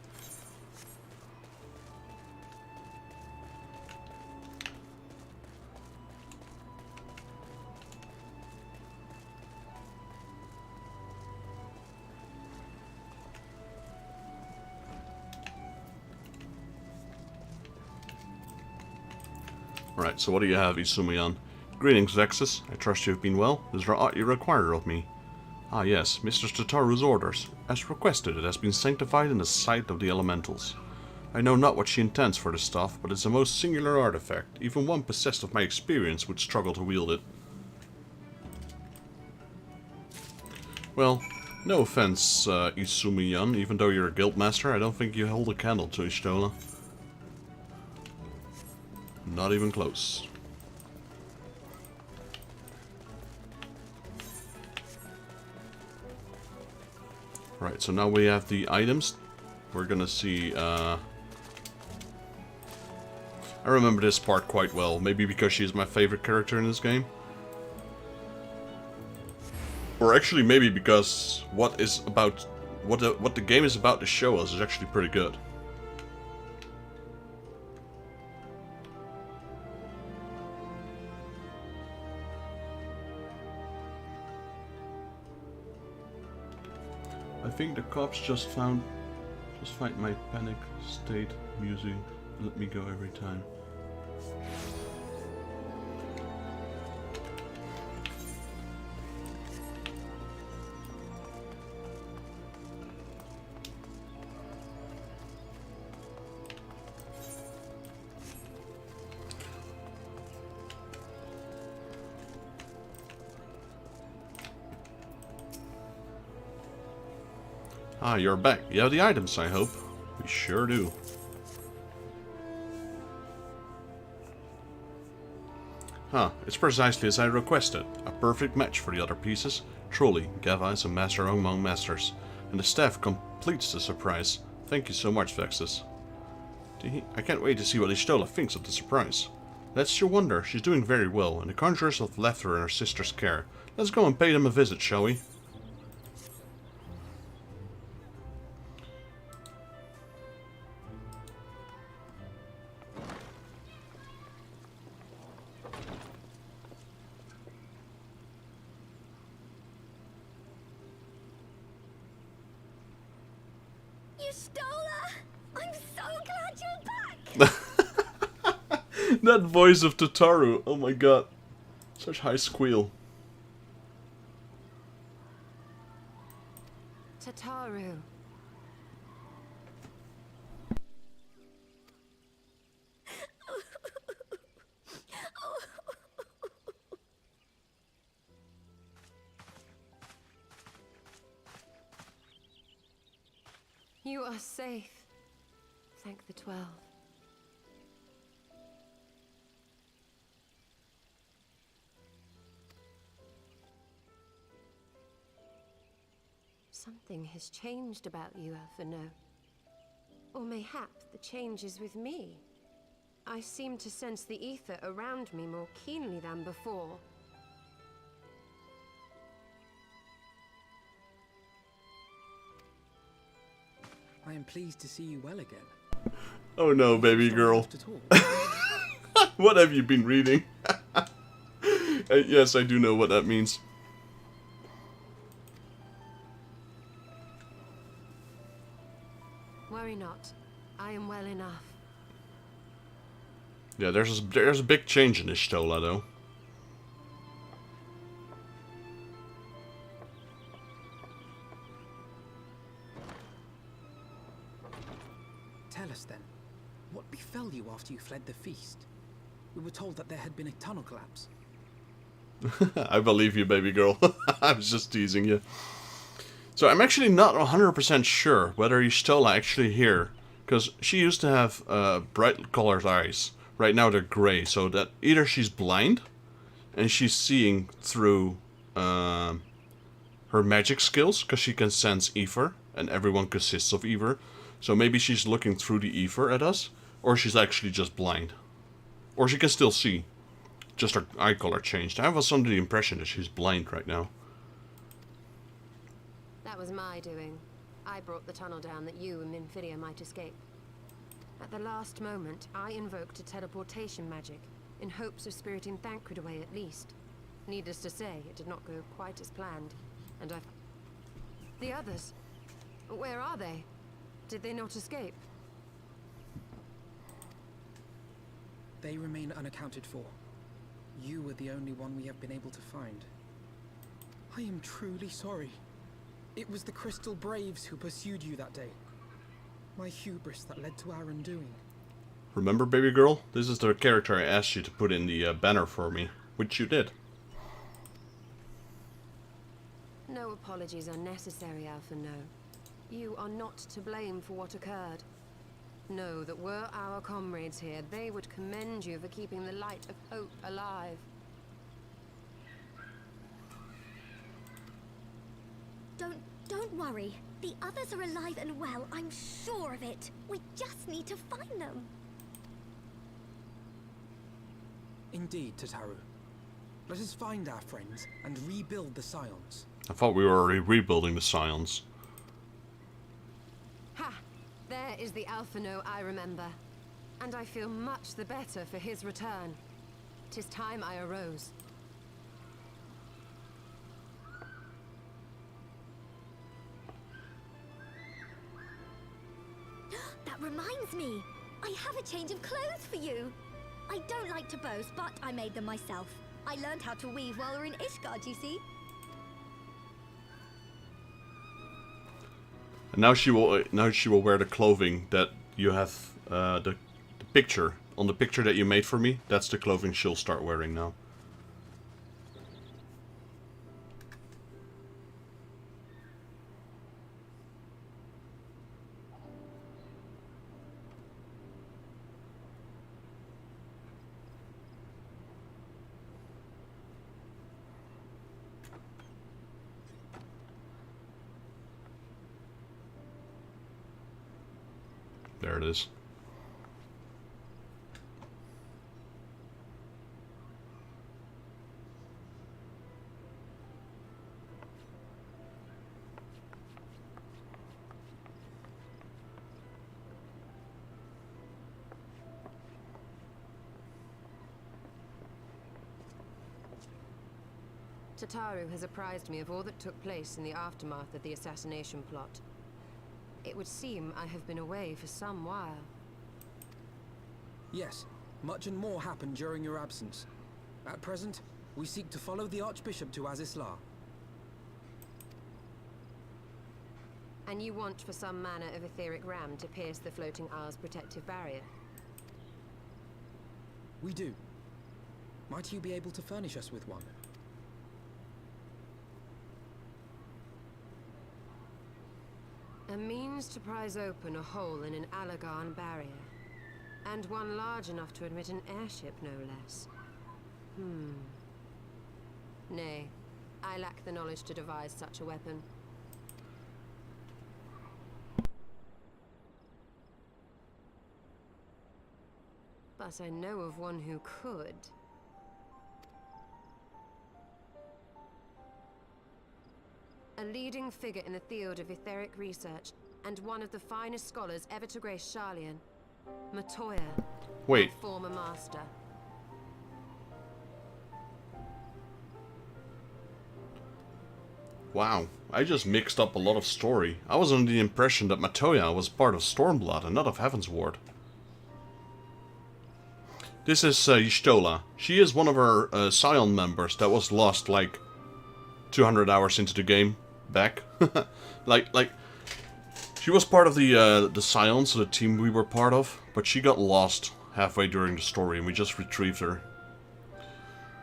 Right, so what do you have, Isumiyan? Greetings, Vexus. I trust you have been well. Is there aught you require of me? Ah yes, Mr. Tataru's orders. As requested, it has been sanctified in the sight of the elementals. I know not what she intends for the stuff, but it's a most singular artifact. Even one possessed of my experience would struggle to wield it. Well, no offense, Isumiyan. Even though you're a guildmaster, I don't think you hold a candle to Y'shtola. Not even close. Right, so now we have the items. We're gonna see, I remember this part quite well, maybe because she's my favorite character in this game. Or actually maybe because what the game is about to show us is actually pretty good. I think the cops just find my panic state music. Let me go every time. Ah, you're back. You have the items, I hope. We sure do. Huh, it's precisely as I requested. A perfect match for the other pieces. Truly, Gava is a master among masters. And the staff completes the surprise. Thank you so much, Vexus. I can't wait to see what Y'shtola thinks of the surprise. That's your wonder. She's doing very well, and the conjurers have left her in her sister's care. Let's go and pay them a visit, shall we? Y'shtola! I'm so glad you're back! That voice of Tataru, oh my god. Such high squeal. Tataru. You are safe. Thank the 12. Something has changed about you, Alphino. Or mayhap the change is with me. I seem to sense the ether around me more keenly than before. I am pleased to see you well again. Oh no, baby girl. What have you been reading? Yes, I do know what that means. Worry not. I am well enough. Yeah, there's a big change in this Y'shtola, though. Tell us then, what befell you after you fled the feast? We were told that there had been a tunnel collapse. I believe you, baby girl. I was just teasing you. So I'm actually not 100% sure whether Y'shtola actually here, because she used to have bright colored eyes. Right now they're gray, so that either she's blind and she's seeing through her magic skills, because she can sense ether, and everyone consists of ether. So maybe she's looking through the ether at us, or she's actually just blind. Or she can still see. Just her eye color changed. I was under the impression that she's blind right now. That was my doing. I brought the tunnel down that you and Minfidia might escape. At the last moment, I invoked a teleportation magic, in hopes of spiriting Thancred away at least. Needless to say, it did not go quite as planned, and I... The others? Where are they? Did they not escape? They remain unaccounted for. You were the only one we have been able to find. I am truly sorry. It was the Crystal Braves who pursued you that day. My hubris that led to our undoing. Remember, baby girl? This is the character I asked you to put in the banner for me, which you did. No apologies are necessary, Alphino. You are not to blame for what occurred. Know that were our comrades here, they would commend you for keeping the light of hope alive. Don't worry. The others are alive and well, I'm sure of it. We just need to find them. Indeed, Tataru. Let us find our friends and rebuild the Scions. I thought we were already rebuilding the Scions. Ha! There is the Alphino I remember. And I feel much the better for his return. 'Tis time I arose. That reminds me. I have a change of clothes for you. I don't like to boast, but I made them myself. I learned how to weave while we're in Ishgard, you see. And now she will wear the clothing that you have the picture on the picture that you made for me. That's the clothing she'll start wearing now. There it is. Tataru has apprised me of all that took place in the aftermath of the assassination plot. It would seem I have been away for some while. Yes, much and more happened during your absence. At present, we seek to follow the Archbishop to Azisla. And you want for some manner of etheric ram to pierce the floating isle's protective barrier? We do. Might you be able to furnish us with one? A means to prise open a hole in an Alagan barrier. And one large enough to admit an airship, no less. Nay, I lack the knowledge to devise such a weapon. But I know of one who could. A leading figure in the field of etheric research, and one of the finest scholars ever to grace Garlean. Matoya. Wait. My former master. Wow, I just mixed up a lot of story. I was under the impression that Matoya was part of Stormblood and not of Heavensward. This is Y'shtola. She is one of our Scion members that was lost like 200 hours into the game back. like she was part of the Scions, the team we were part of, but she got lost halfway during the story and we just retrieved her.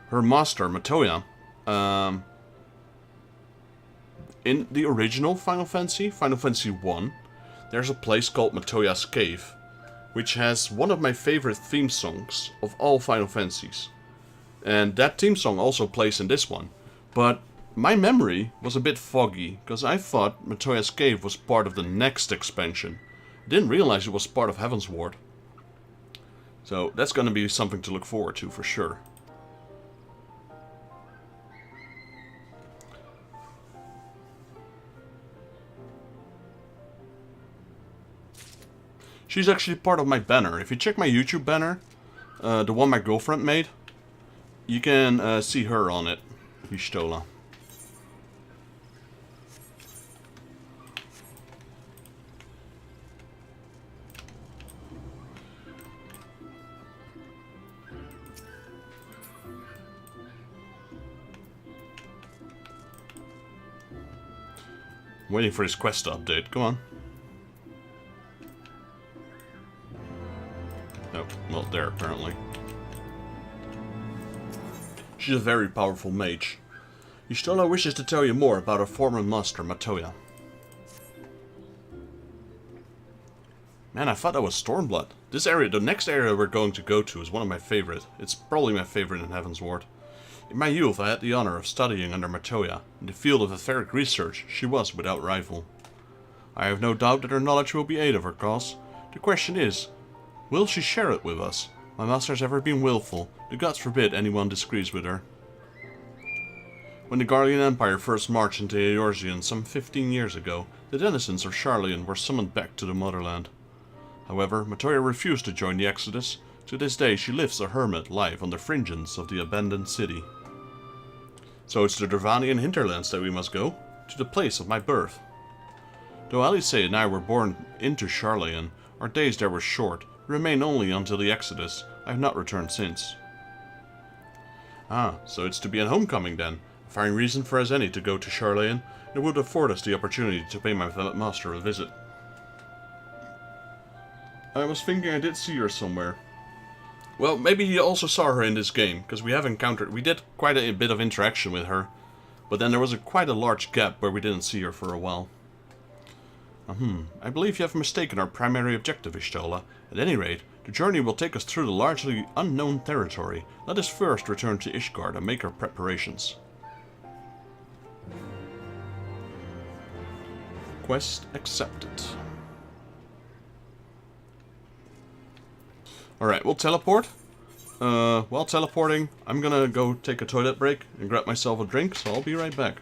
Her master, Matoya, in the original Final Fantasy I, there's a place called Matoya's Cave, which has one of my favorite theme songs of all Final Fantasies. And that theme song also plays in this one. But my memory was a bit foggy, because I thought Matoya's Cave was part of the next expansion. I didn't realize it was part of Heavensward. So that's going to be something to look forward to for sure. She's actually part of my banner. If you check my YouTube banner, the one my girlfriend made, you can see her on it, Y'shtola. Waiting for his quest to update. Come on. Oh, well, there apparently. She's a very powerful mage. Y'shtola wishes to tell you more about her former master, Matoya. Man, I thought that was Stormblood. This area, the next area we're going to go to, is one of my favorite. It's probably my favorite in Heavensward. In my youth, I had the honor of studying under Matoya. In the field of etheric research, she was without rival. I have no doubt that her knowledge will be aid of her cause. The question is, will she share it with us? My master has ever been willful. The gods forbid anyone disagrees with her. When the Garlean Empire first marched into Eorzea some 15 years ago, the denizens of Garlean were summoned back to the motherland. However, Matoya refused to join the exodus. To this day, she lives a hermit life on the fringes of the abandoned city. So it's to the Dervanian hinterlands that we must go? To the place of my birth. Though Alicea and I were born into Garlean, our days there were short, remain only until the exodus. I have not returned since. Ah, so it's to be a homecoming then. A fine reason for us any to go to Garlean. It would afford us the opportunity to pay my master a visit. I was thinking I did see her somewhere. Well, maybe he also saw her in this game, because we did quite a bit of interaction with her. But then there was quite a large gap where we didn't see her for a while. I believe you have mistaken our primary objective, Y'shtola. At any rate, the journey will take us through the largely unknown territory. Let us first return to Ishgard and make our preparations. Quest accepted. Alright, we'll teleport. While teleporting, I'm gonna go take a toilet break and grab myself a drink, so I'll be right back.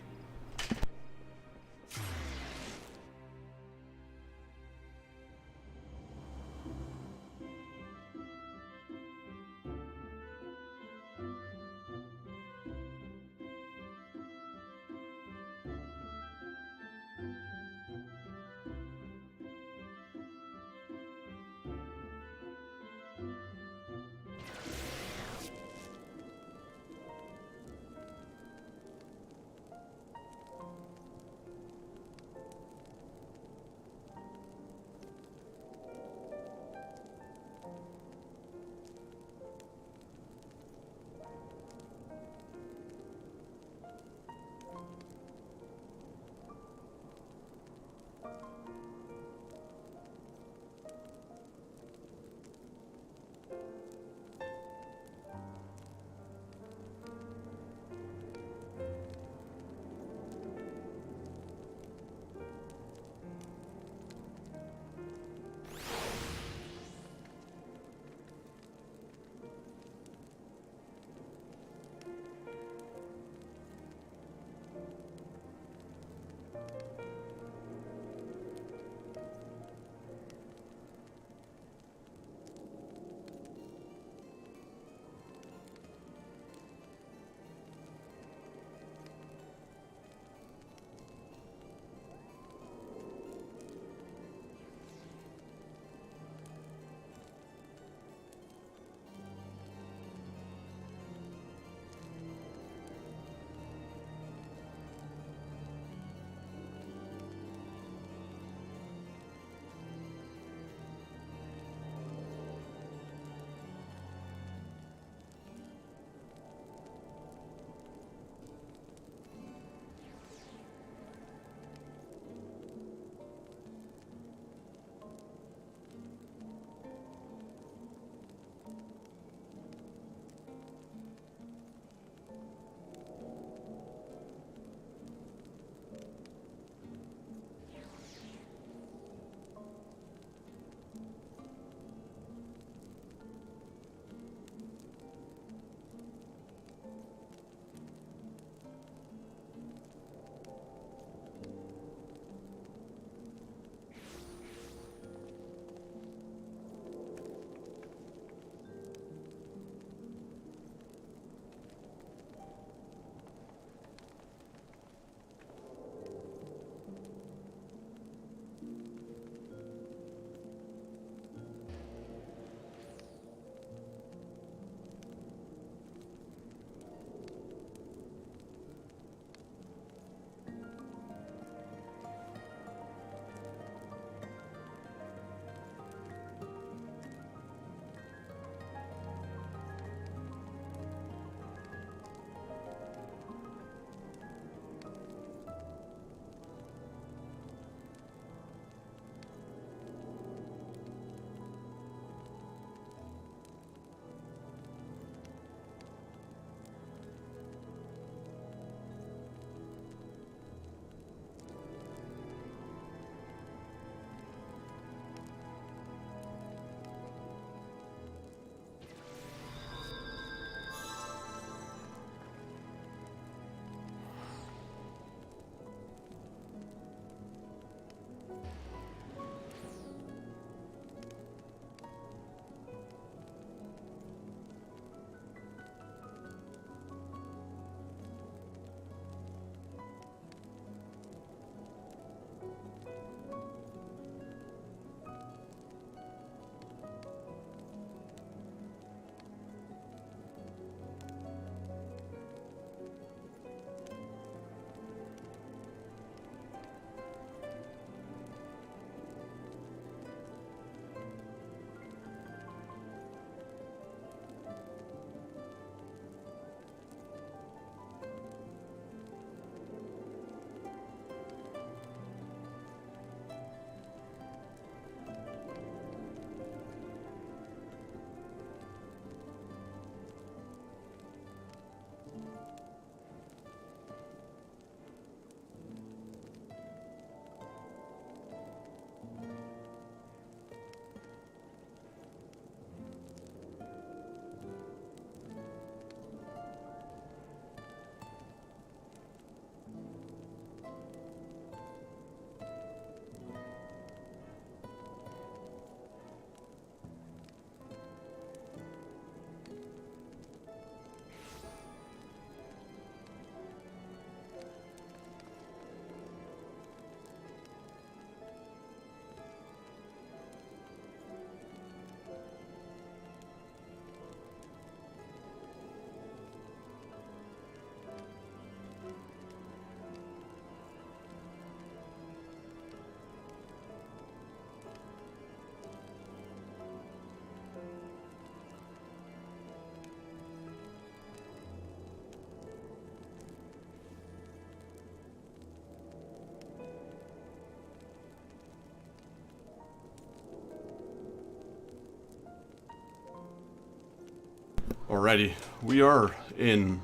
Alrighty, we are in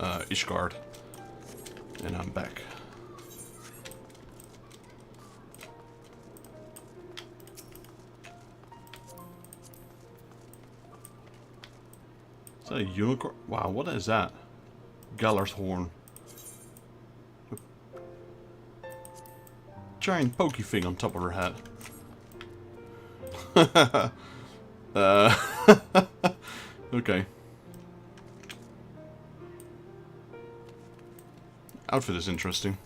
Ishgard, and I'm back. Is that a unicorn? Wow, what is that? Galler's horn. Giant pokey thing on top of her head. Okay. Outfit is interesting.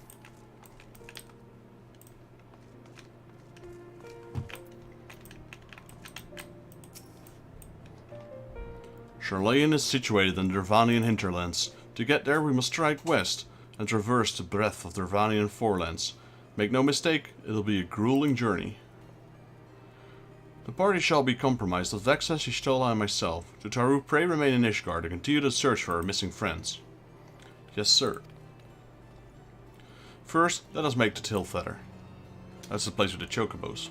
Garlean is situated in the Dervanian hinterlands. To get there we must strike west and traverse the breadth of the Dervanian forelands. Make no mistake, it'll be a grueling journey. The party shall be compromised of Vexa, Y'shtola and myself. To Taru, pray remain in Ishgard and continue to search for our missing friends. Yes, sir. First, let us make the Tail Feather. That's the place with the chocobos.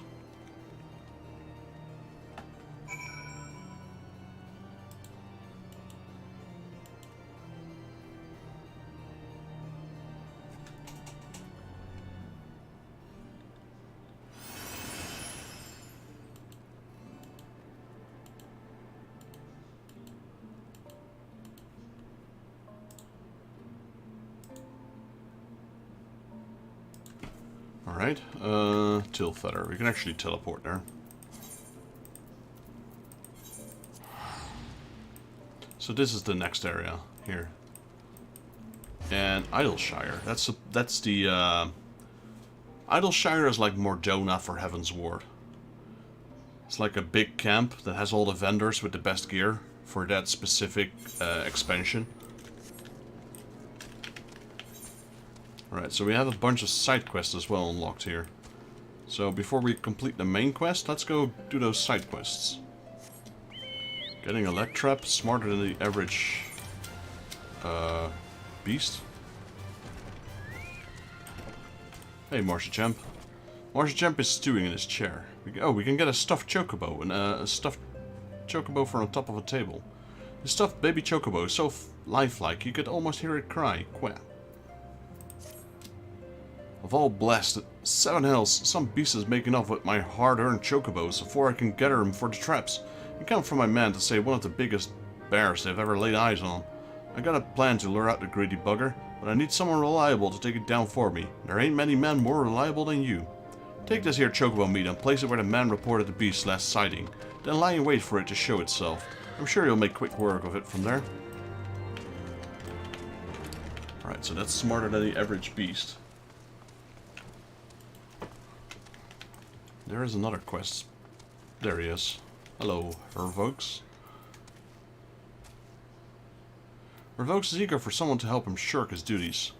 Alright, Tail Feather. We can actually teleport there. So this is the next area here. And Idleshire. That's the Idleshire is like Mordona for Heaven's Ward. It's like a big camp that has all the vendors with the best gear for that specific expansion. Alright, so we have a bunch of side quests as well unlocked here. So before we complete the main quest, let's go do those side quests. Getting a leg trap, smarter than the average beast. Hey, Marshachamp. Marshachamp is stewing in his chair. We can get a stuffed chocobo, and a stuffed chocobo for on top of a table. The stuffed baby chocobo is so lifelike you could almost hear it cry. Quack. Of all blessed, 7 hells, some beast is making off with my hard-earned chocobos before I can gather them for the traps. It comes from my man to say one of the biggest bears they've ever laid eyes on. I got a plan to lure out the greedy bugger, but I need someone reliable to take it down for me. There ain't many men more reliable than you. Take this here chocobo meat and place it where the man reported the beast's last sighting. Then lie in wait for it to show itself. I'm sure you'll make quick work of it from there. Alright, so that's smarter than the average beast. There is another quest. There he is. Hello, Hervokes. Hervokes is eager for someone to help him shirk his duties.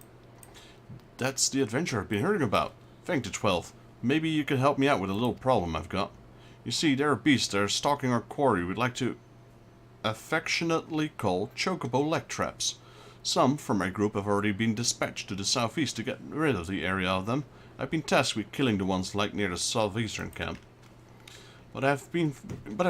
That's the adventure I've been hearing about. Thank the 12. Maybe you could help me out with a little problem I've got. You see, there are beasts that are stalking our quarry we'd like to affectionately call chocobo leg traps. Some from my group have already been dispatched to the southeast to get rid of the area of them. I've been tasked with killing the ones like near the southeastern camp. But I've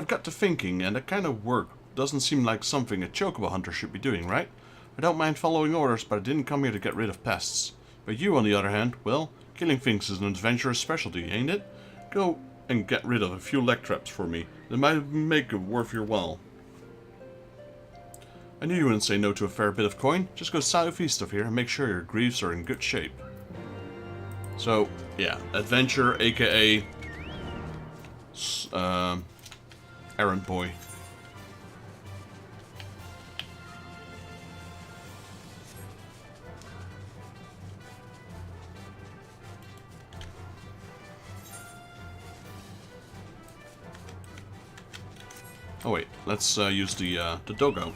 got to thinking, and that kind of work doesn't seem like something a chocobo hunter should be doing, right? I don't mind following orders, but I didn't come here to get rid of pests. But you, on the other hand, well, killing things is an adventurous specialty, ain't it? Go and get rid of a few leg traps for me. That might make it worth your while. I knew you wouldn't say no to a fair bit of coin. Just go southeast of here and make sure your greaves are in good shape. So, yeah, adventure, aka errand boy. Oh wait, let's use the doggo.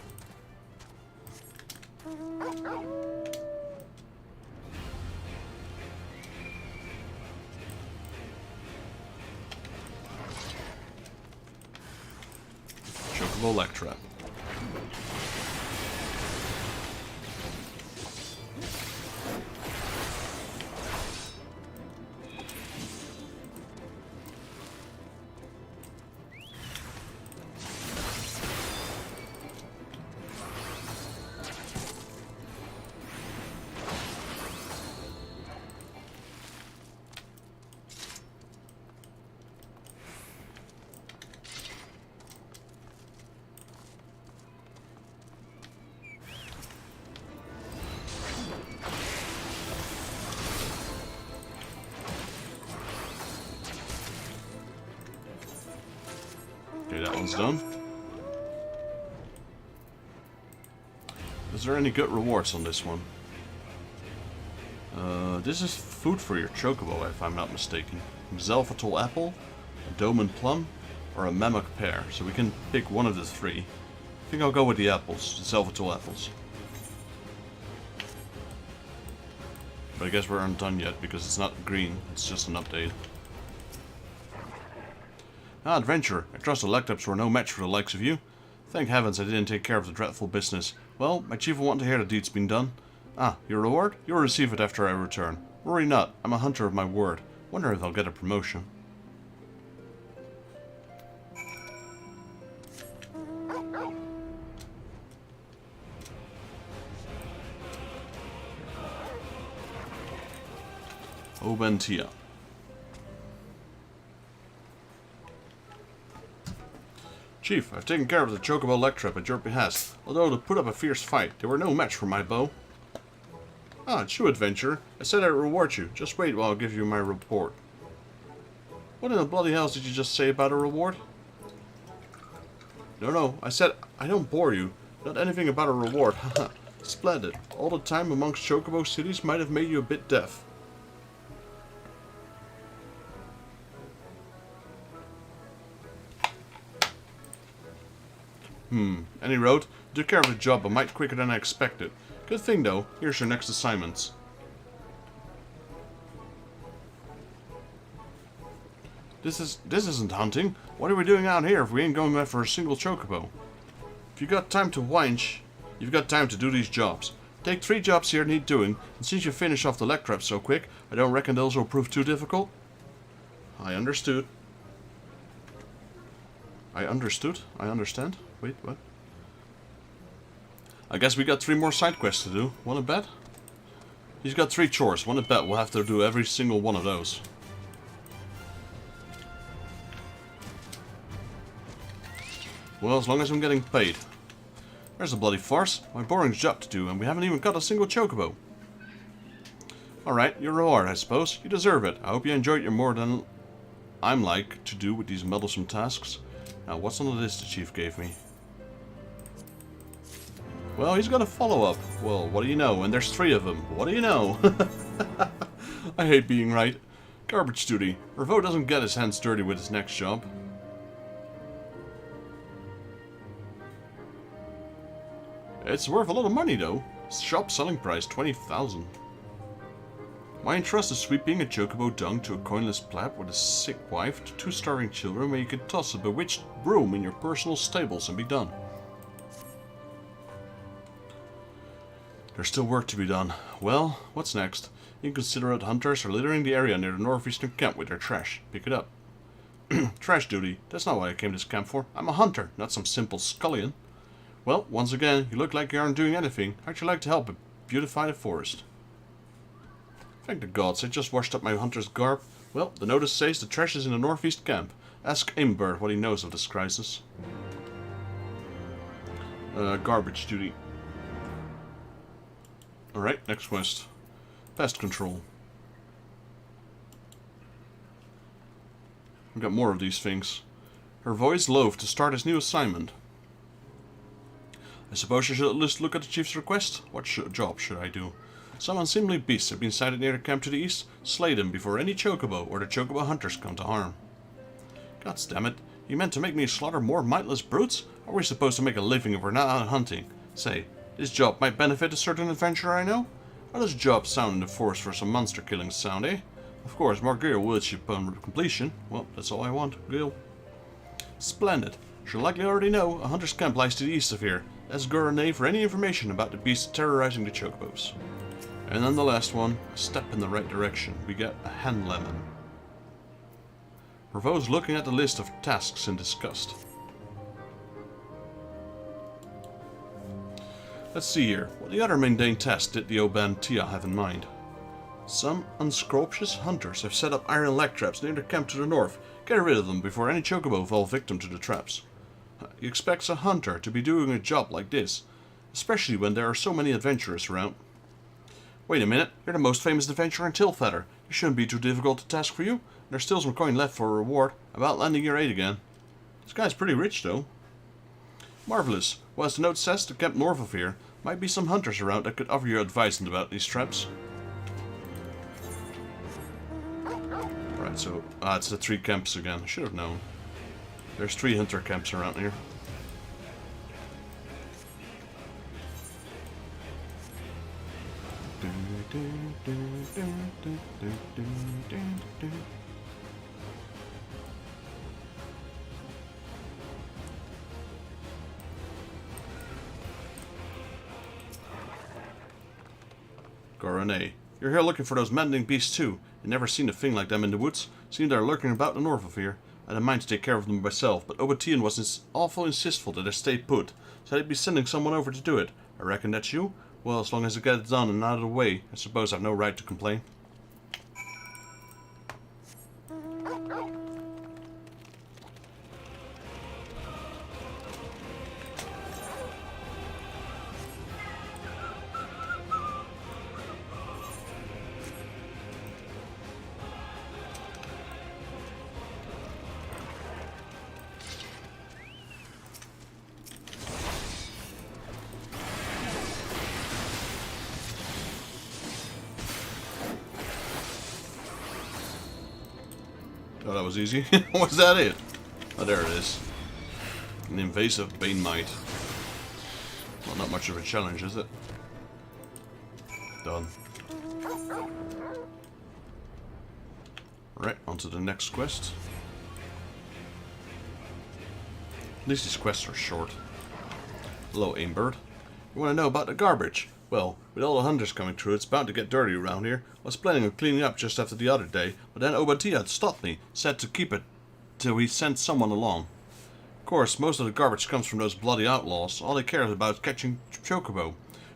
Electra. one's done. Is there any good rewards on this one? This is food for your chocobo, if I'm not mistaken. Zelvatol apple, a Doman plum, or a Mammoth pear. So we can pick one of the three. I think I'll go with the apples, the Zelvatol apples. But I guess we aren't done yet because it's not green, it's just an update. Ah, adventurer, I trust the Lectreps were no match for the likes of you. Thank heavens I didn't take care of the dreadful business. Well, my chief will want to hear the deed's been done. Ah, your reward? You'll receive it after I return. Worry not, I'm a hunter of my word. Wonder if I'll get a promotion. Obentia. Chief, I've taken care of the Chocobo Lectrep at your behest. Although to put up a fierce fight, they were no match for my bow. Ah, true adventurer. I said I'd reward you. Just wait while I give you my report. What in the bloody hell did you just say about a reward? No, I said I don't bore you. Not anything about a reward. Haha. Splendid. All the time amongst Chocobo cities might have made you a bit deaf. Any road? You took care of the job a mite quicker than I expected. Good thing though, here's your next assignments. This isn't hunting. What are we doing out here if we ain't going out for a single chocobo? If you got time to whinge, you've got time to do these jobs. Take 3 jobs here need doing, and since you finish off the Lectrep so quick, I don't reckon those will prove too difficult. I understood. I understand. Wait, what? I guess we got 3 more side quests to do. Wanna bet? He's got 3 chores. Wanna bet we'll have to do every single one of those. Well, as long as I'm getting paid. There's a bloody farce. My boring job to do, and we haven't even got a single chocobo. Alright, your reward, I suppose. You deserve it. I hope you enjoyed your more than I'm like to do with these meddlesome tasks. Now, what's on the list the chief gave me? Well, he's got a follow-up. Well, what do you know? And there's 3 of them. What do you know? I hate being right. Garbage duty. Revo doesn't get his hands dirty with his next job. It's worth a lot of money, though. Shop selling price, 20,000. My entrust is sweeping a chocobo dung to a coinless pleb with a sick wife to 2 starving children where you can toss a bewitched broom in your personal stables and be done. There's still work to be done. Well, what's next? Inconsiderate hunters are littering the area near the northeastern camp with their trash. Pick it up. Trash duty. That's not what I came to this camp for. I'm a hunter, not some simple scullion. Well, once again, you look like you aren't doing anything. How'd you like to help beautify the forest? Thank the gods, I just washed up my hunter's garb. Well, the notice says the trash is in the northeast camp. Ask Imber what he knows of this crisis. Garbage duty. Alright, next quest. Pest control. We've got more of these things. Her voice loath to start his new assignment. I suppose I should at least look at the chief's request. What job should I do? Some unseemly beasts have been sighted near the camp to the east. Slay them before any chocobo or the chocobo hunters come to harm. Gods damn it. You meant to make me slaughter more mindless brutes? How are we supposed to make a living if we're not out hunting? Say, this job might benefit a certain adventurer I know? How does a job sound in the forest for some monster killing sound, eh? Of course, more gear will achieve upon completion. Well, that's all I want. Gil. Splendid. You'll likely already know a hunter's camp lies to the east of here. Ask Gurane for any information about the beasts terrorizing the chocobos. And then the last one, a step in the right direction. We get a hand lemon. Revo's looking at the list of tasks in disgust. Let's see here. What the other mundane task did the Obantia have in mind? Some unscrupulous hunters have set up iron leg traps near the camp to the north. Get rid of them before any chocobo fall victim to the traps. He expects a hunter to be doing a job like this, especially when there are so many adventurers around. Wait a minute, you're the most famous adventurer in Tilfeather. It shouldn't be too difficult a task for you. There's still some coin left for a reward. About lending your aid again. This guy's pretty rich, though. Marvelous. Well, as the note says, to camp north of here, might be some hunters around that could offer you advice about these traps. Right, so... it's the 3 camps again. Should have known. There's 3 hunter camps around here. Garlean, you're here looking for those mending beasts too. You never seen a thing like them in the woods. Seem they're lurking about the north of here. I had a mind to take care of them myself, but Obatian was awful insistful that I stay put, so I'd be sending someone over to do it. I reckon that's you? Well, as long as I get it done and out of the way, I suppose I've no right to complain. Oh, that was easy. Was that it? Oh, there it is. An invasive Bane Mite. Well, not much of a challenge, is it? Done. Right, on to the next quest. At least these quests are short. Hello, Aimbird. You want to know about the garbage? Well, with all the hunters coming through, it's bound to get dirty around here. I was planning on cleaning up just after the other day, but then Obatian had stopped me, said to keep it till he sent someone along. Of course, most of the garbage comes from those bloody outlaws. All they care about is catching chocobo.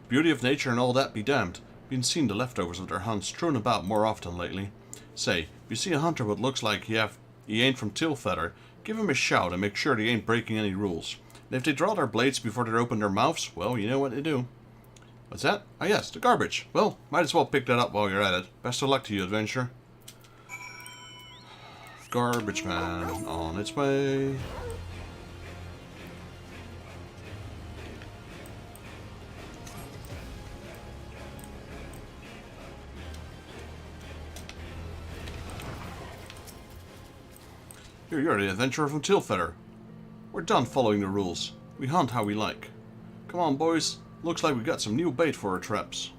Beauty of nature and all that be damned. Been seeing the leftovers of their hunts strewn about more often lately. Say, if you see a hunter what looks like he ain't from Tilfeather, give him a shout and make sure they ain't breaking any rules. And if they draw their blades before they open their mouths, well, you know what they do. What's that? Ah yes, the garbage. Well, might as well pick that up while you're at it. Best of luck to you, adventurer. Garbage man on its way. You're the adventurer from Tilfeather. We're done following the rules. We hunt how we like. Come on, boys. Looks like we got some new bait for our traps.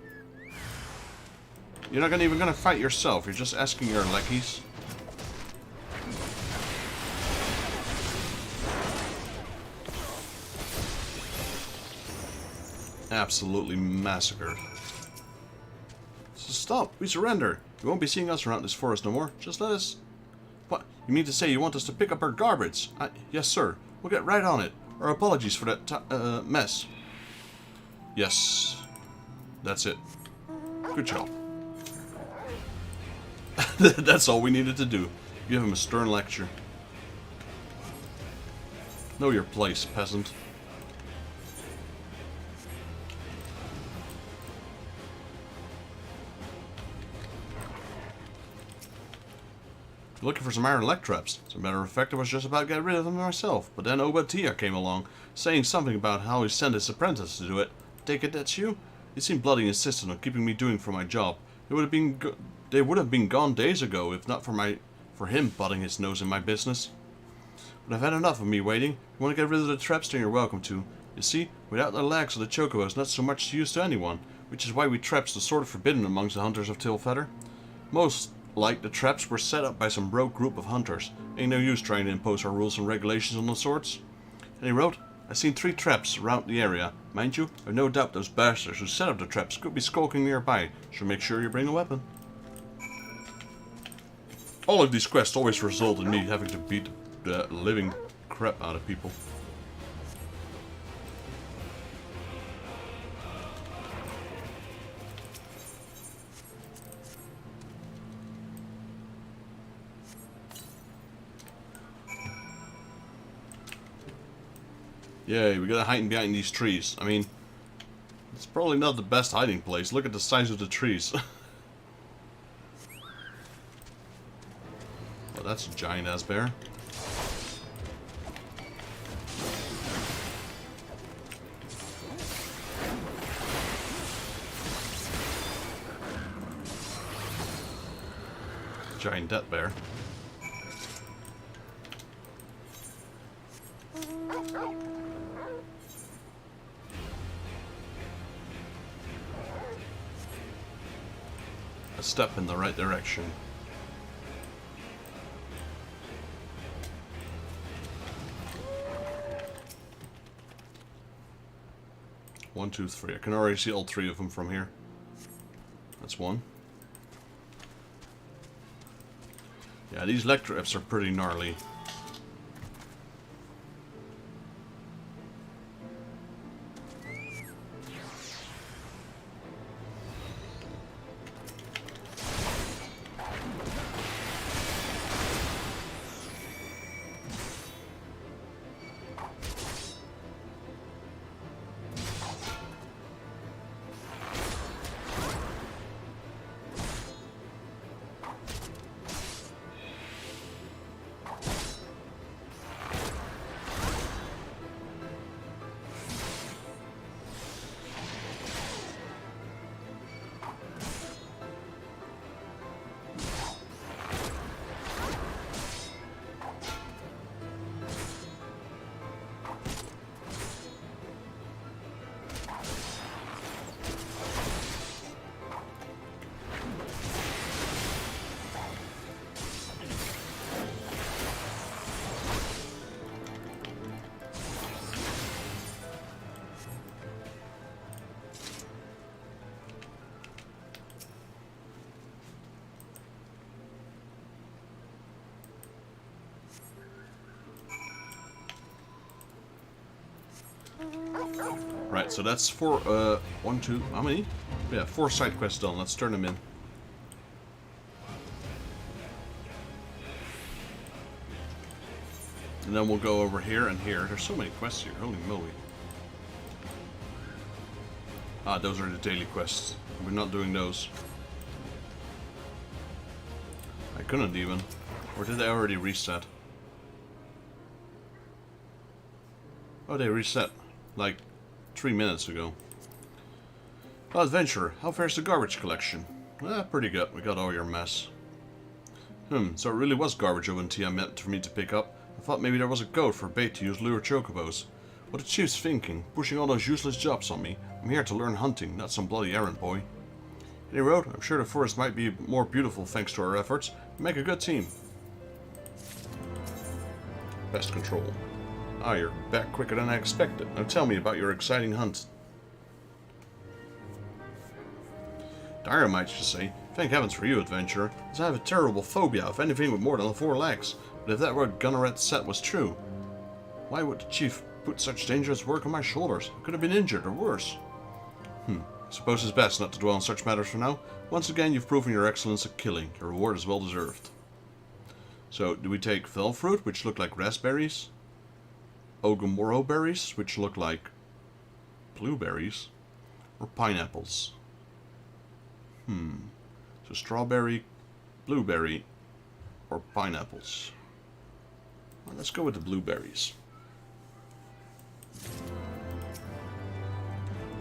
You're not even gonna fight yourself. You're just asking your lackeys. Absolutely massacred. So stop. We surrender. You won't be seeing us around this forest no more. Just let us... What? You mean to say you want us to pick up our garbage? Yes, sir. We'll get right on it. Our apologies for that mess. Yes. That's it. Good job. That's all we needed to do. Give him a stern lecture. Know your place, peasant. Looking for some iron elect traps. As a matter of fact, I was just about to get rid of them myself, but then Obatian came along, saying something about how he sent his apprentice to do it. Take it that's you? He seemed bloody insistent on keeping me doing for my job. They would have been gone days ago if not for him butting his nose in my business. But I've had enough of me waiting. If you want to get rid of the traps, then you're welcome to. You see, without the legs of the chocobo is not so much use to anyone, which is why we traps are sort of forbidden amongst the hunters of Tilfeather. Most like the traps were set up by some rogue group of hunters. Ain't no use trying to impose our rules and regulations on the sorts. And he wrote, I've seen 3 traps around the area. Mind you, I've no doubt those bastards who set up the traps could be skulking nearby. So make sure you bring a weapon. All of these quests always result in me having to beat the living crap out of people. Yay, we gotta hide behind these trees. I mean, it's probably not the best hiding place. Look at the size of the trees. Well, that's a giant-ass bear. giant dead bear. A step in the right direction. One, two, three. I can already see all three of them from here. That's one. Yeah, these Lectrips are pretty gnarly. Right, so that's four, one, two, how many? Yeah, 4 side quests done. Let's turn them in. And then we'll go over here and here. There's so many quests here, holy moly. Ah, those are the daily quests. We're not doing those. I couldn't even. Or did they already reset? Oh, they reset. Like 3 minutes ago. Well, adventurer, how fares the garbage collection? Pretty good. We got all your mess. So it really was garbage ONT I meant for me to pick up. I thought maybe there was a code for bait to use lure chocobos. What the chief's thinking, pushing all those useless jobs on me. I'm here to learn hunting, not some bloody errand boy. Any road, I'm sure the forest might be more beautiful thanks to our efforts. We make a good team. Pest control. Ah, you're back quicker than I expected. Now tell me about your exciting hunt. Dario might just say, thank heavens for you, adventurer, as I have a terrible phobia of anything with more than 4 legs. But if that word Gunnaret said was true, why would the chief put such dangerous work on my shoulders? I could have been injured or worse. I suppose it's best not to dwell on such matters for now. Once again, you've proven your excellence at killing. Your reward is well deserved. So, do we take fell fruit, which look like raspberries? Ogomoro berries, which look like blueberries, or pineapples? So strawberry, blueberry, or pineapples. Well, let's go with the blueberries.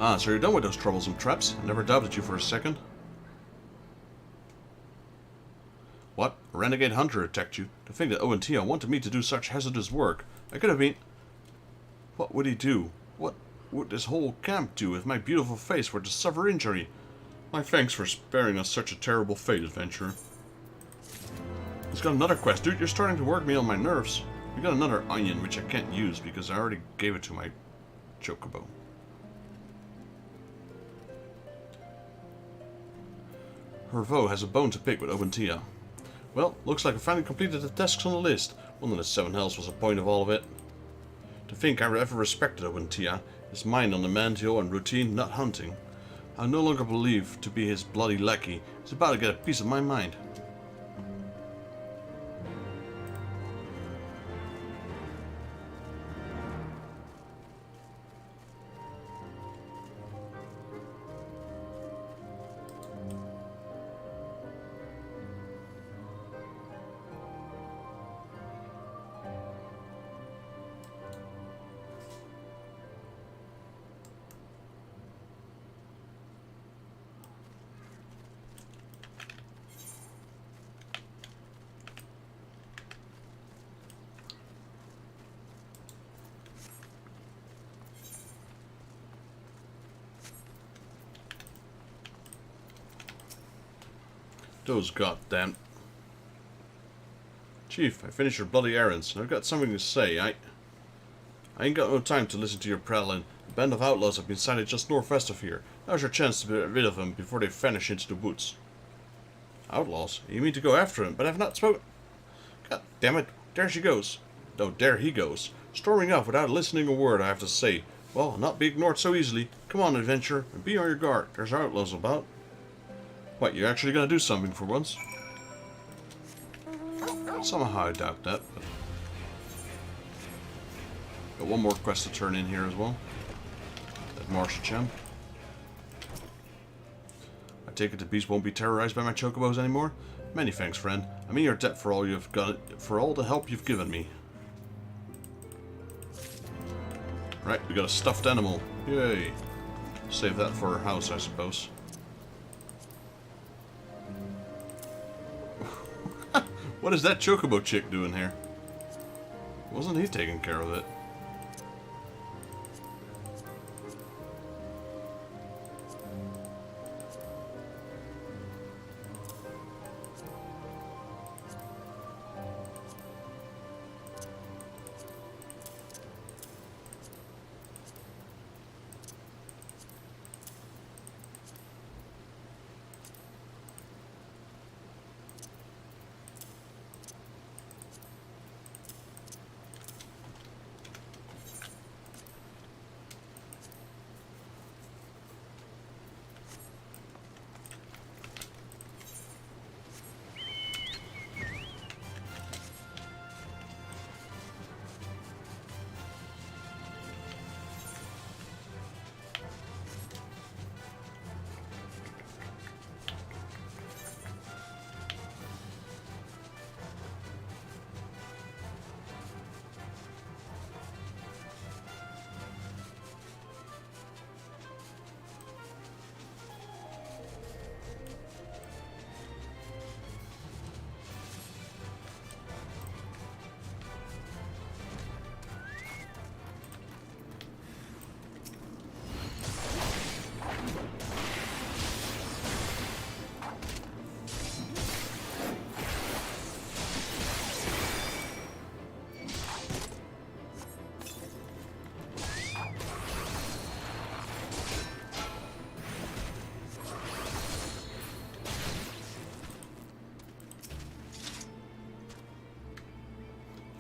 Ah, so you're done with those troublesome traps. I never doubted you for a second. What? A renegade hunter attacked you? To think that Owentia wanted me to do such hazardous work. I could have been... What would he do? What would this whole camp do if my beautiful face were to suffer injury? My thanks for sparing us such a terrible fate, adventurer. He's got another quest. Dude, you're starting to work me on my nerves. We got another onion, which I can't use because I already gave it to my chocobo. Hervo has a bone to pick with Obentia. Well, looks like I finally completed the tasks on the list. One of the 7 hells was the point of all of it. To think I ever respected Obentia, his mind on the mantial and routine, not hunting. I no longer believe to be his bloody lackey. He's about to get a piece of my mind. Those goddamn... Chief, I finished your bloody errands, and I've got something to say. I ain't got no time to listen to your prattling. A band of outlaws have been sighted just northwest of here. Now's your chance to get rid of them before they vanish into the woods. Outlaws? You mean to go after them, but I've not spoken... God damn it, there she goes. No, there he goes. Storming off without listening a word, I have to say. Well, I'll not be ignored so easily. Come on, adventurer, and be on your guard. There's outlaws about. What, you're actually gonna do something for once? Somehow I doubt that, but... Got one more quest to turn in here as well. That Marshal Champ. I take it the beast won't be terrorized by my chocobos anymore? Many thanks, friend. I'm in your debt for all you've got, for all the help you've given me. Right, we got a stuffed animal. Yay. Save that for our house, I suppose. What is that chocobo chick doing here? Wasn't he taking care of it?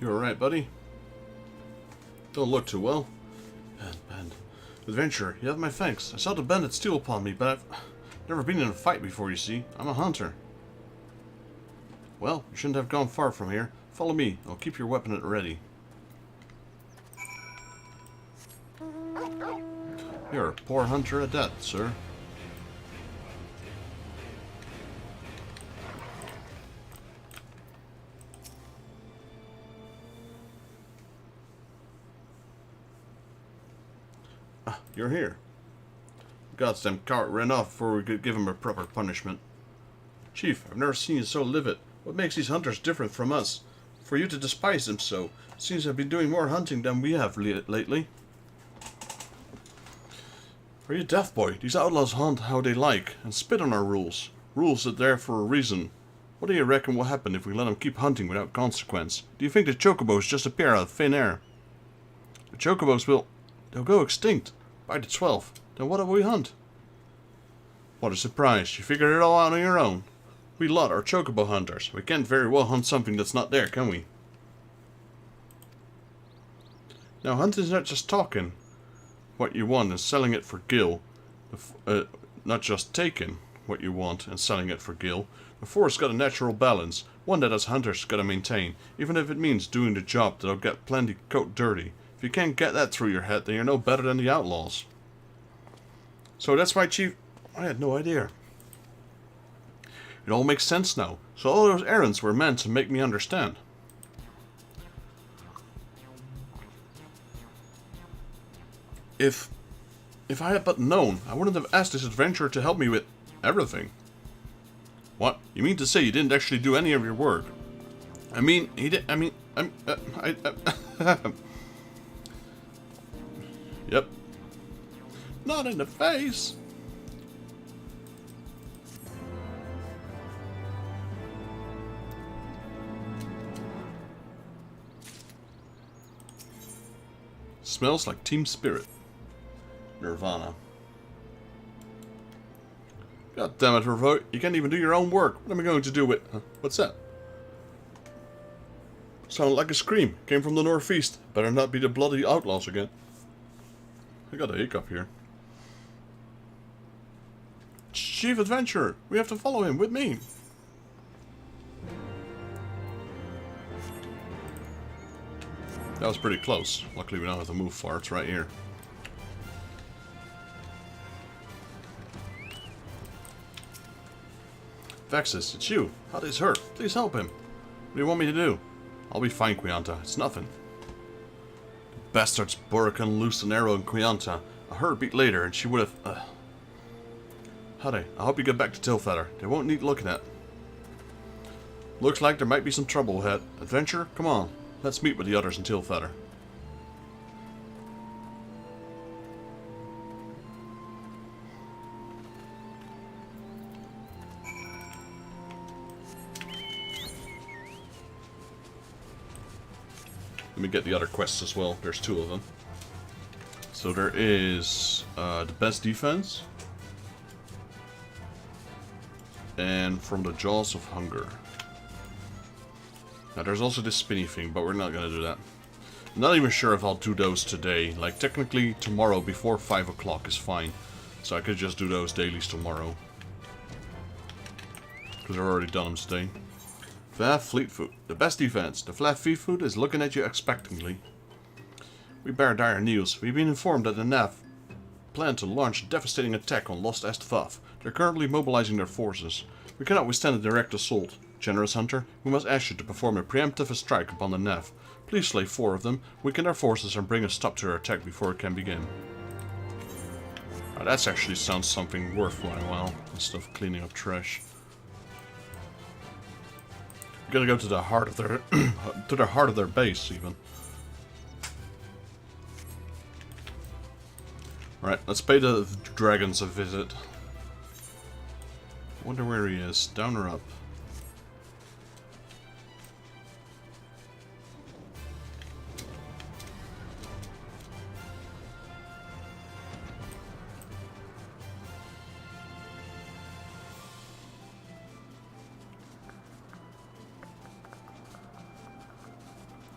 You alright, buddy? Don't look too well. Band. Adventurer, you have my thanks. I saw the bandits steal upon me, but I've never been in a fight before, you see. I'm a hunter. Well, you shouldn't have gone far from here. Follow me. I'll keep your weapon at ready. You're a poor hunter at that, sir. You're here. Goddamn coward ran off before we could give him a proper punishment. Chief, I've never seen you so livid. What makes these hunters different from us? For you to despise them so. Seems to have been doing more hunting than we have lately. Are you deaf, boy? These outlaws hunt how they like, and spit on our rules. Rules that are there for a reason. What do you reckon will happen if we let them keep hunting without consequence? Do you think the chocobos just appear out of thin air? The chocobos they'll go extinct. By the 12th, then what do we hunt? What a surprise, you figured it all out on your own. We lot are chocobo hunters. We can't very well hunt something that's not there, can we? Now, hunting's not just talking what you want and selling it for gil. Not just taking what you want and selling it for gil. The forest's got a natural balance, one that us hunters gotta maintain, even if it means doing the job that'll get plenty coat dirty. If you can't get that through your head, then you're no better than the outlaws. So that's why, Chief... I had no idea. It all makes sense now. So all those errands were meant to make me understand. If I had but known, I wouldn't have asked this adventurer to help me with everything. What? You mean to say you didn't actually do any of your work? I mean, he did... I mean... Yep. Not in the face. Smells like team spirit. Nirvana. God damn it, Revo. You can't even do your own work. What am I going to do with... Huh? What's that? Sounded like a scream. Came from the northeast. Better not be the bloody outlaws again. I got a hiccup here. Chief Adventurer! We have to follow him with me! That was pretty close. Luckily we don't have to move far. It's right here. Vexus, it's you. Huddy's hurt. Please help him. What do you want me to do? I'll be fine, Quianta. It's nothing. The bastards Burakan loosed an arrow in Quianta. I heard a beat later and she would have... Huddy, I hope you get back to Tilfeather. They won't need looking at. Looks like there might be some trouble ahead. Adventure? Come on. Let's meet with the others in Tilfeather. Let me get the other quests as well. There's 2 of them. So there is the best defense. And from the jaws of hunger. Now there's also this spinny thing, but we're not gonna do that. I'm not even sure if I'll do those today. Like technically tomorrow before 5 o'clock is fine. So I could just do those dailies tomorrow. Because I've already done them today. Flat Fleetfoot. The best defense. The Flat Fleetfoot is looking at you expectantly. We bear dire news. We've been informed that the Nav plan to launch a devastating attack on Lost Estvath. They're currently mobilizing their forces. We cannot withstand a direct assault. Generous Hunter, we must ask you to perform a preemptive strike upon the Nav. Please slay 4 of them, weaken their forces and bring a stop to their attack before it can begin. That actually sounds something worthwhile, instead of cleaning up trash. We gotta go to the heart of their to the heart of their base even. Alright, let's pay the dragons a visit. Wonder where he is. Down or up?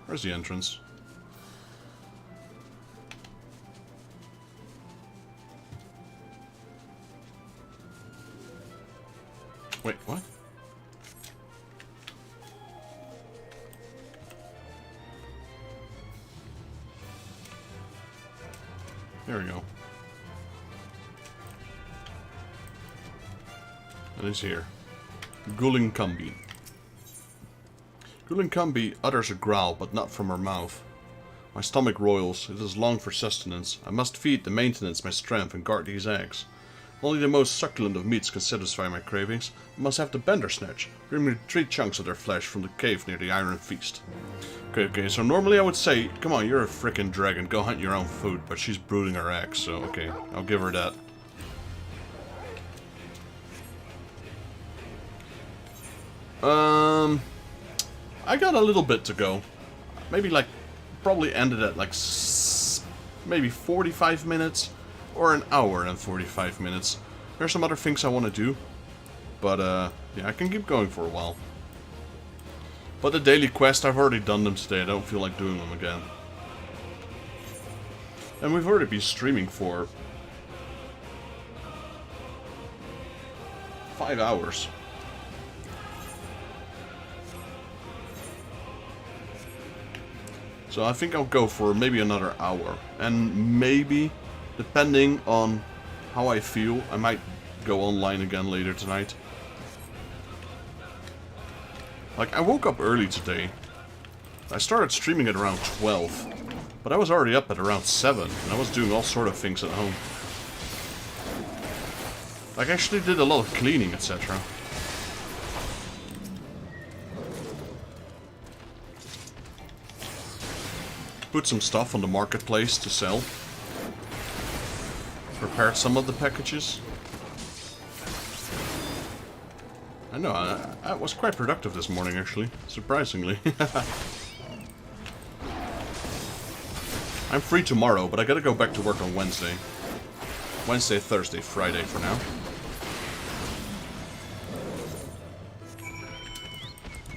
Where's the entrance? Wait, what? There we go. And it's here. Gulinkambi. Gulinkambi utters a growl, but not from her mouth. My stomach roils. It is long for sustenance. I must feed to maintenance my strength and guard these eggs. Only the most succulent of meats can satisfy my cravings. I must have the Bendersnatch. Bring me 3 chunks of their flesh from the cave near the Iron Feast. Okay, so normally I would say, come on, you're a frickin' dragon, go hunt your own food, but she's brooding her eggs, so okay, I'll give her that. I got a little bit to go. Maybe like, probably ended at like, maybe 45 minutes. Or an hour and 45 minutes. There's some other things I want to do. But, yeah, I can keep going for a while. But the daily quest, I've already done them today. I don't feel like doing them again. And we've already been streaming for 5 hours. So I think I'll go for maybe another hour. And maybe, depending on how I feel, I might go online again later tonight. Like, I woke up early today. I started streaming at around 12. But I was already up at around 7, and I was doing all sort of things at home. Like, I actually did a lot of cleaning, etc. Put some stuff on the marketplace to sell. Prepared some of the packages. I know, I was quite productive this morning actually, surprisingly. I'm free tomorrow, but I gotta go back to work on Wednesday. Wednesday, Thursday, Friday for now.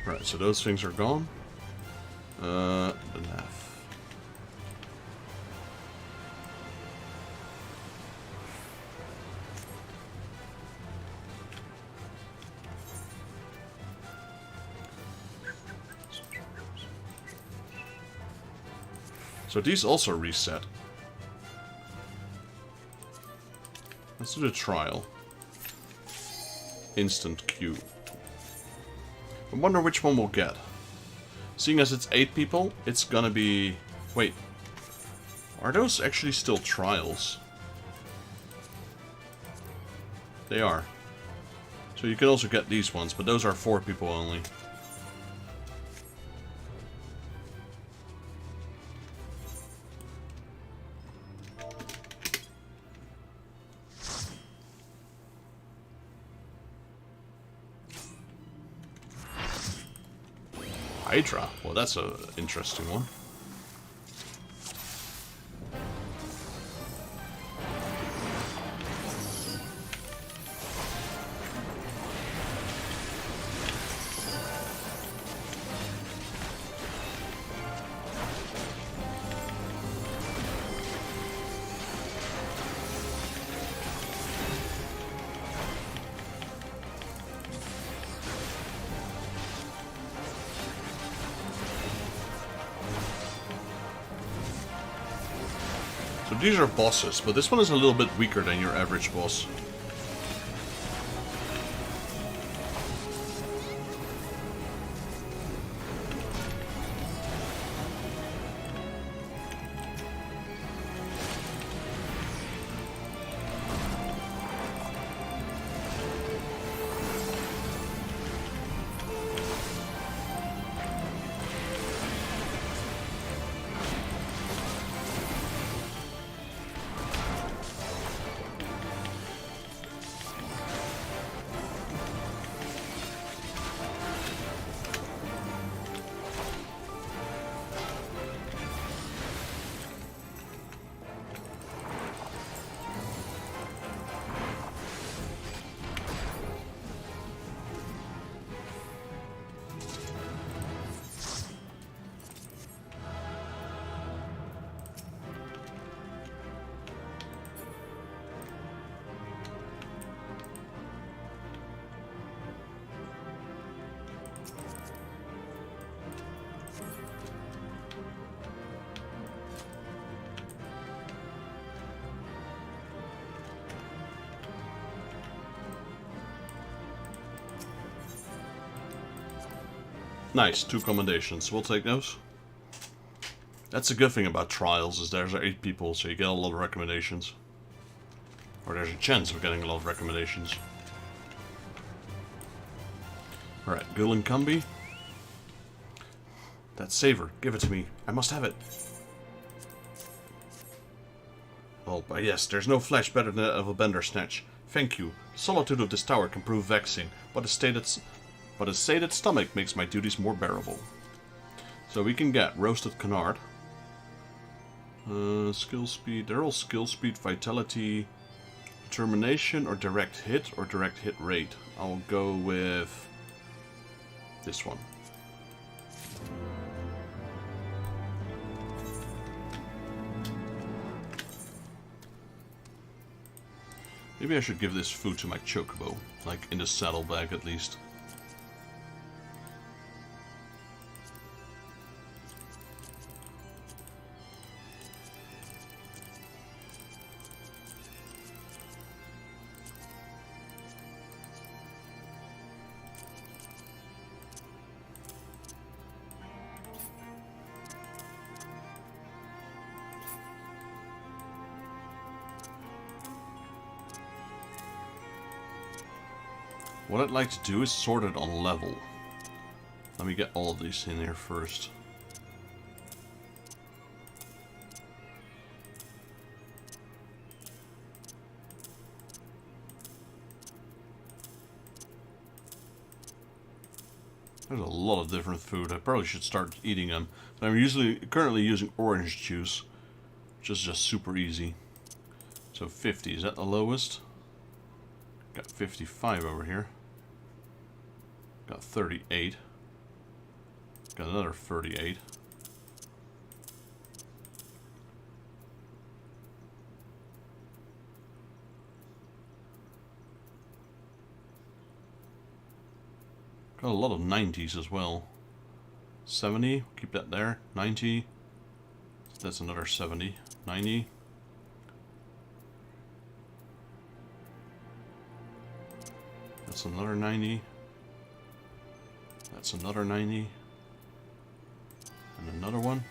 Right, so those things are gone. The nav. So these also reset. Let's do the trial. Instant queue. I wonder which one we'll get. Seeing as it's 8 people, it's gonna be... Wait. Are those actually still trials? They are. So you can also get these ones, but those are 4 people only. Hydra. Well, that's an interesting one. So these are bosses, but this one is a little bit weaker than your average boss. Nice, 2 commendations. We'll take those. That's a good thing about trials, is there's 8 people, so you get a lot of recommendations. Or there's a chance of getting a lot of recommendations. Alright, Garlean Empire. That saver, give it to me. I must have it. Oh, but yes, there's no flesh better than that of a bender snatch. Thank you. The solitude of this tower can prove vexing, but a sated stomach makes my duties more bearable. So we can get roasted canard. Skill speed. They're all skill speed, vitality, determination, or direct hit rate. I'll go with this one. Maybe I should give this food to my chocobo, like in the saddlebag at least. What I'd like to do is sort it on level. Let me get all of these in here first. There's a lot of different food. I probably should start eating them. I'm currently using orange juice, just super easy. So 50, is that the lowest? Got 55 over here. Got 38. Got another 38. Got a lot of 90s as well. 70, keep that there. 90. That's another 70. 90. That's another 90. That's another 90. And another one.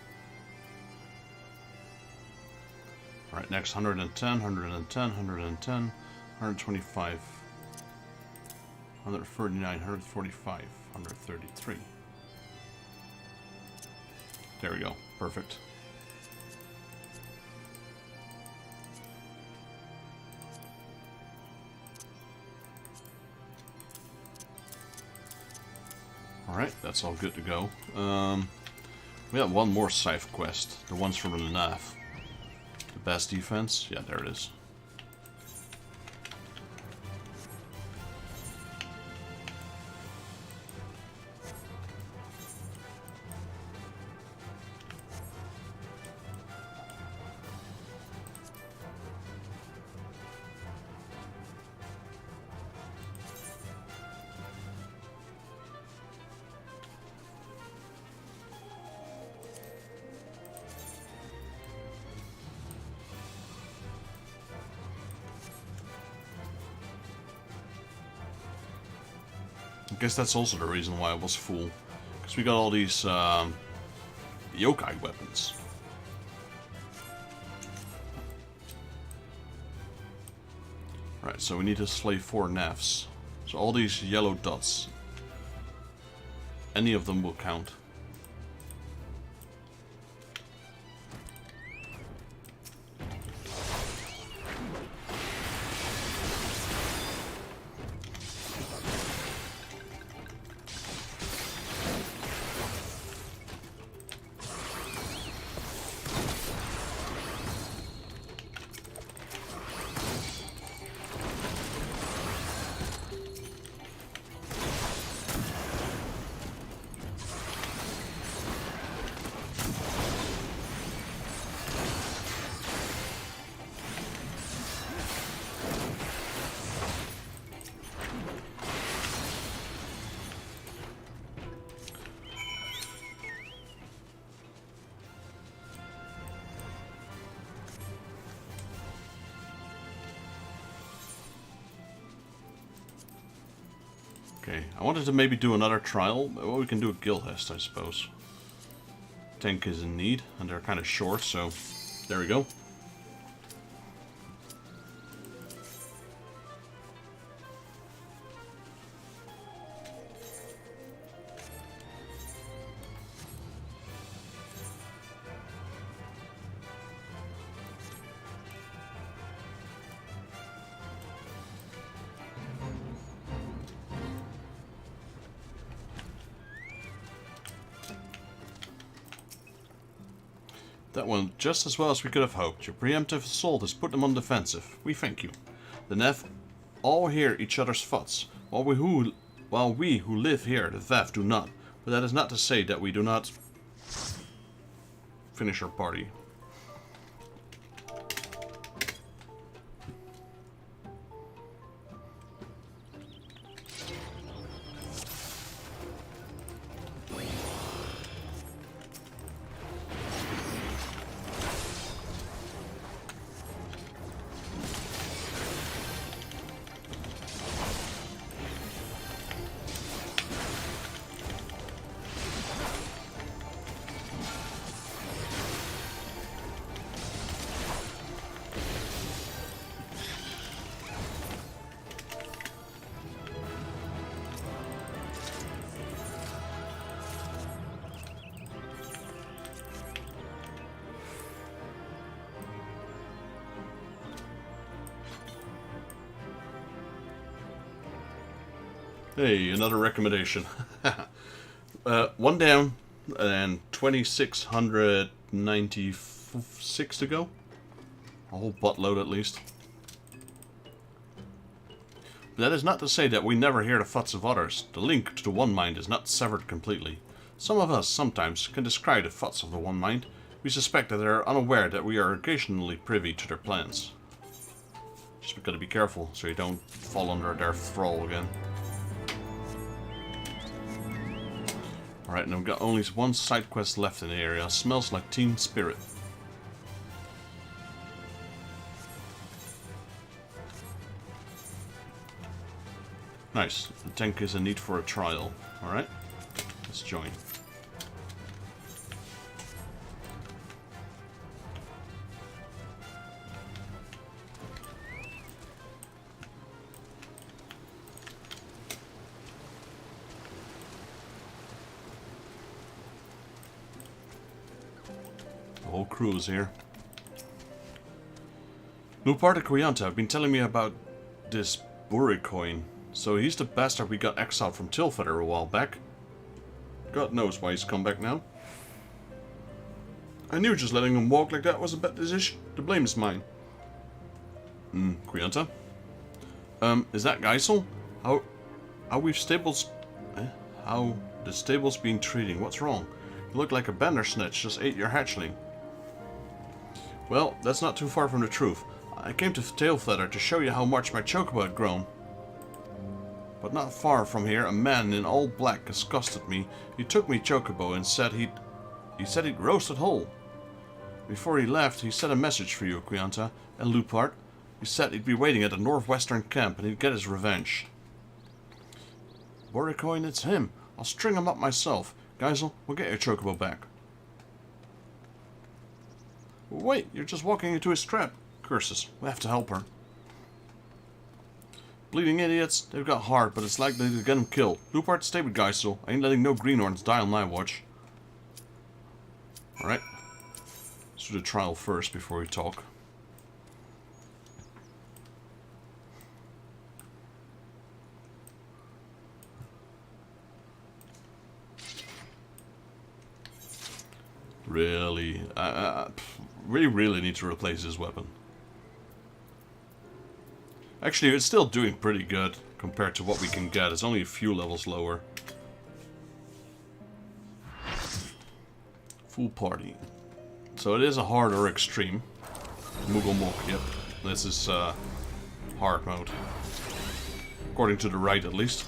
Alright, next 110, 110, 110, 125. 139, 145, 133. There we go. Perfect. Alright, that's all good to go. We have one more scythe quest. The ones from the nav. The best defense? Yeah, there it is. I guess that's also the reason why I was full. Because we got all these yokai weapons. Right, so we need to slay 4 navs. So all these yellow dots, any of them will count. Okay, I wanted to maybe do another trial, but well, we can do a Guildhest, I suppose. Tank is in need, and they're kind of short, so there we go. That went just as well as we could have hoped. Your preemptive assault has put them on defensive. We thank you. The Nev all hear each other's thoughts, while we who live here, the Vev, do not. But that is not to say that we do not finish our party. Hey, another recommendation. One down, and 2,696 to go. A whole buttload at least. But that is not to say that we never hear the thoughts of others. The link to the One Mind is not severed completely. Some of us, sometimes, can describe the thoughts of the One Mind. We suspect that they are unaware that we are occasionally privy to their plans. Just gotta be careful so you don't fall under their thrall again. Alright, and I've got only one side quest left in the area. Smells like Team Spirit. Nice. The tank is in need for a trial. Alright, let's join. The whole crew is here. Lupart Quianta have been telling me about this Burikoin. So he's the bastard we got exiled from Tilfeather a while back. God knows why he's come back now. I knew just letting him walk like that was a bad decision. The blame is mine. Quianta? Is that Geisel? How we've stables... How the stable's been treating? What's wrong? You look like a Bandersnatch just ate your hatchling. Well, that's not too far from the truth. I came to Tailfeather to show you how much my chocobo had grown. But not far from here, a man in all black accosted me. He took me chocobo and said he'd roast it whole. Before he left, he sent a message for you, Quianta, and Lupart. He said he'd be waiting at the northwestern camp and he'd get his revenge. Burikoin, it's him. I'll string him up myself. Geisel, we'll get your chocobo back. Wait, you're just walking into his trap. Curses, we have to help her. Bleeding idiots, they've got heart, but it's likely to get him killed. Lupart, stay with Geisel. I ain't letting no greenhorns die on my watch. Alright. Let's do the trial first before we talk. Really? We really need to replace this weapon. Actually, it's still doing pretty good compared to what we can get. It's only a few levels lower. Full party. So it is a hard or extreme. Moogle Mok, yep. This is hard mode. According to the right, at least.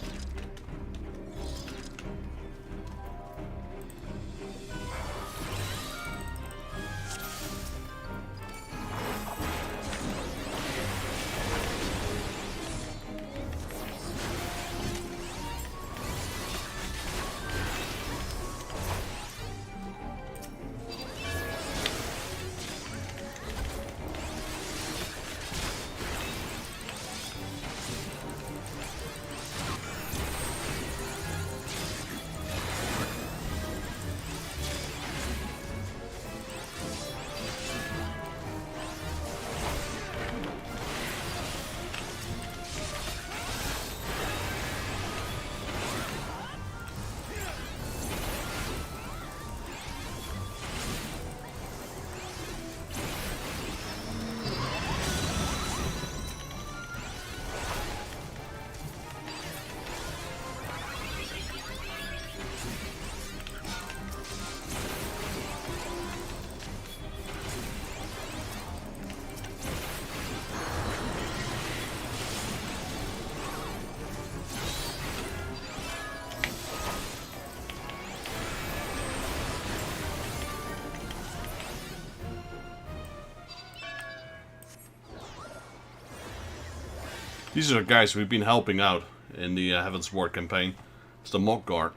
These are the guys we've been helping out in the Heaven's Ward campaign. It's the Mock Guard.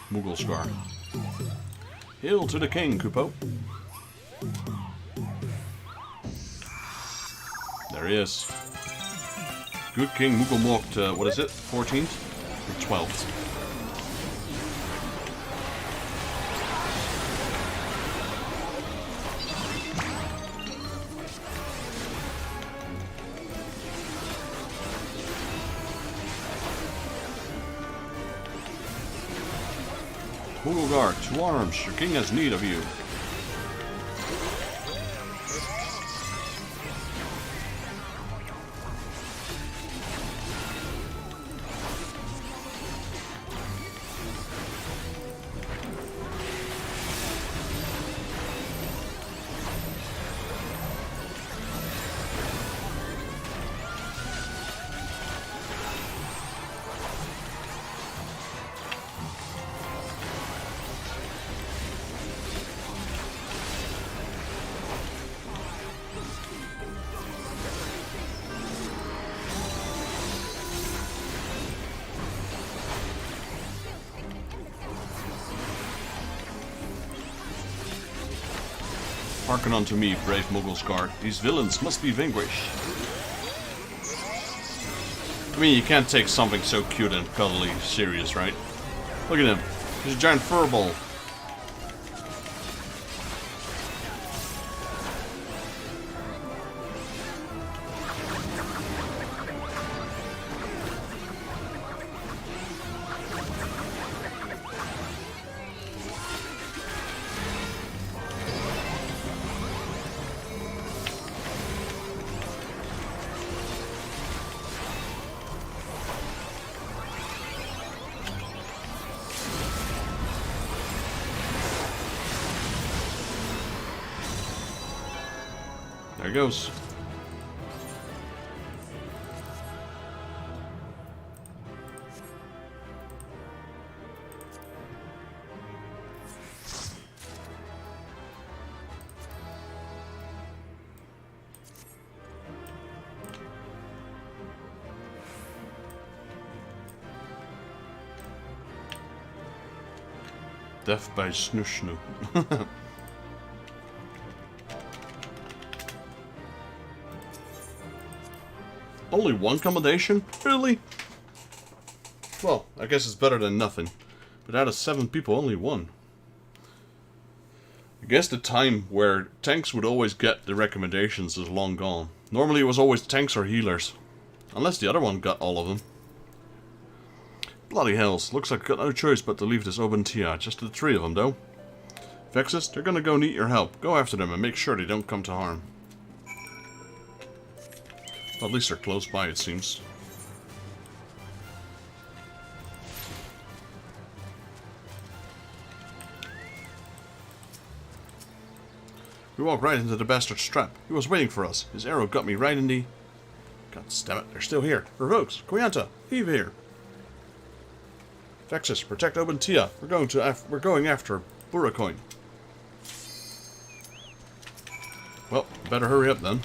Moogle Scar. Hail to the king, Kupo. There he is. Good king, Moogle Mocked, what is it? 14th? Or 12th? Moogle Guard, to arms, your king has need of you. Hearken unto me, brave Mughals guard. These villains must be vanquished. I mean, you can't take something so cute and cuddly serious, right? Look at him. He's a giant furball. There he goes. Death by Snoo. Only one commendation? Really? Well, I guess it's better than nothing. But out of 7 people, only 1. I guess the time where tanks would always get the recommendations is long gone. Normally it was always tanks or healers. Unless the other one got all of them. Bloody hells, looks like I got no choice but to leave this Obantia. Just the 3 of them, though. Vexus, they're gonna go need your help. Go after them and make sure they don't come to harm. Well, at least they're close by, it seems. We walked right into the bastard's trap. He was waiting for us. His arrow got me right in the... God damn it, they're still here. Revokes, Koyanta, heave here. Vexus, protect Obantia. We're going after Buracoin. Well, better hurry up then.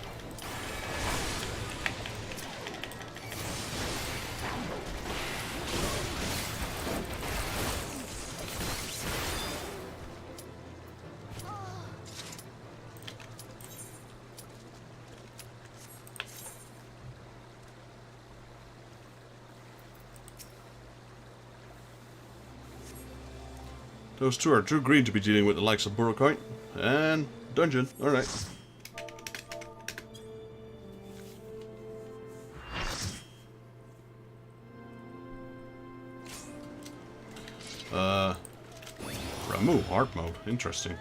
Those 2 are too green to be dealing with the likes of Buracoin. And dungeon, alright. Ramu, hard mode, interesting.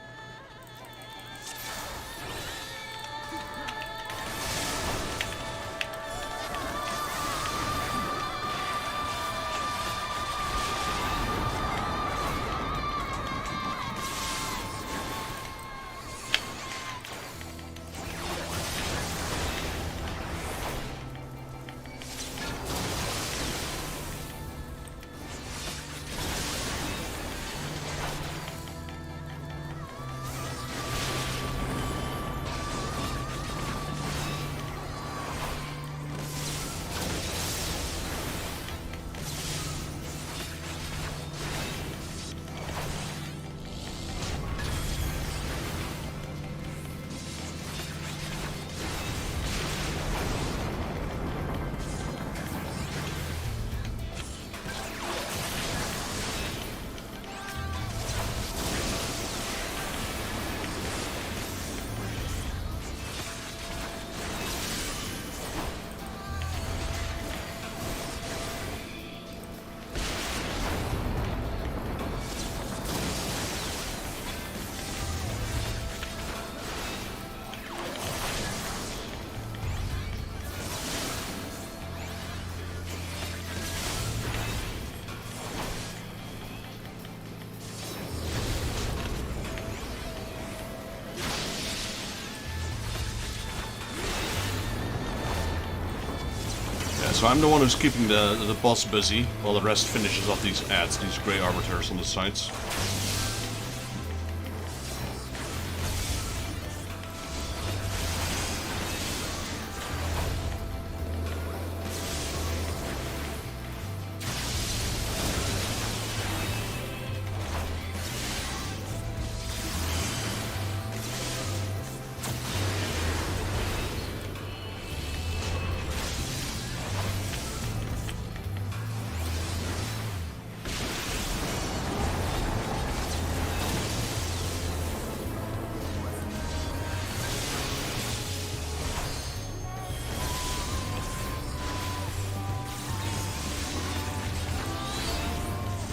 So I'm the one who's keeping the boss busy, while the rest finishes off these ads, these grey arbiters on the sides.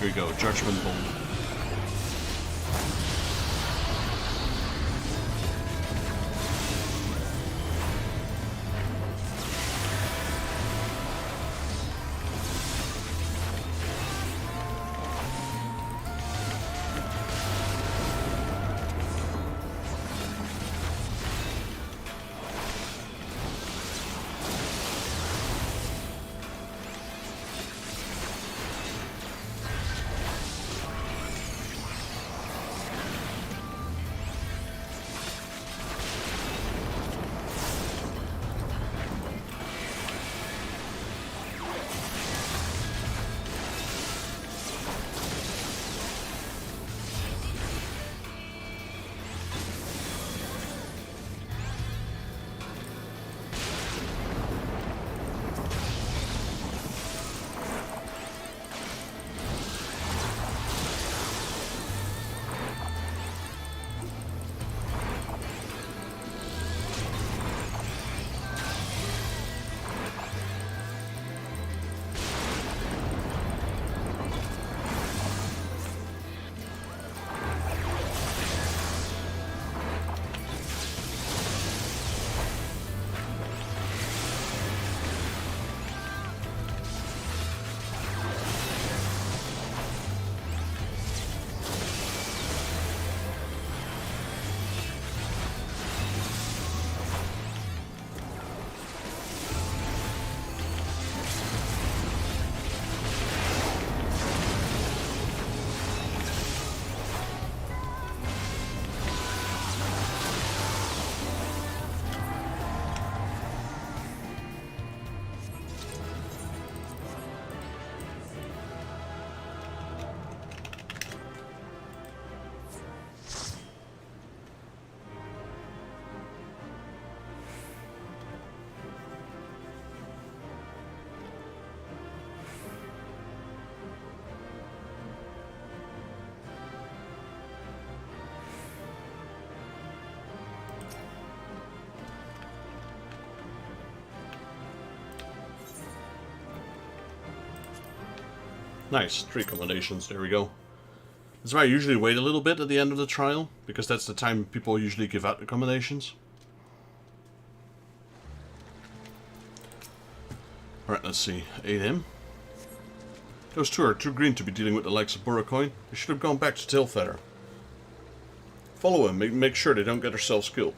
Here we go, Judgment Bolt. Nice, 3 accommodations, there we go. That's why I usually wait a little bit at the end of the trial, because that's the time people usually give out accommodations. Alright, let's see. Aid him. Those two are too green to be dealing with the likes of Buracoin. They should have gone back to Tailfeather. Follow him, make sure they don't get themselves killed.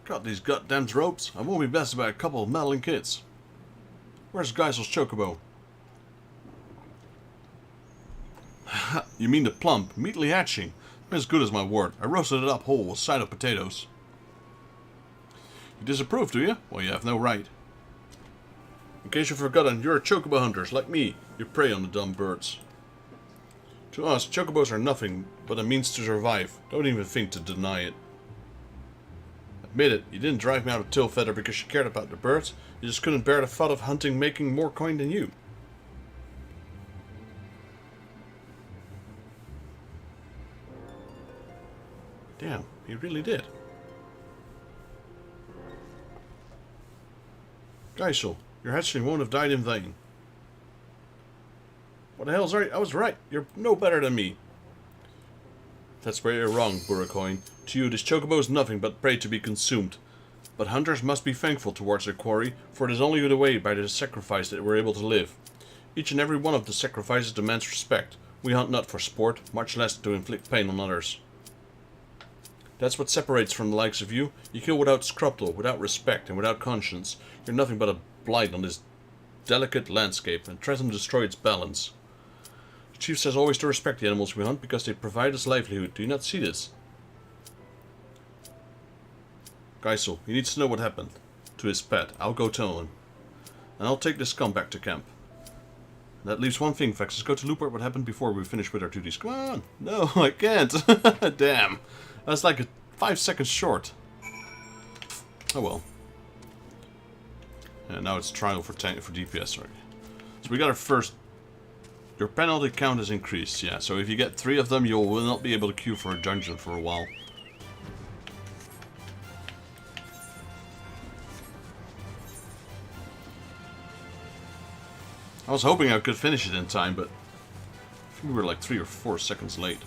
Got these goddamn ropes. I won't be blessed by a couple of meddling kids. Where's Geisel's chocobo? You mean the plump, meatly hatching? As good as my word. I roasted it up whole with side of potatoes. You disapprove, do you? Well, you have no right. In case you've forgotten, you're chocobo hunters, like me. You prey on the dumb birds. To us, chocobos are nothing but a means to survive. Don't even think to deny it. Admit it, you didn't drive me out of Tailfeather because you cared about the birds. You just couldn't bear the thought of hunting making more coin than you. Damn, he really did. Geisel, your hatchling won't have died in vain. What the hell's right? I was right. You're no better than me. That's where you're wrong, Buracoin. To you, this chocobo is nothing but prey to be consumed. But hunters must be thankful towards their quarry, for it is only the way by the sacrifice that we're able to live. Each and every one of the sacrifices demands respect. We hunt not for sport, much less to inflict pain on others. That's what separates from the likes of you. You kill without scruple, without respect, and without conscience. You're nothing but a blight on this delicate landscape, and threaten to destroy its balance. The chief says always to respect the animals we hunt, because they provide us livelihood. Do you not see this? Geisel, he needs to know what happened to his pet. I'll go tell him. And I'll take this scum back to camp. That leaves one thing, Vex. Let's go to Loopart. What happened before we finish with our duties? Come on! No, I can't! Damn! That's like a 5 seconds short. Oh well. And now it's trial for DPS, right? So we got our first... Your penalty count has increased, yeah. So if you get 3 of them, you will not be able to queue for a dungeon for a while. I was hoping I could finish it in time, but I think we were like 3 or 4 seconds late.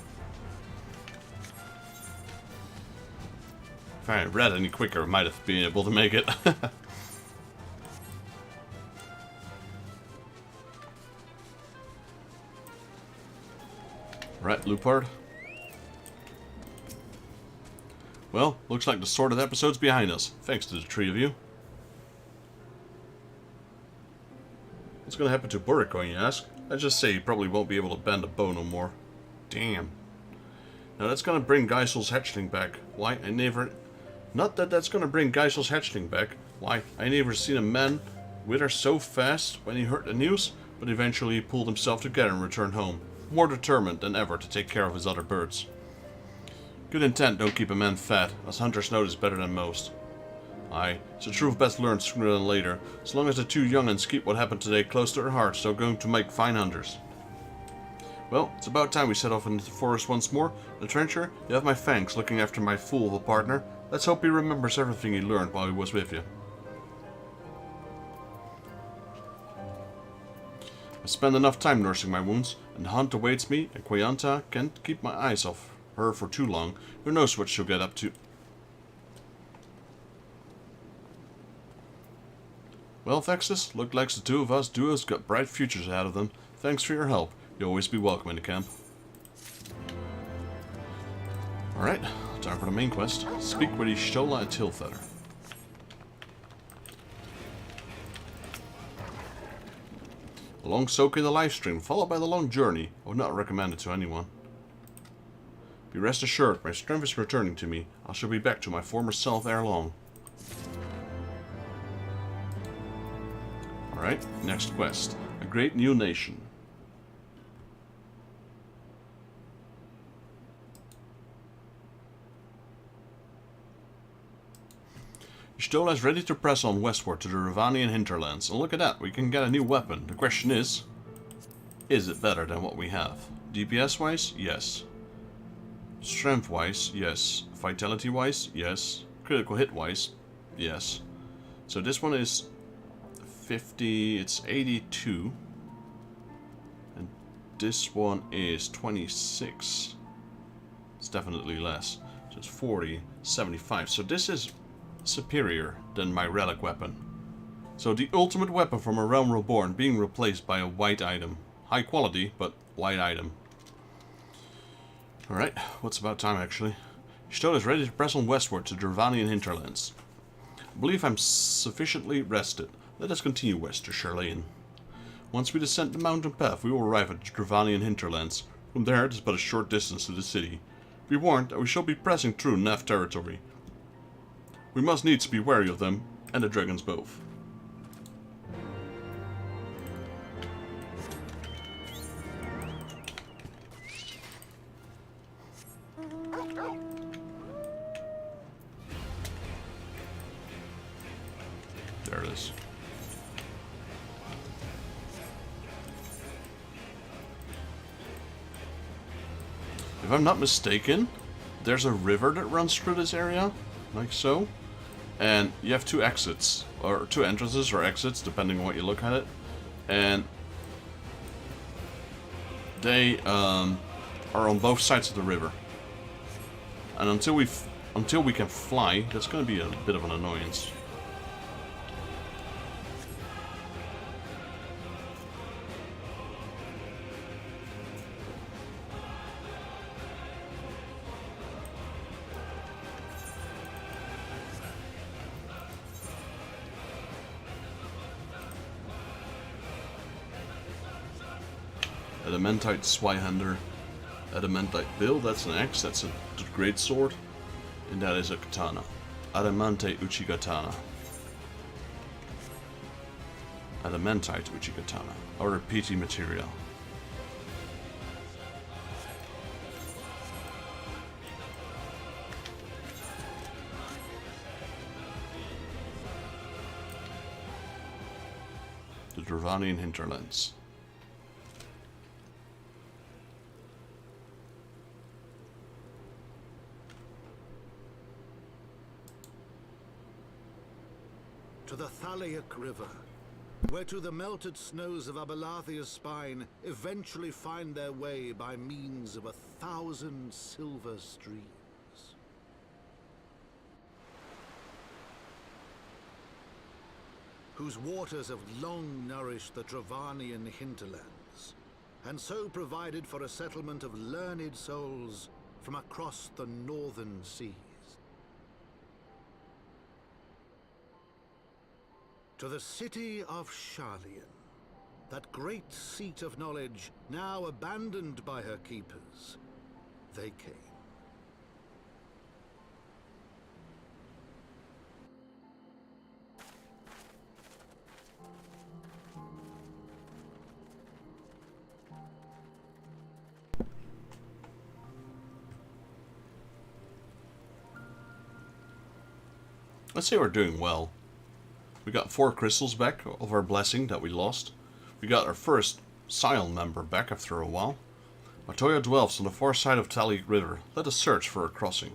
If I had read any quicker, I might have been able to make it. Right, Loopard. Well, looks like the sorted episode's behind us, thanks to the 3 of you. What's gonna happen to Burikoin, you ask? I just say he probably won't be able to bend a bow no more. Damn. Now that's gonna bring Geisel's hatchling back. Why, I never... Not that that's gonna bring Geisel's hatchling back. Why, I never seen a man wither so fast when he heard the news, but eventually he pulled himself together and returned home, more determined than ever to take care of his other birds. Good intent don't keep a man fat, as hunters know this better than most. Aye, it's a truth best learned sooner than later. As long as the 2 young'uns keep what happened today close to their hearts, they're going to make fine hunters. Well, it's about time we set off into the forest once more. The trencher, you have my thanks looking after my fool of a partner. Let's hope he remembers everything he learned while he was with you. I spend enough time nursing my wounds, and the hunt awaits me, and Quayanta can't keep my eyes off her for too long. Who knows what she'll get up to. Well, Vexus, looked like the 2 of us duos got bright futures ahead of them. Thanks for your help. You'll always be welcome in the camp. Alright, time for the main quest. Speak with Y'shtola at Tilfeather. A long soak in the livestream, followed by the long journey. I would not recommend it to anyone. Be rest assured, my strength is returning to me. I shall be back to my former self ere long. Alright, next quest. A great new nation. Y'shtola is ready to press on westward to the Ravanian hinterlands. And look at that, we can get a new weapon. The question is it better than what we have? DPS-wise? Yes. Strength-wise? Yes. Vitality-wise? Yes. Critical hit-wise? Yes. So this one is 50, it's 82. And this one is 26. It's definitely less. So it's 40, 75. So this is superior than my relic weapon. So the ultimate weapon from A Realm Reborn being replaced by a white item. High quality, but white item. Alright, what's about time actually? Y'shtola is ready to press on westward to the Ravanian hinterlands. I believe I'm sufficiently rested. Let us continue west to Charlayan. Once we descend the mountain path, we will arrive at the Ravanian hinterlands. From there, it is but a short distance to the city. Be warned that we shall be pressing through Neff territory. We must needs be wary of them, and the dragons both. There it is. If I'm not mistaken, there's a river that runs through this area, like so. And you have 2 exits, or 2 entrances or exits, depending on what you look at it. And they are on both sides of the river. And until we can fly, that's going to be a bit of an annoyance. Adamantite Zweihander. Adamantite Bill, that's an axe, that's a great sword. And that is a katana. Adamante Uchigatana. Adamantite Uchikatana, or a PT material. The Dravanian hinterlands. To the Thaliac River, where to the melted snows of Abelathia's spine eventually find their way by means of 1,000 silver streams. Whose waters have long nourished the Dravanian hinterlands, and so provided for a settlement of learned souls from across the northern seas. To the city of Garlean, that great seat of knowledge now abandoned by her keepers, they came. Let's say we're doing well. We got 4 crystals back of our blessing that we lost. We got our first Scion member back after a while. Matoya dwells on the far side of Thaliac River. Let us search for a crossing.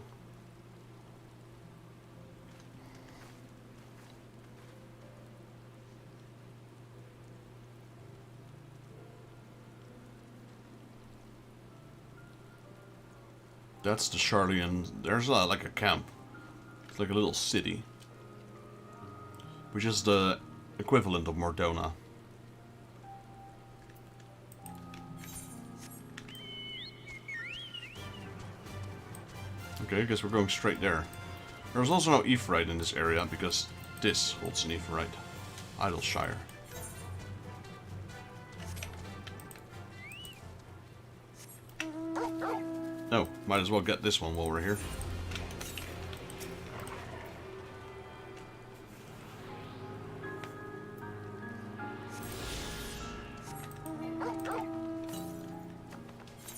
That's the Garlean. There's like a camp. It's like a little city. Which is the equivalent of Mordona. Okay, I guess we're going straight there. There's also no Aephorite in this area because this holds an Aephorite. Idleshire. Oh, might as well get this one while we're here.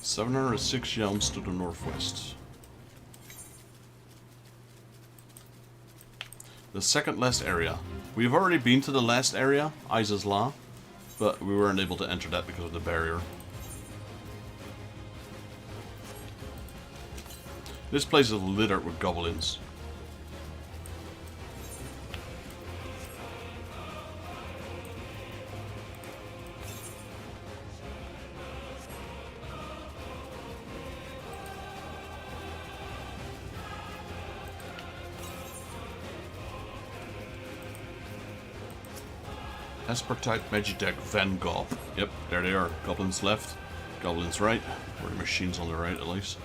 "706 yelms to the northwest." The second last area. We've already been to the last area, Iza's Law, but we weren't able to enter that because of the barrier. This place is littered with goblins. Esper-type Magitech Vanguard. Yep, there they are. Goblins left, goblins right, or the machines on the right at least.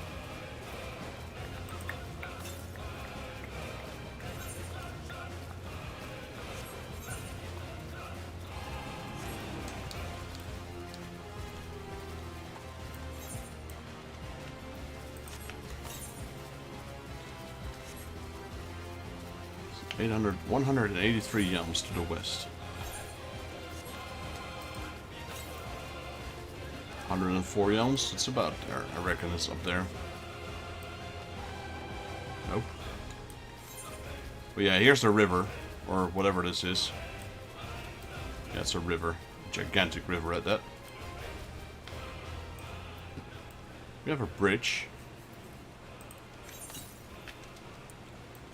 So 183 yelms to the west. 104 yelms, it's about there. I reckon it's up there. Nope. But yeah, here's the river, or whatever this is. Yeah, it's a river. A gigantic river at that. We have a bridge.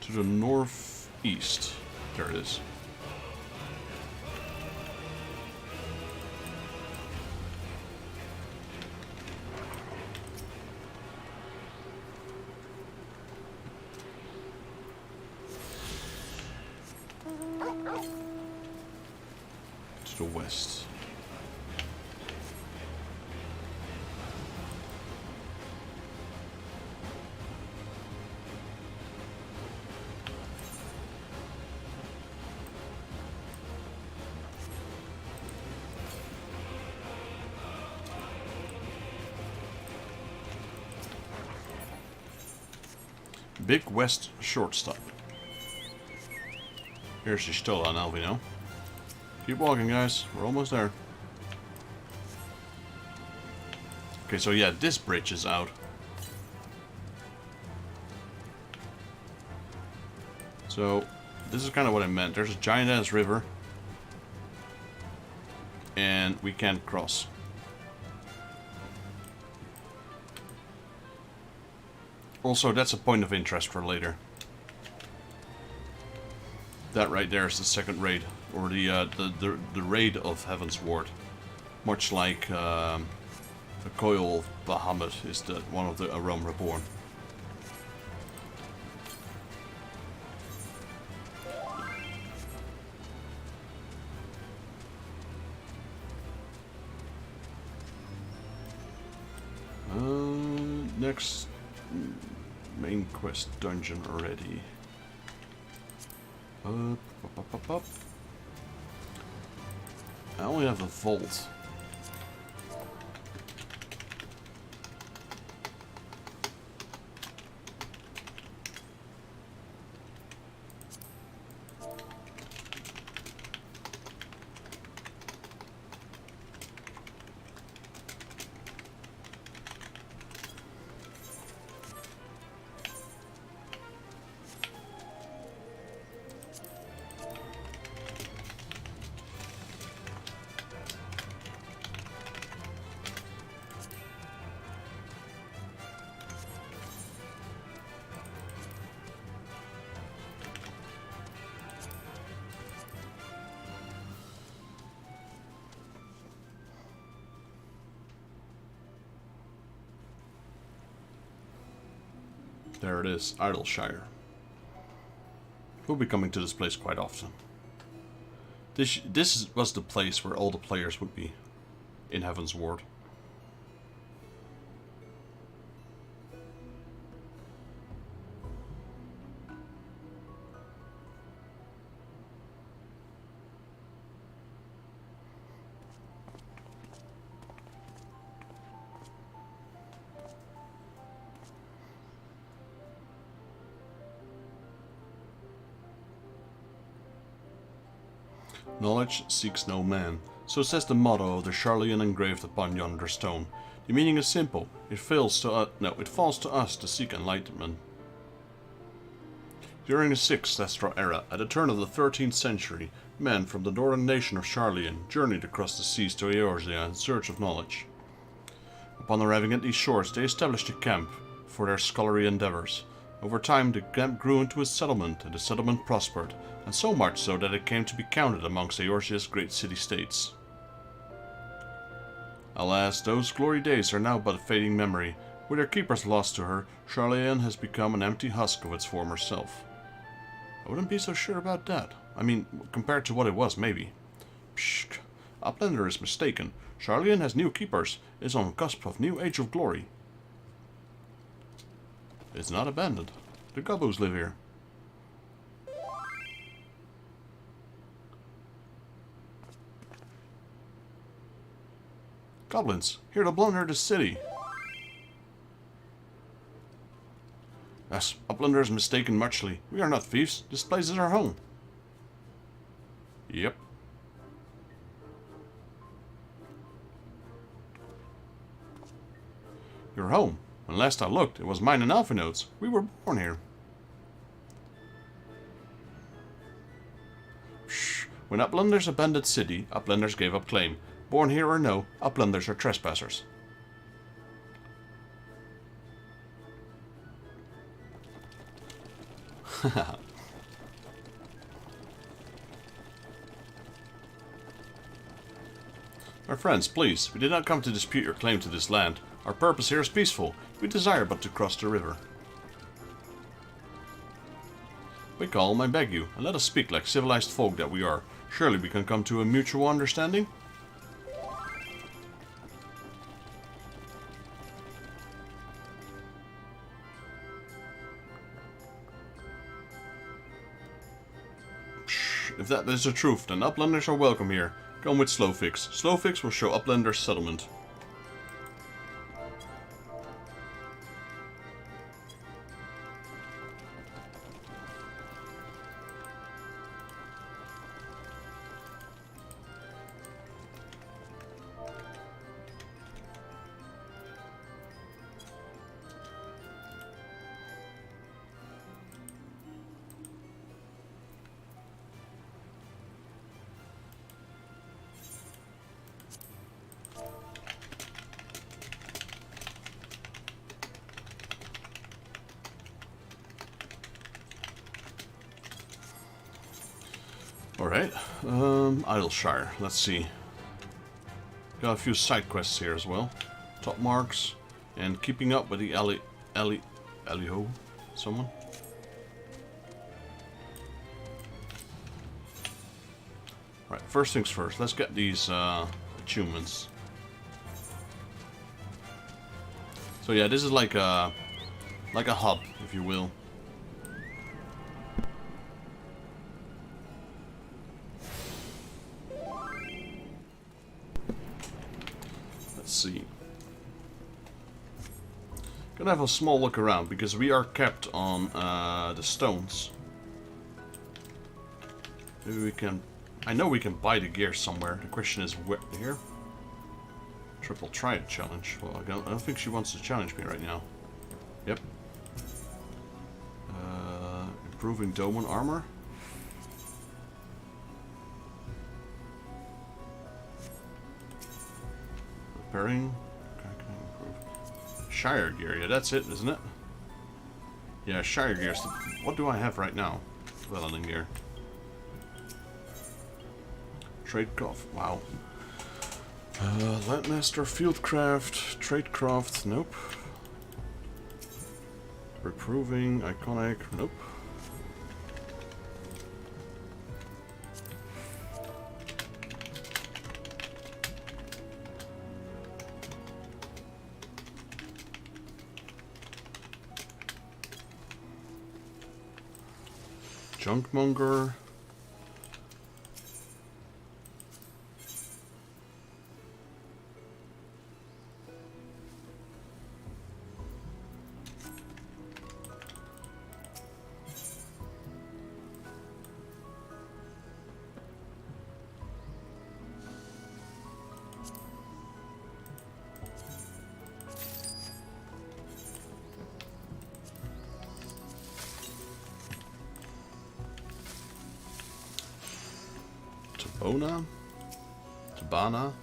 To the northeast. There it is. To the west. Big West shortstop. Here's Y'shtola and Alvino. Keep walking, guys. We're almost there. Okay, so yeah, this bridge is out. So, this is kind of what I meant. There's a giant-ass river. And we can't cross. Also, that's a point of interest for later. That right there is the second raid, or the raid of Heaven's Ward. Much like the coil of Bahamut is the one of the A Realm Reborn. Next main quest dungeon already. Up. I only have the vault. There it is, Idleshire. We'll be coming to this place quite often. This was the place where all the players would be in Heaven's Ward. Knowledge seeks no man. So says the motto of the Garlean engraved upon yonder stone. The meaning is simple. It falls to us to seek enlightenment. During the 6th Astral Era, at the turn of the 13th century, men from the northern nation of Garlean journeyed across the seas to Eorzea in search of knowledge. Upon arriving at these shores, they established a camp for their scholarly endeavors. Over time, the camp grew into a settlement, and the settlement prospered, and so much so that it came to be counted amongst Eorzea's great city-states. Alas, those glory days are now but a fading memory. With her keepers lost to her, Garlean has become an empty husk of its former self. I wouldn't be so sure about that. I mean, compared to what it was, maybe. Psh, Uplander is mistaken. Garlean has new keepers, is on the cusp of new age of glory. It's not abandoned. The Gobos live here. Goblins, here to plunder the city. Yes, Uplander is mistaken muchly. We are not thieves. This place is our home. Yep. Your home? When last I looked, it was mine and Alphinode's. We were born here. Shh. When Uplanders abandoned city, Uplanders gave up claim. Born here or no, Uplanders are trespassers. My friends, please, we did not come to dispute your claim to this land. Our purpose here is peaceful. We desire but to cross the river. We call, I beg you, and let us speak like civilized folk that we are. Surely we can come to a mutual understanding? If that is the truth, then Uplanders are welcome here. Come with Slowfix. Slowfix will show Uplanders settlement. Alright, Idleshire, let's see. Got a few side quests here as well. Top marks, and keeping up with the Eliho, someone. Right, first things first, let's get these achievements. So yeah, this is like a hub, if you will. Let's see. Gonna have a small look around because we are kept on the stones. Maybe we can. I know we can buy the gear somewhere. The question is where here. Triple Triad challenge. Well, I don't think she wants to challenge me right now. Yep. Improving Doman armor. Repairing. Shire gear. Yeah, that's it, isn't it? Yeah, Shire gear. What do I have right now? Welding gear. Tradecraft. Wow. Landmaster, Fieldcraft, Tradecraft, nope. Reproving, Iconic, nope. Junkmonger. Tabana,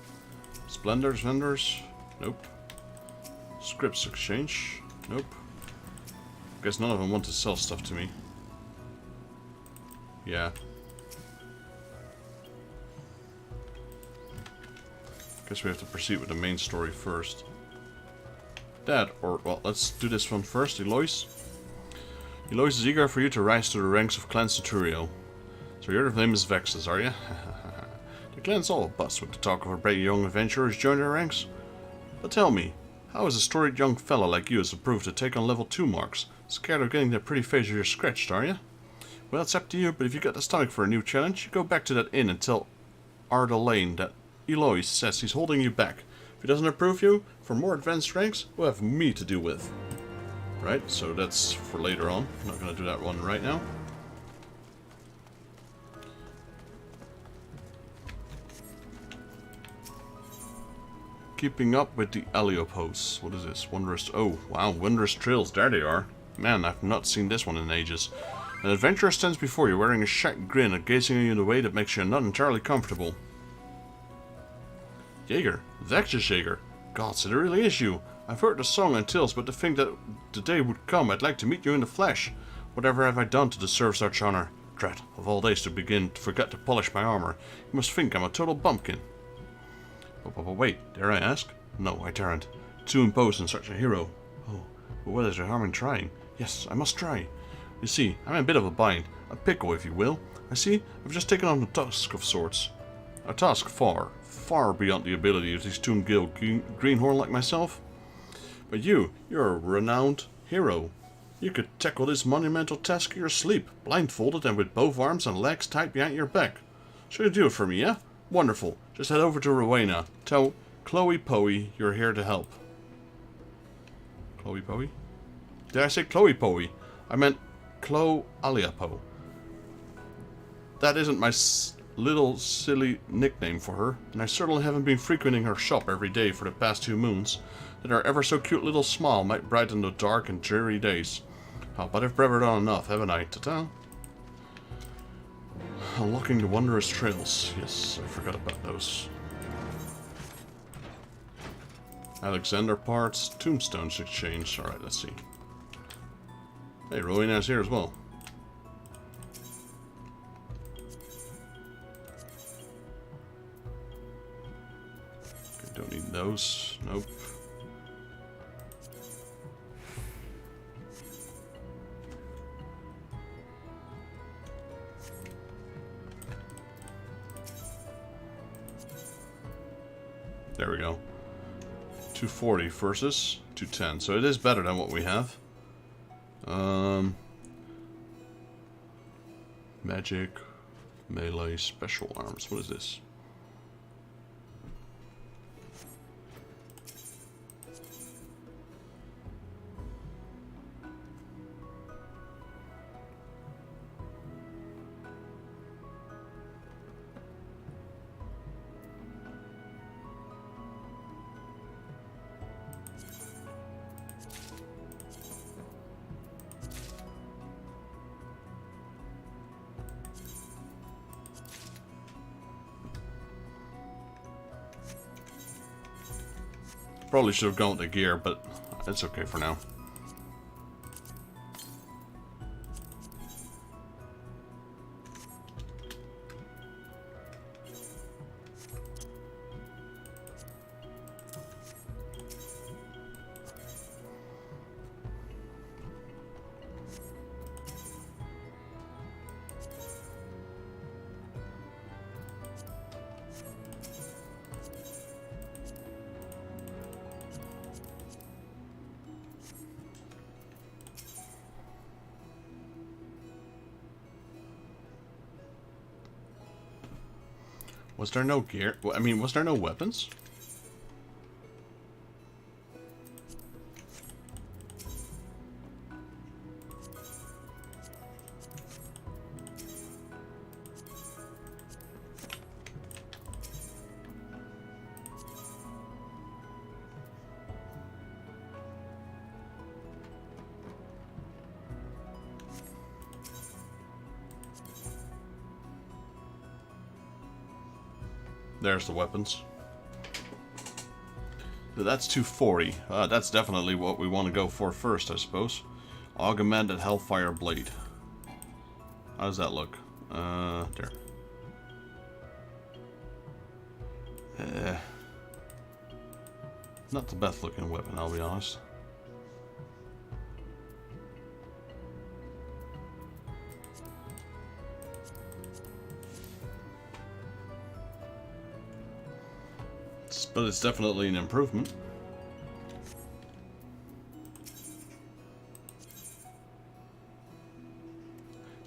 Splendors vendors, nope. Scripts exchange, nope. Guess none of them want to sell stuff to me. Yeah. Guess we have to proceed with the main story first. Well, let's do this one first. Eloise. Eloise is eager for you to rise to the ranks of Clan Centurio. So you're the famous Vexes, are you? The clan's all a bust with the talk of a brave young adventurers join their ranks. But tell me, how is a storied young fella like you approved to take on level 2 marks? Scared of getting that pretty face of yours scratched, are you? Well, it's up to you, but if you got the stomach for a new challenge, you go back to that inn and tell Arda Lane that Eloise says he's holding you back. If he doesn't approve you for more advanced ranks, we'll have me to do with. Right, so that's for later on. I'm not going to do that one right now. Keeping up with the Aliopos. What is this? Wondrous. Oh, wow. Wondrous Trails. There they are. Man, I've not seen this one in ages. An adventurer stands before you wearing a shy grin and gazing at you in a way that makes you not entirely comfortable. Jaeger. Vexus Jaeger. Gods, it really is you. I've heard the song and tales, but to think that the day would come, I'd like to meet you in the flesh. Whatever have I done to deserve such honor? Drat, of all days to begin to forget to polish my armor. You must think I'm a total bumpkin. But wait, dare I ask? No, I daren't. Too imposed in such a hero. Oh, but what is there harm in trying? Yes, I must try. You see, I'm in a bit of a bind. A pickle, if you will. I see, I've just taken on a task of sorts. A task far beyond the ability of these Toon-Gil greenhorn like myself. But you're a renowned hero. You could tackle this monumental task in your sleep, blindfolded and with both arms and legs tied behind your back. Should you do it for me, yeah? Wonderful. Just head over to Rowena. Tell Chloe Poe you're here to help. Chloe Poe? Did I say Chloe Poe? I meant Chloe Aliapo. That isn't my little silly nickname for her, and I certainly haven't been frequenting her shop every day for the past 2 moons, that her ever so cute little smile might brighten the dark and dreary days. Oh, but I've brevered on enough, haven't I? Ta-ta. Unlocking the Wondrous Trails. Yes, I forgot about those. Alexander parts, Tombstones exchange. Alright, let's see. Hey, Rowena's here as well. Don't need those. Nope. There we go. 240 versus 210. So it is better than what we have. Magic, melee, special arms. What is this? Probably should have gone with the gear, but it's okay for now. Was there no gear? I mean, was there no weapons? There's the weapons. So that's 240. That's definitely what we want to go for first, I suppose. Augmented Hellfire Blade. How does that look? There. Not the best looking weapon, I'll be honest. But it's definitely an improvement.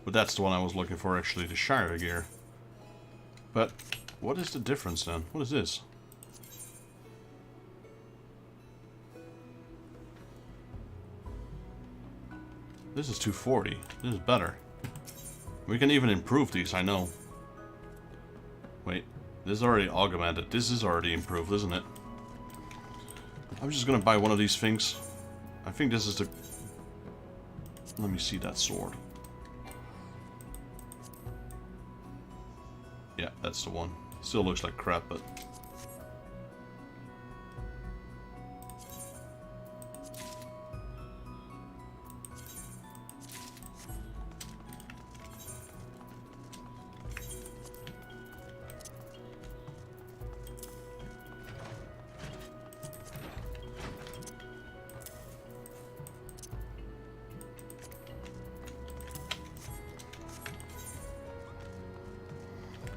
But that's the one I was looking for, actually, the Shire gear. But what is the difference then? What is this? This is 240. This is better. We can even improve these, I know. Wait. This is already augmented. This is already improved, isn't it? I'm just gonna buy one of these things. I think this is the... Let me see that sword. Yeah, that's the one. Still looks like crap, but...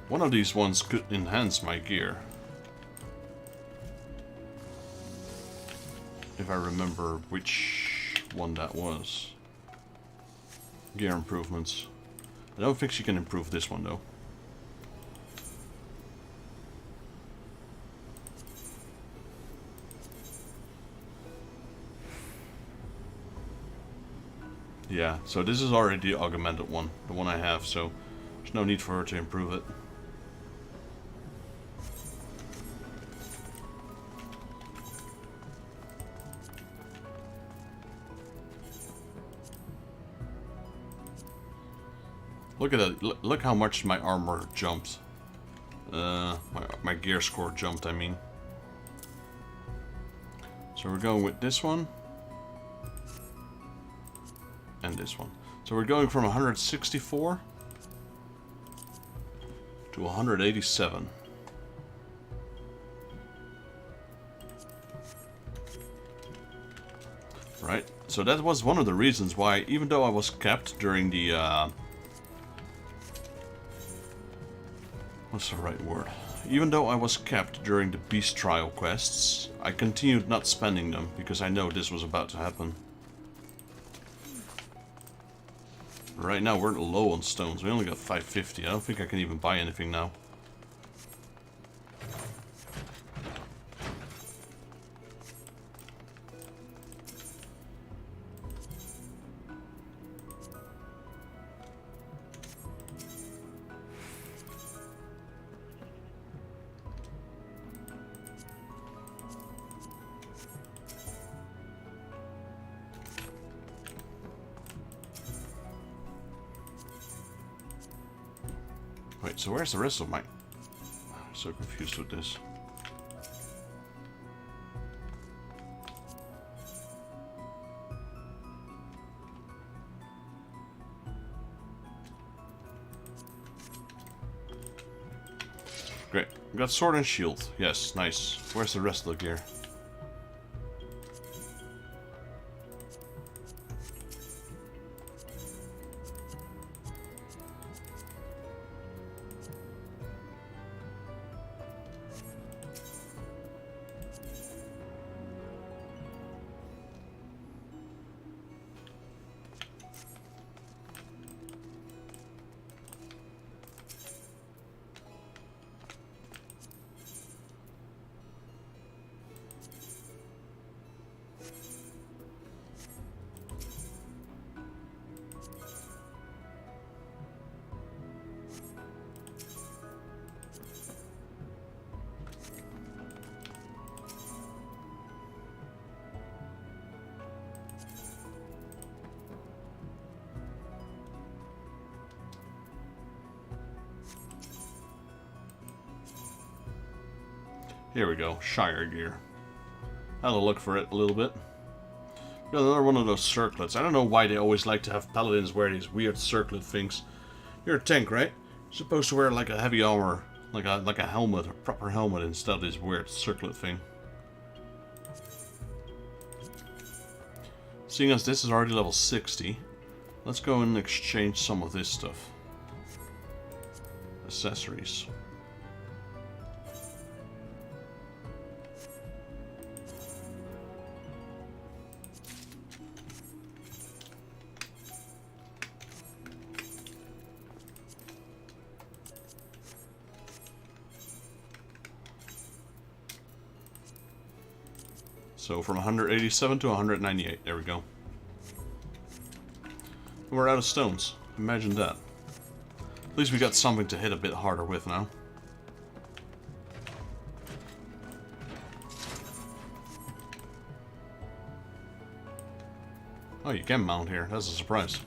One of these ones could enhance my gear. If I remember which one that was. Gear improvements. I don't think she can improve this one though. Yeah, so this is already the augmented one, the one I have, so there's no need for her to improve it. Look at that, look how much my armor jumped. My gear score jumped, I mean. So we're going with this one. And this one. So we're going from 164 to 187. Right, so that was one of the reasons why, even though I was kept during the, what's the right word? Even though I was kept during the beast trial quests, I continued not spending them, because I know this was about to happen. Right now we're low on stones, we only got 550, I don't think I can even buy anything now. Wait, so where's the rest of my... I'm so confused with this. Great. We got sword and shield. Yes, nice. Where's the rest of the gear? Here we go, Shire gear. I had to look for it a little bit. Got another one of those circlets. I don't know why they always like to have paladins wear these weird circlet things. You're a tank, right? You're supposed to wear like a heavy armor, like a helmet, a proper helmet, instead of this weird circlet thing. Seeing as this is already level 60, let's go and exchange some of this stuff. Accessories. So from 187 to 198, there we go. And we're out of stones. Imagine that. At least we got something to hit a bit harder with now. Oh, you can mount here. That's a surprise.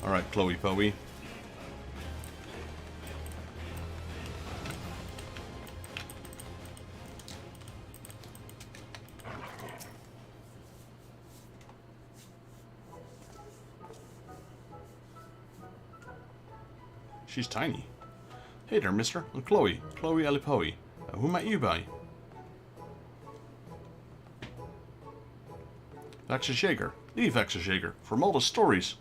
Alright, Chloe Poe. She's tiny. Hey there, mister. I'm Chloe. Chloe Alipoe. Who might you be? Vexashaker. The Vexashaker. From all the stories.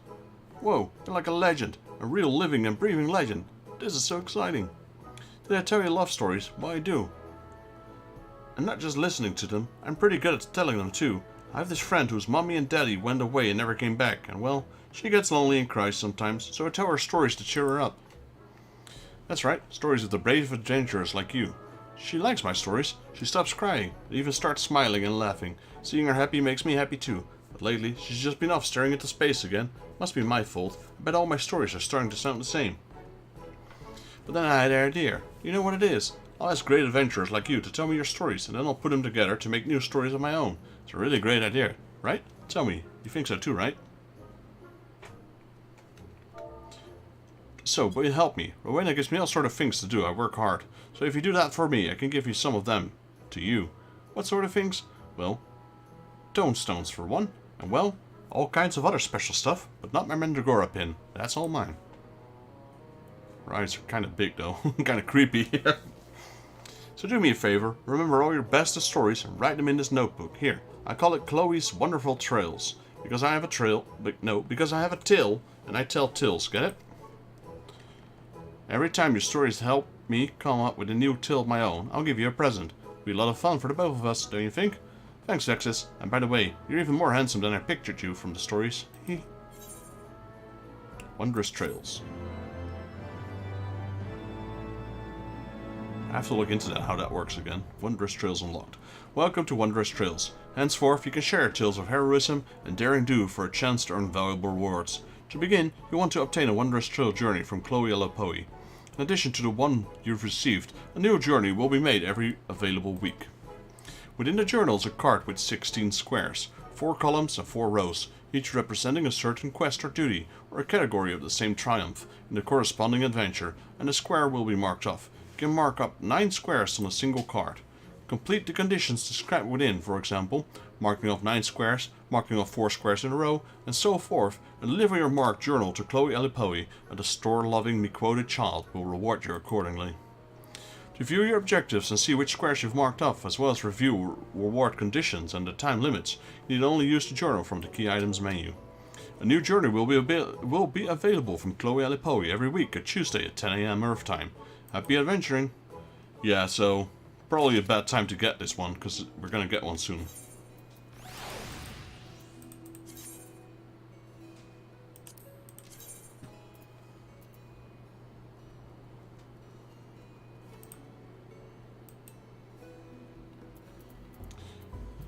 Whoa, you're like a legend. A real living and breathing legend. This is so exciting. Did I tell you love stories? Well, I do. And not just listening to them. I'm pretty good at telling them too. I have this friend whose mommy and daddy went away and never came back. And well, she gets lonely and cries sometimes. So I tell her stories to cheer her up. That's right, stories of the brave adventurers like you. She likes my stories. She stops crying, and even starts smiling and laughing. Seeing her happy makes me happy too. But lately, she's just been off staring into space again. Must be my fault. I bet all my stories are starting to sound the same. But then I had an idea. You know what it is? I'll ask great adventurers like you to tell me your stories, and then I'll put them together to make new stories of my own. It's a really great idea, right? Tell me, you think so too, right? So, but you help me. Rowena gives me all sort of things to do. I work hard. So if you do that for me, I can give you some of them. To you. What sort of things? Well, stones for one. And well, all kinds of other special stuff. But not my Mandragora pin. That's all mine. Her eyes are kind of big though, kind of creepy. So do me a favor, remember all your bestest stories and write them in this notebook. Here, I call it Chloe's Wonderful Trails. Because I have a trail, but no, because I have a till, and I tell tales, get it? Every time your stories help me come up with a new till of my own, I'll give you a present. It'll be a lot of fun for the both of us, don't you think? Thanks, Alexis. And by the way, you're even more handsome than I pictured you from the stories. Wondrous Trails. I have to look into that, how that works again. Wondrous Trails unlocked. Welcome to Wondrous Trails. Henceforth, you can share tales of heroism and daring do for a chance to earn valuable rewards. To begin, you want to obtain a Wondrous Trail journey from Chloe Alapoe. In addition to the one you've received, a new journey will be made every available week. Within the journal is a card with 16 squares, 4 columns and 4 rows, each representing a certain quest or duty, or a category of the same triumph in the corresponding adventure, and a square will be marked off. You can mark up 9 squares on a single card. Complete the conditions described within, for example, marking off 9 squares, marking off 4 squares in a row, and so forth, and deliver your marked journal to Chloe Alapoe, and the store-loving me-quoted child will reward you accordingly. To view your objectives and see which squares you've marked off, as well as review reward conditions and the time limits, you need only use the journal from the key items menu. A new journey will be available from Chloe Alapoe every week at Tuesday at 10 AM Earth time. Happy adventuring! Yeah, so probably a bad time to get this one, because we're going to get one soon.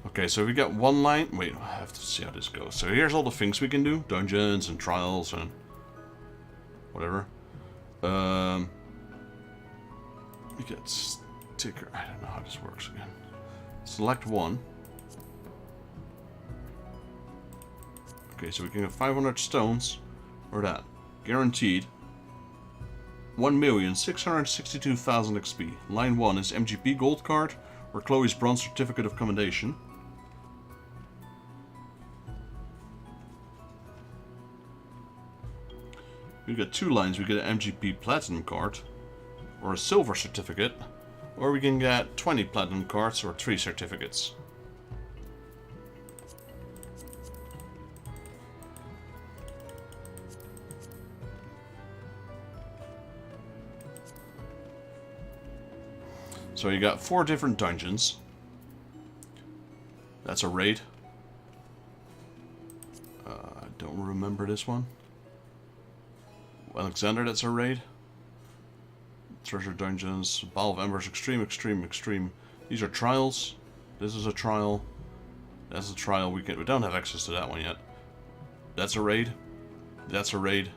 Okay, so we got one line. Wait, I have to see how this goes. So here's all the things we can do. Dungeons and trials and whatever. We get sticker. I don't know how this works again. Select one. Okay, so we can get 500 stones. Or that. Guaranteed. 1,662,000 XP. Line 1 is MGP gold card or Chloe's bronze certificate of commendation. We get 2 lines. We get an MGP platinum card or a silver certificate, or we can get 20 platinum cards or 3 certificates. So you got 4 different dungeons. That's a raid. I don't remember this one. Alexander, that's a raid. Treasure dungeons. Ball of Embers, extreme, extreme, extreme. These are trials. This is a trial. That's a trial. We don't have access to that one yet. That's a raid. That's a raid.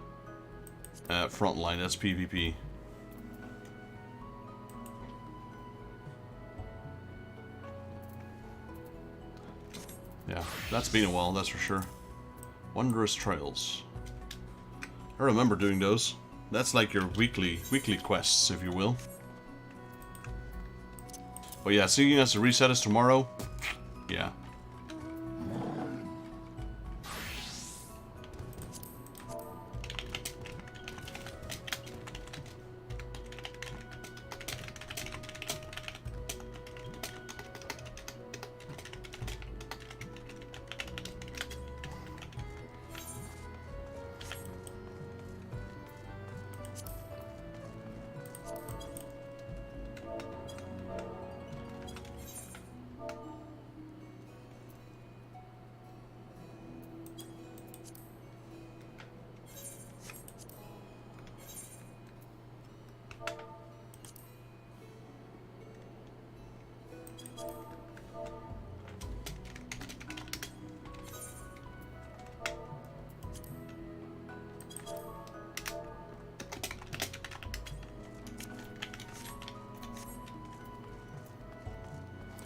Frontline, that's PvP. Yeah, that's been a while, that's for sure. Wondrous Trails. I remember doing those. That's like your weekly quests, if you will. But yeah, seeing as the reset is tomorrow, yeah.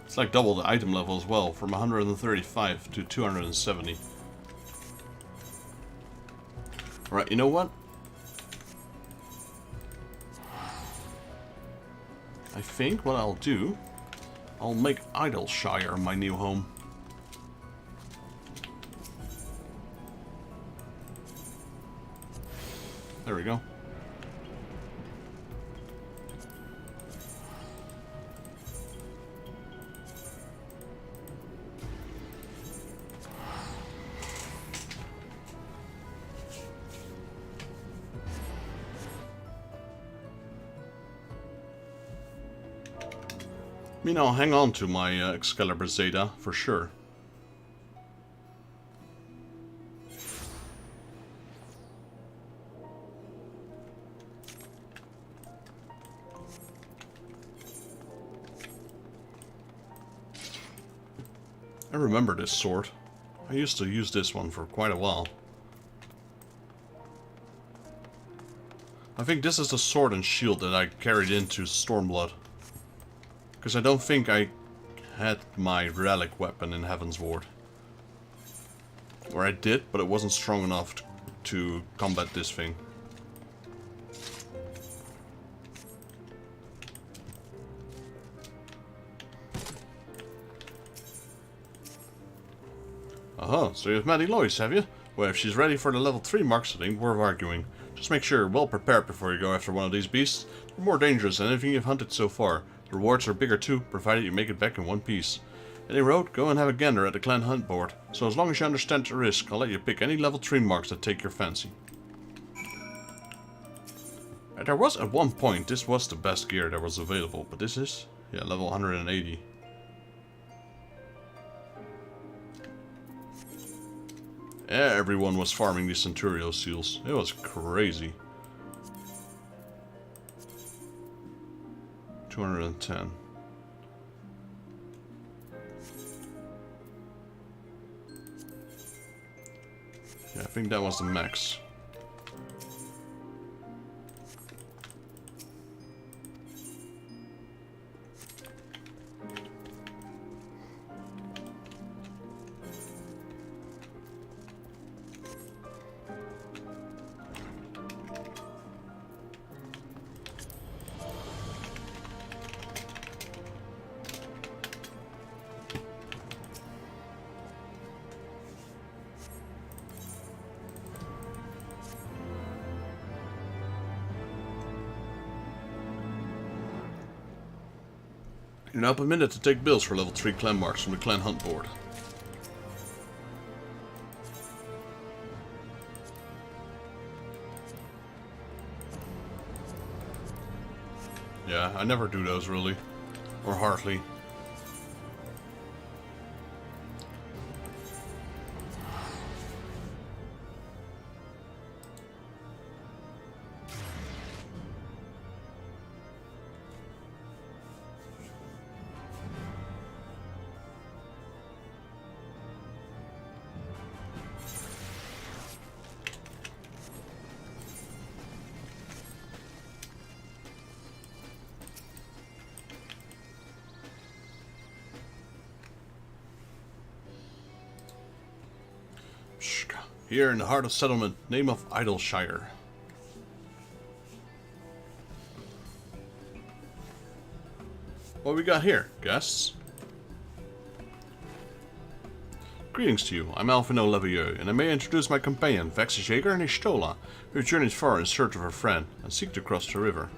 It's like double the item level as well, from 135 to 270. Alright, you know what? I think what I'll do, I'll make Idleshire my new home. There we go. mean, I'll hang on to my Excalibur Zeta for sure. I remember this sword. I used to use this one for quite a while. I think this is the sword and shield that I carried into Stormblood. Because I don't think I had my relic weapon in Heaven's Ward. Or I did, but it wasn't strong enough to combat this thing. Uh-huh, so you've met Eloise, have you? Well, if she's ready for the level 3 marks, it ain't worth arguing. Just make sure you're well prepared before you go after one of these beasts. They're more dangerous than anything you've hunted so far. The rewards are bigger too, provided you make it back in one piece. Any road, go and have a gander at the clan hunt board. So as long as you understand the risk, I'll let you pick any level 3 marks that take your fancy. There was at one point, this was the best gear that was available, but this is, yeah, level 180. Everyone was farming these Centurio seals. It was crazy. 210. Yeah, I think that was the max. You're now permitted to take bills for level 3 clan marks from the clan hunt board. Yeah, I never do those really. Or hardly. Here in the heart of settlement, name of Idleshire. What we got here, guests? Greetings to you, I'm Alfino Levieux, and I may introduce my companion, Vexjager and Ishtola, who journeyed far in search of her friend, and seek to cross the river.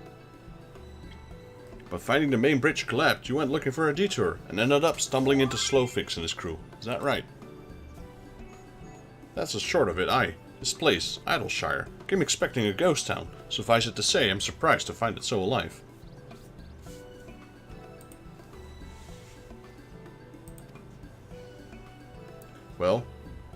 But finding the main bridge collapsed, you went looking for a detour, and ended up stumbling into Slowfix and his crew. Is that right? That's the short of it, aye. This place, Idleshire, came expecting a ghost town. Suffice it to say, I'm surprised to find it so alive. Well,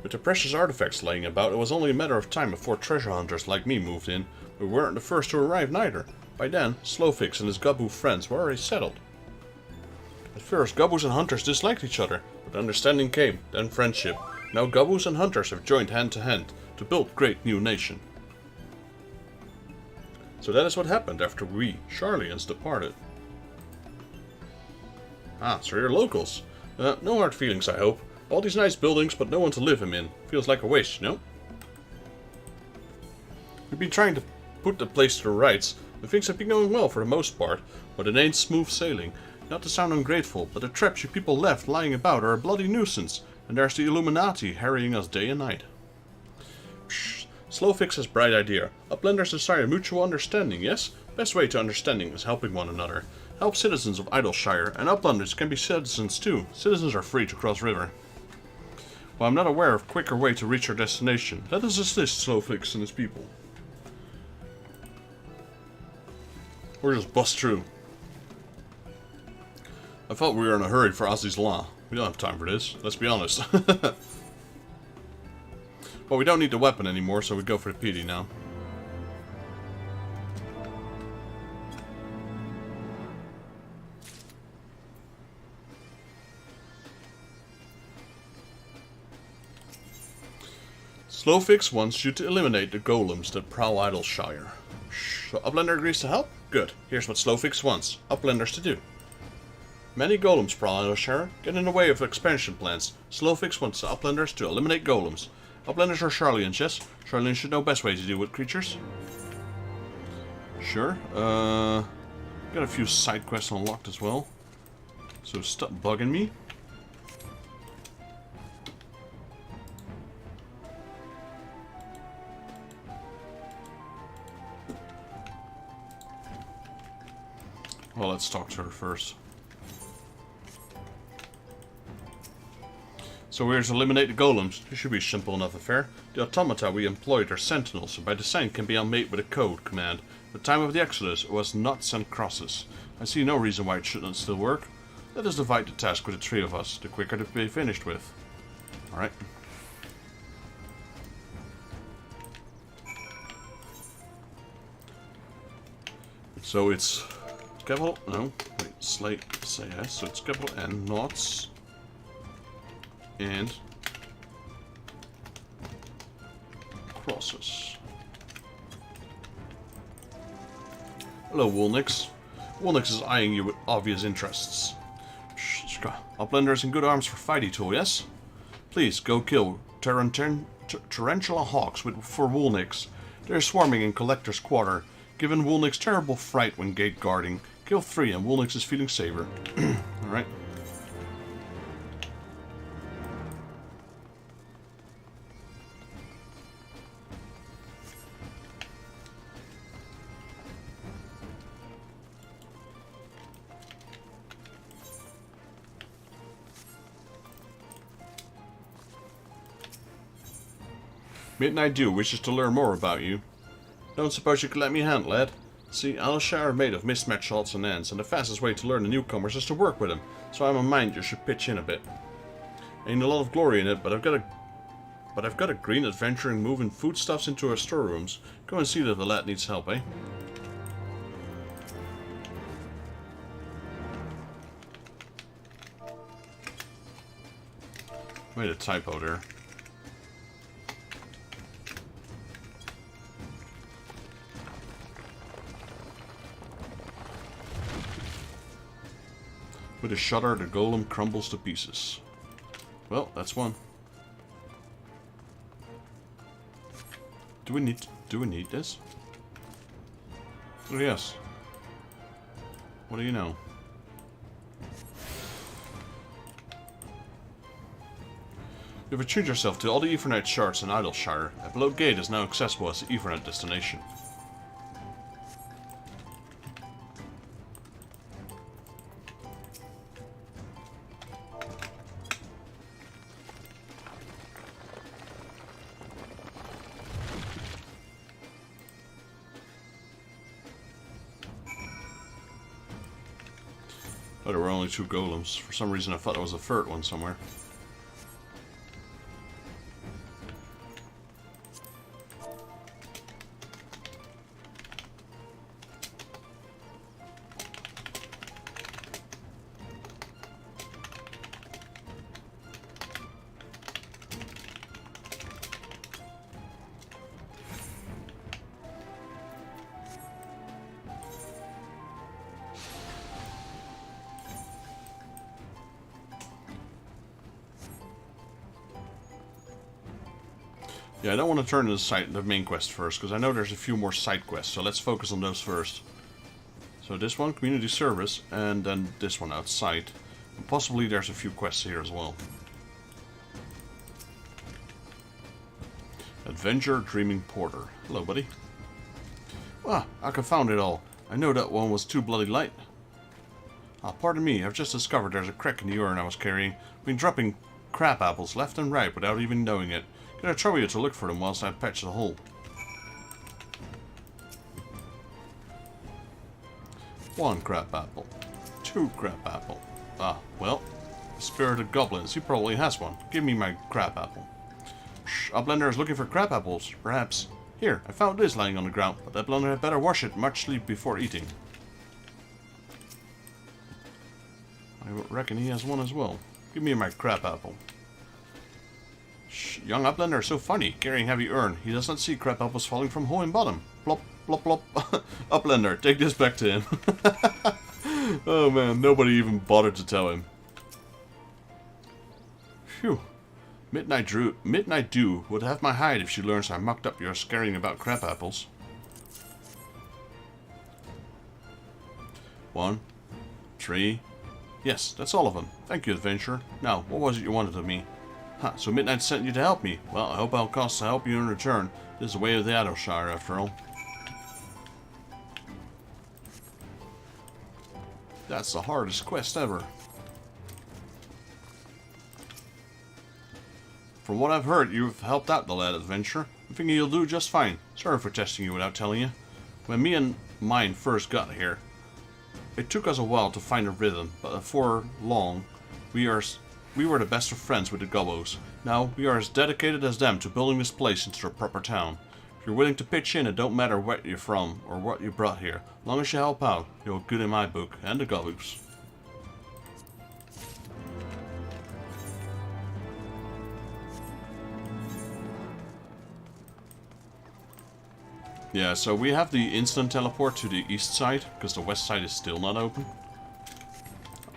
with the precious artifacts laying about, it was only a matter of time before treasure hunters like me moved in. We weren't the first to arrive neither. By then, Slowfix and his Gabu friends were already settled. At first, Gabus and hunters disliked each other, but understanding came, then friendship. Now Gabus and hunters have joined hand to hand to build great new nation. So that is what happened after we, Sharlayans, departed. Ah, so you're locals. No hard feelings, I hope. All these nice buildings, but no one to live in. Feels like a waste, you know? We've been trying to put the place to the rights, and things have been going well for the most part, but it ain't smooth sailing. Not to sound ungrateful, but the traps you people left lying about are a bloody nuisance. And there's the Illuminati harrying us day and night. Psh, Slowfix has bright idea. Uplanders desire mutual understanding, yes? Best way to understanding is helping one another. Help citizens of Idleshire, and Uplanders can be citizens too. Citizens are free to cross river. Well, I'm not aware of a quicker way to reach our destination. Let us assist Slowfix and his people. Or just bust through. I thought we were in a hurry for Ozzy's Law. We don't have time for this, let's be honest. Well, we don't need the weapon anymore, so we go for the PD now. Slowfix wants you to eliminate the golems that prowl Idleshire. So Uplander agrees to help? Good. Here's what Slowfix wants Uplanders to do. Many golems prowl Idleshire, get in the way of expansion plans. Slowfix wants the Uplanders to eliminate golems. Uplanders are Charlians, yes? Charlians should know best way to deal with creatures. Sure. Got a few side quests unlocked as well. So stop bugging me. Well, let's talk to her first. So here's eliminate the golems. It should be a simple enough affair. The automata we employed are sentinels, and by design can be unmade with a code command. At the time of the Exodus, it was not sent crosses. I see no reason why it shouldn't still work. Let us divide the task with the three of us. The quicker to be finished with. Alright. So it's capital, no, wait, slate, say yes, so it's capital N, knots, and crosses. Hello, Woolnix. Woolnix is eyeing you with obvious interests. Uplanders in good arms for fighty tool, yes? Please, go kill tarantula hawks for Woolnix. They're swarming in Collector's Quarter. Given Woolnix terrible fright when gate guarding. Kill 3 and Woolnix is feeling safer. Alright. Midnight Dew wishes to learn more about you. Don't suppose you could let me hand, lad? See, Idleshire are made of mismatched odds and ends, and the fastest way to learn the newcomers is to work with them, so I'm in mind you should pitch in a bit. Ain't a lot of glory in it, but I've got a green adventuring moving foodstuffs into our storerooms. Go and see that the lad needs help, eh? Made a typo there. With a shudder, the golem crumbles to pieces. Well, that's one. Do we need this? Oh yes. What do you know? You've attuned yourself to all the Ethernet shards in Idleshire. A below gate is now accessible as the Ethernet destination. Oh, there were only 2 golems. For some reason I thought there was a third one somewhere. Yeah, I don't want to turn to the main quest first, because I know there's a few more side quests, so let's focus on those first. So this one, community service, and then this one outside. And possibly there's a few quests here as well. Adventure Dreaming Porter. Hello, buddy. Ah, I confound it all. I know that one was too bloody light. Ah, pardon me, I've just discovered there's a crack in the urine I was carrying. I've been dropping crab apples left and right without even knowing it. Can I trouble you to look for them whilst I patch the hole? 1 crab apple. 2 crab apple. Ah, well. Spirited goblins. He probably has one. Give me my crab apple. Shh, Uplander is looking for crab apples. Perhaps. Here, I found this lying on the ground, but Uplander had better wash it much sleep before eating. I reckon he has one as well. Give me my crab apple. Shh, young Uplander is so funny, carrying heavy urn. He does not see crab apples falling from hole and bottom. Plop, plop, plop. Uplander, take this back to him. Oh man, nobody even bothered to tell him. Phew. Midnight Dew would have my hide if she learns I mucked up your scaring about crab apples. 1, 3. Yes, that's all of them. Thank you, adventurer. Now, what was it you wanted of me? Ha, so Midnight sent you to help me. Well, I hope I'll cost to help you in return. This is the way of the Eorzea, after all. That's the hardest quest ever. From what I've heard, you've helped out the lad, adventurer. I'm thinking you'll do just fine. Sorry for testing you without telling you. When me and mine first got here, it took us a while to find a rhythm, but before long, we were the best of friends with the Gobos. Now, we are as dedicated as them to building this place into a proper town. If you're willing to pitch in, it don't matter where you're from or what you brought here. As long as you help out, you're good in my book, and the Gobos. Yeah, so we have the instant teleport to the east side, because the west side is still not open.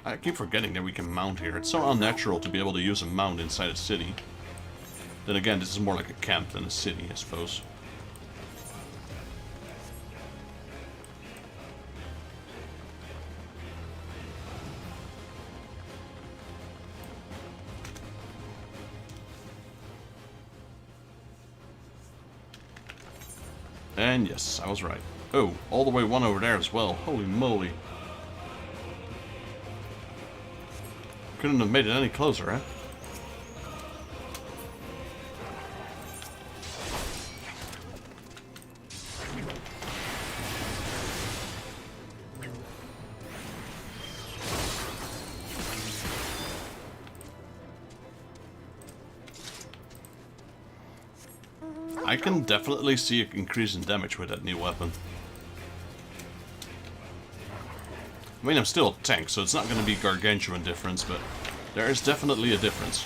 I keep forgetting that we can mount here. It's so unnatural to be able to use a mount inside a city. Then again, this is more like a camp than a city, I suppose. And yes, I was right. Oh, all the way one over there as well. Holy moly. Couldn't have made it any closer, eh? I can definitely see an increase in damage with that new weapon. I mean, I'm still a tank, so it's not going to be gargantuan difference, but there is definitely a difference.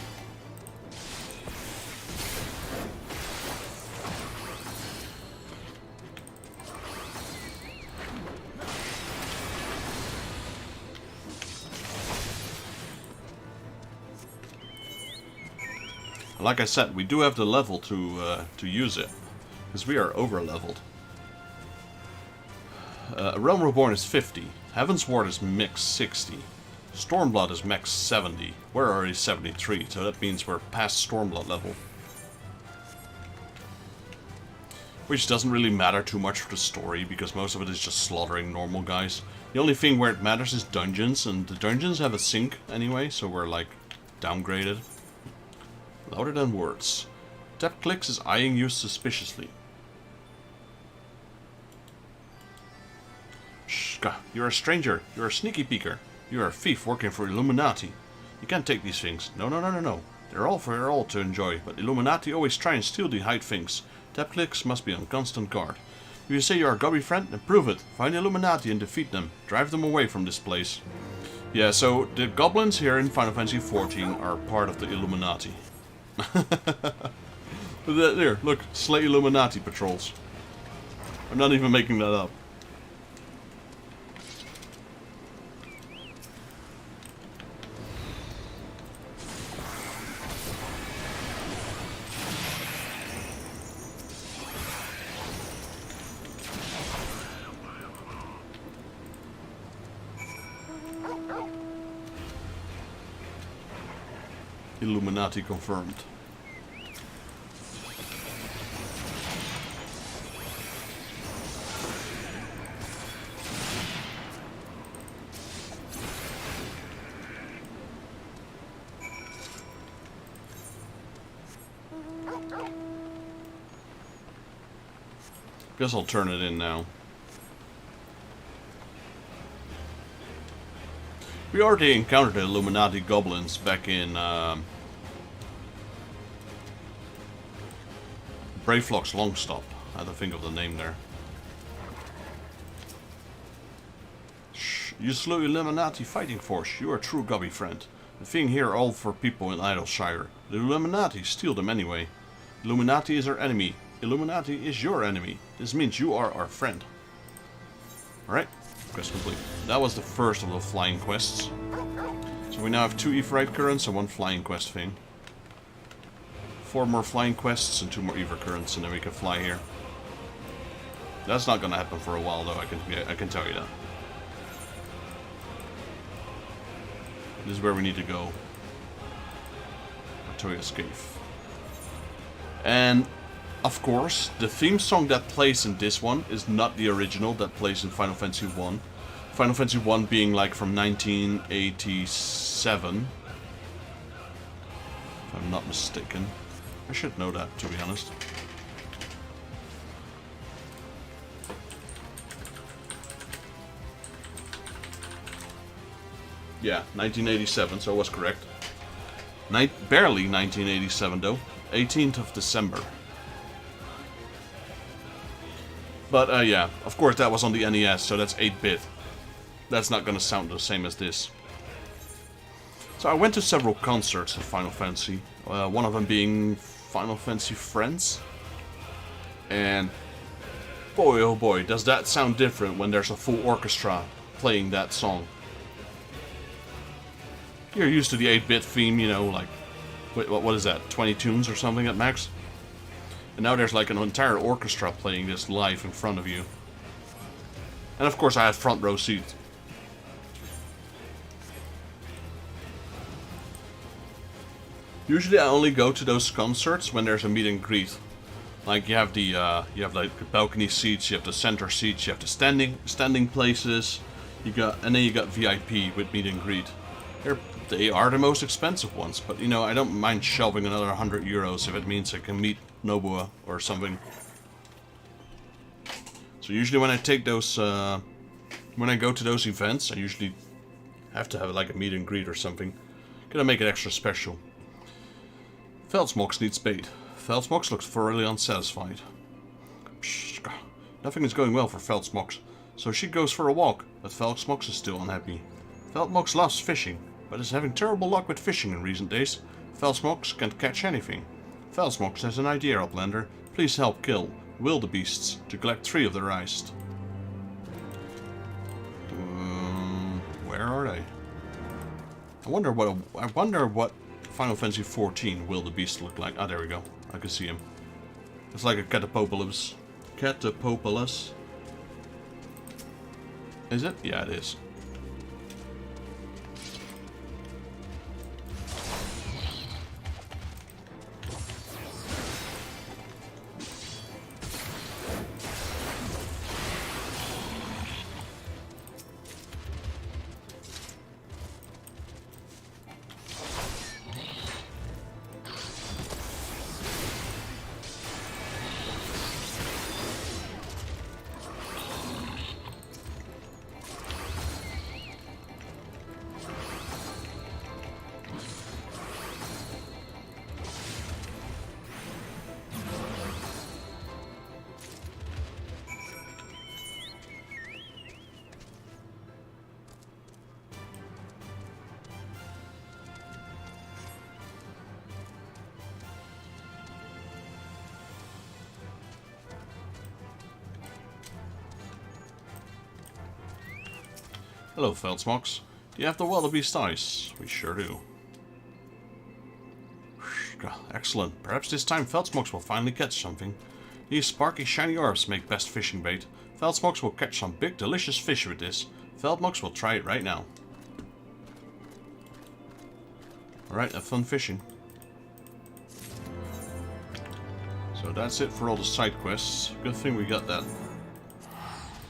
Like I said, we do have the level to use it, because we are over-leveled. A Realm Reborn is 50, Heaven's Ward is max 60, Stormblood is max 70, we're already 73, so that means we're past Stormblood level. Which doesn't really matter too much for the story, because most of it is just slaughtering normal guys. The only thing where it matters is dungeons, and the dungeons have a sync anyway, so we're like downgraded. Louder than words. Tap Clicks is eyeing you suspiciously. Shh, you're a stranger. You're a sneaky peeker. You're a thief working for Illuminati. You can't take these things. No, no, no, no, no. They're all for all to enjoy, but Illuminati always try and steal the hide things. Tap Clicks must be on constant guard. If you say you're a gobby friend, then prove it. Find the Illuminati and defeat them. Drive them away from this place. Yeah, so the goblins here in Final Fantasy XIV are part of the Illuminati. There, look, slay Illuminati patrols. I'm not even making that up. Illuminati confirmed. Guess I'll turn it in now. We already encountered the Illuminati goblins back in Brayflock's Longstop. I don't think of the name there. Shh, you slew Illuminati fighting force. You are a true gobby friend. The thing here all for people in Idleshire. The Illuminati steal them anyway. Illuminati is our enemy. Illuminati is your enemy. This means you are our friend. Alright, quest complete. That was the first of the flying quests. So we now have 2 Aetheryte currents and 1 flying quest thing. 4 more flying quests and 2 more Aether currents, and then we can fly here. That's not gonna happen for a while though, I can tell you that. This is where we need to go. Artorias Cave. And of course, the theme song that plays in this one is not the original that plays in Final Fantasy 1. Final Fantasy 1 being like from 1987. If I'm not mistaken. I should know that, to be honest. Yeah, 1987, so I was correct. Barely 1987 though. 18th of December. But yeah, of course that was on the NES, so that's 8-bit. That's not gonna sound the same as this. So I went to several concerts of Final Fantasy. One of them being Final Fantasy Friends. And boy oh boy, does that sound different when there's a full orchestra playing that song. You're used to the 8-bit theme, you know, like, what is that, 20 tunes or something at max? And now there's like an entire orchestra playing this live in front of you. And of course I had front row seats. Usually I only go to those concerts when there's a meet and greet. Like you have like the balcony seats, you have the center seats, you have the standing places, and then you got VIP with meet and greet. They are the most expensive ones, but you know, I don't mind shelving another 100 euros if it means I can meet Nobuo or something. So usually when I take those, when I go to those events, I usually have to have like a meet and greet or something. Gotta make it extra special. Veldsmox needs bait. Veldsmox looks thoroughly unsatisfied. Psh, nothing is going well for Veldsmox, so she goes for a walk, but Veldsmox is still unhappy. Veldsmox loves fishing, but is having terrible luck with fishing in recent days. Veldsmox can't catch anything. Veldsmox has an idea, Outlander. Please help kill wildebeests to collect 3 of their eyes. Where are they? I wonder what Final Fantasy XIV wildebeest look like. Ah, there we go. I can see him. It's like a catapopulus. Catapopulus. Is it? Yeah, it is. Hello, Veldsmox. Do you have the wildebeest eyes? We sure do. Excellent. Perhaps this time Veldsmox will finally catch something. These sparky, shiny orbs make best fishing bait. Veldsmox will catch some big, delicious fish with this. Veldsmox will try it right now. Alright, have fun fishing. So that's it for all the side quests. Good thing we got that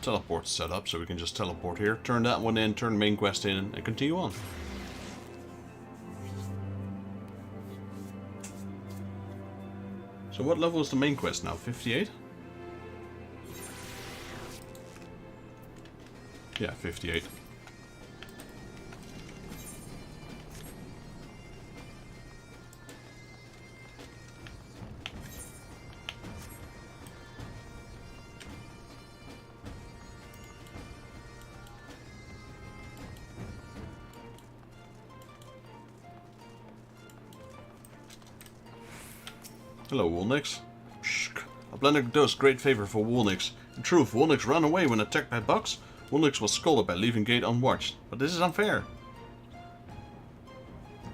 teleport set up, so we can just teleport here, turn that one in, turn main quest in, and continue on. So what level is the main quest now? 58? Yeah, 58. Hello, Woolnix. Psh, Uplander does great favor for Woolnix. In truth, Woolnix ran away when attacked by bugs. Woolnix was scolded by leaving gate unwatched. But this is unfair.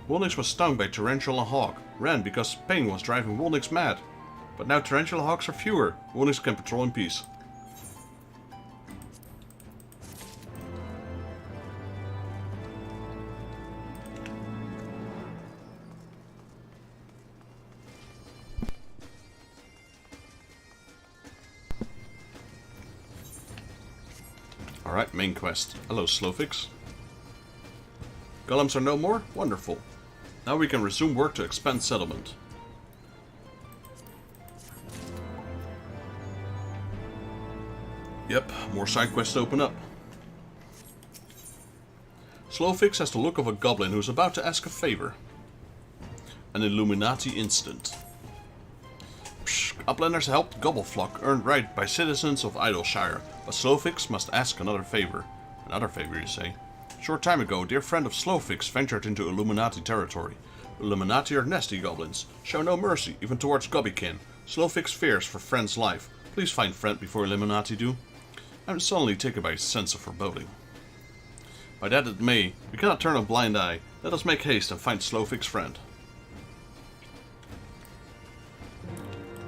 Woolnix was stung by Tarantula Hawk. Ran because pain was driving Woolnix mad. But now Tarantula Hawks are fewer. Woolnix can patrol in peace. Alright, main quest. Hello, Slowfix. Golems are no more? Wonderful. Now we can resume work to expand settlement. Yep, more side quests open up. Slowfix has the look of a goblin who's about to ask a favor. An Illuminati incident. Psh, Uplanders helped Gobbleflock earned right by citizens of Idleshire, but Slowfix must ask another favor. Another favor, you say? Short time ago, a dear friend of Slowfix ventured into Illuminati territory. Illuminati are nasty goblins, show no mercy, even towards Gobbykin. Slowfix fears for friend's life. Please find friend before Illuminati do. I'm suddenly taken by a sense of foreboding. By that it may, we cannot turn a blind eye. Let us make haste and find Slowfix friend.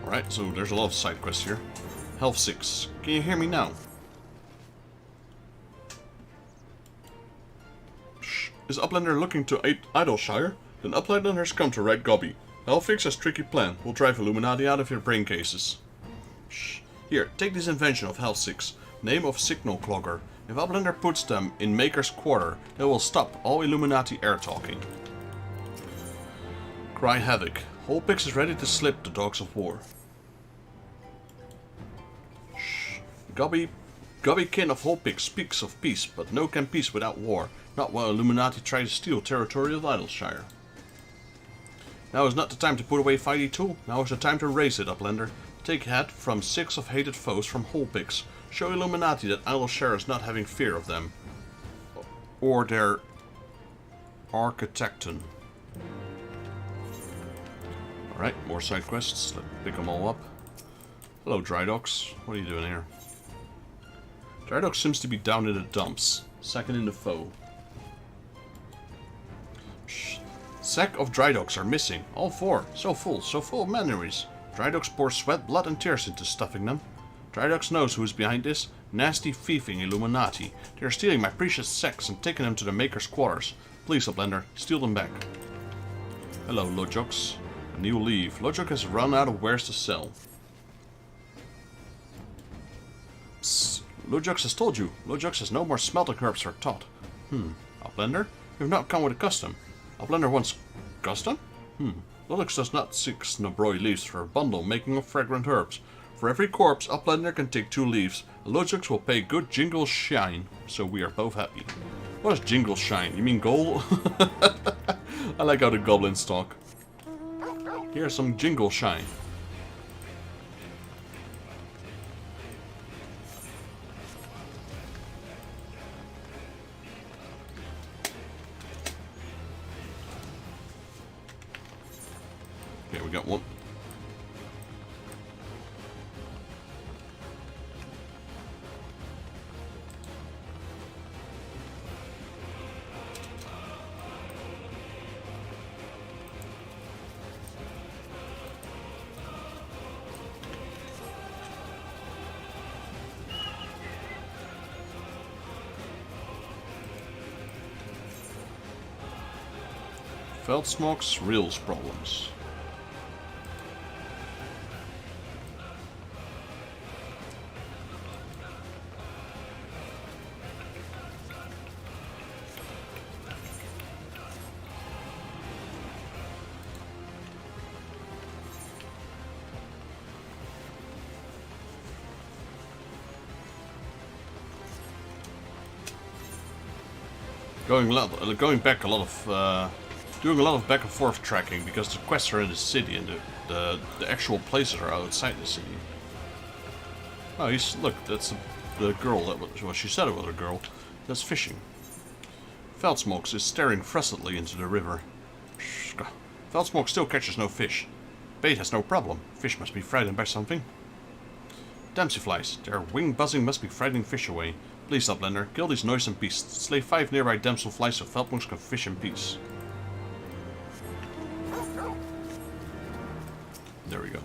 Alright, so there's a lot of side quests here. Health 6. Can you hear me now? Shh. Is Uplander looking to Idleshire? Then Uplanders come to right Gobby. Hellfix has tricky plan. We'll drive Illuminati out of your brain cases. Shh. Here, take this invention of Health 6. Name of Signal Clogger. If Uplander puts them in Maker's Quarter, they will stop all Illuminati air talking. Cry Havoc. Holpix is ready to slip the Dogs of War. Shh. Gobbykin of Holpix speaks of peace, but no can peace without war. Not while Illuminati try to steal territory of Idleshire. Now is not the time to put away fighty tool. Now is the time to raise it, Uplander. Take head from 6 of hated foes from Holpix. Show Illuminati that Idleshire is not having fear of them. Or their Architecton. Alright, more side quests. Let's pick them all up. Hello, Drydox. What are you doing here? Drydox seems to be down in the dumps. Second in the foe. Shh. Sack of Drydox are missing. All 4. So full of memories. Drydox pours sweat, blood and tears into stuffing them. Drydox knows who is behind this. Nasty, thieving Illuminati. They are stealing my precious sacks and taking them to the Maker's Quarters. Please, Uplander, steal them back. Hello, Lojox. A new leave. Lojox has run out of wares to sell. Psst. Lojox has told you. Lojox has no more smelting herbs for Tot. Uplander? You have not come with a custom. Uplander wants custom? Lojox does not seek Snobroy leaves for a bundle making of fragrant herbs. For every corpse, Uplander can take 2 leaves. Lojox will pay good jingle shine, so we are both happy. What is jingle shine? You mean gold? I like how the goblins talk. Here's some jingle shine. Okay, we got one. Feldsmoke's Reels problems. Going back a lot of doing a lot of back and forth tracking because the quests are in the city and the actual places are outside the city. Oh, look, that's the girl that was, well, she said it was a girl. That's fishing. Feldsmokes is staring frustratedly into the river. Feldsmoke still catches no fish. Bait has no problem. Fish must be frightened by something. Damselflies. Their wing buzzing must be frightening fish away. Please, Outlander, kill these noisome beasts. Slay 5 nearby damselflies so Feldmonks can fish in peace. There we go.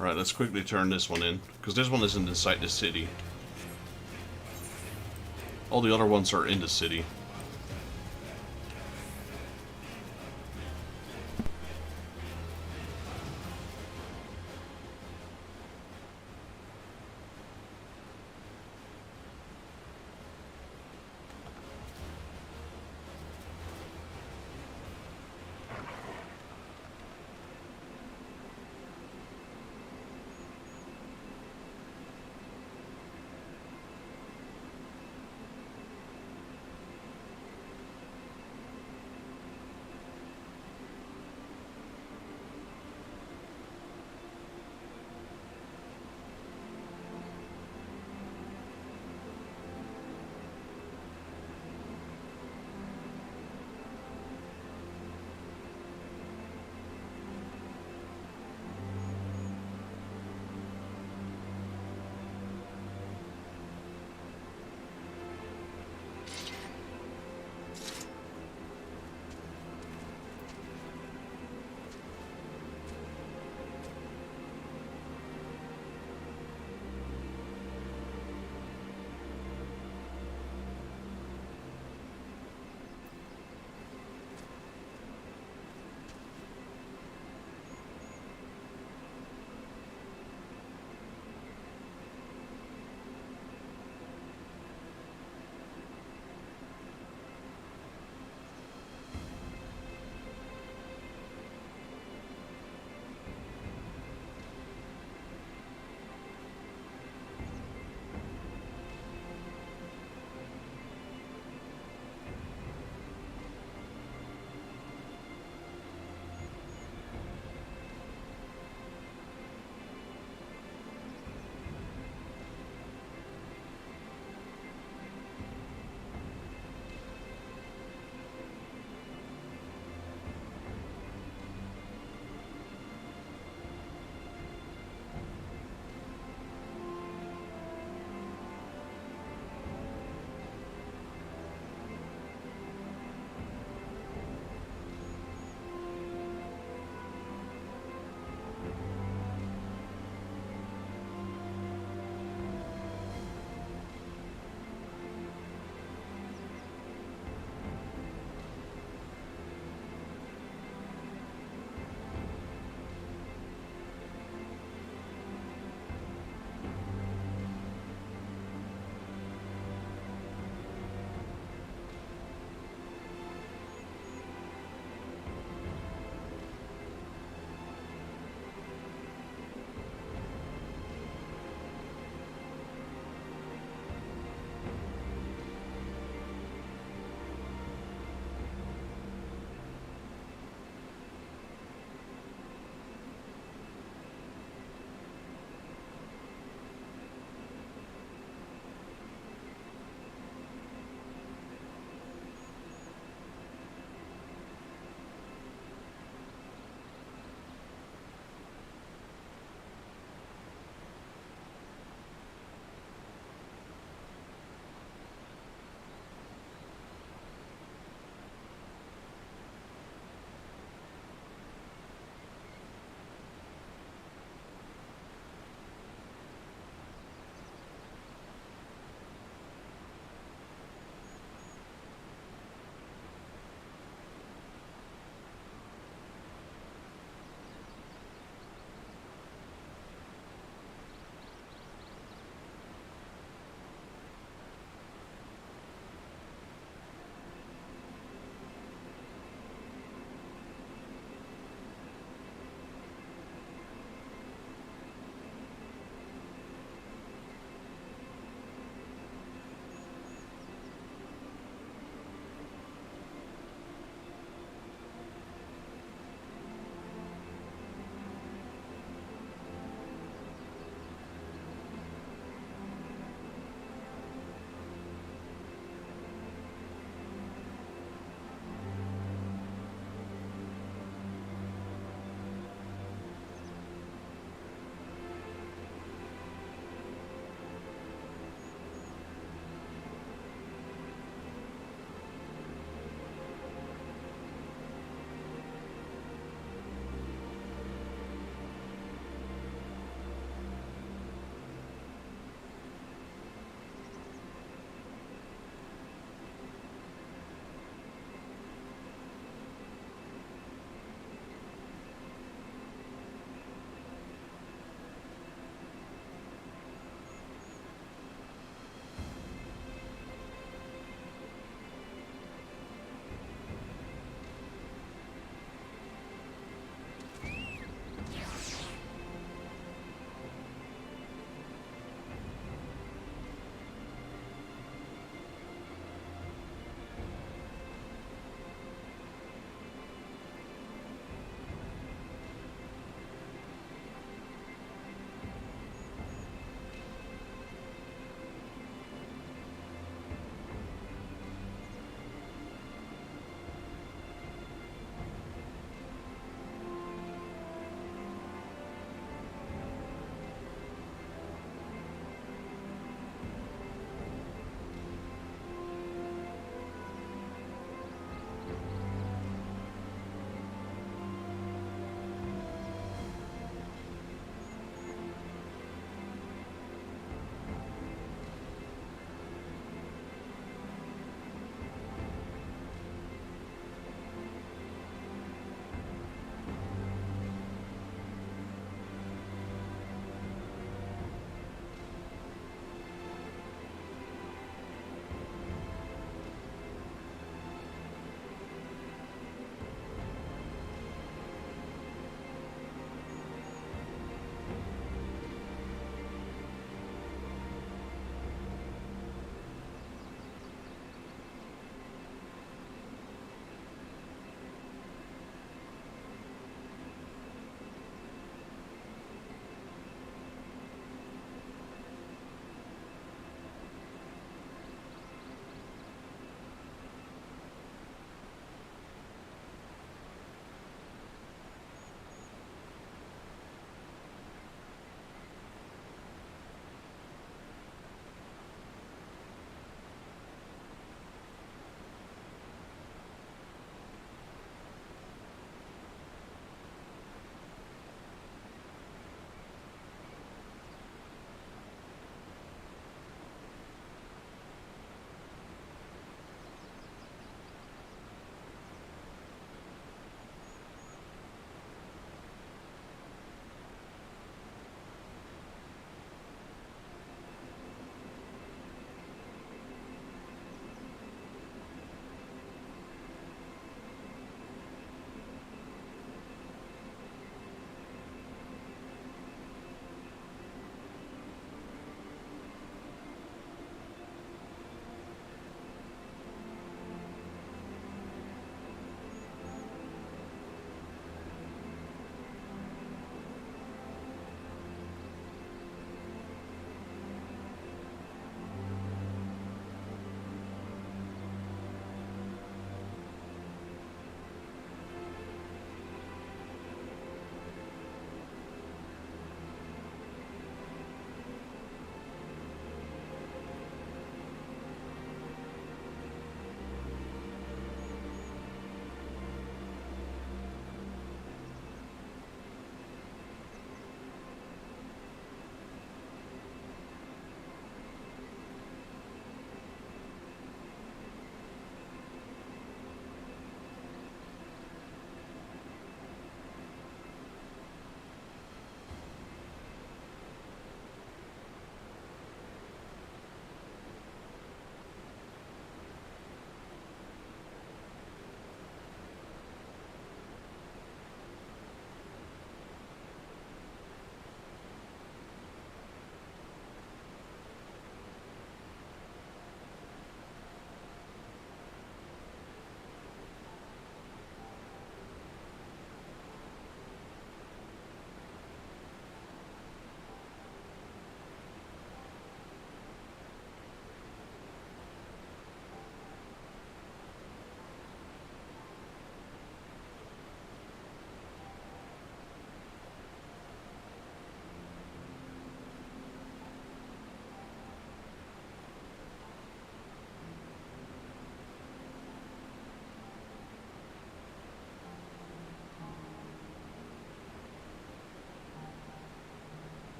Alright, let's quickly turn this one in, because this one isn't inside the city. All the other ones are in the city.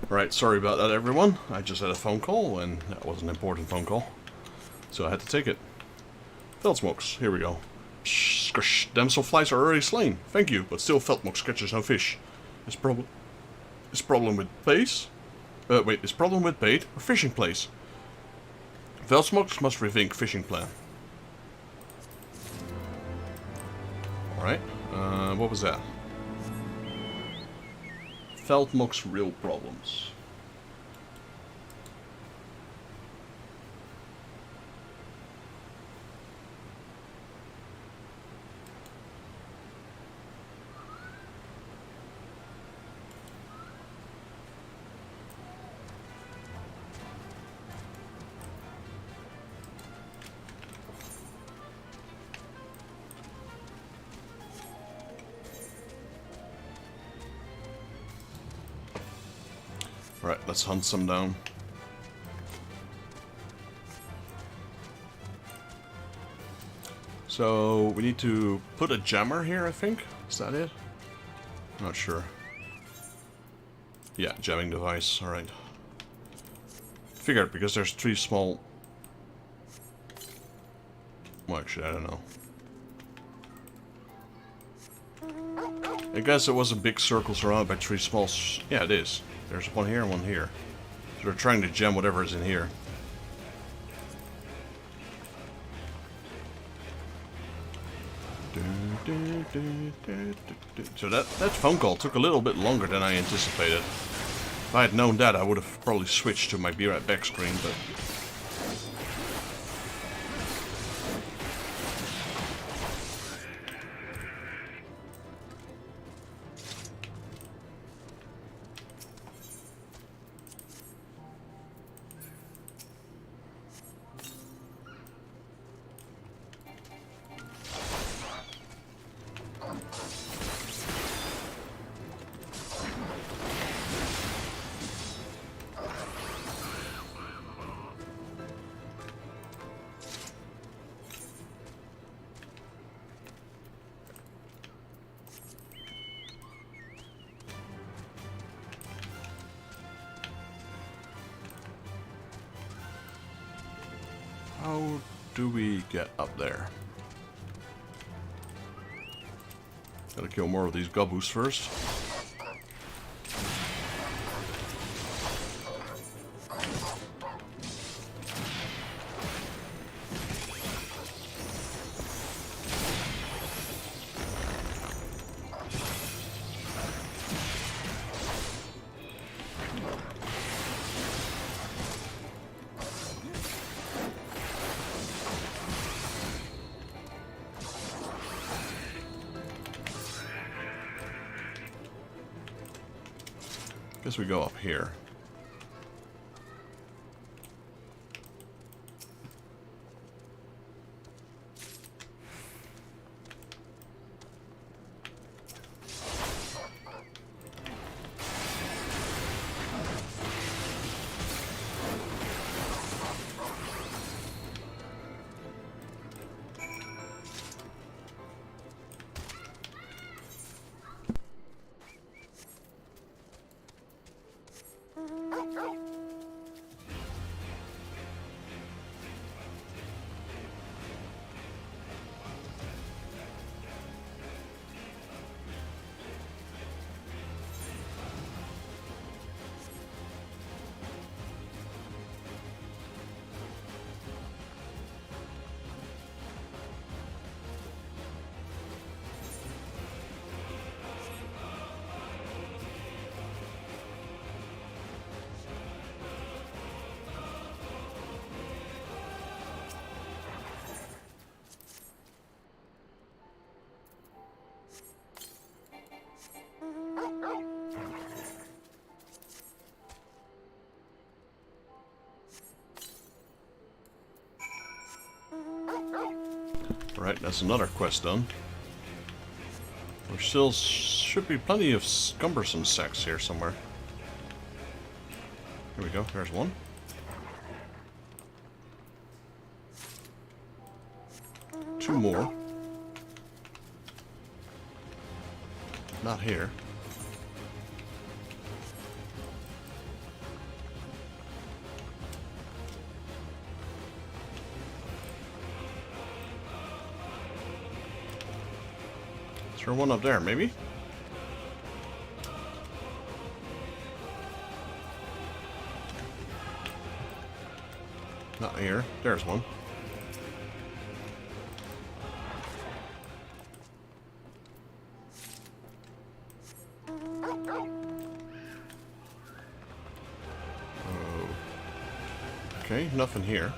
Right, sorry about that, everyone. I just had a phone call, and that was an important phone call. So I had to take it. Veldsmokes, here we go. Squish, damsel flies are already slain. Thank you, but still Veldsmokes catches no fish. Is problem with base? Is problem with bait or fishing place? Veldsmokes must rethink fishing plan. Alright, what was that? Veldsmokes real problems. Right, let's hunt some down. So, we need to put a jammer here, I think? Is that it? I'm not sure. Yeah, jamming device, alright. Figured, because there's 3 small... Well, actually, I don't know. I guess it wasn't big circle surrounded by 3 small... Yeah, it is. There's one here and one here. So we're trying to gem whatever is in here. So that phone call took a little bit longer than I anticipated. If I had known that, I would have probably switched to my Be Right Back screen, but... How do we get up there? Gotta kill more of these gobboos first. Guess we go up here. Right, that's another quest done. There still should be plenty of cumbersome sacks here somewhere. Here we go, there's one. Two more. Not here. there one up there, maybe? Not here. There's one. Okay, nothing here.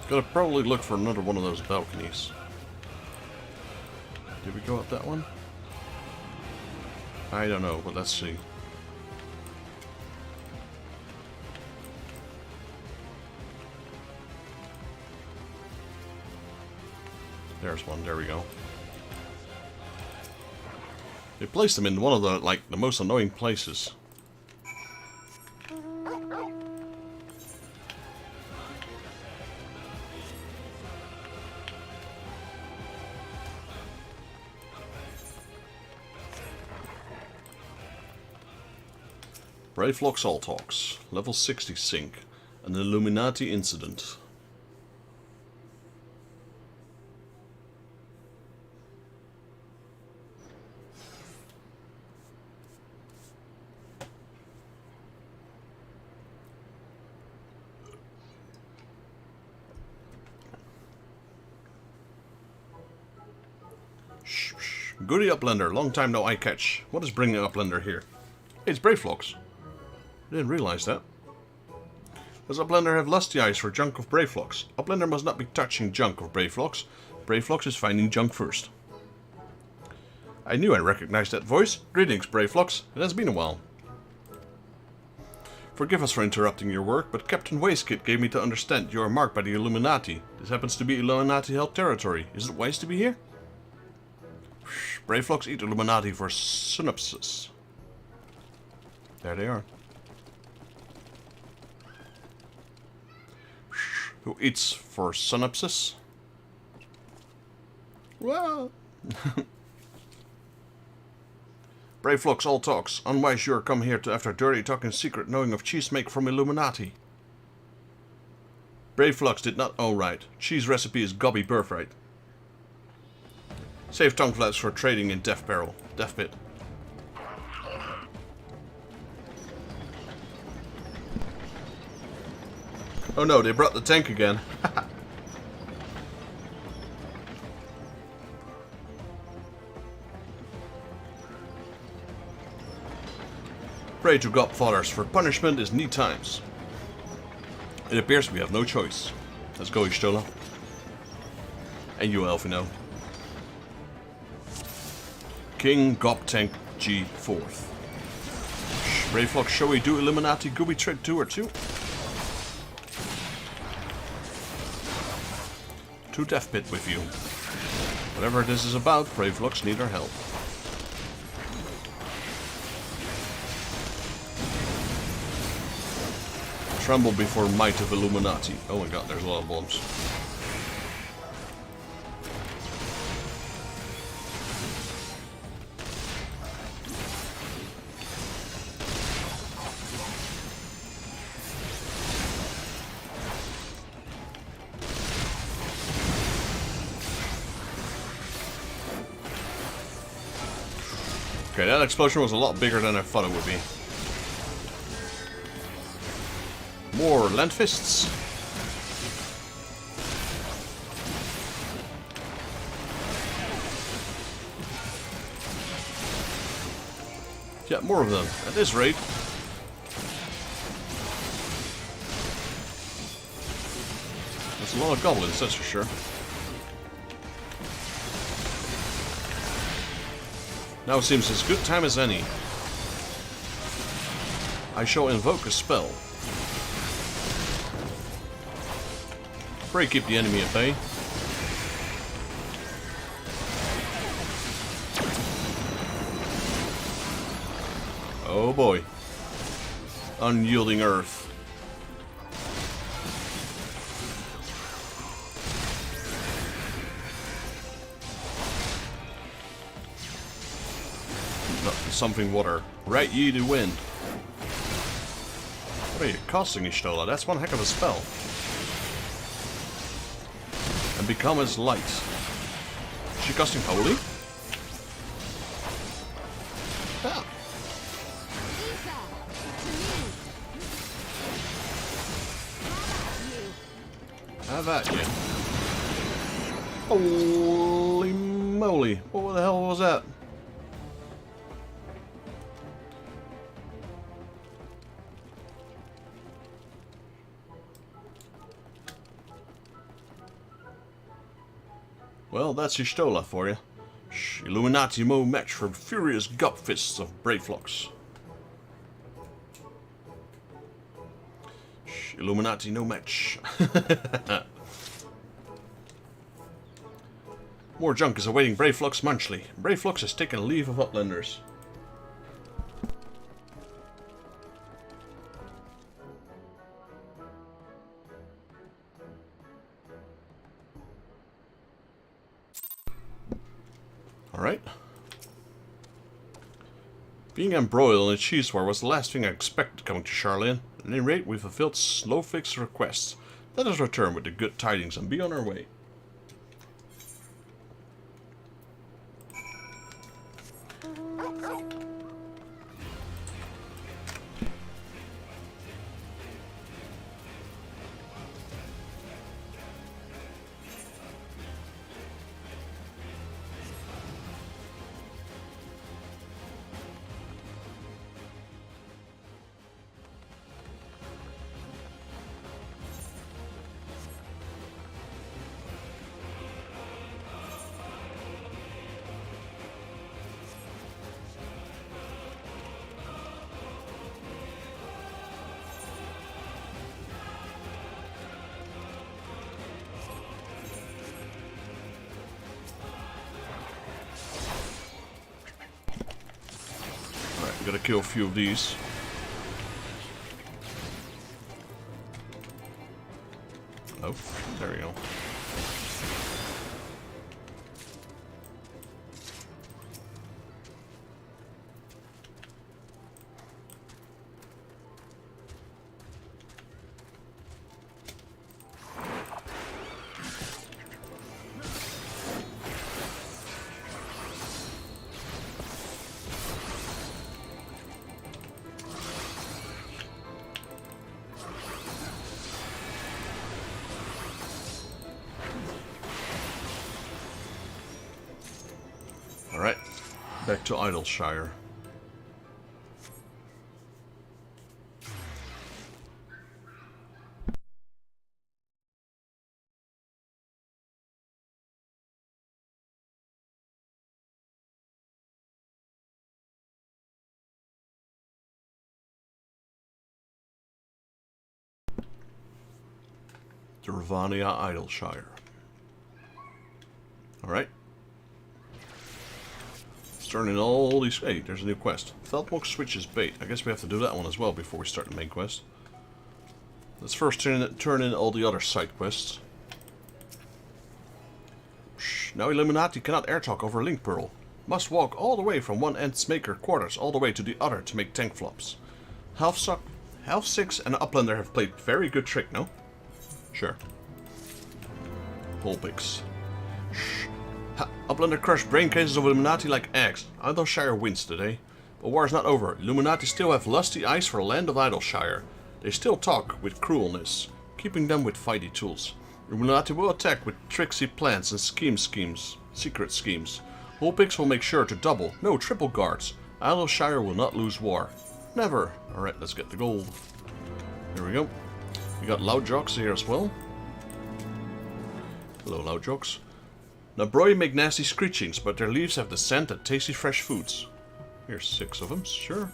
Gotta probably look for another one of those balconies. Did we go up that one? I don't know, but let's see. There's one, there we go. They placed them in one of the, like, the most annoying places. Brave Lock's All Talks, level 60 sync, an Illuminati incident. Goody Uplander, long time no eye catch. What is bringing Uplander here? Hey, it's Brave Locks. I didn't realize that. Does Uplander have lusty eyes for junk of Brave Locks? Uplander must not be touching junk of Brave Locks. Brave Locks is finding junk first. I knew I recognized that voice. Greetings, Brave Locks. It has been a while. Forgive us for interrupting your work, but Captain Wastekit gave me to understand you are marked by the Illuminati. This happens to be Illuminati-held territory. Is it wise to be here? Brave Locks eat Illuminati for synopsis. There they are. Who eats for synopsis? Well. Brave Locks all talks. Unwise you're come here to after dirty talk in secret, knowing of cheese make from Illuminati. Brave Locks did not owe right. Cheese recipe is gobby birthright. Save tongue flaps for trading in death barrel. Death pit. Oh no, they brought the tank again. Pray to Godfathers, for punishment is need times. It appears we have no choice. Let's go, Ishtola. And you, Elfino. King Gob Tank G 4th. Brave Lock, shall we do Illuminati Gooby Trick 2 or 2? To Death Pit with you. Whatever this is about, Brave Locks need our help. Tremble before might of Illuminati. Oh my god, there's a lot of bombs. Okay, that explosion was a lot bigger than I thought it would be. More land fists. Yeah, more of them at this rate. That's a lot of goblins, that's for sure. Now it seems as good time as any. I shall invoke a spell. Pray keep the enemy at bay. Oh boy. Unyielding earth. Something water. Right ye to wind. What are you casting, Ishtola? That's one heck of a spell. And become as light. She casting Holy? Yeah. Have at you. Holy moly. What the hell was that? Well, that's Y'shtola for you. Illuminati mo match for furious gut fists of Brayflocks. Illuminati no match. More junk is awaiting Brayflux Munchley. Brayflux has taken leave of Uplanders. Alright. Being embroiled in a cheese war was the last thing I expected coming to Charlian. At any rate, we fulfilled Slowfix's request. Let us return with the good tidings and be on our way. Gotta kill a few of these. Oh, there we go. Alright, back to Idleshire. To Ravania, Idleshire. Alright. Turning all these... Hey, there's a new quest. Feldwalk switches bait. I guess we have to do that one as well before we start the main quest. Let's first turn in all the other side quests. Shh, now Illuminati cannot airtalk over Link Pearl. Must walk all the way from one end's maker quarters all the way to the other to make tank flops. Half Six and Uplander have played very good trick, no? Sure. Holpix. Shh. Uplander crushed brain cases of Illuminati like eggs. Idleshire wins today. But war is not over. Illuminati still have lusty eyes for the land of Idleshire. They still talk with cruelness, keeping them with fighty tools. Illuminati will attack with tricksy plans and secret schemes. Holpix will make sure to double, no triple guards. Idleshire will not lose war. Never. Alright, let's get the gold. Here we go. We got Loudjocks here as well. Hello, Loudjocks. Nabroi make nasty screechings, but their leaves have the scent of tasty fresh foods. Here's 6 of them, sure.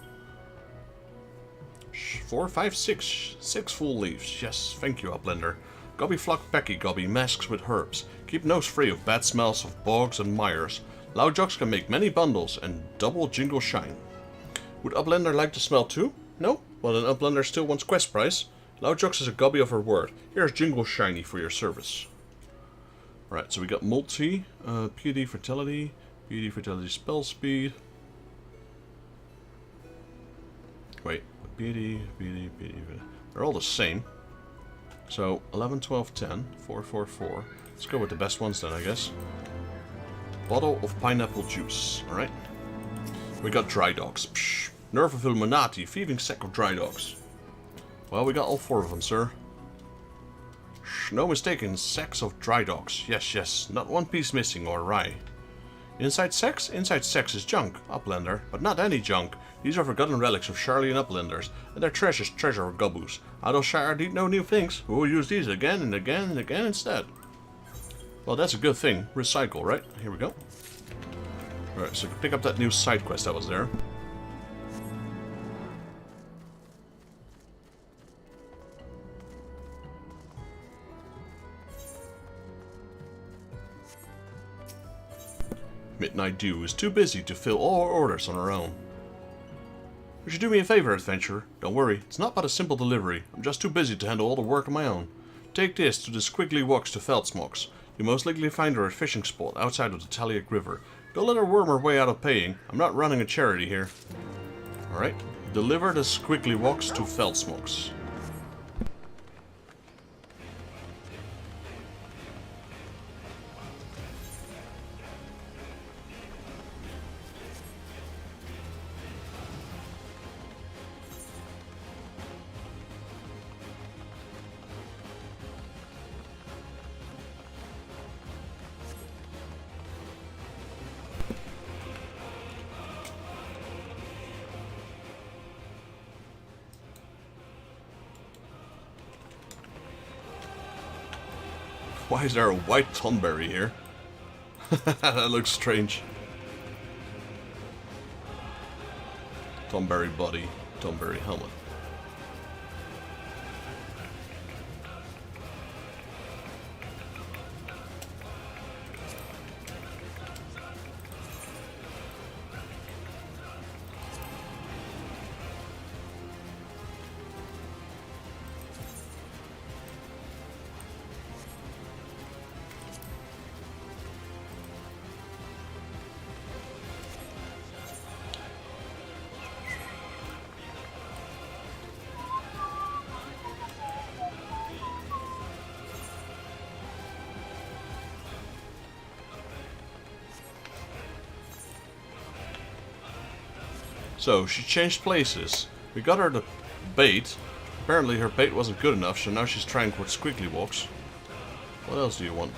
4, 5, 6. 6 full leaves. Yes, thank you, Uplander. Gobby flock pecky gobby masks with herbs. Keep nose free of bad smells of bogs and mires. Loudjocks can make many bundles and double jingle shine. Would Uplander like to smell too? No? Well then Uplander still wants quest price. Loudjocks is a gobby of her word. Here's jingle shiny for your service. Right, so we got multi, PD Fertility, spell speed. Wait, PD. They're all the same. So 11, 12, 10, 4, 4, 4. Let's go with the best ones then, I guess. bottle of pineapple juice. Alright. We got dry dogs. Psh. Nerve of Illuminati, thieving sack of dry dogs. Well, we got all 4 of them, sir. Shh, no mistaken, sacks of dry dogs. Yes, yes, not one piece missing or awry. Inside sacks? Inside sacks is junk, Uplander, but not any junk. These are forgotten relics of Charlian Uplanders, and their treasure of Gobboos. Idle Shire need no new things. We will use these again and again and again instead. Well, that's a good thing. Recycle, right? Here we go. Alright, so pick up that new side quest that was there. Midnight Dew is too busy to fill all our orders on her own. Would you do me a favor, adventurer? Don't worry, it's not but a simple delivery. I'm just too busy to handle all the work on my own. Take this to the squiggly walks to Feldsmox. You most likely find her at a fishing spot outside of the Taliak River. Go let her worm her way out of paying. I'm not running a charity here. Alright, deliver the squiggly walks to Feldsmox. Why is there a white Tonberry here? That looks strange. Tonberry body, Tonberry helmet. So, she changed places. We got her the bait. Apparently her bait wasn't good enough, so now she's trying for squiggly walks. What else do you want?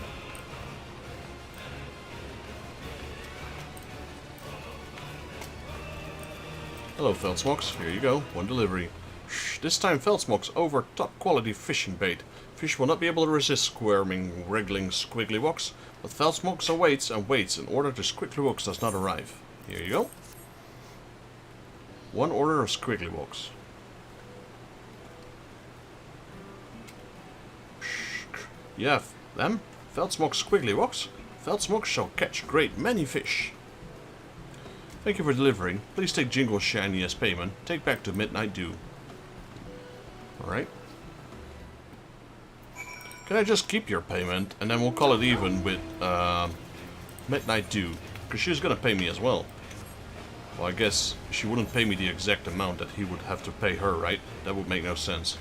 Hello, Feldsmox. Here you go. One delivery. Shh, this time Feldsmox over top quality fishing bait. Fish will not be able to resist squirming, wriggling squiggly walks, but Feldsmox awaits and waits in order the squiggly walks does not arrive. Here you go. One order of squiggly walks. You have them? Feldsmox squiggly walks? Feldsmox shall catch great many fish. Thank you for delivering. Please take Jingle Shiny as payment. Take back to Midnight Dew. Alright. Can I just keep your payment and then we'll call it even with Midnight Dew? Because she's gonna pay me as well. Well, I guess she wouldn't pay me the exact amount that he would have to pay her, right? That would make no sense.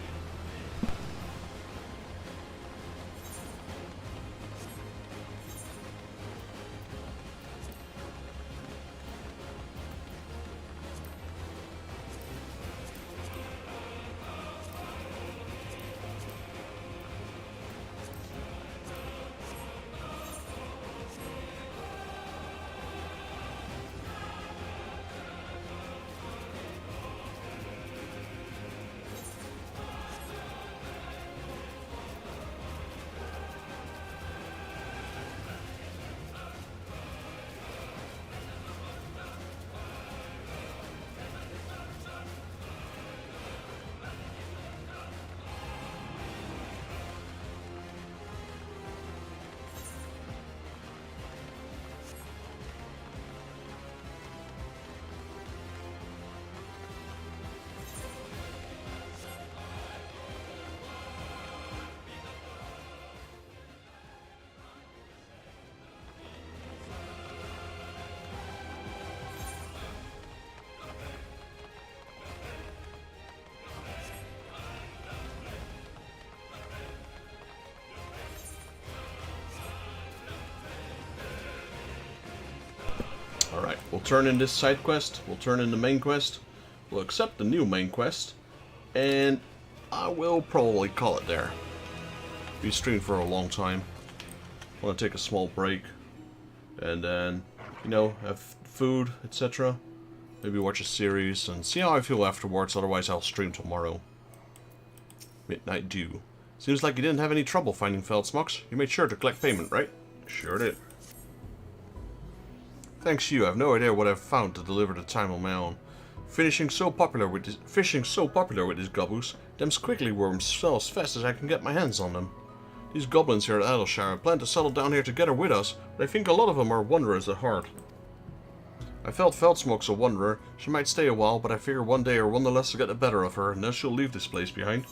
turn in this side quest, we'll turn in the main quest, we'll accept the new main quest, and I will probably call it there. Be streaming for a long time. I want to take a small break, and then, you know, have food, etc. Maybe watch a series and see how I feel afterwards, otherwise I'll stream tomorrow. Midnight Dew. Seems like you didn't have any trouble finding Feldsmox. You made sure to collect payment, right? Sure did. Thanks to you, I have no idea what I've found to deliver the time on my own. Fishing so popular with these gobboos, them squiggly worms sell as fast as I can get my hands on them. These goblins here at Idleshire plan to settle down here together with us, but I think a lot of them are wanderers at heart. I felt Feldsmoke's a wanderer. She might stay a while, but I figure one day or one of us will get the better of her, and then she'll leave this place behind.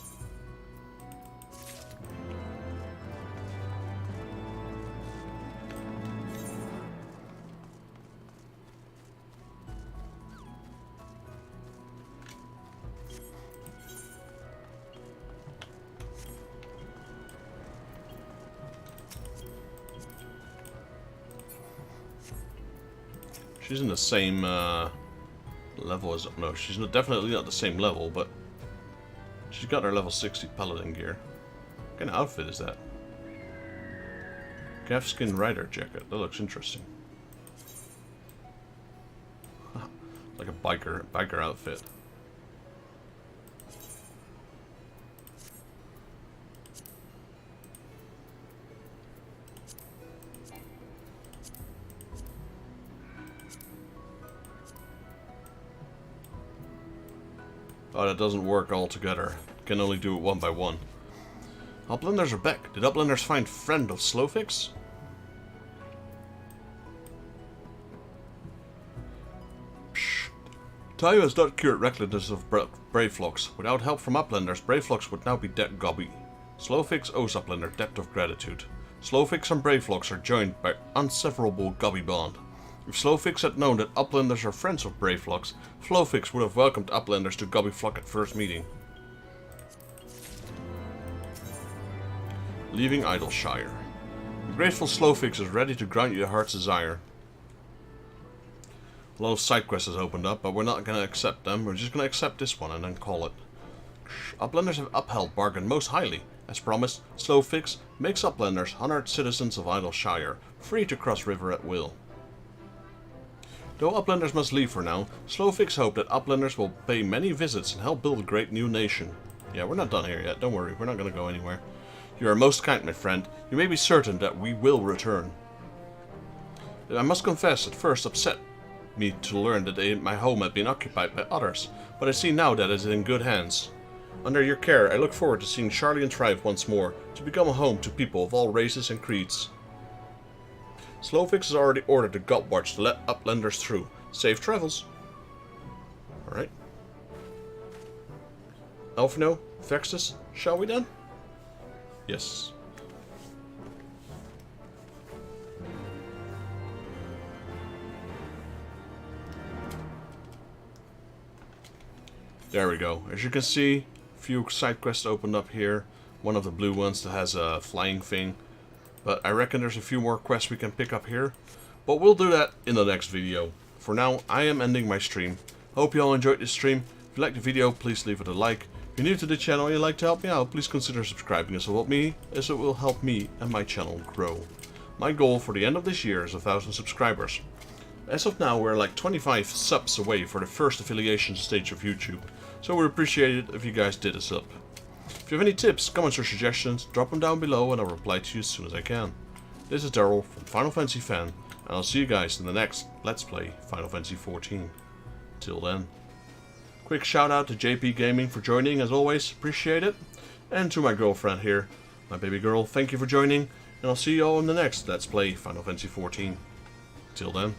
She's in the same level as... No, she's definitely not the same level, but she's got her level 60 paladin gear. What kind of outfit is that? Calfskin rider jacket. That looks interesting. Like a biker outfit. Oh, that doesn't work altogether. Can only do it one by one. Uplanders are back. Did Uplanders find friend of Slowfix? Psh. Tayo has not cured recklessness of Braveflocks. Without help from Uplanders, Braveflocks would now be dead gobby. Slowfix owes Uplander debt of gratitude. Slowfix and Braveflocks are joined by unseverable gobby bond. If Slowfix had known that Uplanders are friends of Braveflocks, Slowfix would have welcomed Uplanders to Gobbyflock at first meeting. Leaving Idleshire. The grateful Slowfix is ready to grant you your heart's desire. A lot of side quests has opened up, but we're not going to accept them. We're just going to accept this one and then call it. Uplanders have upheld bargain most highly. As promised, Slowfix makes Uplanders honored citizens of Idleshire, free to cross river at will. Though Uplanders must leave for now, Slowfix hope that Uplanders will pay many visits and help build a great new nation. Yeah, we're not done here yet, don't worry, we're not going to go anywhere. You are most kind, my friend. You may be certain that we will return. I must confess, at first upset me to learn that my home had been occupied by others, but I see now that it is in good hands. Under your care, I look forward to seeing Sharlayan thrive once more, to become a home to people of all races and creeds. Slowfix has already ordered the Godwatch to let Uplanders through. Safe travels. Alright. Elfino, Vextus, shall we then? Yes. There we go. As you can see, a few side quests opened up here. One of the blue ones that has a flying thing. But I reckon there's a few more quests we can pick up here. But we'll do that in the next video. For now, I am ending my stream. Hope you all enjoyed this stream. If you liked the video, please leave it a like. If you're new to the channel and you'd like to help me out, please consider subscribing. This will help me, as it will help me and my channel grow. My goal for the end of this year is 1,000 subscribers. As of now, we're like 25 subs away for the first affiliation stage of YouTube. So we'd appreciate it if you guys did a sub. If you have any tips, comments or suggestions, drop them down below and I'll reply to you as soon as I can. This is Daryl from Final Fantasy Fan, and I'll see you guys in the next Let's Play Final Fantasy XIV. Till then. Quick shout out to JP Gaming for joining, as always, appreciate it. And to my girlfriend here, my baby girl, thank you for joining, and I'll see you all in the next Let's Play Final Fantasy XIV. Till then.